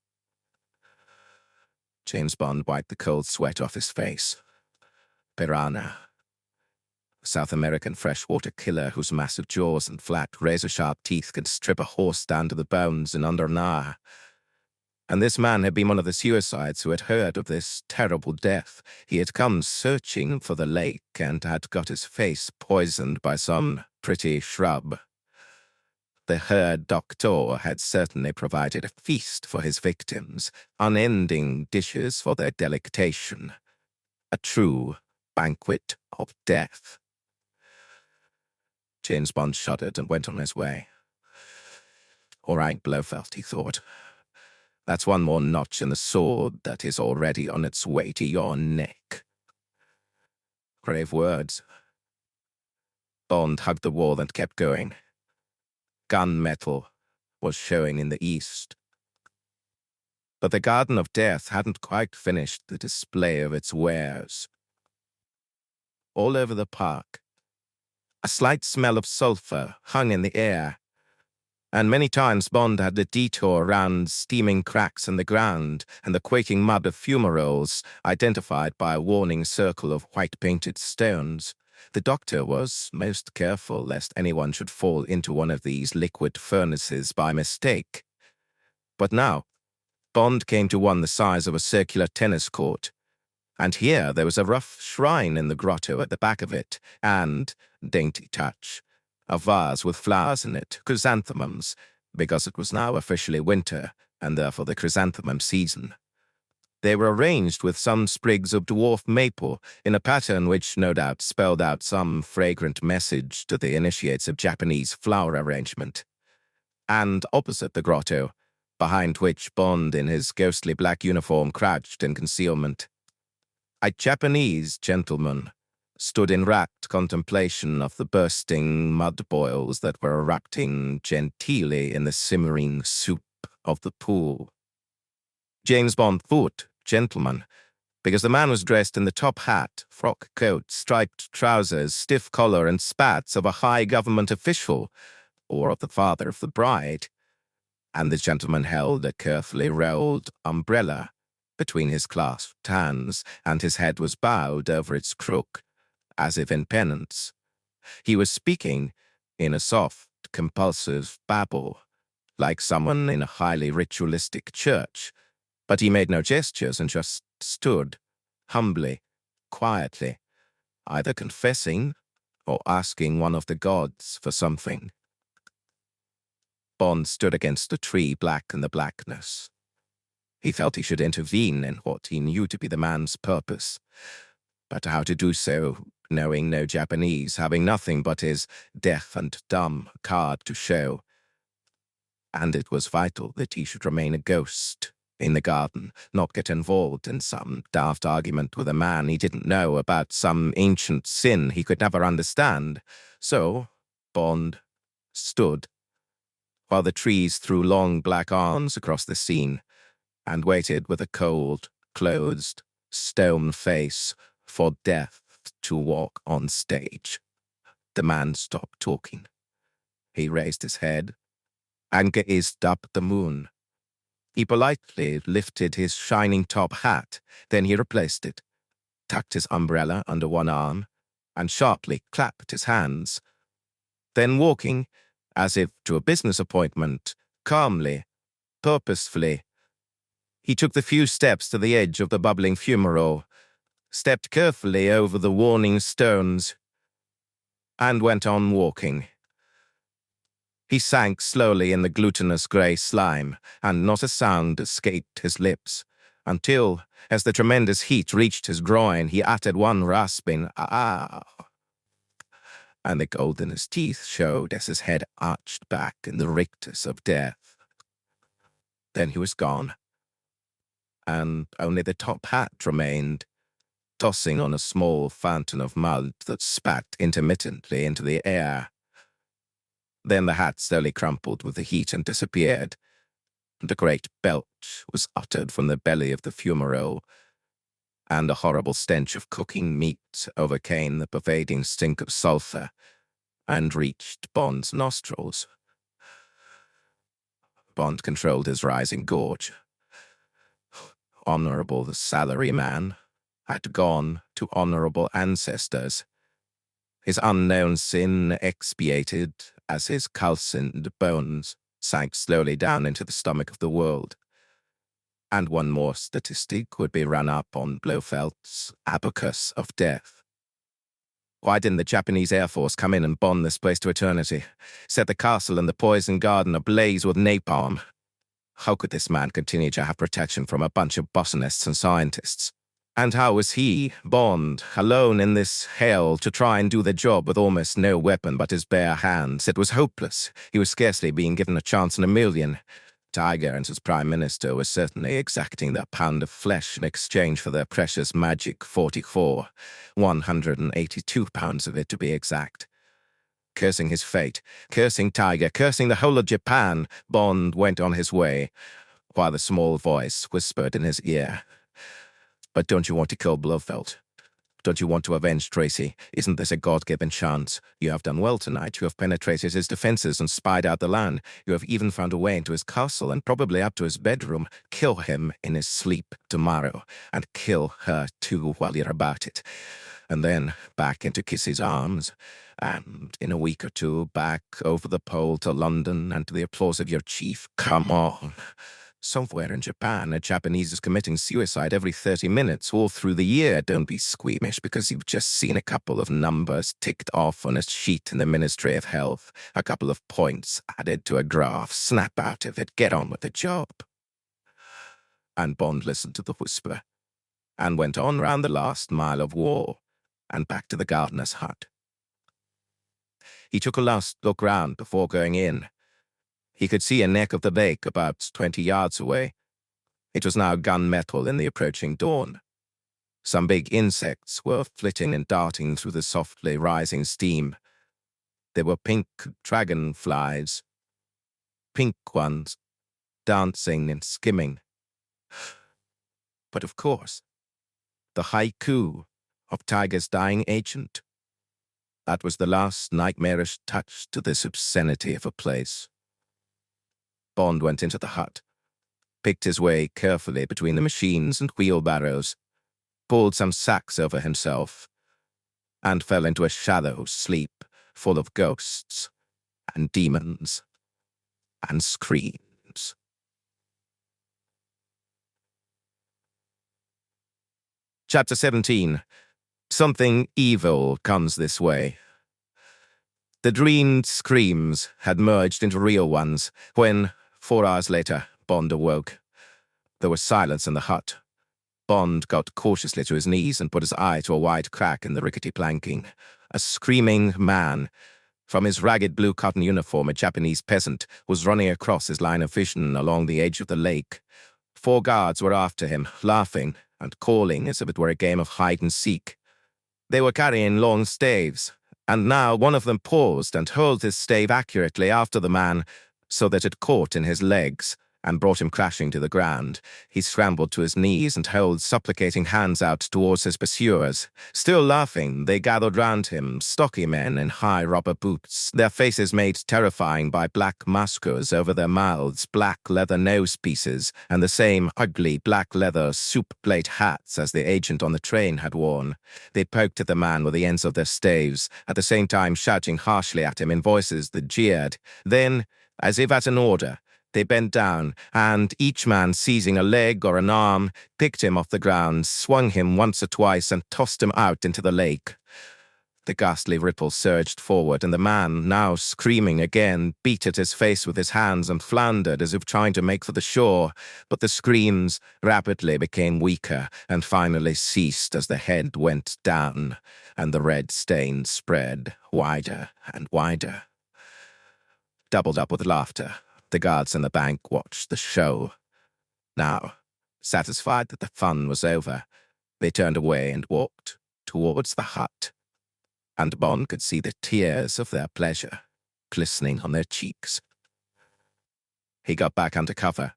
James Bond wiped the cold sweat off his face. Piranha. South American freshwater killer whose massive jaws and flat, razor-sharp teeth could strip a horse down to the bones in under an hour. And this man had been one of the suicides who had heard of this terrible death. He had come searching for the lake and had got his face poisoned by some pretty shrub. The herd doctor had certainly provided a feast for his victims, unending dishes for their delectation. A true banquet of death. James Bond shuddered and went on his way. All right, Blofeld, he thought. That's one more notch in the sword that is already on its way to your neck. Grave words. Bond hugged the wall and kept going. Gunmetal was showing in the east. But the Garden of Death hadn't quite finished the display of its wares. All over the park, a slight smell of sulfur hung in the air, and many times Bond had to detour around steaming cracks in the ground and the quaking mud of fumaroles, identified by a warning circle of white-painted stones. The doctor was most careful lest anyone should fall into one of these liquid furnaces by mistake. But now, Bond came to one the size of a circular tennis court, and here there was a rough shrine in the grotto at the back of it, and, dainty touch, a vase with flowers in it, chrysanthemums, because it was now officially winter, and therefore the chrysanthemum season. They were arranged with some sprigs of dwarf maple, in a pattern which no doubt spelled out some fragrant message to the initiates of Japanese flower arrangement. And opposite the grotto, behind which Bond in his ghostly black uniform crouched in concealment, a Japanese gentleman stood in rapt contemplation of the bursting mud boils that were erupting genteelly in the simmering soup of the pool. James Bond thought gentleman, because the man was dressed in the top hat, frock coat, striped trousers, stiff collar, and spats of a high government official, or of the father of the bride, and the gentleman held a carefully rolled umbrella between his clasped hands, and his head was bowed over its crook, as if in penance. He was speaking in a soft, compulsive babble, like someone in a highly ritualistic church, but he made no gestures and just stood, humbly, quietly, either confessing or asking one of the gods for something. Bond stood against a tree, black in the blackness. He felt he should intervene in what he knew to be the man's purpose, but how to do so, knowing no Japanese, having nothing but his deaf and dumb card to show. And it was vital that he should remain a ghost in the garden, not get involved in some daft argument with a man he didn't know about some ancient sin he could never understand. So, Bond stood, while the trees threw long black arms across the scene, and waited with a cold, closed, stone face for death to walk on stage. The man stopped talking. He raised his head and gazed up at the moon. He politely lifted his shining top hat, then he replaced it, tucked his umbrella under one arm, and sharply clapped his hands. Then walking, as if to a business appointment, calmly, purposefully, he took the few steps to the edge of the bubbling fumarole, stepped carefully over the warning stones, and went on walking. He sank slowly in the glutinous grey slime, and not a sound escaped his lips, until, as the tremendous heat reached his groin, he uttered one rasping "ah," and the gold in his teeth showed as his head arched back in the rictus of death. Then he was gone, and only the top hat remained, tossing on a small fountain of mud that spat intermittently into the air. Then the hat slowly crumpled with the heat and disappeared, and a great belch was uttered from the belly of the fumarole, and a horrible stench of cooking meat overcame the pervading stink of sulphur and reached Bond's nostrils. Bond controlled his rising gorge. Honorable salaryman had gone to honorable ancestors. his unknown sin expiated as his calcined bones sank slowly down into the stomach of the world. And one more statistic would be run up on Blofeld's abacus of death. Why didn't the Japanese Air Force come in and bomb this place to eternity? Set the castle and the poison garden ablaze with napalm? How could this man continue to have protection from a bunch of botanists and scientists? And how was he, Bond, alone in this hell to try and do the job with almost no weapon but his bare hands? It was hopeless. He was scarcely being given a chance in a million. Tiger and his prime minister were certainly exacting their pound of flesh in exchange for their precious magic 44, 182 pounds of it to be exact. Cursing his fate, cursing Tiger, cursing the whole of Japan, Bond went on his way, while the small voice whispered in his ear, "But don't you want to kill Blofeld? Don't you want to avenge Tracy? Isn't this a God-given chance? You have done well tonight. You have penetrated his defenses and spied out the land. You have even found a way into his castle and probably up to his bedroom. Kill him in his sleep tomorrow, and kill her too while you're about it. And then back into Kissy's arms, and in a week or two back over the pole to London and to the applause of your chief. Come on." Somewhere in Japan, a Japanese is committing suicide every 30 minutes all through the year. Don't be squeamish because you've just seen a couple of numbers ticked off on a sheet in the Ministry of Health. A couple of points added to a graph. Snap out of it. Get on with the job. And Bond listened to the whisper and went on round the last mile of wall and back to the gardener's hut. He took a last look round before going in. He could see a neck of the lake about 20 yards away. It was now gunmetal in the approaching dawn. Some big insects were flitting and darting through the softly rising steam. There were pink dragonflies, pink ones, dancing and skimming. But of course, the haiku of Tiger's dying agent, that was the last nightmarish touch to this obscenity of a place. Bond went into the hut, picked his way carefully between the machines and wheelbarrows, pulled some sacks over himself, and fell into a shallow sleep full of ghosts and demons and screams. Chapter 17. Something evil comes this way. The dreamed screams had merged into real ones when, 4 hours later, Bond awoke. There was silence in the hut. Bond got cautiously to his knees and put his eye to a wide crack in the rickety planking. A screaming man. From his ragged blue cotton uniform, a Japanese peasant was running across his line of vision along the edge of the lake. 4 guards were after him, laughing and calling as if it were a game of hide-and-seek. They were carrying long staves, and now one of them paused and hurled his stave accurately after the man, so that it caught in his legs and brought him crashing to the ground. He scrambled to his knees and held supplicating hands out towards his pursuers. Still laughing, they gathered round him, stocky men in high rubber boots, their faces made terrifying by black maskers over their mouths, black leather nose pieces, and the same ugly black leather soup plate hats as the agent on the train had worn. They poked at the man with the ends of their staves, at the same time shouting harshly at him in voices that jeered. Then, as if at an order, they bent down, and each man seizing a leg or an arm, picked him off the ground, swung him once or twice, and tossed him out into the lake. The ghastly ripple surged forward, and the man, now screaming again, beat at his face with his hands and floundered as if trying to make for the shore. But the screams rapidly became weaker and finally ceased as the head went down, and the red stain spread wider and wider. Doubled up with laughter, the guards in the bank watched the show. Now, satisfied that the fun was over, they turned away and walked towards the hut, and Bond could see the tears of their pleasure glistening on their cheeks. He got back under cover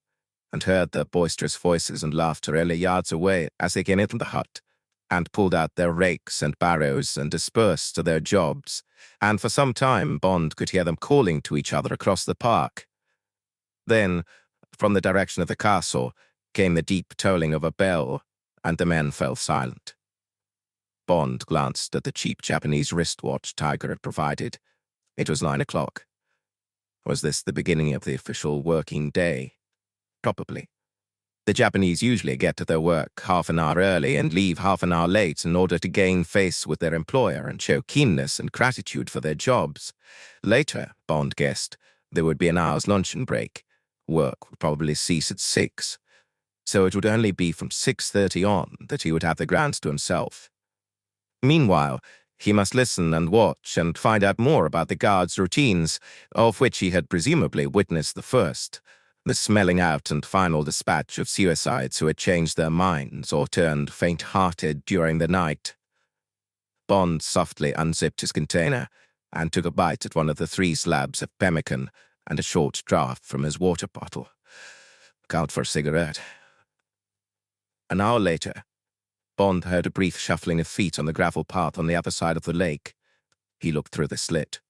and heard their boisterous voices and laughter only yards away as they came into the hut and pulled out their rakes and barrows and dispersed to their jobs, and for some time Bond could hear them calling to each other across the park. Then, from the direction of the castle, came the deep tolling of a bell, and the men fell silent. Bond glanced at the cheap Japanese wristwatch Tiger had provided. It was 9 o'clock. Was this the beginning of the official working day? Probably. The Japanese usually get to their work half an hour early and leave half an hour late in order to gain face with their employer and show keenness and gratitude for their jobs. Later, Bond guessed, there would be an hour's luncheon break. Work would probably cease at 6, so it would only be from 6:30 on that he would have the grounds to himself. Meanwhile, he must listen and watch and find out more about the guards' routines, of which he had presumably witnessed the first, the smelling out and final dispatch of suicides who had changed their minds or turned faint-hearted during the night. Bond softly unzipped his container and took a bite at one of the 3 slabs of pemmican and a short draught from his water bottle. Out for a cigarette. An hour later, Bond heard a brief shuffling of feet on the gravel path on the other side of the lake. He looked through the slit.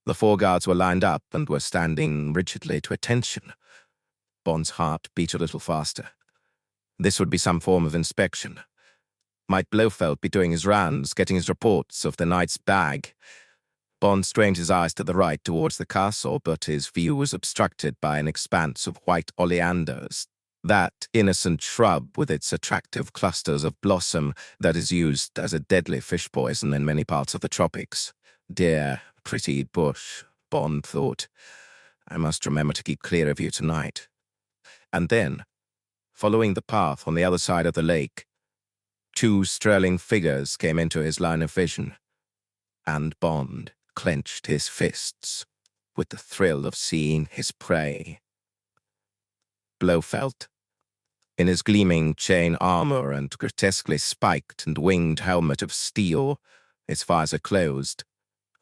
The 4 guards were lined up and were standing rigidly to attention. Bond's heart beat a little faster. This would be some form of inspection. Might Blofeld be doing his rounds, getting his reports of the night's bag? Bond strained his eyes to the right towards the castle, but his view was obstructed by an expanse of white oleanders, that innocent shrub with its attractive clusters of blossom that is used as a deadly fish poison in many parts of the tropics. Dear, pretty bush, Bond thought. I must remember to keep clear of you tonight. And then, following the path on the other side of the lake, 2 sterling figures came into his line of vision, and Bond clenched his fists with the thrill of seeing his prey. Blofeld, in his gleaming chain armor and grotesquely spiked and winged helmet of steel, his visor closed,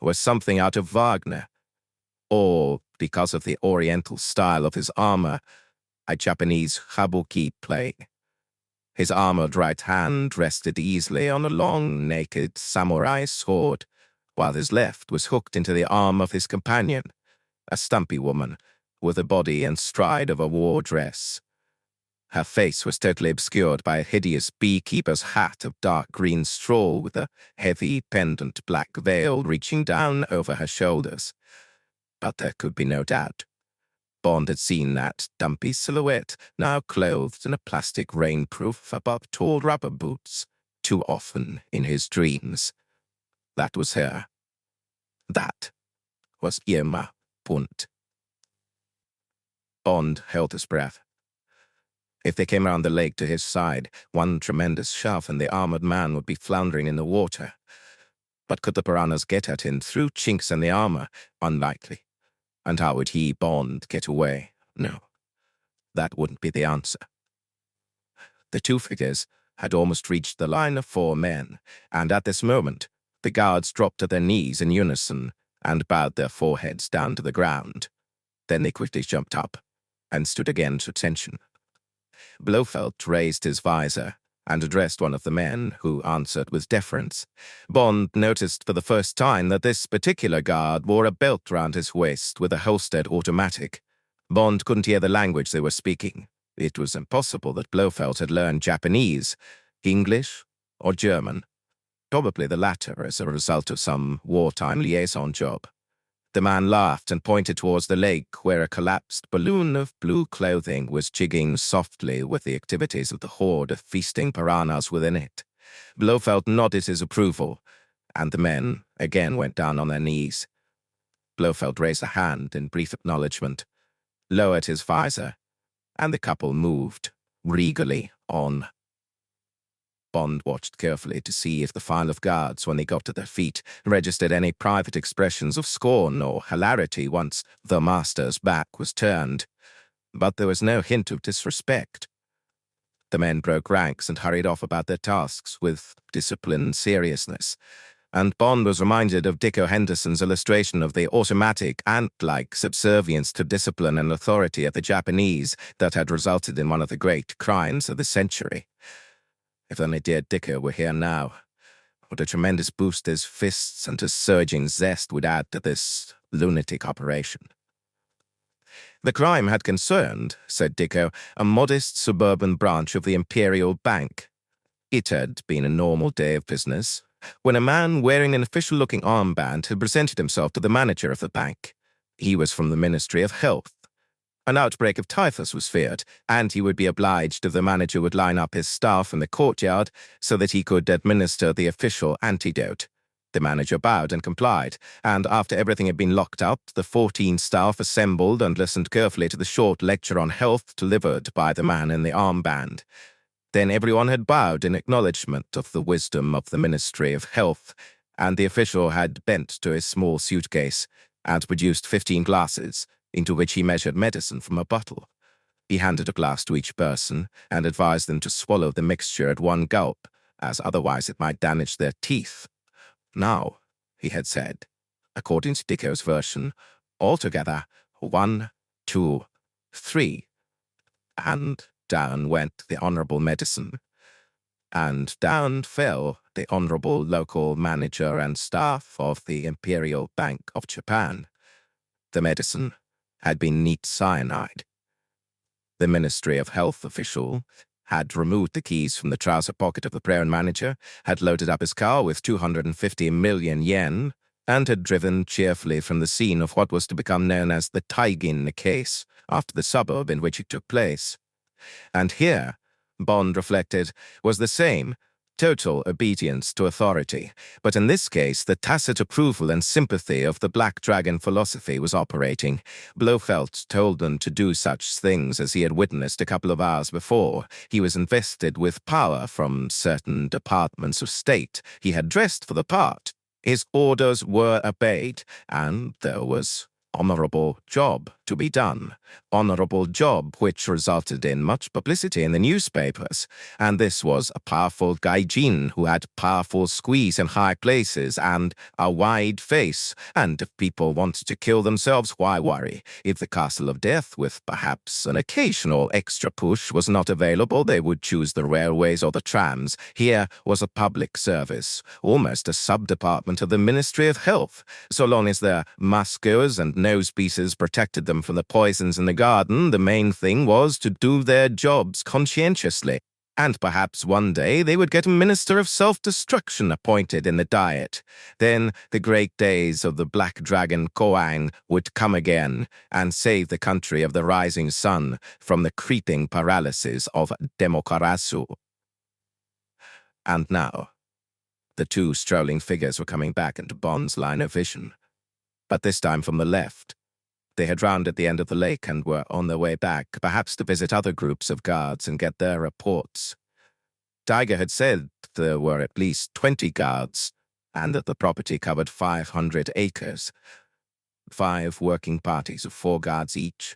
was something out of Wagner, or, because of the oriental style of his armor, a Japanese kabuki play. His armored right hand rested easily on a long, naked samurai sword, while his left was hooked into the arm of his companion, a stumpy woman with the body and stride of a war dress. Her face was totally obscured by a hideous beekeeper's hat of dark green straw with a heavy, pendant black veil reaching down over her shoulders. But there could be no doubt. Bond had seen that dumpy silhouette, now clothed in a plastic rainproof above tall rubber boots, too often in his dreams. That was her. That was Irma Bunt. Bond held his breath. If they came round the lake to his side, one tremendous shove and the armored man would be floundering in the water. But could the piranhas get at him through chinks in the armor? Unlikely. And how would he, Bond, get away? No, that wouldn't be the answer. The 2 figures had almost reached the line of 4 men, and at this moment, the guards dropped to their knees in unison and bowed their foreheads down to the ground. Then they quickly jumped up and stood again to attention. Blofeld raised his visor and addressed one of the men, who answered with deference. Bond noticed for the first time that this particular guard wore a belt round his waist with a holstered automatic. Bond couldn't hear the language they were speaking. It was impossible that Blofeld had learned Japanese, English, or German. Probably the latter as a result of some wartime liaison job. The man laughed and pointed towards the lake where a collapsed balloon of blue clothing was jigging softly with the activities of the horde of feasting piranhas within it. Blofeld nodded his approval, and the men again went down on their knees. Blofeld raised a hand in brief acknowledgement, lowered his visor, and the couple moved regally on. Bond watched carefully to see if the file of guards, when they got to their feet, registered any private expressions of scorn or hilarity once the master's back was turned. But there was no hint of disrespect. The men broke ranks and hurried off about their tasks with disciplined seriousness, and Bond was reminded of Dick Henderson's illustration of the automatic, ant-like subservience to discipline and authority of the Japanese that had resulted in one of the great crimes of the century. If only dear Dicker were here now. What a tremendous boost his fists and his surging zest would add to this lunatic operation. The crime had concerned, said Dicko, a modest suburban branch of the Imperial Bank. It had been a normal day of business when a man wearing an official-looking armband had presented himself to the manager of the bank. He was from the Ministry of Health. An outbreak of typhus was feared, and he would be obliged if the manager would line up his staff in the courtyard so that he could administer the official antidote. The manager bowed and complied, and after everything had been locked up, the 14 staff assembled and listened carefully to the short lecture on health delivered by the man in the armband. Then everyone had bowed in acknowledgement of the wisdom of the Ministry of Health, and the official had bent to his small suitcase and produced 15 glasses, into which he measured medicine from a bottle. He handed a glass to each person and advised them to swallow the mixture at one gulp, as otherwise it might damage their teeth. Now, he had said, according to Dicko's version, altogether 1, 2, 3, and down went the honorable medicine, and down fell the honorable local manager and staff of the Imperial Bank of Japan. The medicine had been neat cyanide. The Ministry of Health official had removed the keys from the trouser pocket of the prayer manager, had loaded up his car with 250 million yen, and had driven cheerfully from the scene of what was to become known as the Taigin case, after the suburb in which it took place. And here, Bond reflected, was the same, total obedience to authority, but in this case the tacit approval and sympathy of the Black Dragon philosophy was operating. Blofeld told them to do such things as he had witnessed a couple of hours before. He was invested with power from certain departments of state. He had dressed for the part. His orders were obeyed, and there was honorable job to be done. Honorable job which resulted in much publicity in the newspapers. And this was a powerful gaijin who had powerful squeeze in high places and a wide face. And if people wanted to kill themselves, why worry? If the Castle of Death, with perhaps an occasional extra push, was not available, they would choose the railways or the trams. Here was a public service, almost a sub-department of the Ministry of Health. So long as their maskers and nose-pieces protected them from the poisons in the garden, the main thing was to do their jobs conscientiously. And perhaps one day they would get a minister of self-destruction appointed in the Diet. Then the great days of the Black Dragon Koang would come again and save the country of the rising sun from the creeping paralysis of Demokarasu. And now, the two strolling figures were coming back into Bond's line of vision, but this time from the left. They had rounded the end of the lake and were on their way back, perhaps to visit other groups of guards and get their reports. Tiger had said there were at least 20 guards, and that the property covered 500 acres. 5 working parties of 4 guards each.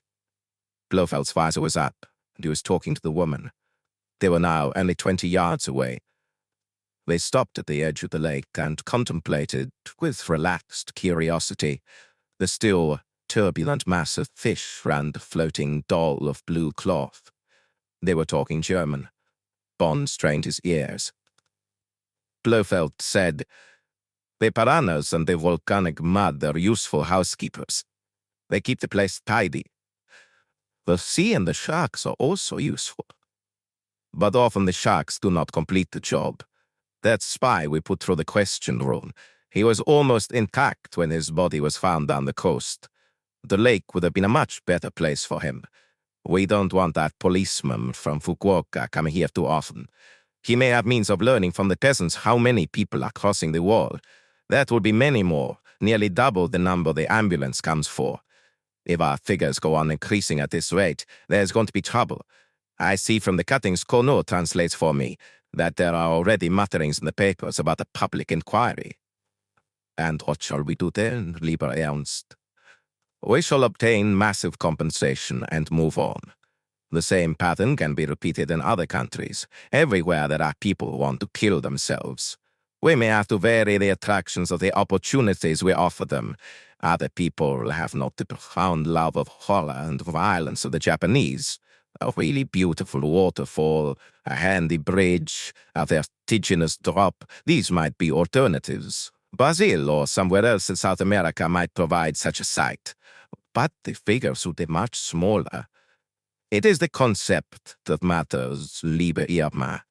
Blofeld's visor was up, and he was talking to the woman. They were now only 20 yards away. They stopped at the edge of the lake and contemplated, with relaxed curiosity, the still turbulent mass of fish and the floating doll of blue cloth. They were talking German. Bond strained his ears. Blofeld said, "The piranhas and the volcanic mud are useful housekeepers. They keep the place tidy. The sea and the sharks are also useful. But often the sharks do not complete the job. That spy we put through the question room, he was almost intact when his body was found down the coast. The lake would have been a much better place for him. We don't want that policeman from Fukuoka coming here too often. He may have means of learning from the peasants how many people are crossing the wall. That would be many more, nearly double the number the ambulance comes for. If our figures go on increasing at this rate, there's going to be trouble. I see from the cuttings Kono translates for me that there are already mutterings in the papers about a public inquiry." "And what shall we do then, lieber Ernst?" "We shall obtain massive compensation and move on. The same pattern can be repeated in other countries, everywhere there are people who want to kill themselves. We may have to vary the attractions of the opportunities we offer them. Other people have not the profound love of horror and violence of the Japanese. A really beautiful waterfall, a handy bridge, a vertiginous drop, these might be alternatives. Brazil or somewhere else in South America might provide such a site. But the figures would be much smaller. It is the concept that matters, liebe Irma.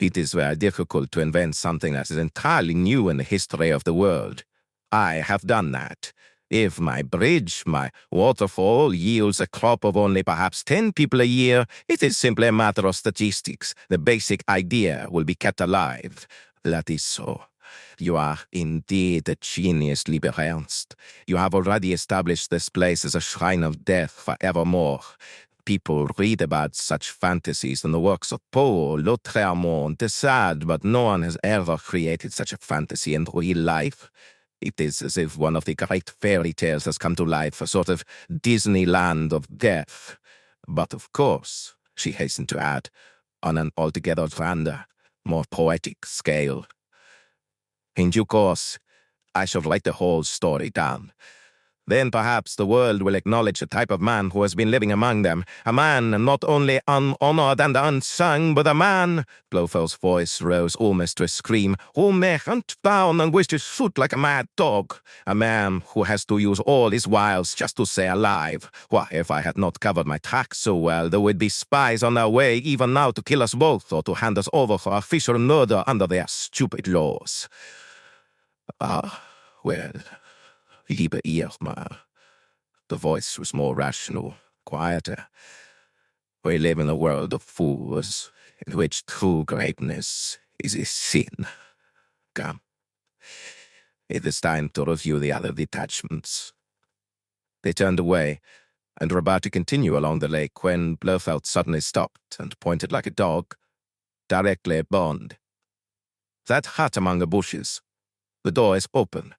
It is very difficult to invent something that is entirely new in the history of the world. I have done that. If my bridge, my waterfall, yields a crop of only perhaps 10 people a year, it is simply a matter of statistics. The basic idea will be kept alive. That is so. You are indeed a genius, lieber Ernst. You have already established this place as a shrine of death forevermore. People read about such fantasies in the works of Poe, Lautréamont, de Sade, but no one has ever created such a fantasy in real life. It is as if one of the great fairy tales has come to life, a sort of Disneyland of death. But of course, she hastened to add, on an altogether grander, more poetic scale. In due course, I shall write the whole story down. Then perhaps the world will acknowledge a type of man who has been living among them. A man not only unhonored and unsung, but a man, Blofeld's voice rose almost to a scream, who may hunt down and wish to shoot like a mad dog. A man who has to use all his wiles just to stay alive. Why, if I had not covered my tracks so well, there would be spies on their way even now to kill us both or to hand us over for official murder under their stupid laws. Ah, well... Liebe Irma. The voice was more rational, quieter. We live in a world of fools, in which true greatness is a sin. Come. It is time to review the other detachments. They turned away, and were about to continue along the lake when Blofeld suddenly stopped and pointed like a dog, directly at Bond. That hut among the bushes. The door is open.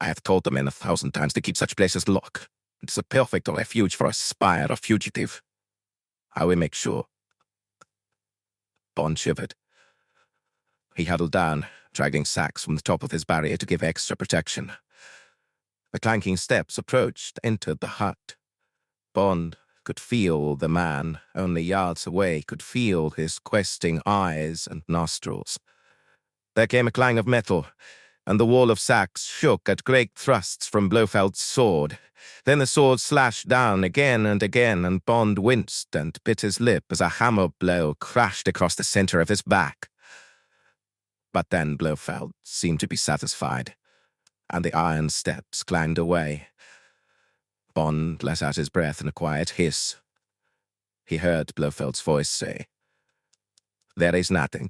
I have told the men 1,000 times to keep such places locked. It is a perfect refuge for a spy or a fugitive. I will make sure. Bond shivered. He huddled down, dragging sacks from the top of his barrier to give extra protection. The clanking steps approached, entered the hut. Bond could feel the man, only yards away, could feel his questing eyes and nostrils. There came a clang of metal, and the wall of sacks shook at great thrusts from Blofeld's sword. Then the sword slashed down again, and Bond winced and bit his lip as a hammer blow crashed across the center of his back. But then Blofeld seemed to be satisfied, and the iron steps clanged away. Bond let out his breath in a quiet hiss. He heard Blofeld's voice say, "There is nothing.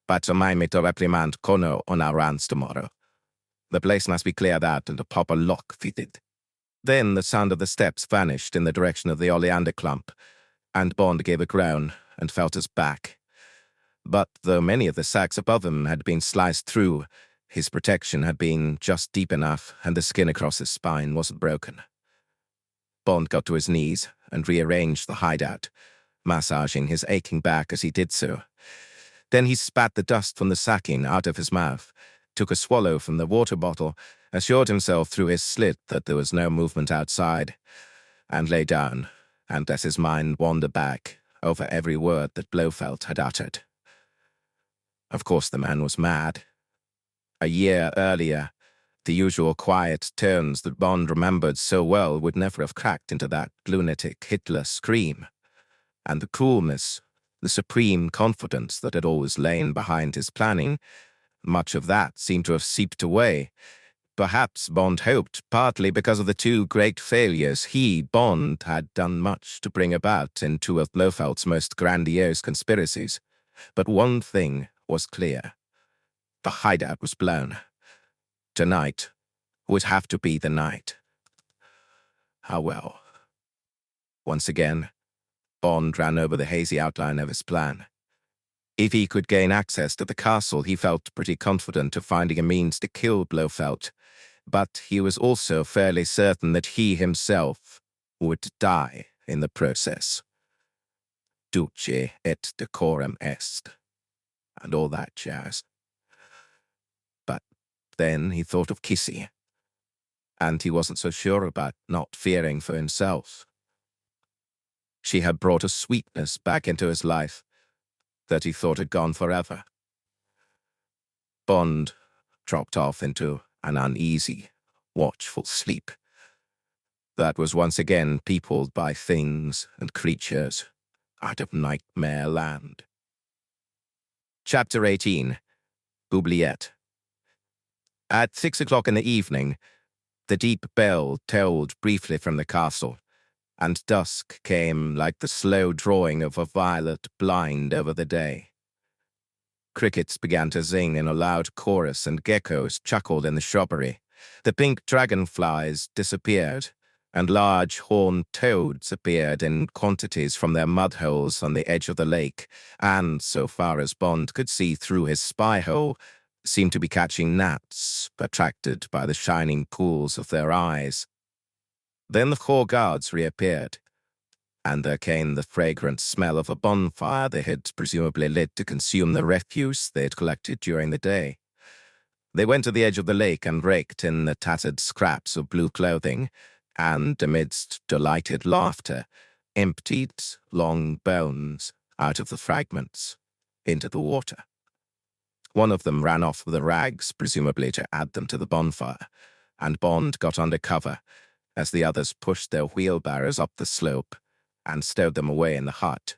But remind me to reprimand Kono on our rounds tomorrow. The place must be cleared out and a proper lock fitted." Then the sound of the steps vanished in the direction of the oleander clump, and Bond gave a groan and felt his back. But though many of the sacks above him had been sliced through, his protection had been just deep enough, and the skin across his spine wasn't broken. Bond got to his knees and rearranged the hideout, massaging his aching back as he did so. Then he spat the dust from the sacking out of his mouth, took a swallow from the water bottle, assured himself through his slit that there was no movement outside, and lay down and let his mind wander back over every word that Blofeld had uttered. Of course the man was mad. A year earlier, the usual quiet tones that Bond remembered so well would never have cracked into that lunatic Hitler scream, and the coolness, the supreme confidence that had always lain behind his planning, much of that seemed to have seeped away. Perhaps, Bond hoped, partly because of the two great failures he, Bond, had done much to bring about in two of Blofeld's most grandiose conspiracies. But one thing was clear. The hideout was blown. Tonight would have to be the night. How well. Once again, Bond ran over the hazy outline of his plan. If he could gain access to the castle, he felt pretty confident of finding a means to kill Blofeld, but he was also fairly certain that he himself would die in the process. Dulce et decorum est, and all that jazz. But then he thought of Kissy, and he wasn't so sure about not fearing for himself. She had brought a sweetness back into his life that he thought had gone forever. Bond dropped off into an uneasy, watchful sleep that was once again peopled by things and creatures out of nightmare land. Chapter 18. Oubliette. At 6 o'clock in the evening, the deep bell tolled briefly from the castle, and dusk came like the slow drawing of a violet blind over the day. Crickets began to sing in a loud chorus, and geckos chuckled in the shrubbery. The pink dragonflies disappeared, and large horned toads appeared in quantities from their mud holes on the edge of the lake, and, so far as Bond could see through his spy hole, seemed to be catching gnats, attracted by the shining pools of their eyes. Then the four guards reappeared, and there came the fragrant smell of a bonfire they had presumably lit to consume the refuse they had collected during the day. They went to the edge of the lake and raked in the tattered scraps of blue clothing, and, amidst delighted laughter, emptied long bones out of the fragments into the water. One of them ran off with the rags, presumably to add them to the bonfire, and Bond got under cover as the others pushed their wheelbarrows up the slope and stowed them away in the hut.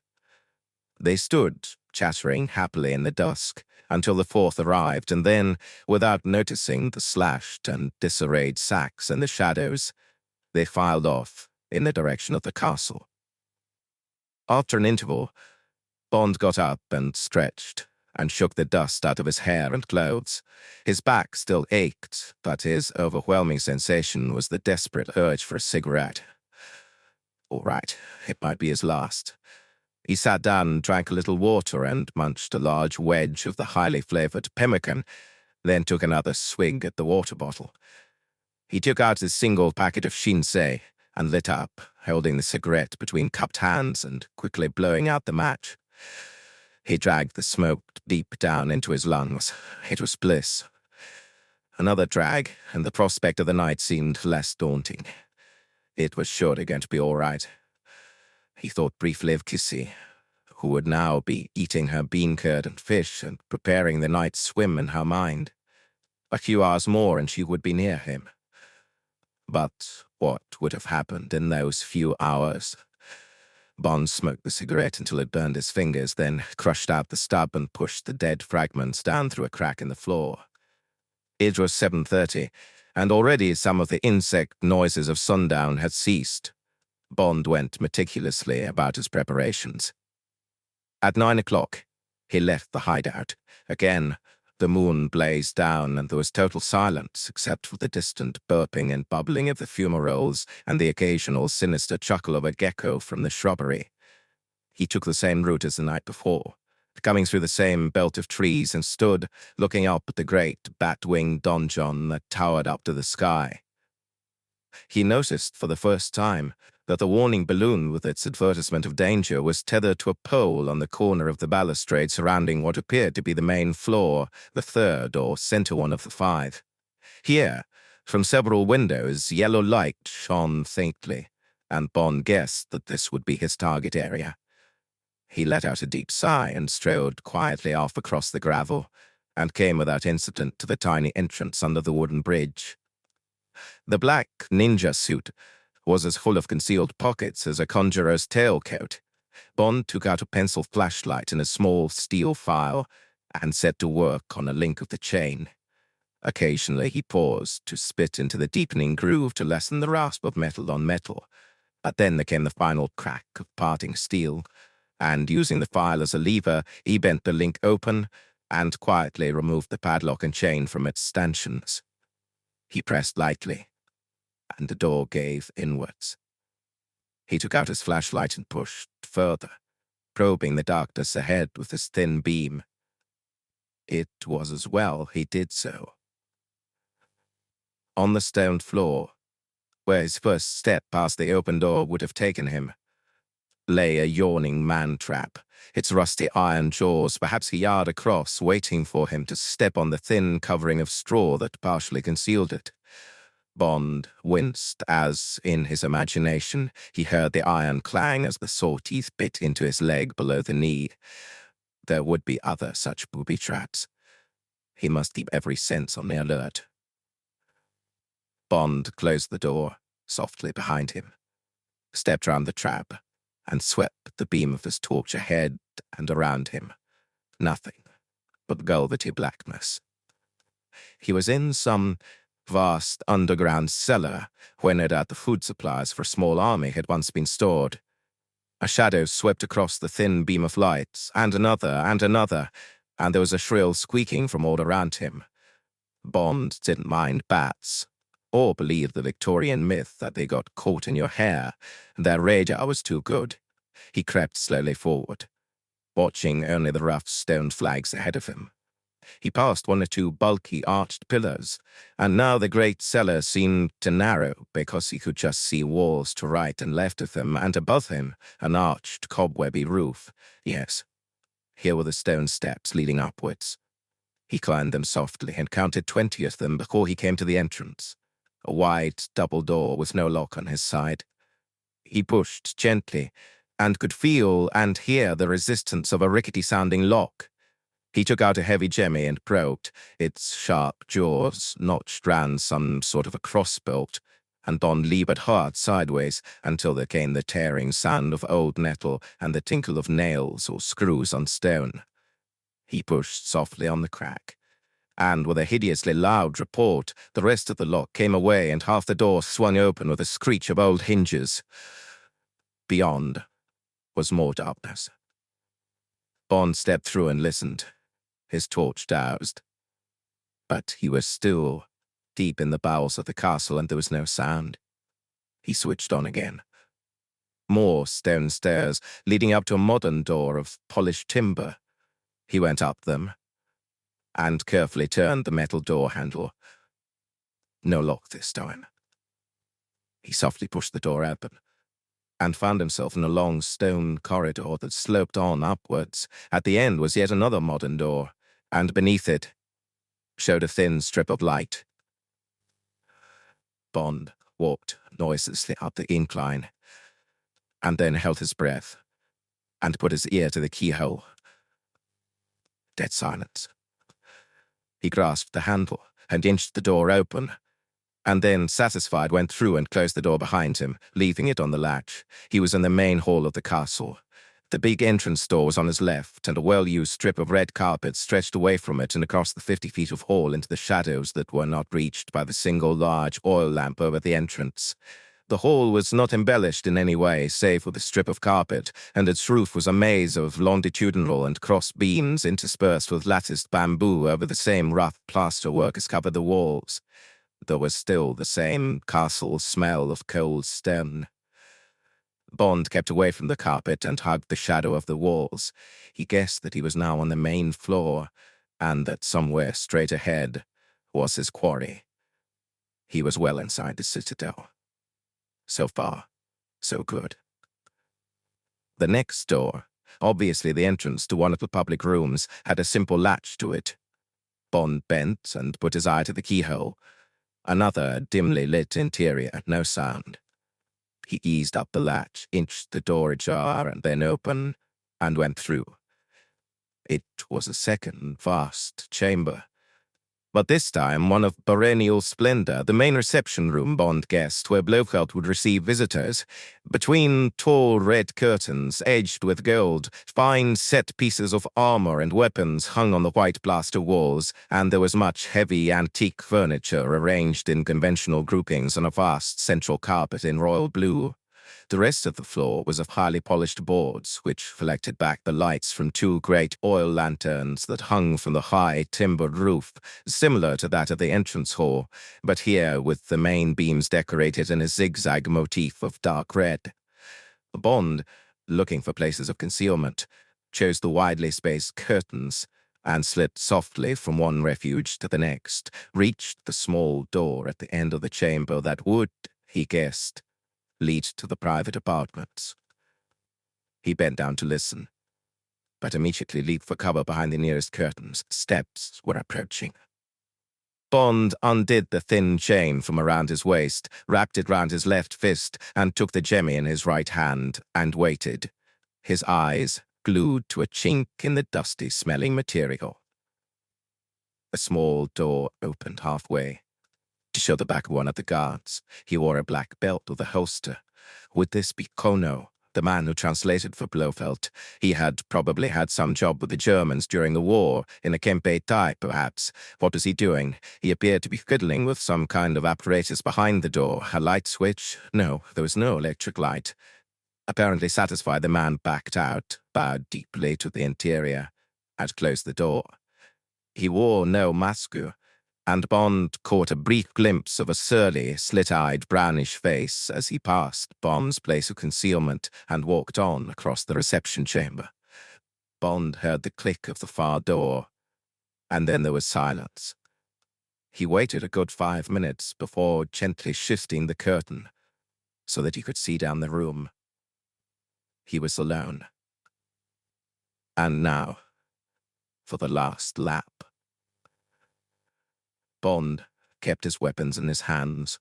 They stood, chattering happily in the dusk, until the fourth arrived, and then, without noticing the slashed and disarrayed sacks in the shadows, they filed off in the direction of the castle. After an interval, Bond got up and stretched, and shook the dust out of his hair and clothes. His back still ached, but his overwhelming sensation was the desperate urge for a cigarette. All right, it might be his last. He sat down and drank a little water and munched a large wedge of the highly flavored pemmican, then took another swig at the water bottle. He took out his single packet of Shinsei and lit up, holding the cigarette between cupped hands and quickly blowing out the match. He dragged the smoke deep down into his lungs. It was bliss. Another drag, and the prospect of the night seemed less daunting. It was surely going to be all right. He thought briefly of Kissy, who would now be eating her bean curd and fish and preparing the night's swim in her mind. A few hours more and she would be near him. But what would have happened in those few hours? Bond smoked the cigarette until it burned his fingers, then crushed out the stub and pushed the dead fragments down through a crack in the floor. It was 7:30, and already some of the insect noises of sundown had ceased. Bond went meticulously about his preparations. At 9 o'clock, he left the hideout. Again, the moon blazed down, and there was total silence except for the distant burping and bubbling of the fumaroles and the occasional sinister chuckle of a gecko from the shrubbery. He took the same route as the night before, coming through the same belt of trees, and stood looking up at the great bat-winged donjon that towered up to the sky. He noticed for the first time that the warning balloon with its advertisement of danger was tethered to a pole on the corner of the balustrade surrounding what appeared to be the main floor, the third or center one of the five. Here, from several windows, yellow light shone faintly, and Bond guessed that this would be his target area. He let out a deep sigh and strode quietly off across the gravel, and came without incident to the tiny entrance under the wooden bridge. The black ninja suit was as full of concealed pockets as a conjurer's tailcoat. Bond took out a pencil flashlight and a small steel file and set to work on a link of the chain. Occasionally he paused to spit into the deepening groove to lessen the rasp of metal on metal, but then there came the final crack of parting steel, and using the file as a lever, he bent the link open and quietly removed the padlock and chain from its stanchions. He pressed lightly, and the door gave inwards. He took out his flashlight and pushed further, probing the darkness ahead with his thin beam. It was as well he did so. On the stone floor, where his first step past the open door would have taken him, lay a yawning man-trap, its rusty iron jaws perhaps a yard across, waiting for him to step on the thin covering of straw that partially concealed it. Bond winced as, in his imagination, he heard the iron clang as the saw teeth bit into his leg below the knee. There would be other such booby traps. He must keep every sense on the alert. Bond closed the door softly behind him, stepped round the trap, and swept the beam of his torch ahead and around him. Nothing. but velvety blackness. He was in some vast underground cellar, where no doubt the food supplies for a small army had once been stored. A shadow swept across the thin beam of light, and another, and there was a shrill squeaking from all around him. Bond didn't mind bats, or believe the Victorian myth that they got caught in your hair. Their radar was too good. He crept slowly forward, watching only the rough stone flags ahead of him. He passed one or two bulky arched pillars, and now the great cellar seemed to narrow because he could just see walls to right and left of him, and above him an arched, cobwebby roof. Yes, here were the stone steps leading upwards. He climbed them softly and counted 20 of them before he came to the entrance, a wide double door with no lock on his side. He pushed gently, and could feel and hear the resistance of a rickety-sounding lock. He took out a heavy jemmy and probed. Its sharp jaws notched round some sort of a crossbolt, and Bond levered hard sideways until there came the tearing sound of old metal and the tinkle of nails or screws on stone. He pushed softly on the crack, and with a hideously loud report, the rest of the lock came away and half the door swung open with a screech of old hinges. Beyond was more darkness. Bond stepped through and listened, his torch doused. But he was still deep in the bowels of the castle, and there was no sound. He switched on again. More stone stairs leading up to a modern door of polished timber. He went up them and carefully turned the metal door handle. No lock this time. He softly pushed the door open and found himself in a long stone corridor that sloped on upwards. At the end was yet another modern door, and beneath it showed a thin strip of light. Bond walked noiselessly up the incline, and then held his breath, and put his ear to the keyhole. Dead silence. He grasped the handle and inched the door open, and then, satisfied, went through and closed the door behind him, leaving it on the latch. He was in the main hall of the castle. The big entrance door was on his left, and a well-used strip of red carpet stretched away from it and across the 50 feet of hall into the shadows that were not reached by the single large oil lamp over the entrance. The hall was not embellished in any way, save for the strip of carpet, and its roof was a maze of longitudinal and cross beams interspersed with latticed bamboo over the same rough plaster work as covered the walls. There was still the same castle smell of cold stone. Bond kept away from the carpet and hugged the shadow of the walls. He guessed that he was now on the main floor, and that somewhere straight ahead was his quarry. He was well inside the citadel. So far, so good. The next door, obviously the entrance to one of the public rooms, had a simple latch to it. Bond bent and put his eye to the keyhole. Another dimly lit interior, no sound. He eased up the latch, inched the door ajar and then open, and went through. It was a second vast chamber, but this time one of perennial splendor, the main reception room, Bond guessed, where Blofeld would receive visitors. Between tall red curtains, edged with gold, fine set pieces of armor and weapons hung on the white plaster walls, and there was much heavy antique furniture arranged in conventional groupings on a vast central carpet in royal blue. The rest of the floor was of highly polished boards, which reflected back the lights from two great oil lanterns that hung from the high timbered roof, similar to that of the entrance hall, but here with the main beams decorated in a zigzag motif of dark red. Bond, looking for places of concealment, chose the widely spaced curtains, and slipped softly from one refuge to the next, reached the small door at the end of the chamber that would, he guessed, lead to the private apartments. He bent down to listen, but immediately leaped for cover behind the nearest curtains. Steps were approaching. Bond undid the thin chain from around his waist, wrapped it round his left fist, and took the jemmy in his right hand, and waited, his eyes glued to a chink in the dusty-smelling material. A small door opened halfway. To show the back of one of the guards, he wore a black belt with a holster. Would this be Kono, The man who translated for Blofeld. He had probably had some job with the Germans during the war, in a bedtime, perhaps. What was he doing? He appeared to be fiddling with some kind of apparatus behind the door. A light switch? No, there was no electric light. Apparently satisfied, the man backed out, bowed deeply to the interior, and closed the door. He wore no mask, and Bond caught a brief glimpse of a surly, slit-eyed, brownish face as he passed Bond's place of concealment and walked on across the reception chamber. Bond heard the click of the far door, and then there was silence. He waited a good 5 minutes before gently shifting the curtain so that he could see down the room. He was alone. And now, for the last lap. Bond kept his weapons in his hands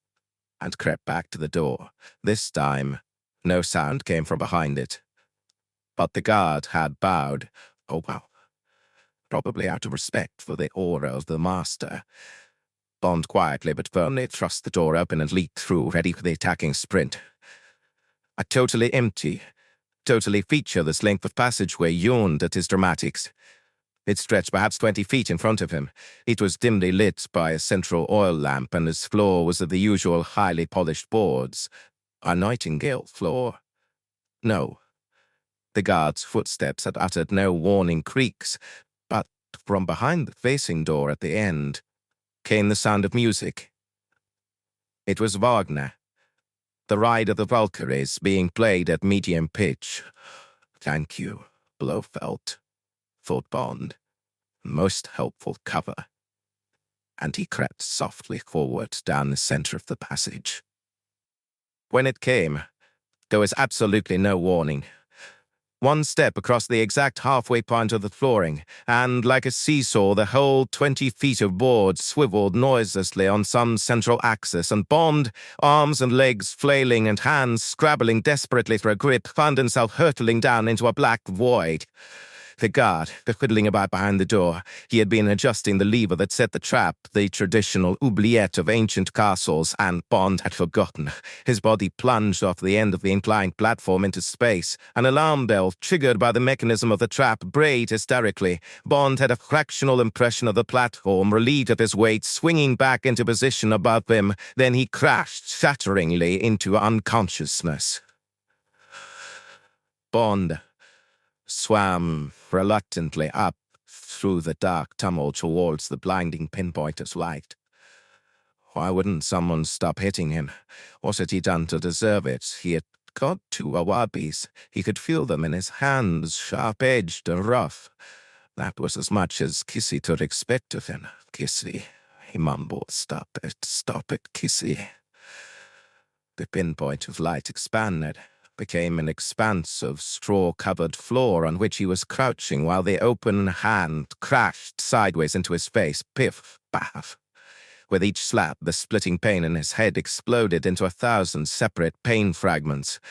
and crept back to the door. This time, no sound came from behind it. But the guard had bowed. Oh, wow. Probably out of respect for the aura of the master. Bond quietly but firmly thrust the door open and leaped through, ready for the attacking sprint. A totally empty, totally featureless length of passageway yawned at his dramatics. It stretched perhaps 20 feet in front of him. It was dimly lit by a central oil lamp, and its floor was of the usual highly polished boards. A nightingale floor? No. The guard's footsteps had uttered no warning creaks, but from behind the facing door at the end came the sound of music. It was Wagner. The Ride of the Valkyries being played at medium pitch. Thank you, Blofeld, thought Bond. Most helpful cover. And he crept softly forward down the center of the passage. When it came, there was absolutely no warning. One step across the exact halfway point of the flooring, and like a seesaw, the whole 20 feet of board swiveled noiselessly on some central axis, and Bond, arms and legs flailing and hands scrabbling desperately for a grip, found himself hurtling down into a black void. The guard, fiddling about behind the door. He had been adjusting the lever that set the trap, the traditional oubliette of ancient castles, and Bond had forgotten. His body plunged off the end of the inclined platform into space. An alarm bell, triggered by the mechanism of the trap, brayed hysterically. Bond had a fractional impression of the platform, relieved of his weight, swinging back into position above him. Then he crashed shatteringly into unconsciousness. Bond swam reluctantly up through the dark tumult towards the blinding pinpoint of light. Why wouldn't someone stop hitting him? What had he done to deserve it? He had got 2 awabis. He could feel them in his hands, sharp-edged and rough. That was as much as Kissy could expect of him. Kissy, he mumbled, stop it, Kissy. The pinpoint of light expanded, became an expanse of straw-covered floor on which he was crouching while the open hand crashed sideways into his face. Piff, baff. With each slap, the splitting pain in his head exploded into 1,000 separate pain fragments.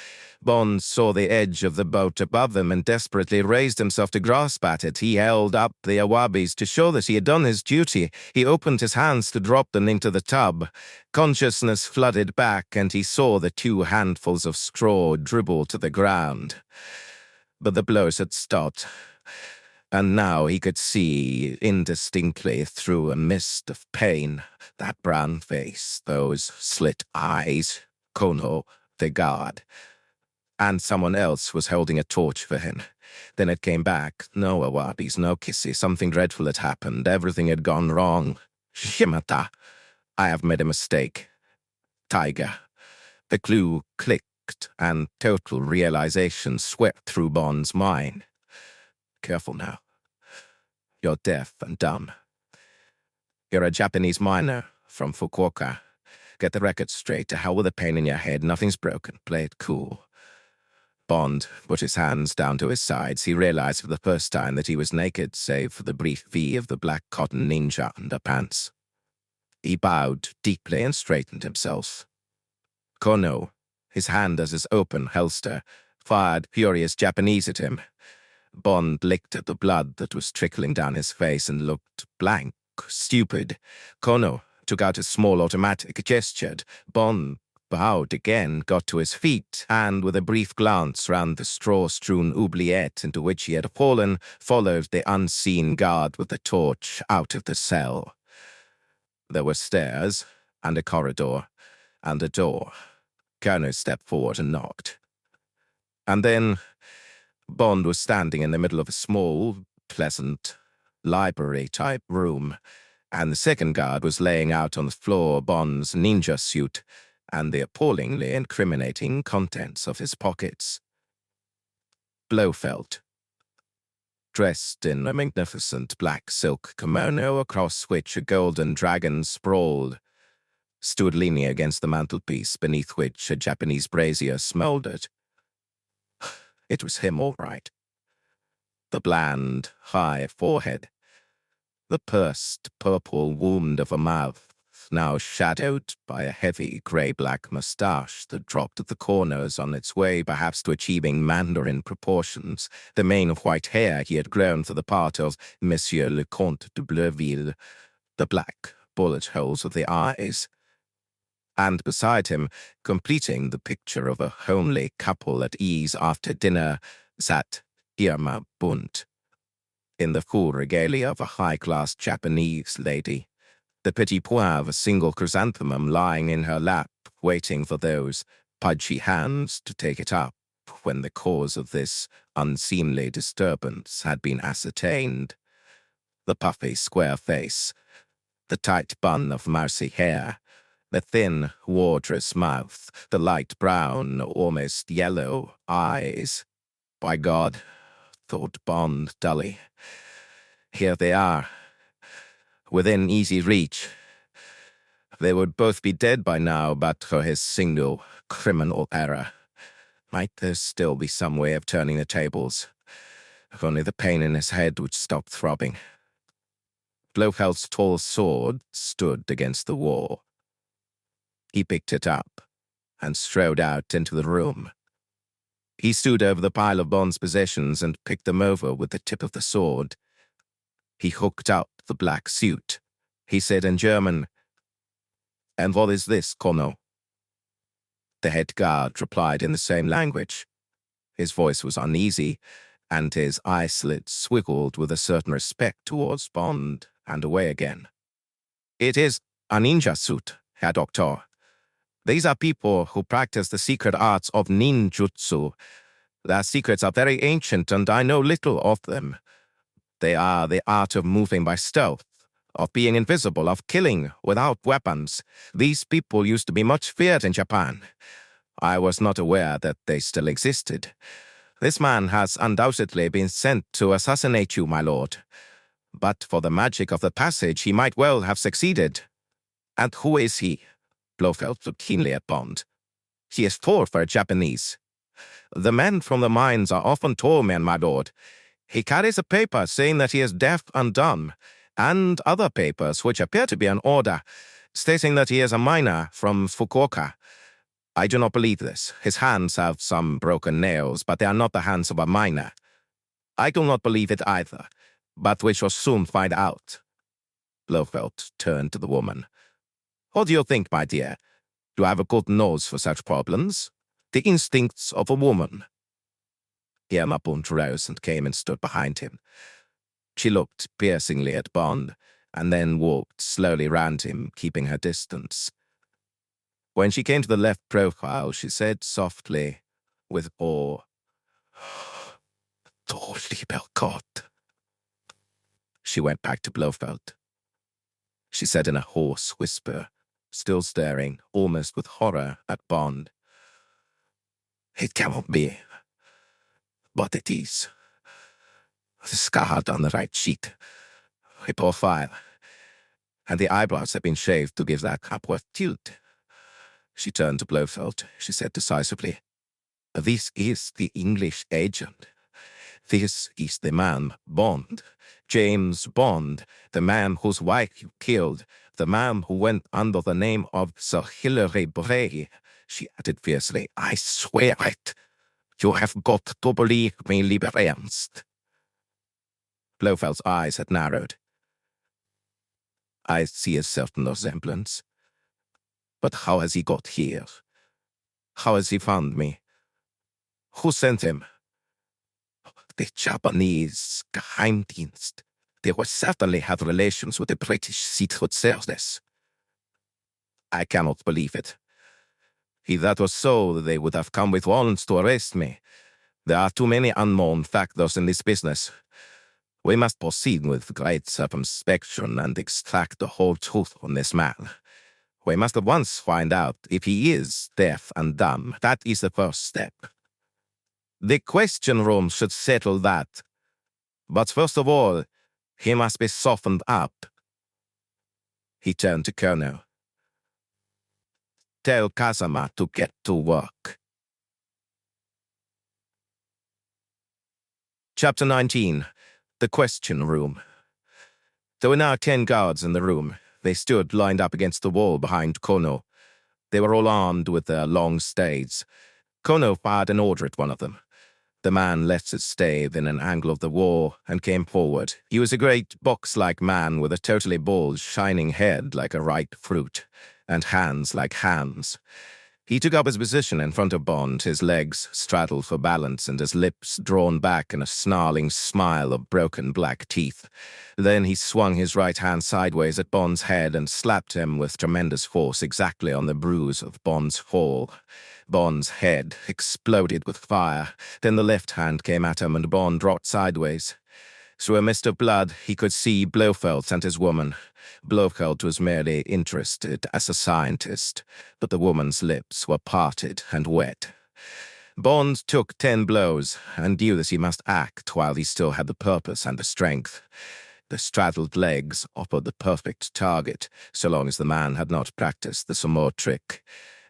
Bond saw the edge of the boat above him and desperately raised himself to grasp at it. He held up the awabis to show that he had done his duty. He opened his hands to drop them into the tub. Consciousness flooded back, and he saw the 2 handfuls of straw dribble to the ground. But the blows had stopped, and now he could see indistinctly through a mist of pain that brown face, those slit eyes, Kono, the guard. And someone else was holding a torch for him. Then it came back. No awabis, no Kissy. Something dreadful had happened. Everything had gone wrong. Shimata. I have made a mistake. Tiger. The clue clicked, and total realization swept through Bond's mind. Careful now. You're deaf and dumb. You're a Japanese miner from Fukuoka. Get the record straight. To hell with the pain in your head. Nothing's broken. Play it cool. Bond put his hands down to his sides. He realized for the first time that he was naked, save for the brief V of the black cotton ninja underpants. He bowed deeply and straightened himself. Kono, his hand as his open holster, fired furious Japanese at him. Bond licked at the blood that was trickling down his face and looked blank, stupid. Kono took out a small automatic, gestured. Bond bowed again, got to his feet, and with a brief glance round the straw-strewn oubliette into which he had fallen, followed the unseen guard with the torch out of the cell. There were stairs, and a corridor, and a door. Kerner stepped forward and knocked. And then Bond was standing in the middle of a small, pleasant, library-type room, and the second guard was laying out on the floor Bond's ninja suit and the appallingly incriminating contents of his pockets. Blofeld, dressed in a magnificent black silk kimono across which a golden dragon sprawled, stood leaning against the mantelpiece beneath which a Japanese brazier smoldered. It was him, all right. The bland, high forehead, the pursed purple wound of a mouth, now shadowed by a heavy grey-black moustache that dropped at the corners on its way perhaps to achieving mandarin proportions, the mane of white hair he had grown for the part of Monsieur le Comte de Bleuville, the black bullet holes of the eyes. And beside him, completing the picture of a homely couple at ease after dinner, sat Irma Bunt, in the full regalia of a high-class Japanese lady, the petit point of a single chrysanthemum lying in her lap, waiting for those pudgy hands to take it up when the cause of this unseemly disturbance had been ascertained. The puffy square face, the tight bun of mousy hair, the thin, wardrous mouth, the light brown, almost yellow eyes. By God, thought Bond dully, here they are, within easy reach. They would both be dead by now but for his single criminal error. Might there still be some way of turning the tables, if only the pain in his head would stop throbbing. Blofeld's tall sword stood against the wall. He picked it up and strode out into the room. He stood over the pile of Bond's possessions and picked them over with the tip of the sword. He hooked up the black suit. He said in German, "And what is this, Colonel?" The head guard replied in the same language. His voice was uneasy, and his eye-slits swiggled with a certain respect towards Bond and away again. "It is a ninja suit, Herr Doctor. These are people who practice the secret arts of ninjutsu. Their secrets are very ancient, and I know little of them. They are the art of moving by stealth, of being invisible, of killing without weapons. These people used to be much feared in Japan. I was not aware that they still existed. This man has undoubtedly been sent to assassinate you, my lord. But for the magic of the passage, he might well have succeeded. And who is he?" Blofeld looked keenly at Bond. "He is tall for a Japanese. The men from the mines are often tall men, my lord. He carries a paper saying that he is deaf and dumb, and other papers which appear to be an order, stating that he is a miner from Fukuoka. I do not believe this. His hands have some broken nails, but they are not the hands of a miner. I do not believe it either, but we shall soon find out." Blofeld turned to the woman. "What do you think, my dear? Do I have a good nose for such problems? The instincts of a woman." Irma Bunt rose and came and stood behind him. She looked piercingly at Bond, and then walked slowly round him, keeping her distance. When she came to the left profile, she said softly, with awe, "Du lieber Gott." She went back to Blofeld. She said in a hoarse whisper, still staring, almost with horror, at Bond, "It cannot be, but it is. The scar on the right cheek, a profile, and the eyebrows have been shaved to give that upward tilt." She turned to Blofeld. She said decisively, "This is the English agent. This is the man, Bond, James Bond, the man whose wife you killed, the man who went under the name of Sir Hilary Bray." She added fiercely, "I swear it. You have got to believe me, lieber Ernst." Blofeld's eyes had narrowed. "I see a certain resemblance. But how has he got here? How has he found me? Who sent him? The Japanese Geheimdienst. They would certainly have relations with the British Secret Service. I cannot believe it. If that was so, they would have come with warrants to arrest me. There are too many unknown factors in this business. We must proceed with great circumspection and extract the whole truth on this man. We must at once find out if he is deaf and dumb. That is the first step. The question room should settle that. But first of all, he must be softened up. He turned to Kono. Tell Kazama to get to work. Chapter 19. The Question Room. There were now 10 guards in the room. They stood lined up against the wall behind Kono. They were all armed with their long staves. Kono fired an order at one of them. The man left his stave in an angle of the wall and came forward. He was a great box-like man with a totally bald, shining head like a ripe fruit, and hands like hams. He took up his position in front of Bond, his legs straddled for balance and his lips drawn back in a snarling smile of broken black teeth. Then he swung his right hand sideways at Bond's head and slapped him with tremendous force exactly on the bruise of Bond's fall. Bond's head exploded with fire. Then the left hand came at him and Bond rocked sideways. Through a mist of blood, he could see Blofeld and his woman. Blofeld was merely interested as a scientist, but the woman's lips were parted and wet. Bond took 10 blows and knew that he must act while he still had the purpose and the strength. The straddled legs offered the perfect target, so long as the man had not practiced the sumo trick.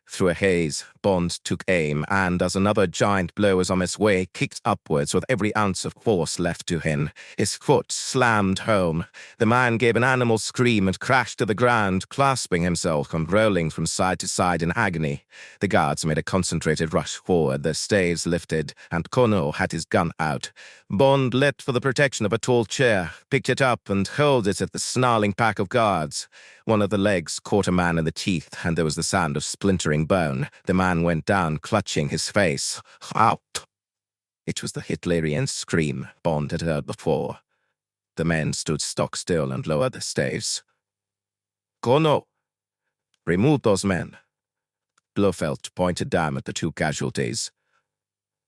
Through a haze, Bond took aim, and as another giant blow was on his way, kicked upwards with every ounce of force left to him. His foot slammed home. The man gave an animal scream and crashed to the ground, clasping himself and rolling from side to side in agony. The guards made a concentrated rush forward, their staves lifted, and Kono had his gun out. Bond leapt for the protection of a tall chair, picked it up, and hurled it at the snarling pack of guards. One of the legs caught a man in the teeth, and there was the sound of splintering bone. The man went down, clutching his face. Out! It was the Hitlerian scream Bond had heard before. The men stood stock still and lowered their staves. Kono! Remove those men. Blofeld pointed down at the 2 casualties.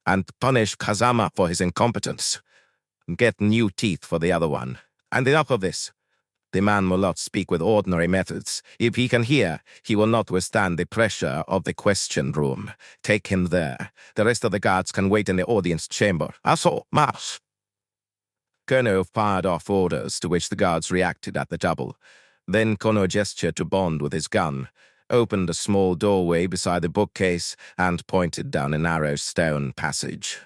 And punish Kazama for his incompetence. Get new teeth for the other one. And enough of this. The man will not speak with ordinary methods. If he can hear, he will not withstand the pressure of the question room. Take him there. The rest of the guards can wait in the audience chamber. Also, march! Kono fired off orders, to which the guards reacted at the double. Then Kono gestured to Bond with his gun, opened a small doorway beside the bookcase, and pointed down a narrow stone passage.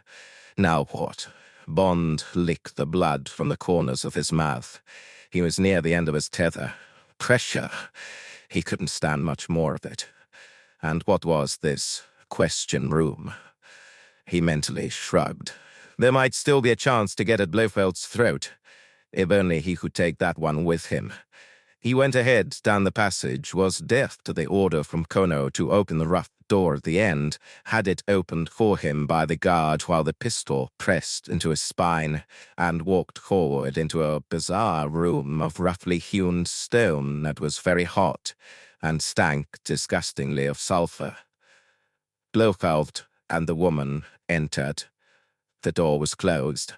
Now what? Bond licked the blood from the corners of his mouth. He was near the end of his tether. Pressure. He couldn't stand much more of it. And what was this question room? He mentally shrugged. There might still be a chance to get at Blofeld's throat. If only he could take that one with him. He went ahead down the passage, was deaf to the order from Kono to open the rough door at the end, had it opened for him by the guard while the pistol pressed into his spine, and walked forward into a bizarre room of roughly hewn stone that was very hot and stank disgustingly of sulfur. Blofeld and the woman entered. The door was closed,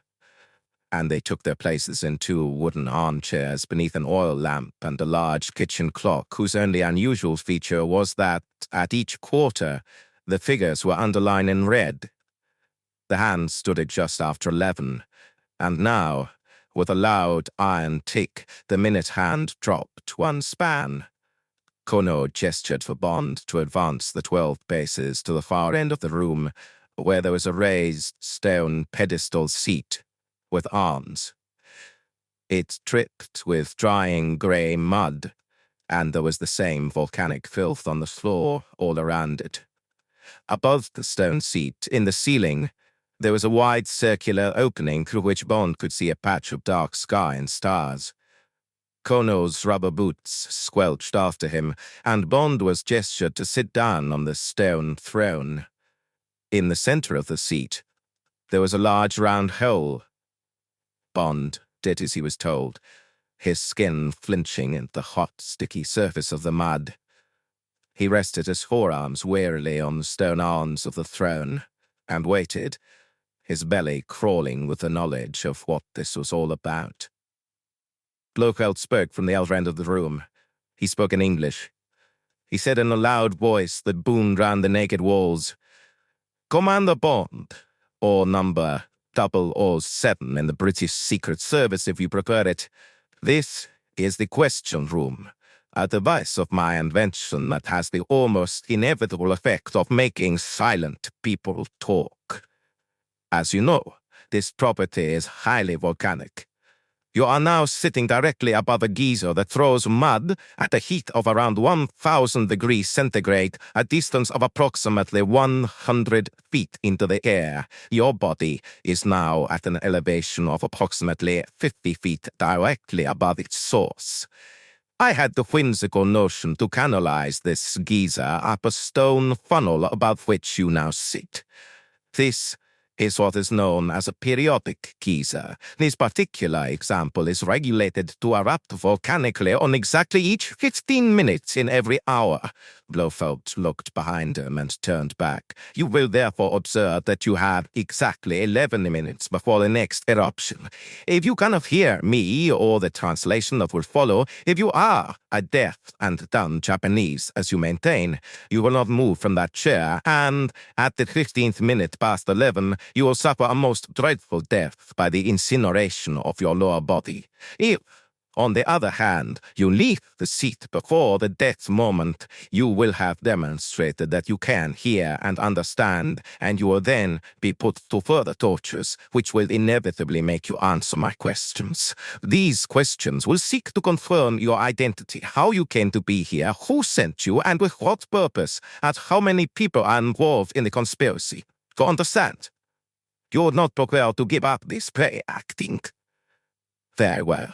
and they took their places in 2 wooden armchairs beneath an oil lamp and a large kitchen clock, whose only unusual feature was that, at each quarter, the figures were underlined in red. The hands stood at just after 11, and now, with a loud iron tick, the minute hand dropped 1 span. Kono gestured for Bond to advance the 12 paces to the far end of the room, where there was a raised stone pedestal seat with arms. It dripped with drying grey mud, and there was the same volcanic filth on the floor all around it. Above the stone seat, in the ceiling, there was a wide circular opening through which Bond could see a patch of dark sky and stars. Kono's rubber boots squelched after him, and Bond was gestured to sit down on the stone throne. In the center of the seat, there was a large round hole. Bond did as he was told, his skin flinching at the hot, sticky surface of the mud. He rested his forearms wearily on the stone arms of the throne, and waited, his belly crawling with the knowledge of what this was all about. Blofeld spoke from the other end of the room. He spoke in English. He said in a loud voice that boomed round the naked walls, "Commander Bond, or number 007 in the British Secret Service if you prefer it. This is the question room, a device of my invention that has the almost inevitable effect of making silent people talk. As you know, this property is highly volcanic. You are now sitting directly above a geyser that throws mud at a heat of around 1,000 degrees centigrade, a distance of approximately 100 feet into the air. Your body is now at an elevation of approximately 50 feet directly above its source. I had the whimsical notion to canalize this geyser up a stone funnel above which you now sit. This is what is known as a periodic geyser. This particular example is regulated to erupt volcanically on exactly each 15 minutes in every hour. Blofeld looked behind him and turned back. You will therefore observe that you have exactly 11 minutes before the next eruption. If you cannot hear me or the translation that will follow, if you are a deaf and dumb Japanese, as you maintain, you will not move from that chair, and at the 15th minute past 11, you will suffer a most dreadful death by the incineration of your lower body. If, on the other hand, you leave the seat before the death moment, you will have demonstrated that you can hear and understand, and you will then be put to further tortures, which will inevitably make you answer my questions. These questions will seek to confirm your identity, how you came to be here, who sent you, and with what purpose, and how many people are involved in the conspiracy. Do you understand? You are not prepared to give up this play acting. Very well.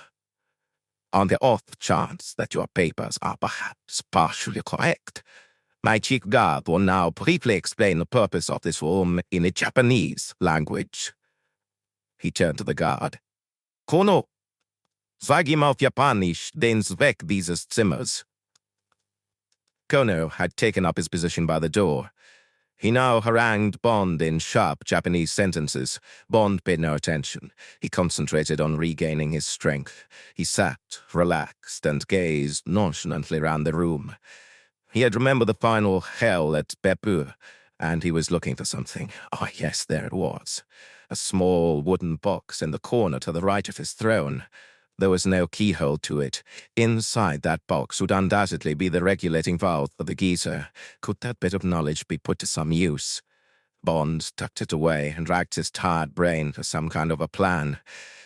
On the off chance that your papers are perhaps partially correct, my chief guard will now briefly explain the purpose of this room in the Japanese language. He turned to the guard. Kono, sag ihm auf Japanisch den Zweck dieses Zimmers. Kono had taken up his position by the door. He now harangued Bond in sharp Japanese sentences. Bond paid no attention. He concentrated on regaining his strength. He sat, relaxed, and gazed nonchalantly round the room. He had remembered the final hell at Beppu, and he was looking for something. Oh, yes, there it was. A small wooden box in the corner to the right of his throne. There was no keyhole to it. Inside that box would undoubtedly be the regulating valve for the geyser. Could that bit of knowledge be put to some use? Bond tucked it away and racked his tired brain for some kind of a plan.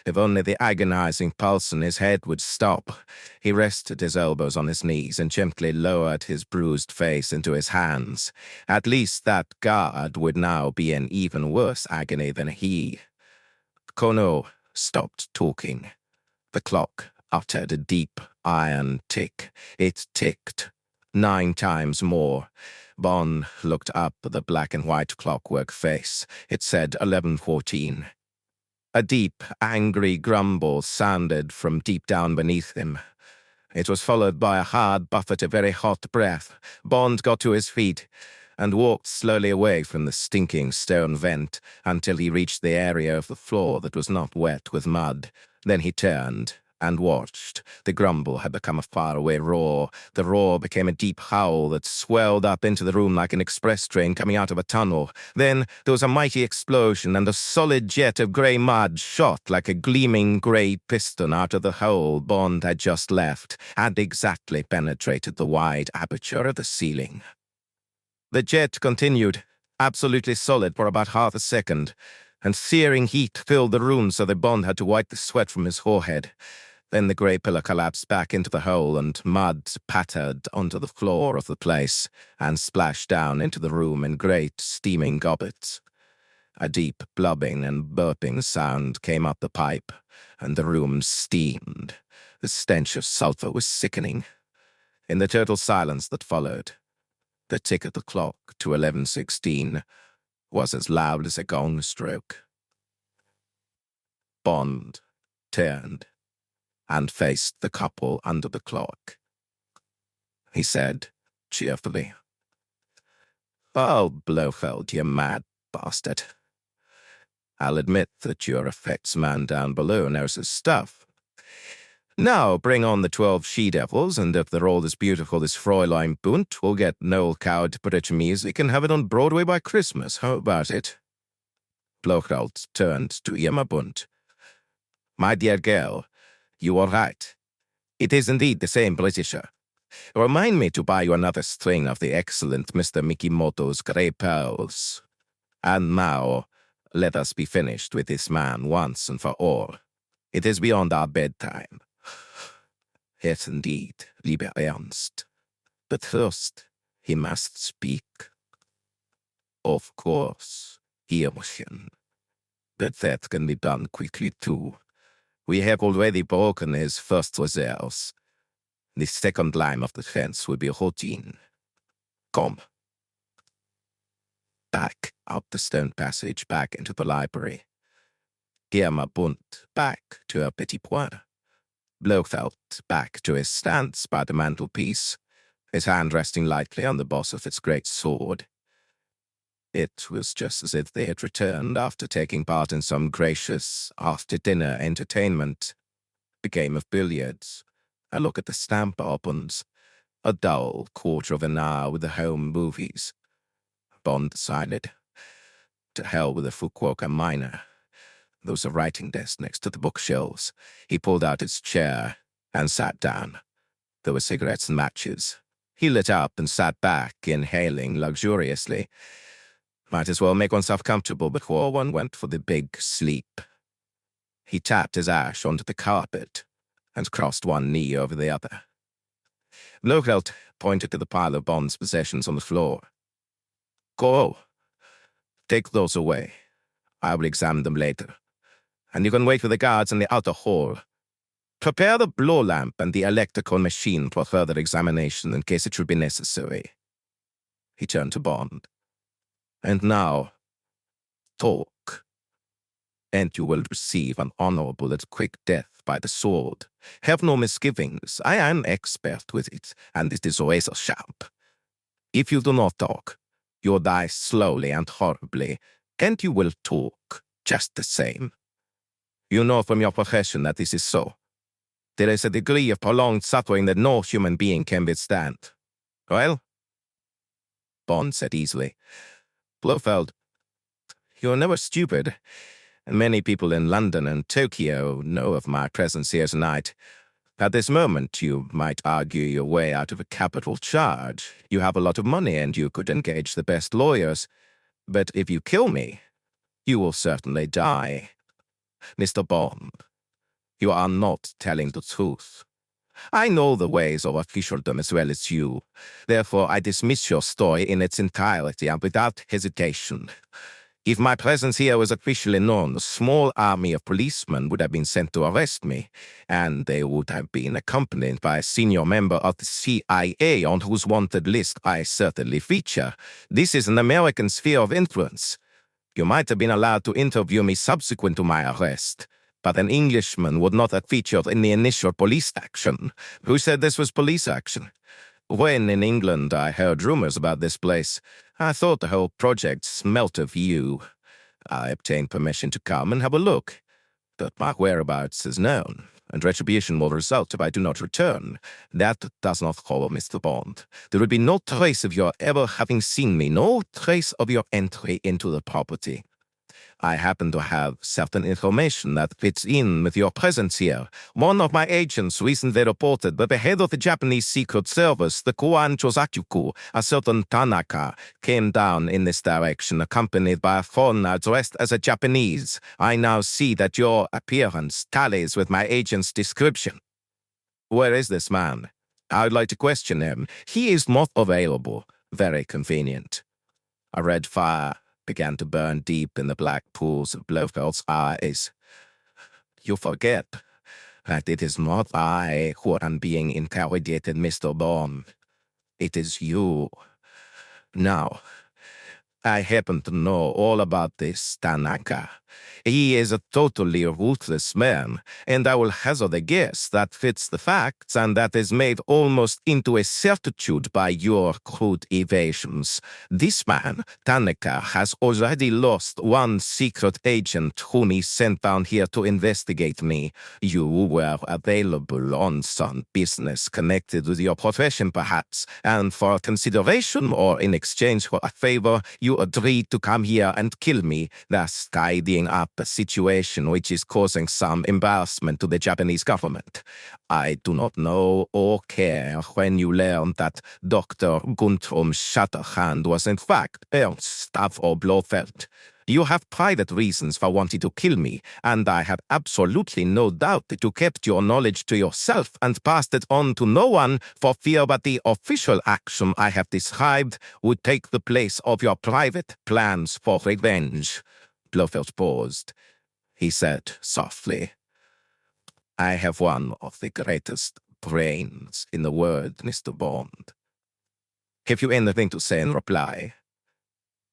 If only the agonizing pulse in his head would stop. He rested his elbows on his knees and gently lowered his bruised face into his hands. At least that guard would now be in even worse agony than he. Kono stopped talking. The clock uttered a deep iron tick. It ticked 9 times more. Bond looked up at the black and white clockwork face. It said 11:14. A deep, angry grumble sounded from deep down beneath him. It was followed by a hard buffet of very hot breath. Bond got to his feet and walked slowly away from the stinking stone vent until he reached the area of the floor that was not wet with mud. Then he turned and watched. The grumble had become a faraway roar. The roar became a deep howl that swelled up into the room like an express train coming out of a tunnel. Then there was a mighty explosion, and a solid jet of grey mud shot like a gleaming grey piston out of the hole Bond had just left, and exactly penetrated the wide aperture of the ceiling. The jet continued, absolutely solid for about half a second, and searing heat filled the room so that Bond had to wipe the sweat from his forehead. Then the grey pillar collapsed back into the hole, and mud pattered onto the floor of the place and splashed down into the room in great steaming gobbets. A deep blubbing and burping sound came up the pipe, and the room steamed. The stench of sulfur was sickening. In the total silence that followed, the tick of the clock to 11:16 was as loud as a gong stroke. Bond turned and faced the couple under the clock. He said cheerfully, "Oh, Blofeld, you mad bastard. I'll admit that your effects man down below knows his stuff. Now bring on the 12 she-devils, and if they're all as beautiful as Fräulein Bunt, we'll get Noel Coward to put it to music and have it on Broadway by Christmas. How about it?" Blofeld turned to Irma Bunt. "My dear girl, you are right. It is indeed the same Britisher. Remind me to buy you another string of the excellent Mr. Mikimoto's grey pearls. And now, let us be finished with this man once and for all. It is beyond our bedtime." "Yes, indeed, lieber Ernst. But first, he must speak." "Of course, Irmchen. But that can be done quickly, too. We have already broken his first reserves. The second line of defense will be routine. Come." Back up the stone passage, back into the library. Irma Bunt back to her petit point. Blofeld back to his stance by the mantelpiece, his hand resting lightly on the boss of its great sword. It was just as if they had returned after taking part in some gracious after-dinner entertainment, a game of billiards, a look at the stamp albums, a dull quarter of an hour with the home movies. Bond decided. To hell with the Fukuoka Minor. There was a writing desk next to the bookshelves. He pulled out his chair and sat down. There were cigarettes and matches. He lit up and sat back, inhaling luxuriously. Might as well make oneself comfortable before one went for the big sleep. He tapped his ash onto the carpet and crossed one knee over the other. Blofeld pointed to the pile of Bond's possessions on the floor. "Go. Take those away. I will examine them later. And you can wait for the guards in the outer hall. Prepare the blow lamp and the electrical machine for further examination in case it should be necessary." He turned to Bond. "And now, talk. And you will receive an honorable and quick death by the sword. Have no misgivings. I am expert with it, and it is razor sharp. If you do not talk, you'll die slowly and horribly, and you will talk just the same. You know from your profession that this is so. There is a degree of prolonged suffering that no human being can withstand. Well?" Bond said easily. "Blofeld, you're never stupid. Many people in London and Tokyo know of my presence here tonight. At this moment, you might argue your way out of a capital charge. You have a lot of money and you could engage the best lawyers. But if you kill me, you will certainly die. Mr. Bond, you are not telling the truth. I know the ways of officialdom as well as you. Therefore, I dismiss your story in its entirety and without hesitation. If my presence here was officially known, a small army of policemen would have been sent to arrest me, and they would have been accompanied by a senior member of the CIA on whose wanted list I certainly feature. This is an American sphere of influence. You might have been allowed to interview me subsequent to my arrest, but an Englishman would not have featured in the initial police action. Who said this was police action? When in England I heard rumors about this place, I thought the whole project smelt of you. I obtained permission to come and have a look, but my whereabouts is known, and retribution will result if I do not return. That does not follow, Mr. Bond. There would be no trace of your ever having seen me, no trace of your entry into the property. I happen to have certain information that fits in with your presence here. One of my agents recently reported that the head of the Japanese Secret Service, the Kuan Chosakuku, a certain Tanaka, came down in this direction accompanied by a foreigner dressed as a Japanese. I now see that your appearance tallies with my agent's description. Where is this man? I would like to question him. He is not available. Very convenient." A red fire began to burn deep in the black pools of Blofeld's eyes. "You forget. that it is not I who am being interrogated, Mr. Bond. It is you. Now, I happen to know all about this Tanaka. He is a totally ruthless man, and I will hazard a guess that fits the facts and that is made almost into a certitude by your crude evasions. This man, Tanaka, has already lost one secret agent whom he sent down here to investigate me. You were available on some business connected with your profession, perhaps, and for consideration or in exchange for a favor, you agreed to come here and kill me, thus tidying up a situation which is causing some embarrassment to the Japanese government. I do not know or care when you learned that Dr. Guntram Shatterhand was in fact Ernst Stavro Blofeld. You have private reasons for wanting to kill me, and I have absolutely no doubt that you kept your knowledge to yourself and passed it on to no one for fear that the official action I have described would take the place of your private plans for revenge. Blofeld paused. He said softly, I have one of the greatest brains in the world, Mr. Bond. Have you anything to say in reply?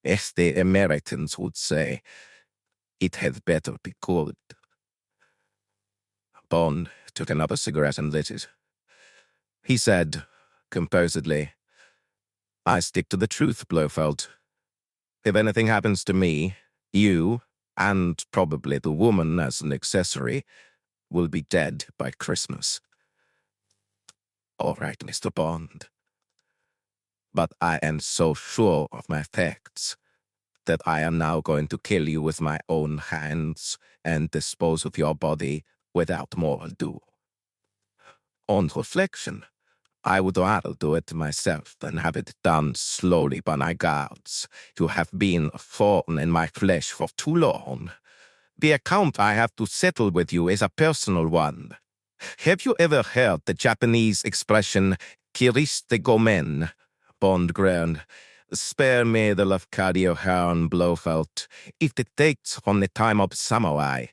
As the Americans would say, it had better be good. Bond took another cigarette and lit it. He said, composedly, I stick to the truth, Blofeld. If anything happens to me, you, and probably the woman as an accessory, will be dead by Christmas. All right, Mr. Bond. But I am so sure of my facts that I am now going to kill you with my own hands and dispose of your body without more ado. On reflection, I would rather do it myself than have it done slowly by my guards, who have been a thorn in my flesh for too long. The account I have to settle with you is a personal one. Have you ever heard the Japanese expression, kiriste gomen? Bond groaned. Spare me the Lafcadio Hearn, Blofeld. If it dates from the time of samurai,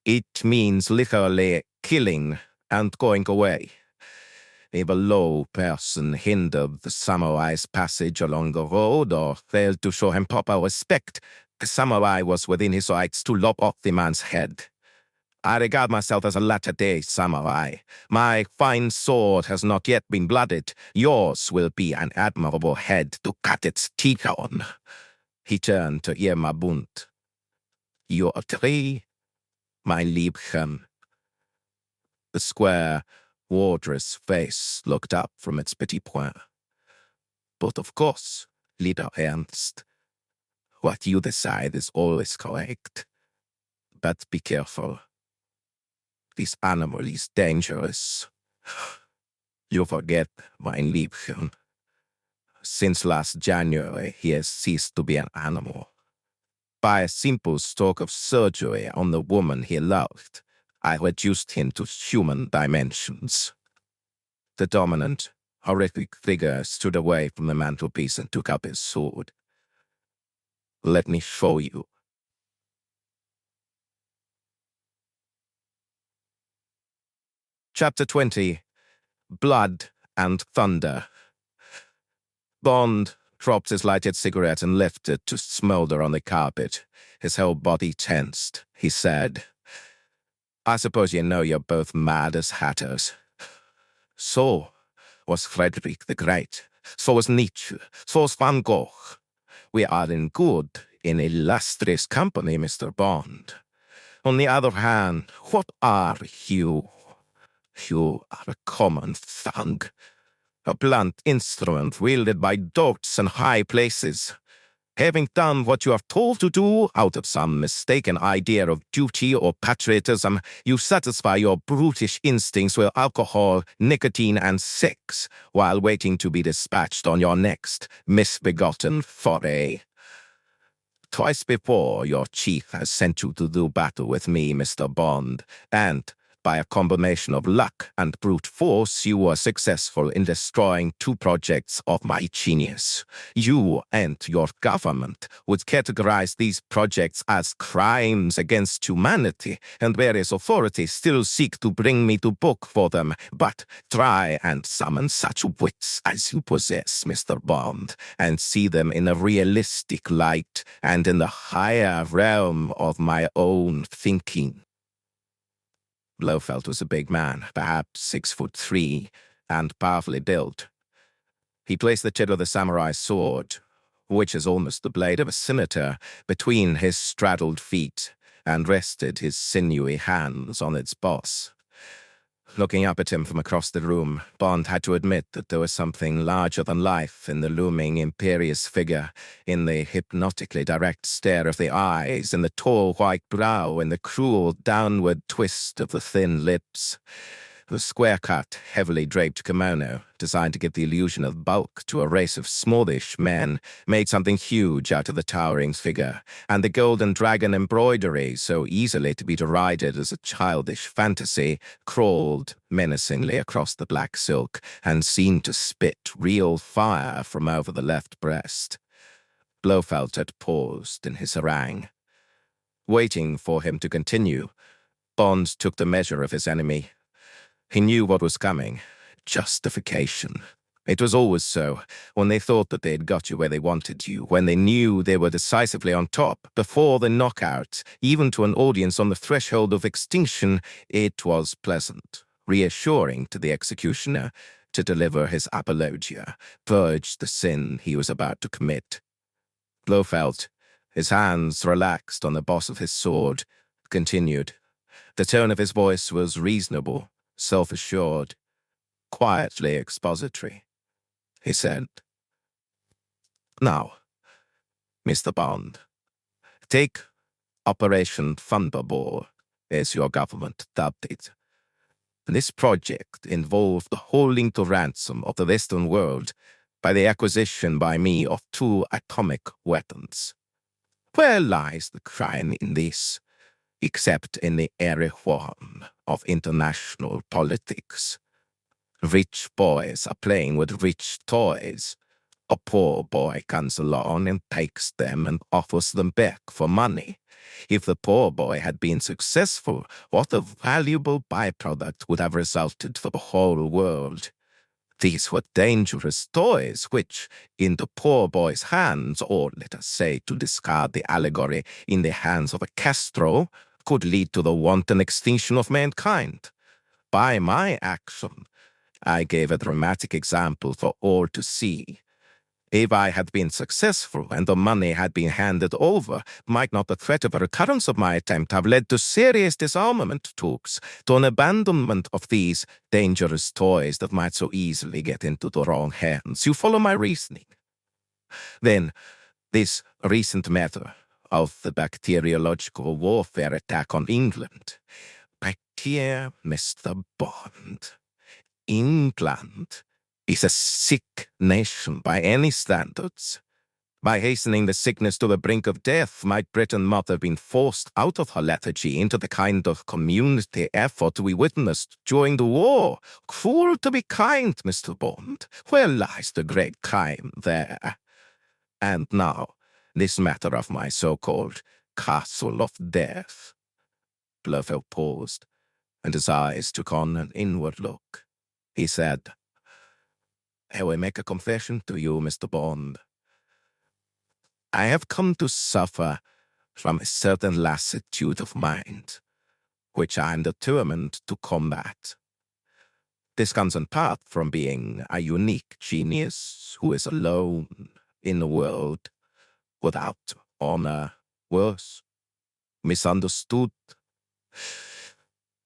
it means literally killing and going away. If a low person hindered the samurai's passage along the road or failed to show him proper respect, the samurai was within his rights to lop off the man's head. I regard myself as a latter-day samurai. My fine sword has not yet been blooded. Yours will be an admirable head to cut its teeth on. He turned to Irma Bund. You agree, my Liebchen? The square, wardress face looked up from its petit point. But of course, Leader Ernst. What you decide is always correct. But be careful. This animal is dangerous. You forget, mein Liebchen. Since last January, he has ceased to be an animal. By a simple stroke of surgery on the woman he loved, I reduced him to human dimensions. The dominant, horrific figure stood away from the mantelpiece and took up his sword. Let me show you. Chapter 20. Blood and Thunder. Bond dropped his lighted cigarette and left it to smolder on the carpet. His whole body tensed. He said, I suppose you know you're both mad as hatters. So was Frederick the Great. So was Nietzsche. So was Van Gogh. We are in good, in illustrious company, Mr. Bond. On the other hand, what are you? You are a common thug, a blunt instrument wielded by dolts in high places. Having done what you are told to do out of some mistaken idea of duty or patriotism, you satisfy your brutish instincts with alcohol, nicotine, and sex, while waiting to be dispatched on your next misbegotten foray. Twice before, your chief has sent you to do battle with me, Mr. Bond, and By a combination of luck and brute force, you were successful in destroying 2 projects of my genius. You and your government would categorize these projects as crimes against humanity, and various authorities still seek to bring me to book for them. But try and summon such wits as you possess, Mr. Bond, and see them in a realistic light and in the higher realm of my own thinking. Blofeld was a big man, perhaps 6'3", and powerfully built. He placed the tip of the samurai's sword, which is almost the blade of a scimitar, between his straddled feet, and rested his sinewy hands on its boss. Looking up at him from across the room, Bond had to admit that there was something larger than life in the looming imperious figure, in the hypnotically direct stare of the eyes, in the tall white brow, in the cruel downward twist of the thin lips. The square-cut, heavily draped kimono, designed to give the illusion of bulk to a race of smallish men, made something huge out of the towering figure, and the golden dragon embroidery, so easily to be derided as a childish fantasy, crawled menacingly across the black silk and seemed to spit real fire from over the left breast. Blofeld had paused in his harangue. Waiting for him to continue, Bond took the measure of his enemy. He knew what was coming. Justification. It was always so. When they thought that they had got you where they wanted you, when they knew they were decisively on top, before the knockout, even to an audience on the threshold of extinction, it was pleasant, reassuring to the executioner to deliver his apologia, purge the sin he was about to commit. Blofeld, his hands relaxed on the boss of his sword, continued. The tone of his voice was reasonable, self-assured, quietly expository. He said, "Now, Mr. Bond, take Operation Thunderball, as your government dubbed it. This project involved the holding to ransom of the Western world by the acquisition by me of 2 atomic weapons. Where lies the crime in this, except in the airy form of international politics? Rich boys are playing with rich toys. A poor boy comes along and takes them and offers them back for money. If the poor boy had been successful, what a valuable byproduct would have resulted for the whole world. These were dangerous toys which, in the poor boy's hands, or let us say, to discard the allegory, in the hands of a Castro, could lead to the wanton extinction of mankind. By my action, I gave a dramatic example for all to see. If I had been successful and the money had been handed over, might not the threat of a recurrence of my attempt have led to serious disarmament talks, to an abandonment of these dangerous toys that might so easily get into the wrong hands? You follow my reasoning? Then, this recent matter of the bacteriological warfare attack on England. My dear Mr. Bond, England is a sick nation by any standards. By hastening the sickness to the brink of death, might Britain not have been forced out of her lethargy into the kind of community effort we witnessed during the war? Cruel to be kind, Mr. Bond. Where lies the great crime there? And now, this matter of my so-called castle of death. Blofeld paused, and his eyes took on an inward look. He said, I will make a confession to you, Mr. Bond. I have come to suffer from a certain lassitude of mind, which I am determined to combat. This comes in part from being a unique genius who is alone in the world, without honor, worse, misunderstood.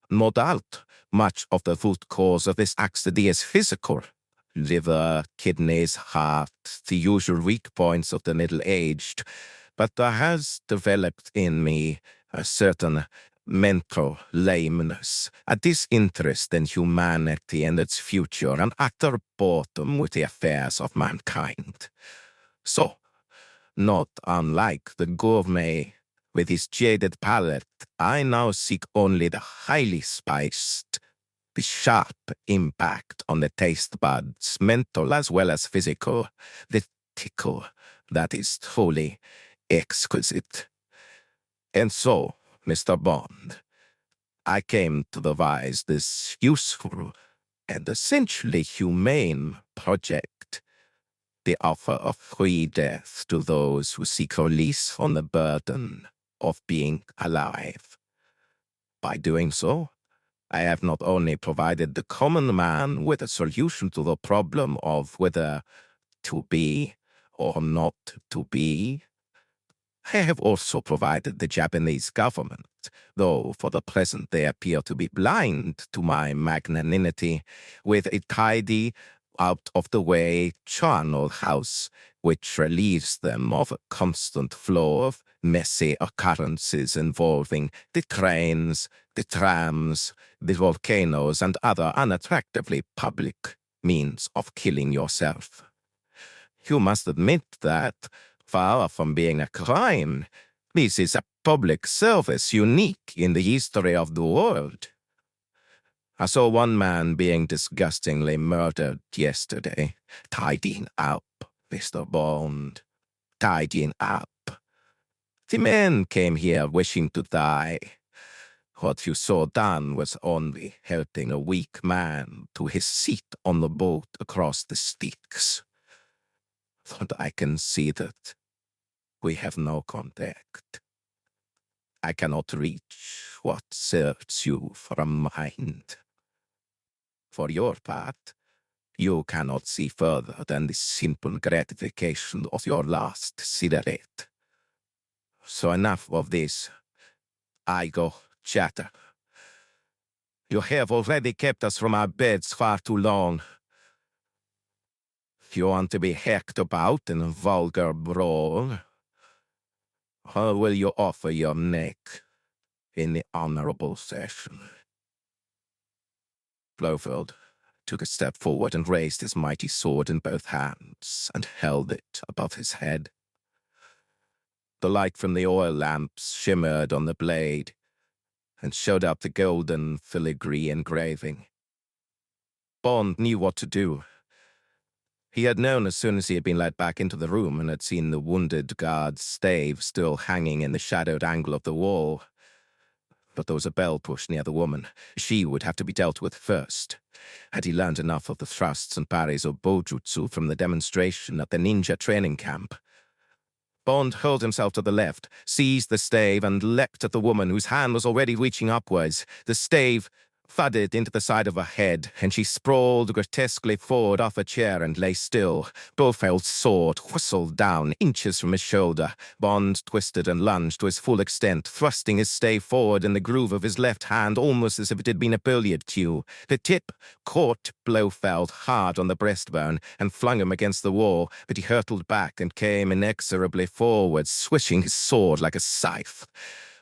No doubt, much of the root cause of this accident is physical. Liver, kidneys, heart, the usual weak points of the middle-aged. But there has developed in me a certain mental lameness, a disinterest in humanity and its future, an utter boredom with the affairs of mankind. So, not unlike the gourmet With his jaded palate, I now seek only the highly spiced, the sharp impact on the taste buds, mental as well as physical, the tickle that is truly exquisite. And so, Mr. Bond, I came to devise this useful and essentially humane project, the offer of free death to those who seek release from the burden of being alive. By doing so, I have not only provided the common man with a solution to the problem of whether to be or not to be, I have also provided the Japanese government, though for the present they appear to be blind to my magnanimity, with a tidy, out-of-the-way charnel house, which relieves them of a constant flow of messy occurrences involving the trains, the trams, the volcanoes, and other unattractively public means of killing yourself. You must admit that, far from being a crime, this is a public service unique in the history of the world. I saw one man being disgustingly murdered yesterday. Tidying up, Mr. Bond. Tidying up. The man came here wishing to die. What you saw done was only helping a weak man to his seat on the boat across the Styx. But I can see that we have no contact. I cannot reach what serves you for a mind. For your part, you cannot see further than the simple gratification of your last cigarette. So enough of this. I go chatter. You have already kept us from our beds far too long. You want to be hacked about in a vulgar brawl? Or will you offer your neck in the honorable session? Blofeld took a step forward and raised his mighty sword in both hands and held it above his head. The light from the oil lamps shimmered on the blade and showed up the golden filigree engraving. Bond knew what to do. He had known as soon as he had been led back into the room and had seen the wounded guard's stave still hanging in the shadowed angle of the wall. But there was a bell push near the woman. She would have to be dealt with first. Had he learned enough of the thrusts and parries of bojutsu from the demonstration at the ninja training camp? Bond hurled himself to the left, seized the stave, and leapt at the woman whose hand was already reaching upwards. The stave thudded into the side of her head, and she sprawled grotesquely forward off a chair and lay still. Blofeld's sword whistled down inches from his shoulder. Bond twisted and lunged to his full extent, thrusting his stave forward in the groove of his left hand almost as if it had been a billiard cue. The tip caught Blofeld hard on the breastbone and flung him against the wall, but he hurtled back and came inexorably forward, swishing his sword like a scythe.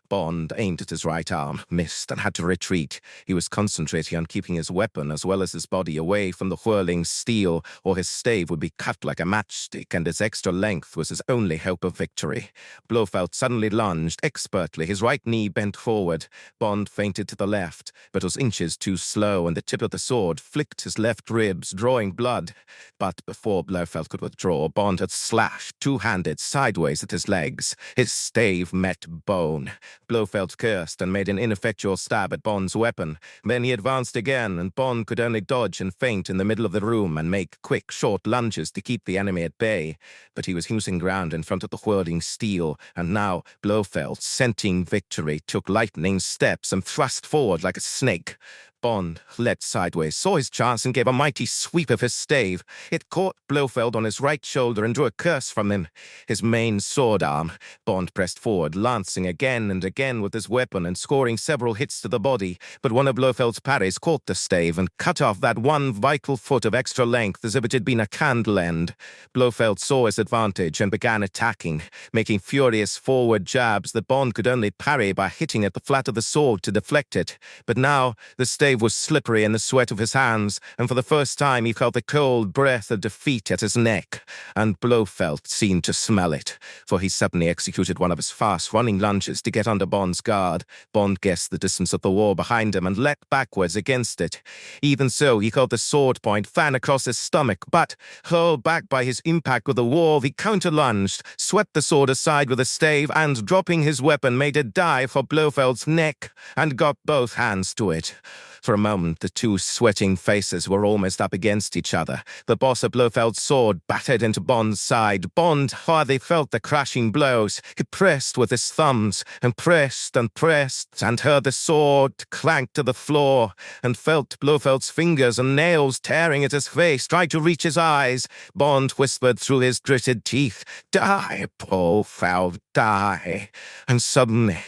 Bond aimed at his right arm, missed, and had to retreat. He was concentrating on keeping his weapon as well as his body away from the whirling steel, or his stave would be cut like a matchstick, and its extra length was his only hope of victory. Blofeld suddenly lunged expertly, his right knee bent forward. Bond feinted to the left, but was inches too slow, and the tip of the sword flicked his left ribs, drawing blood. But before Blofeld could withdraw, Bond had slashed two-handed sideways at his legs. His stave met bone. Blofeld cursed and made an ineffectual stab at Bond's weapon. Then he advanced again, and Bond could only dodge and feint in the middle of the room and make quick, short lunges to keep the enemy at bay. But he was losing ground in front of the whirling steel, and now Blofeld, scenting victory, took lightning steps and thrust forward like a snake. Bond leapt sideways, saw his chance, and gave a mighty sweep of his stave. It caught Blofeld on his right shoulder and drew a curse from him. His main sword arm. Bond pressed forward, lancing again and again with his weapon and scoring several hits to the body. But one of Blofeld's parries caught the stave and cut off that one vital foot of extra length as if it had been a candle end. Blofeld saw his advantage and began attacking, making furious forward jabs that Bond could only parry by hitting at the flat of the sword to deflect it. But now the stave stave was slippery in the sweat of his hands, and for the first time he felt the cold breath of defeat at his neck, and Blofeld seemed to smell it, for he suddenly executed one of his fast-running lunges to get under Bond's guard. Bond guessed the distance of the wall behind him and leapt backwards against it. Even so, he felt the sword point fan across his stomach, but, hurled back by his impact with the wall, he counter-lunged, swept the sword aside with a stave, and, dropping his weapon, made a dive for Blofeld's neck, and got both hands to it. For a moment, the two sweating faces were almost up against each other. The boss of Blofeld's sword battered into Bond's side. Bond hardly felt the crashing blows. He pressed with his thumbs, and pressed, and heard the sword clank to the floor, and felt Blofeld's fingers and nails tearing at his face, tried to reach his eyes. Bond whispered through his gritted teeth, "Die, Blofeld, die." And suddenly,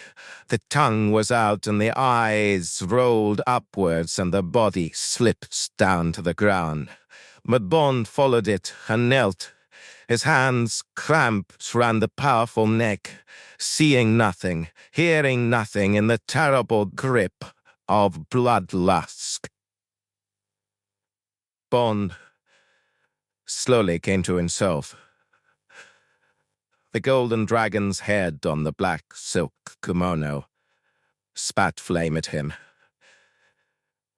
the tongue was out and the eyes rolled upwards and the body slipped down to the ground. But Bond followed it and knelt. His hands clamped round the powerful neck, seeing nothing, hearing nothing in the terrible grip of bloodlust. Bond slowly came to himself. The golden dragon's head on the black silk kimono spat flame at him.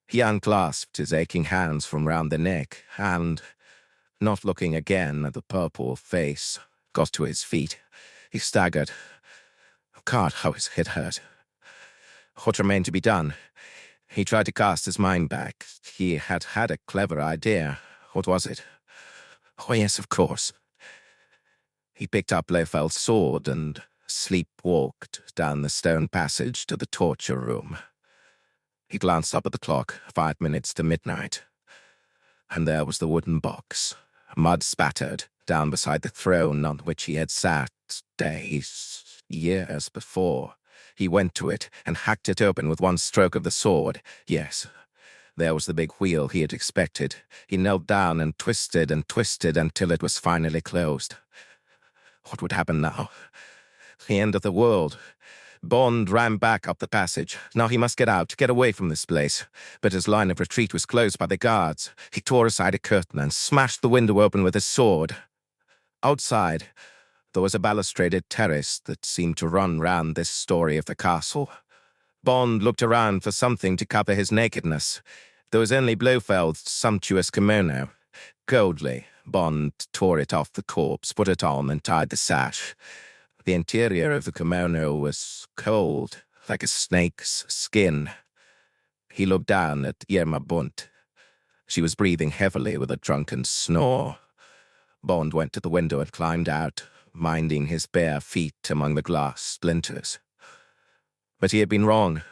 He unclasped his aching hands from round the neck and, not looking again at the purple face, got to his feet. He staggered. God, how his head hurt. What remained to be done? He tried to cast his mind back. He had had a clever idea. What was it? Oh, yes, of course. He picked up Blofeld's sword and sleepwalked down the stone passage to the torture room. He glanced up at the clock, 5 minutes to midnight. And there was the wooden box, mud-spattered, down beside the throne on which he had sat days, years before. He went to it and hacked it open with one stroke of the sword. Yes, there was the big wheel he had expected. He knelt down and twisted until it was finally closed. What would happen now? The end of the world. Bond ran back up the passage. Now he must get out, get away from this place. But his line of retreat was closed by the guards. He tore aside a curtain and smashed the window open with his sword. Outside, there was a balustraded terrace that seemed to run round this story of the castle. Bond looked around for something to cover his nakedness. There was only Blofeld's sumptuous kimono. Coldly, Bond tore it off the corpse, put it on, and tied the sash. The interior of the kimono was cold, like a snake's skin. He looked down at Irma Bunt. She was breathing heavily with a drunken snore. Bond went to the window and climbed out, minding his bare feet among the glass splinters. But he had been wrong.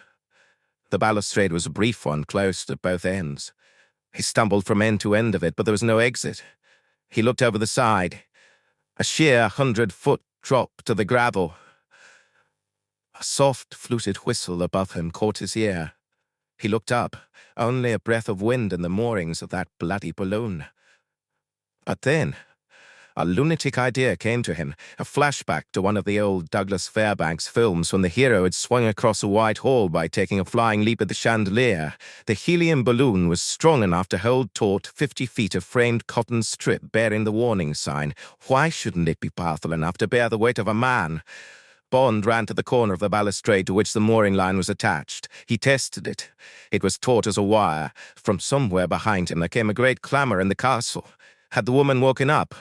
The balustrade was a brief one, closed at both ends. He stumbled from end to end of it, but there was no exit. He looked over the side. A sheer 100-foot drop to the gravel. A soft, fluted whistle above him caught his ear. He looked up, only a breath of wind in the moorings of that bloody balloon. But then, a lunatic idea came to him, a flashback to one of the old Douglas Fairbanks films when the hero had swung across a white hall by taking a flying leap at the chandelier. The helium balloon was strong enough to hold taut 50 feet of framed cotton strip bearing the warning sign. Why shouldn't it be powerful enough to bear the weight of a man? Bond ran to the corner of the balustrade to which the mooring line was attached. He tested it. It was taut as a wire. From somewhere behind him there came a great clamor in the castle. Had the woman woken up?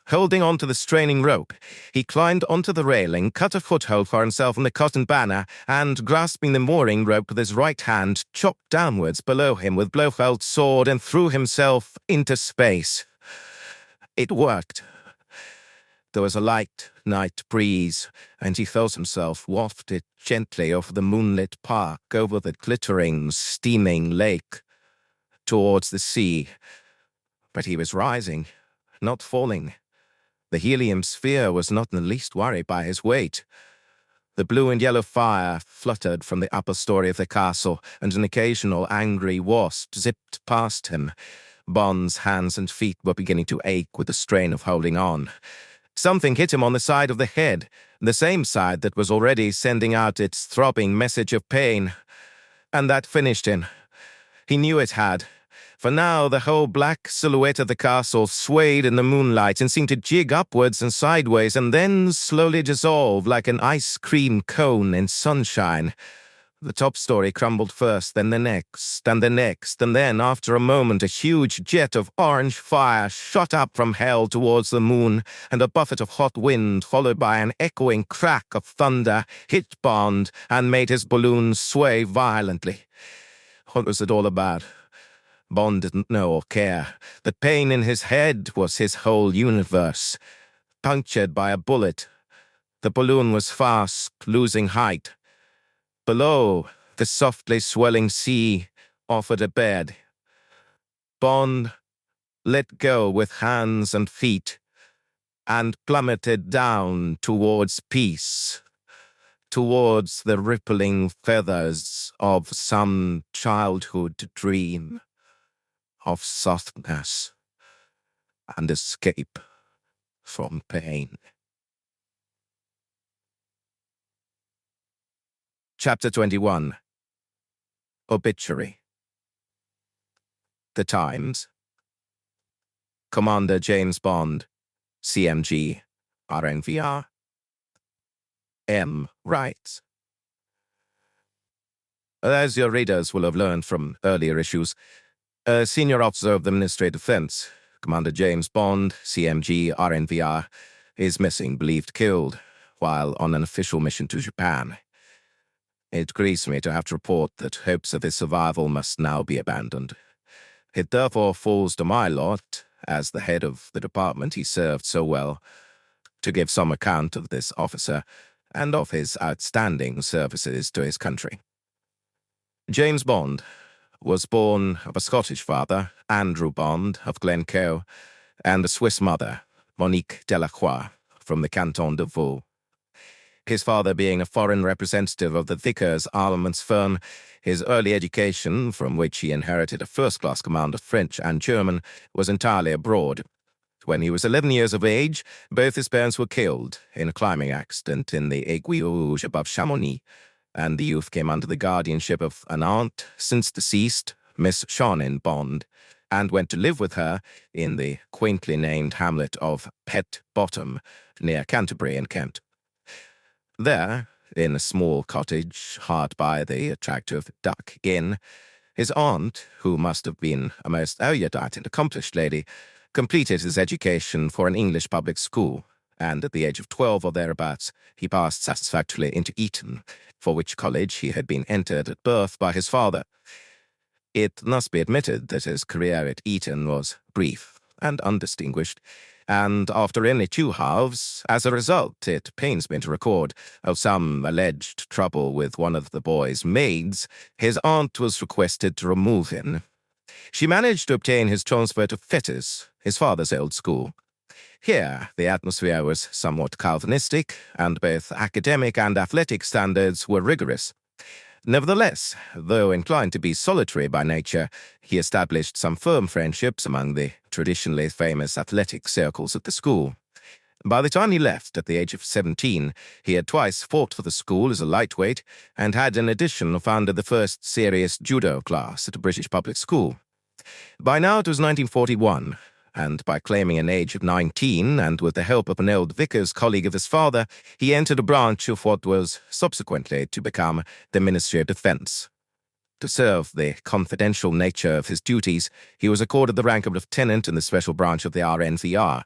Holding on to the straining rope, he climbed onto the railing, cut a foothold for himself on the cotton banner, and, grasping the mooring rope with his right hand, chopped downwards below him with Blofeld's sword and threw himself into space. It worked. There was a light night breeze, and he felt himself wafted gently over the moonlit park, over the glittering, steaming lake, towards the sea. But he was rising, not falling. The helium sphere was not in the least worried by his weight. The blue and yellow fire fluttered from the upper story of the castle, and an occasional angry wasp zipped past him. Bond's hands and feet were beginning to ache with the strain of holding on. Something hit him on the side of the head, the same side that was already sending out its throbbing message of pain. And that finished him. He knew it had, for now the whole black silhouette of the castle swayed in the moonlight and seemed to jig upwards and sideways and then slowly dissolve like an ice cream cone in sunshine. The top story crumbled first, then the next, and the next, and then, after a moment, a huge jet of orange fire shot up from hell towards the moon, and a buffet of hot wind, followed by an echoing crack of thunder, hit Bond and made his balloon sway violently. What was it all about? Bond didn't know or care. The pain in his head was his whole universe. Punctured by a bullet, the balloon was fast losing height. Below, the softly swelling sea offered a bed. Bond let go with hands and feet and plummeted down towards peace, towards the rippling feathers of some childhood dream of softness and escape from pain. Chapter 21. Obituary. The Times. Commander James Bond, CMG, RNVR. M. writes. As your readers will have learned from earlier issues, a senior officer of the Ministry of Defense, Commander James Bond, CMG, RNVR, is missing, believed killed, while on an official mission to Japan. It grieves me to have to report that hopes of his survival must now be abandoned. It therefore falls to my lot, as the head of the department he served so well, to give some account of this officer and of his outstanding services to his country. James Bond was born of a Scottish father, Andrew Bond of Glencoe, and a Swiss mother, Monique Delacroix, from the canton de Vaud. His father being a foreign representative of the Vickers armaments firm, his early education, from which he inherited a first-class command of French and German, was entirely abroad. When he was 11 years of age, both his parents were killed in a climbing accident in the Aiguille Rouge above Chamonix, and the youth came under the guardianship of an aunt, since deceased, Miss Charnin Bond, and went to live with her in the quaintly named hamlet of Pett Bottom, near Canterbury in Kent. There, in a small cottage hard by the attractive Duck Inn, his aunt, who must have been a most erudite and accomplished lady, completed his education for an English public school, and at the age of 12 or thereabouts, he passed satisfactorily into Eton, for which college he had been entered at birth by his father. It must be admitted that his career at Eton was brief and undistinguished, and after only 2 halves, as a result, it pains me to record, of some alleged trouble with one of the boy's maids, his aunt was requested to remove him. She managed to obtain his transfer to Fettes, his father's old school. Here, the atmosphere was somewhat Calvinistic, and both academic and athletic standards were rigorous. Nevertheless, though inclined to be solitary by nature, he established some firm friendships among the traditionally famous athletic circles at the school. By the time he left, at the age of 17, he had twice fought for the school as a lightweight, and had in addition founded the first serious judo class at a British public school. By now it was 1941, and by claiming an age of 19, and with the help of an old Vickers colleague of his father, he entered a branch of what was subsequently to become the Ministry of Defense. To serve the confidential nature of his duties, he was accorded the rank of lieutenant in the special branch of the RNVR,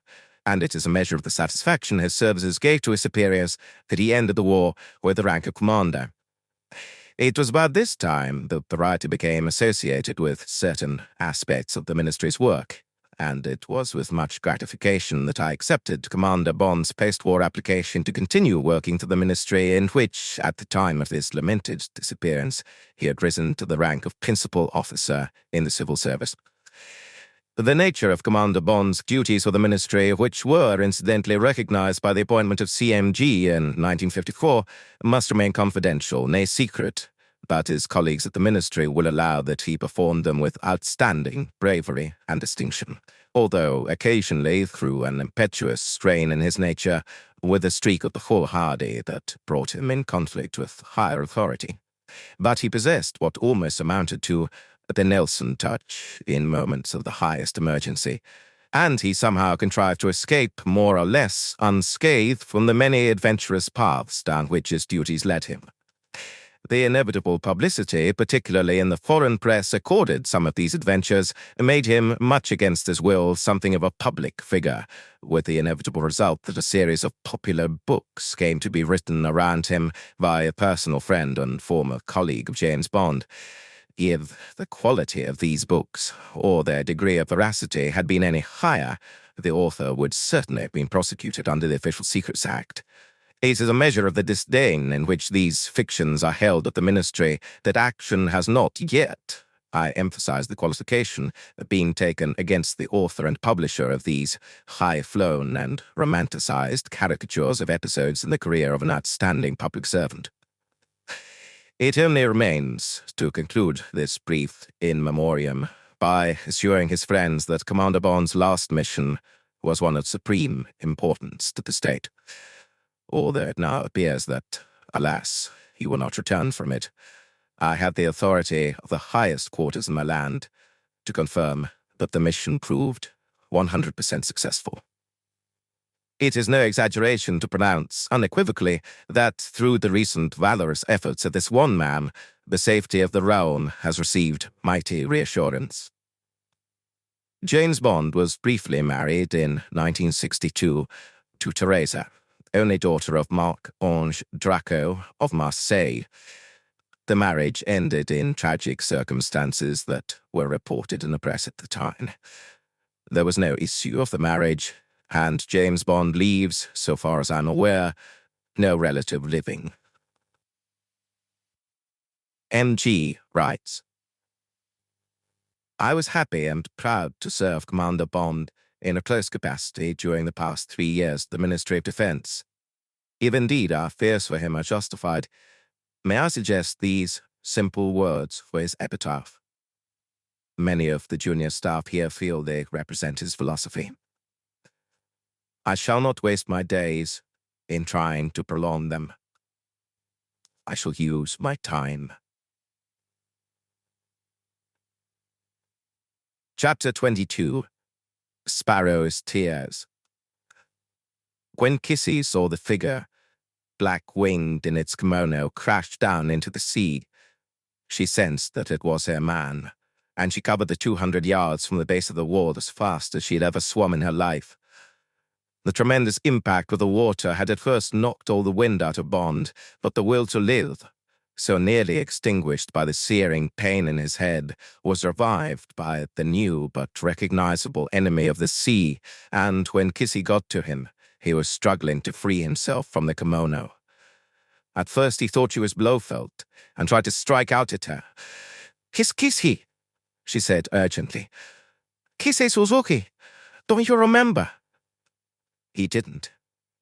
and it is a measure of the satisfaction his services gave to his superiors that he ended the war with the rank of commander. It was about this time that the writer became associated with certain aspects of the ministry's work, and it was with much gratification that I accepted Commander Bond's post-war application to continue working for the ministry in which, at the time of his lamented disappearance, he had risen to the rank of principal officer in the civil service. The nature of Commander Bond's duties for the ministry, which were incidentally recognized by the appointment of CMG in 1954, must remain confidential, nay secret, but his colleagues at the ministry will allow that he performed them with outstanding bravery and distinction, although occasionally, through an impetuous strain in his nature, with a streak of the foolhardy that brought him in conflict with higher authority. But he possessed what almost amounted to the Nelson touch in moments of the highest emergency, and he somehow contrived to escape more or less unscathed from the many adventurous paths down which his duties led him. The inevitable publicity, particularly in the foreign press, accorded some of these adventures made him, much against his will, something of a public figure, with the inevitable result that a series of popular books came to be written around him by a personal friend and former colleague of James Bond. If the quality of these books, or their degree of veracity, had been any higher, the author would certainly have been prosecuted under the Official Secrets Act. It is a measure of the disdain in which these fictions are held at the Ministry that action has not yet, I emphasize the qualification, been taken against the author and publisher of these high-flown and romanticized caricatures of episodes in the career of an outstanding public servant. It only remains to conclude this brief in memoriam by assuring his friends that Commander Bond's last mission was one of supreme importance to the state. Although it now appears that, alas, he will not return from it, I have the authority of the highest quarters in my land to confirm that the mission proved 100% successful. It is no exaggeration to pronounce unequivocally that through the recent valorous efforts of this one man, the safety of the realm has received mighty reassurance. James Bond was briefly married in 1962 to Teresa, only daughter of Marc-Ange Draco of Marseille. The marriage ended in tragic circumstances that were reported in the press at the time. There was no issue of the marriage, and James Bond leaves, so far as I'm aware, no relative living. M.G. writes, I was happy and proud to serve Commander Bond in a close capacity during the past 3 years at the Ministry of Defense. If indeed our fears for him are justified, may I suggest these simple words for his epitaph? Many of the junior staff here feel they represent his philosophy. I shall not waste my days in trying to prolong them. I shall use my time. Chapter 22. Sparrow's Tears. When Kissy saw the figure, black-winged in its kimono, crash down into the sea, she sensed that it was her man, and she covered the 200 yards from the base of the wall as fast as she had ever swum in her life. The tremendous impact of the water had at first knocked all the wind out of Bond, but the will to live, so nearly extinguished by the searing pain in his head, was revived by the new but recognizable enemy of the sea, and when Kissy got to him, he was struggling to free himself from the kimono. At first he thought she was Blofeld, and tried to strike out at her. Kiss Kissy, she said urgently. Kissy Suzuki, don't you remember? He didn't.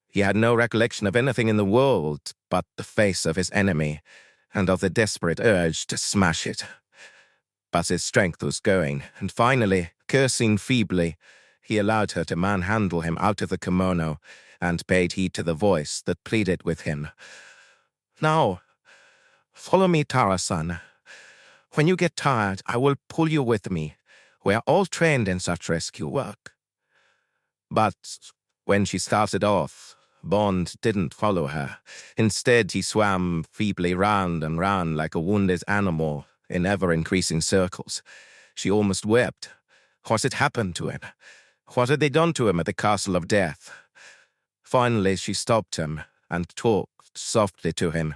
He had no recollection of anything in the world but the face of his enemy, and of the desperate urge to smash it. But his strength was going, and finally, cursing feebly, he allowed her to manhandle him out of the kimono, and paid heed to the voice that pleaded with him. Now, follow me, Tara-san. When you get tired, I will pull you with me. We are all trained in such rescue work. But when she started off, Bond didn't follow her. Instead, he swam feebly round and round like a wounded animal in ever-increasing circles. She almost wept. What had happened to him? What had they done to him at the Castle of Death? Finally, she stopped him and talked softly to him,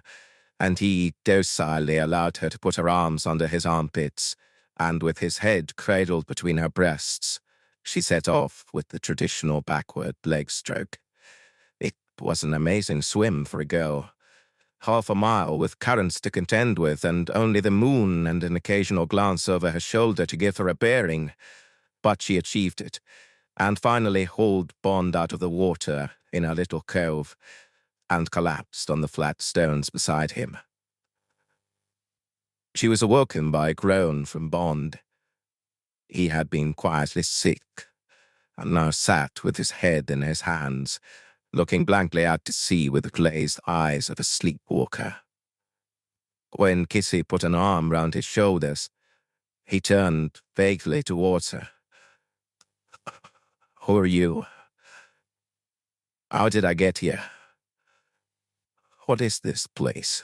and he docilely allowed her to put her arms under his armpits, and with his head cradled between her breasts, she set off with the traditional backward leg stroke. It was an amazing swim for a girl. 1/2 mile with currents to contend with, and only the moon and an occasional glance over her shoulder to give her a bearing. But she achieved it, and finally hauled Bond out of the water in a little cove, and collapsed on the flat stones beside him. She was awoken by a groan from Bond. He had been quietly sick, and now sat with his head in his hands, looking blankly out to sea with the glazed eyes of a sleepwalker. When Kissy put an arm round his shoulders, He turned vaguely towards her. Who are you? How did I get here? What is this place?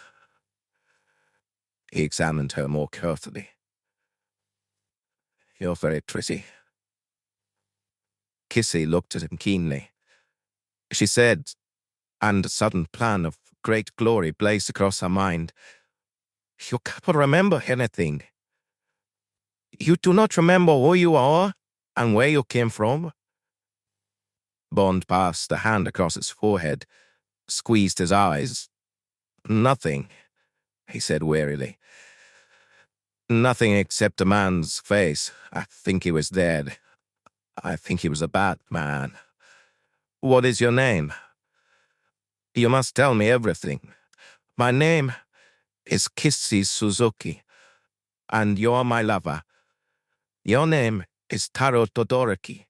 He examined her more carefully. You're very pretty. Kissy looked at him keenly. She said, and a sudden plan of great glory blazed across her mind, You can't remember anything. You do not remember who you are and where you came from? Bond passed a hand across his forehead, squeezed his eyes. Nothing, he said wearily. Nothing except a man's face. I think he was dead. I think he was a bad man. What is your name? You must tell me everything. My name is Kissy Suzuki, and you're my lover. Your name is Taro Todoroki.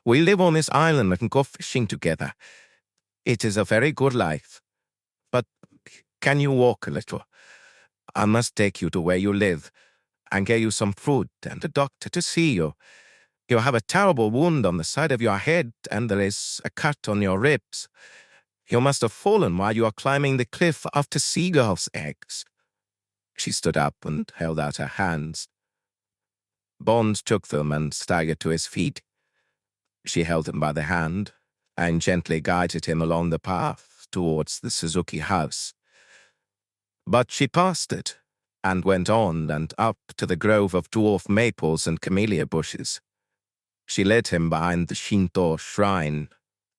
We live on this island and go fishing together. It is a very good life. But can you walk a little? I must take you to where you live and get you some food and a doctor to see you. You have a terrible wound on the side of your head, and there is a cut on your ribs. You must have fallen while you are climbing the cliff after seagulls' eggs. She stood up and held out her hands. Bond took them and staggered to his feet. She held him by the hand and gently guided him along the path towards the Suzuki house. But she passed it and went on and up to the grove of dwarf maples and camellia bushes. She led him behind the Shinto shrine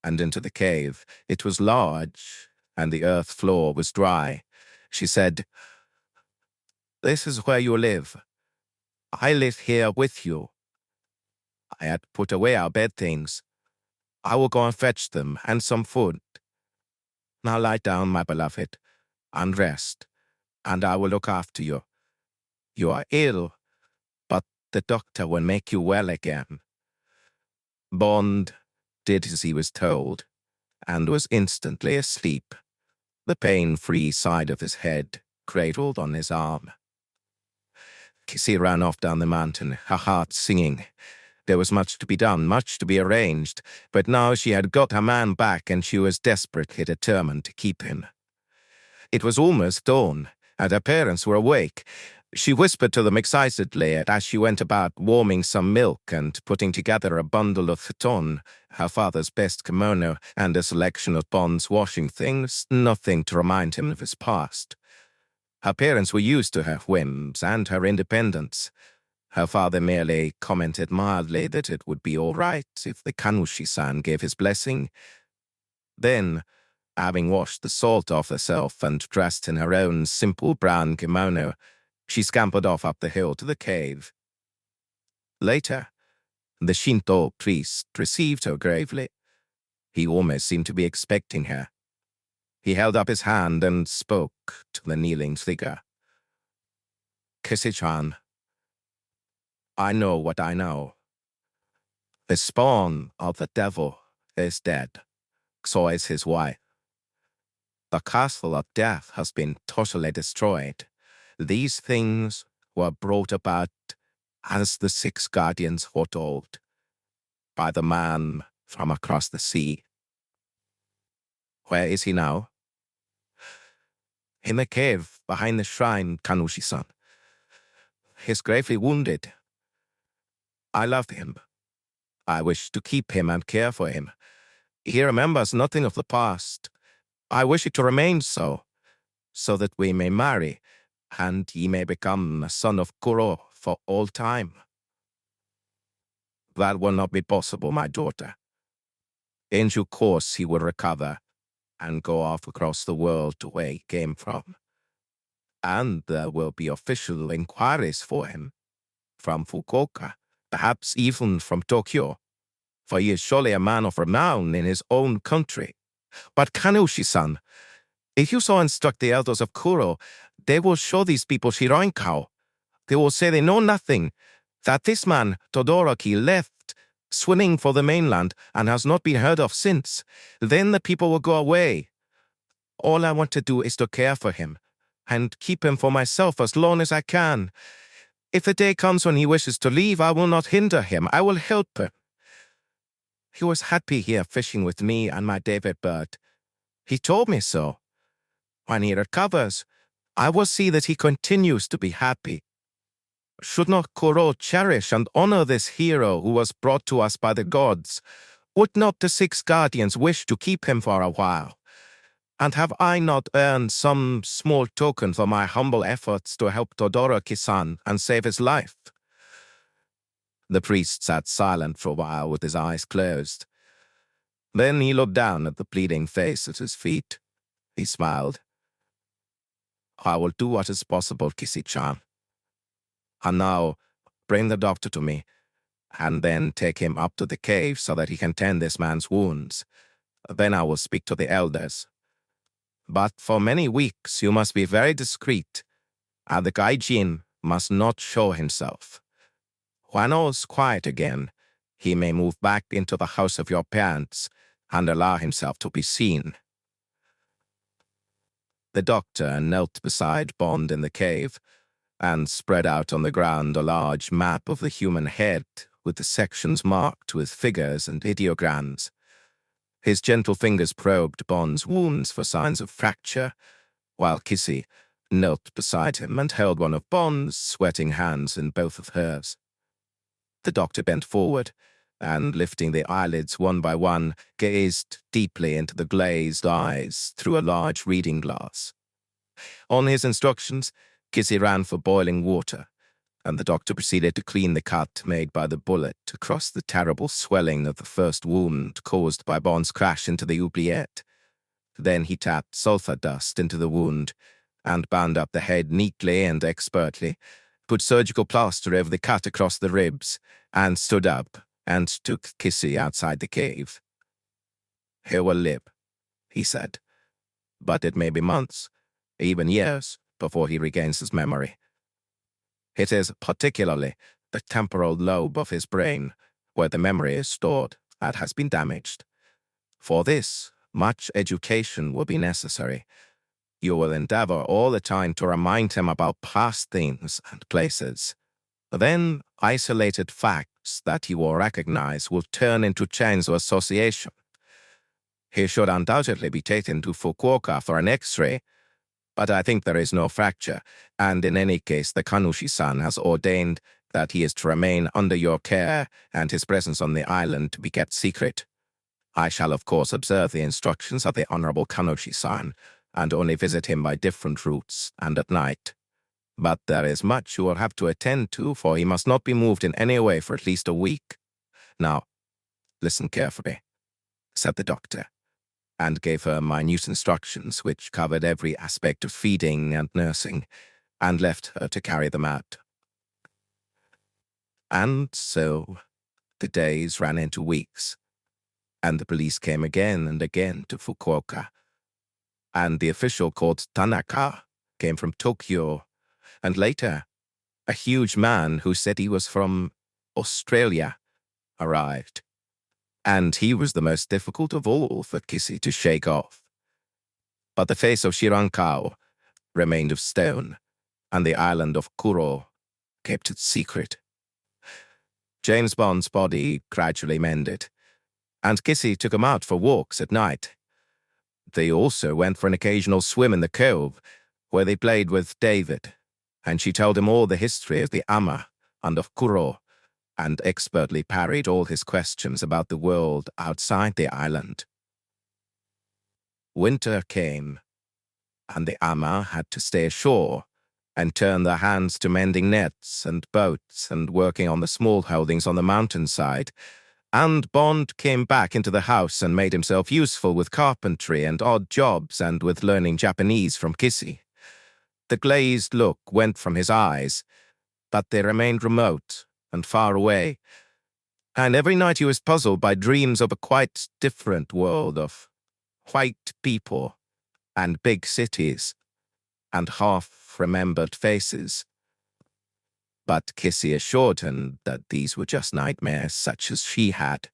and into the cave. It was large, and the earth floor was dry. She said, This is where you live. I live here with you. I had put away our bed things. I will go and fetch them and some food. Now lie down, my beloved, and rest, and I will look after you. You are ill, but the doctor will make you well again. Bond did as he was told, and was instantly asleep, the pain-free side of his head cradled on his arm. Kissy ran off down the mountain, her heart singing. There was much to be done, much to be arranged, but now she had got her man back, and she was desperately determined to keep him. It was almost dawn, and her parents were awake. She whispered to them excitedly as she went about warming some milk and putting together a bundle of futon, her father's best kimono, and a selection of Bond's washing things, nothing to remind him of his past. Her parents were used to her whims and her independence. Her father merely commented mildly that it would be all right if the Kanushi-san gave his blessing. Then, having washed the salt off herself and dressed in her own simple brown kimono, she scampered off up the hill to the cave. Later, the Shinto priest received her gravely. He almost seemed to be expecting her. He held up his hand and spoke to the kneeling figure. Kissy-chan, I know what I know. The spawn of the devil is dead. So is his wife. The castle of death has been totally destroyed. These things were brought about as the six guardians foretold by the man from across the sea. Where is he now? In the cave behind the shrine, Kanushi-san. He's gravely wounded. I love him. I wish to keep him and care for him. He remembers nothing of the past. I wish it to remain so that we may marry, and he may become a son of Kuro for all time. That will not be possible, my daughter. In due course he will recover and go off across the world to where he came from. And there will be official inquiries for him, from Fukuoka, perhaps even from Tokyo, for he is surely a man of renown in his own country. But Kanushi-san, if you so instruct the elders of Kuro, they will show these people Shiroinkao. They will say they know nothing, that this man, Todoroki, left, swimming for the mainland, and has not been heard of since. Then the people will go away. All I want to do is to care for him, and keep him for myself as long as I can. If a day comes when he wishes to leave, I will not hinder him. I will help him. He was happy here fishing with me and my David bird. He told me so. When he recovers, I will see that he continues to be happy. Should not Kuro cherish and honor this hero who was brought to us by the gods? Would not the 6 guardians wish to keep him for a while? And have I not earned some small token for my humble efforts to help Todoroki-san and save his life? The priest sat silent for a while with his eyes closed. Then he looked down at the bleeding face at his feet. He smiled. I will do what is possible, Kisi-chan. And now, bring the doctor to me, and then take him up to the cave so that he can tend this man's wounds. Then I will speak to the elders. But for many weeks you must be very discreet, and the gaijin must not show himself. When all's quiet again, he may move back into the house of your parents and allow himself to be seen. The doctor knelt beside Bond in the cave and spread out on the ground a large map of the human head with the sections marked with figures and ideograms. His gentle fingers probed Bond's wounds for signs of fracture, while Kissy knelt beside him and held one of Bond's sweating hands in both of hers. The doctor bent forward, and lifting the eyelids one by one, gazed deeply into the glazed eyes through a large reading glass. On his instructions, Kissy ran for boiling water, and the doctor proceeded to clean the cut made by the bullet across the terrible swelling of the first wound caused by Bond's crash into the oubliette. Then he tapped sulfur dust into the wound, and bound up the head neatly and expertly, put surgical plaster over the cut across the ribs, and stood up and took Kissy outside the cave. He will live, he said, but it may be months, even years, before he regains his memory. It is particularly the temporal lobe of his brain, where the memory is stored, that has been damaged. For this, much education will be necessary. You will endeavor all the time to remind him about past things and places. Then, isolated facts that he will recognize will turn into chains of association. He should undoubtedly be taken to Fukuoka for an X-ray, but I think there is no fracture, and in any case the Kanushi-san has ordained that he is to remain under your care and his presence on the island to be kept secret. I shall of course observe the instructions of the Honorable Kanushi-san, and only visit him by different routes and at night. But there is much you will have to attend to, for he must not be moved in any way for at least a week. Now, listen carefully, said the doctor, and gave her minute instructions which covered every aspect of feeding and nursing, and left her to carry them out. And so the days ran into weeks, and the police came again and again to Fukuoka, and the official called Tanaka came from Tokyo, and later a huge man who said he was from Australia arrived, and he was the most difficult of all for Kissy to shake off. But the face of Shirankao remained of stone, and the island of Kuro kept its secret. James Bond's body gradually mended, and Kissy took him out for walks at night. They also went for an occasional swim in the cove, where they played with David, and she told him all the history of the Ama and of Kuro, and expertly parried all his questions about the world outside the island. Winter came, and the Ama had to stay ashore and turn their hands to mending nets and boats and working on the small holdings on the mountainside, and Bond came back into the house and made himself useful with carpentry and odd jobs and with learning Japanese from Kissy. The glazed look went from his eyes, but they remained remote and far away, and every night he was puzzled by dreams of a quite different world of white people and big cities and half-remembered faces. But Kissy assured him that these were just nightmares such as she had,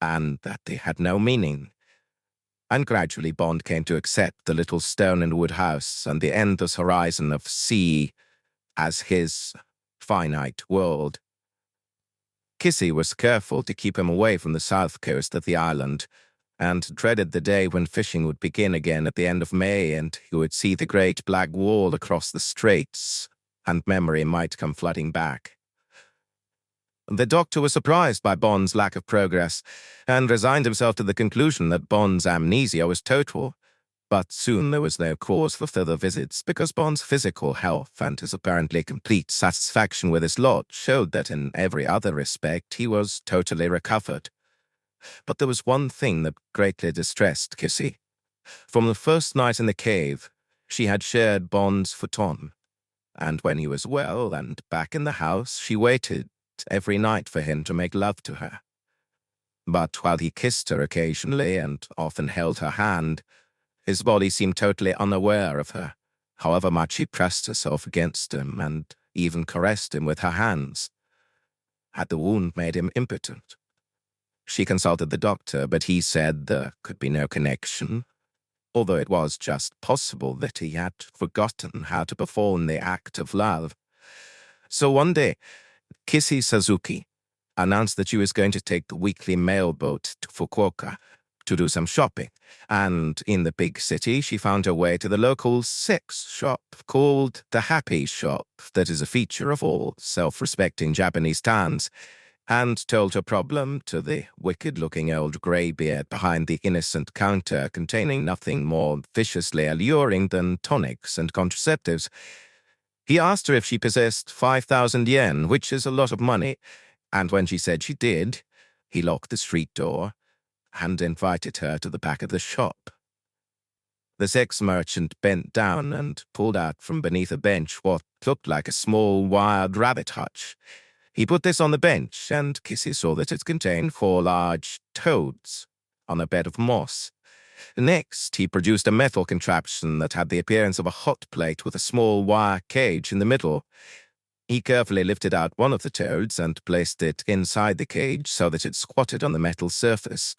and that they had no meaning. And gradually Bond came to accept the little stone and wood house and the endless horizon of sea as his finite world. Kissy was careful to keep him away from the south coast of the island, and dreaded the day when fishing would begin again at the end of May, and he would see the great black wall across the straits, and memory might come flooding back. The doctor was surprised by Bond's lack of progress, and resigned himself to the conclusion that Bond's amnesia was total. But soon there was no cause for further visits, because Bond's physical health and his apparently complete satisfaction with his lot showed that in every other respect he was totally recovered. But there was one thing that greatly distressed Kissy. From the first night in the cave, she had shared Bond's futon, and when he was well and back in the house, she waited every night for him to make love to her. But while he kissed her occasionally and often held her hand, his body seemed totally unaware of her, however much she pressed herself against him and even caressed him with her hands. Had the wound made him impotent? She consulted the doctor, but he said there could be no connection, although it was just possible that he had forgotten how to perform the act of love. So one day, Kissy Suzuki announced that she was going to take the weekly mail boat to Fukuoka to do some shopping, and in the big city she found her way to the local sex shop called the Happy Shop, that is a feature of all self-respecting Japanese towns, and told her problem to the wicked-looking old greybeard behind the innocent counter containing nothing more viciously alluring than tonics and contraceptives. He asked her if she possessed 5,000 yen, which is a lot of money, and when she said she did, he locked the street door and invited her to the back of the shop. The sex merchant bent down and pulled out from beneath a bench what looked like a small wild rabbit hutch. He put this on the bench, and Kissy saw that it contained 4 large toads on a bed of moss. Next, he produced a metal contraption that had the appearance of a hot plate with a small wire cage in the middle. He carefully lifted out one of the toads and placed it inside the cage so that it squatted on the metal surface.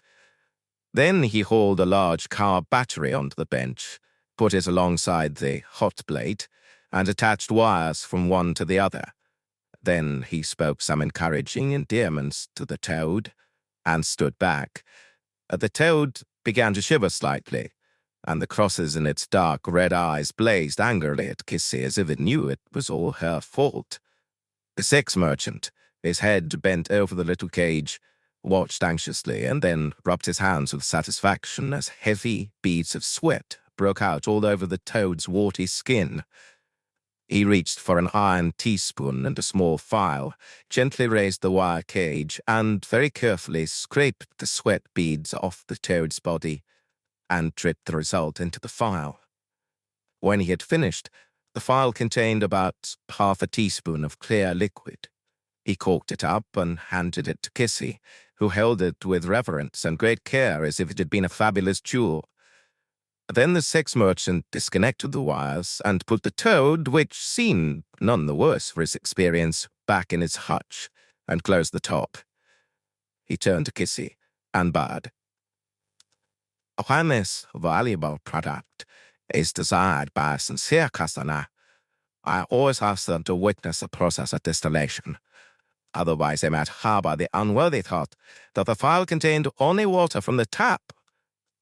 Then he hauled a large car battery onto the bench, put it alongside the hot plate, and attached wires from one to the other. Then he spoke some encouraging endearments to the toad, and stood back. The toad began to shiver slightly, and the crosses in its dark red eyes blazed angrily at Kissy as if it knew it was all her fault. The sex merchant, his head bent over the little cage, watched anxiously and then rubbed his hands with satisfaction as heavy beads of sweat broke out all over the toad's warty skin. He reached for an iron teaspoon and a small file, gently raised the wire cage, and very carefully scraped the sweat beads off the toad's body and dripped the result into the file. When he had finished, the file contained about half a teaspoon of clear liquid. He corked it up and handed it to Kissy, who held it with reverence and great care as if it had been a fabulous jewel. Then the sex merchant disconnected the wires and put the toad, which seemed none the worse for his experience, back in its hutch and closed the top. He turned to Kissy and bowed. When this valuable product is desired by a sincere customer, I always ask them to witness the process of distillation. Otherwise, they might harbor the unworthy thought that the phial contained only water from the tap.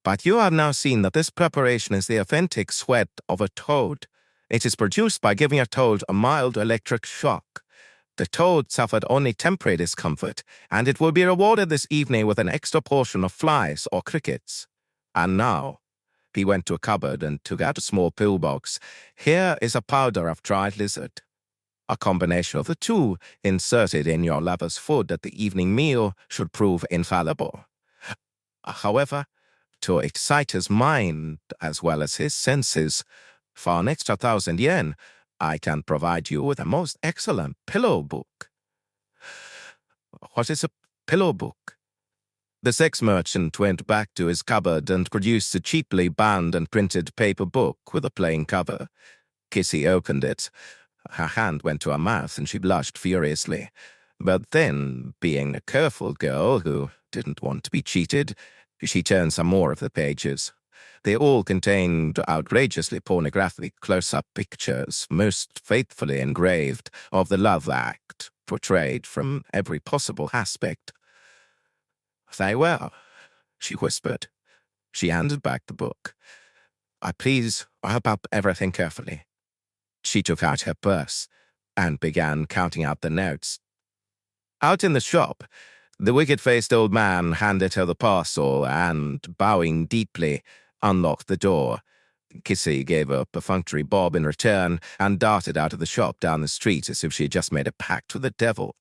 But you have now seen that this preparation is the authentic sweat of a toad. It is produced by giving a toad a mild electric shock. The toad suffered only temporary discomfort, and it will be rewarded this evening with an extra portion of flies or crickets. And now, he went to a cupboard and took out a small pillbox. Here is a powder of dried lizard. A combination of the two, inserted in your lover's food at the evening meal, should prove infallible. However, to excite his mind as well as his senses, for an extra 1,000 yen, I can provide you with a most excellent pillow book. What is a pillow book? The sex merchant went back to his cupboard and produced a cheaply bound and printed paper book with a plain cover. Kissy opened it. Her hand went to her mouth and she blushed furiously. But then, being a careful girl who didn't want to be cheated, she turned some more of the pages. They all contained outrageously pornographic close-up pictures, most faithfully engraved, of the love act, portrayed from every possible aspect. "Very well," she whispered. She handed back the book. Please wrap up everything carefully." She took out her purse and began counting out the notes. Out in the shop, the wicked-faced old man handed her the parcel and, bowing deeply, unlocked the door. Kissy gave a perfunctory bob in return and darted out of the shop down the street as if she had just made a pact with the devil.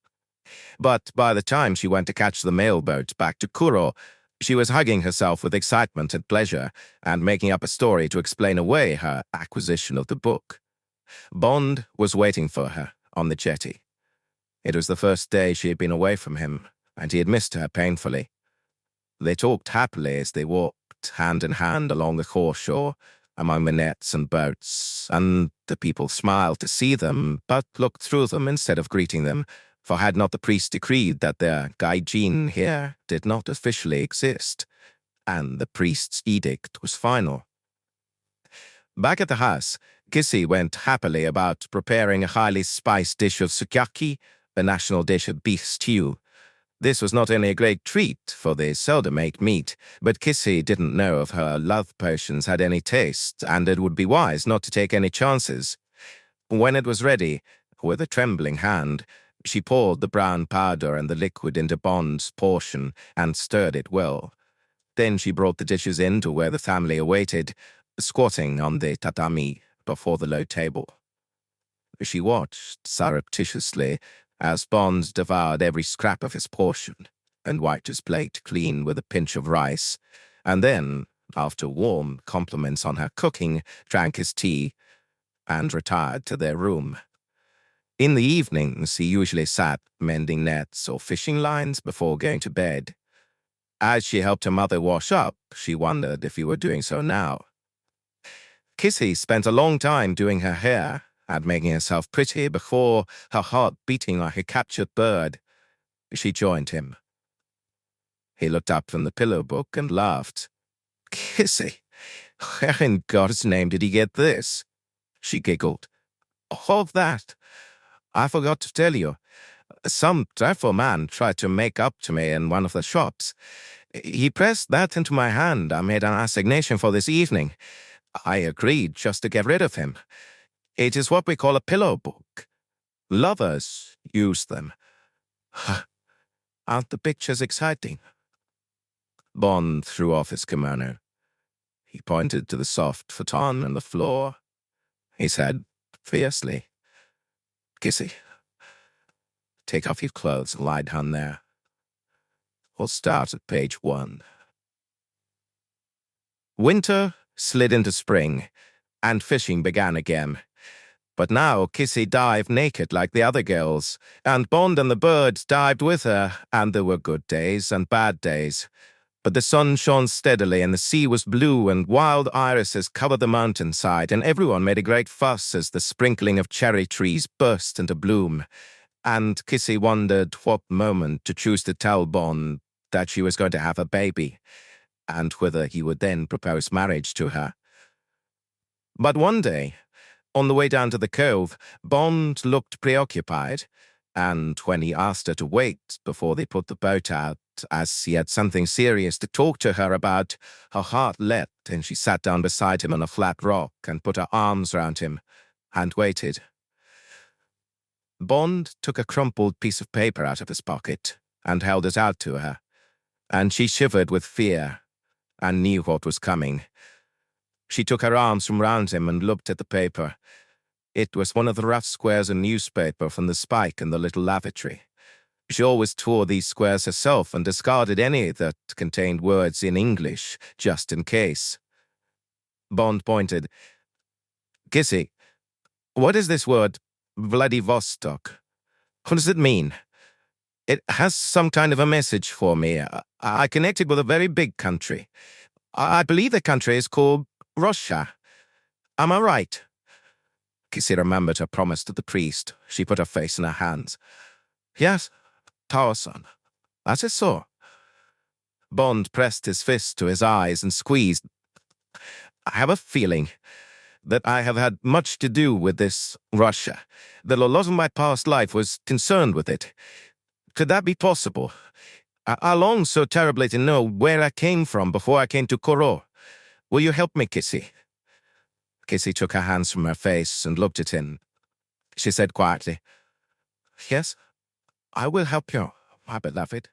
But by the time she went to catch the mailboat back to Kuro, she was hugging herself with excitement and pleasure and making up a story to explain away her acquisition of the book. Bond was waiting for her on the jetty. It was the first day she had been away from him, and he had missed her painfully. They talked happily as they walked hand in hand along the foreshore, among the nets and boats, and the people smiled to see them, but looked through them instead of greeting them, for had not the priest decreed that their gaijin here did not officially exist, and the priest's edict was final. Back at the house, Kissy went happily about preparing a highly spiced dish of sukiyaki, the national dish of beef stew. This was not only a great treat, for they seldom ate meat, but Kissy didn't know if her love potions had any taste, and it would be wise not to take any chances. When it was ready, with a trembling hand, she poured the brown powder and the liquid into Bond's portion and stirred it well. Then she brought the dishes in to where the family awaited, squatting on the tatami before the low table. She watched surreptitiously as Bond devoured every scrap of his portion and wiped his plate clean with a pinch of rice, and then, after warm compliments on her cooking, drank his tea and retired to their room. In the evenings, he usually sat mending nets or fishing lines before going to bed. As she helped her mother wash up, she wondered if he were doing so now. Kissy spent a long time doing her hair and making herself pretty before, her heart beating like a captured bird, she joined him. He looked up from the pillow book and laughed. "Kissy, where in God's name did he get this?" She giggled. "All that. I forgot to tell you. Some dreadful man tried to make up to me in one of the shops. He pressed that into my hand. I made an assignation for this evening. I agreed just to get rid of him. It is what we call a pillow book. Lovers use them. Aren't the pictures exciting?" Bond threw off his kimono. He pointed to the soft futon on the floor. He said fiercely, "Kissy, take off your clothes and lie down there. We'll start at page 1. Winter slid into spring, and fishing began again. But now Kissy dived naked like the other girls, and Bond and the birds dived with her, and there were good days and bad days. But the sun shone steadily, and the sea was blue, and wild irises covered the mountainside, and everyone made a great fuss as the sprinkling of cherry trees burst into bloom. And Kissy wondered what moment to choose to tell Bond that she was going to have a baby, and whether he would then propose marriage to her. But one day, on the way down to the cove, Bond looked preoccupied, and when he asked her to wait before they put the boat out, as he had something serious to talk to her about, her heart leapt, and she sat down beside him on a flat rock and put her arms round him, and waited. Bond took a crumpled piece of paper out of his pocket and held it out to her, and she shivered with fear and knew what was coming. She took her arms from round him and looked at the paper. It was one of the rough squares of newspaper from the spike in the little lavatory. She always tore these squares herself and discarded any that contained words in English, just in case. Bond pointed. "Kissy, what is this word, Vladivostok? What does it mean? It has some kind of a message for me. I connected with a very big country. I believe the country is called Russia. Am I right?" Kissy remembered her promise to the priest. She put her face in her hands. "Yes, Tao-san. That is so." Bond pressed his fist to his eyes and squeezed. I have a feeling that I have had much to do with this Russia, that a lot of my past life was concerned with it. Could that be possible? I long so terribly to know where I came from before I came to Koro. Will you help me, Kissy? Kissy took her hands from her face and looked at him. She said quietly, "Yes, I will help you, my beloved.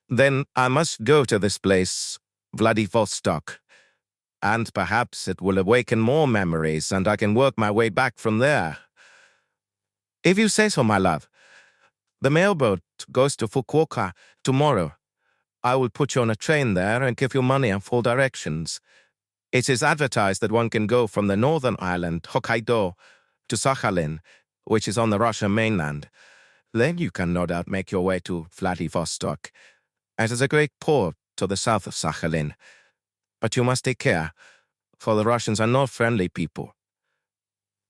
Then I must go to this place, Vladivostok, and perhaps it will awaken more memories and I can work my way back from there. If you say so, my love. The mailboat goes to Fukuoka tomorrow. I will put you on a train there and give you money and full directions. It is advertised that one can go from the northern island, Hokkaido, to Sakhalin, which is on the Russian mainland. Then you can no doubt make your way to Vladivostok. It is a great port to the south of Sakhalin. But you must take care, for the Russians are not friendly people.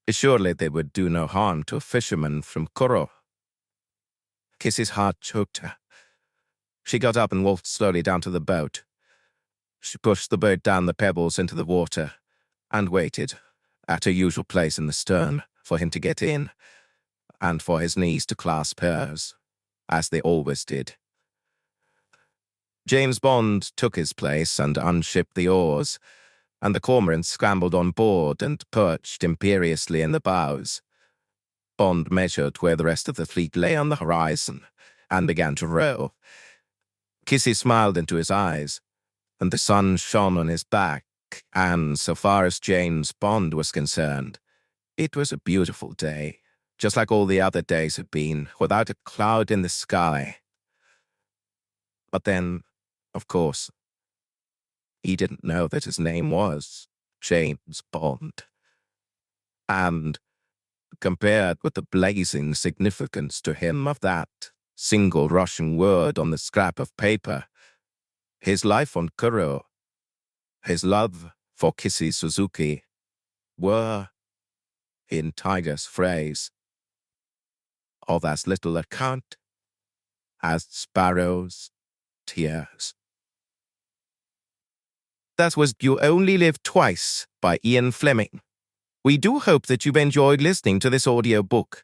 Surely they would do no harm to a fisherman from Koro." Kissy's heart choked her. She got up and walked slowly down to the boat. She pushed the boat down the pebbles into the water and waited, at her usual place in the stern, for him to get in, and for his knees to clasp hers, as they always did. James Bond took his place and unshipped the oars, and the cormorant scrambled on board and perched imperiously in the bows. Bond measured where the rest of the fleet lay on the horizon and began to row. Kissy smiled into his eyes, and the sun shone on his back, and so far as James Bond was concerned, it was a beautiful day, just like all the other days had been, without a cloud in the sky. But then, of course, he didn't know that his name was James Bond. And compared with the blazing significance to him of that single Russian word on the scrap of paper, his life on Kuro, his love for Kissy Suzuki, were, in Tiger's phrase, of as little account as sparrows' tears. That was You Only Live Twice by Ian Fleming. We do hope that you've enjoyed listening to this audiobook.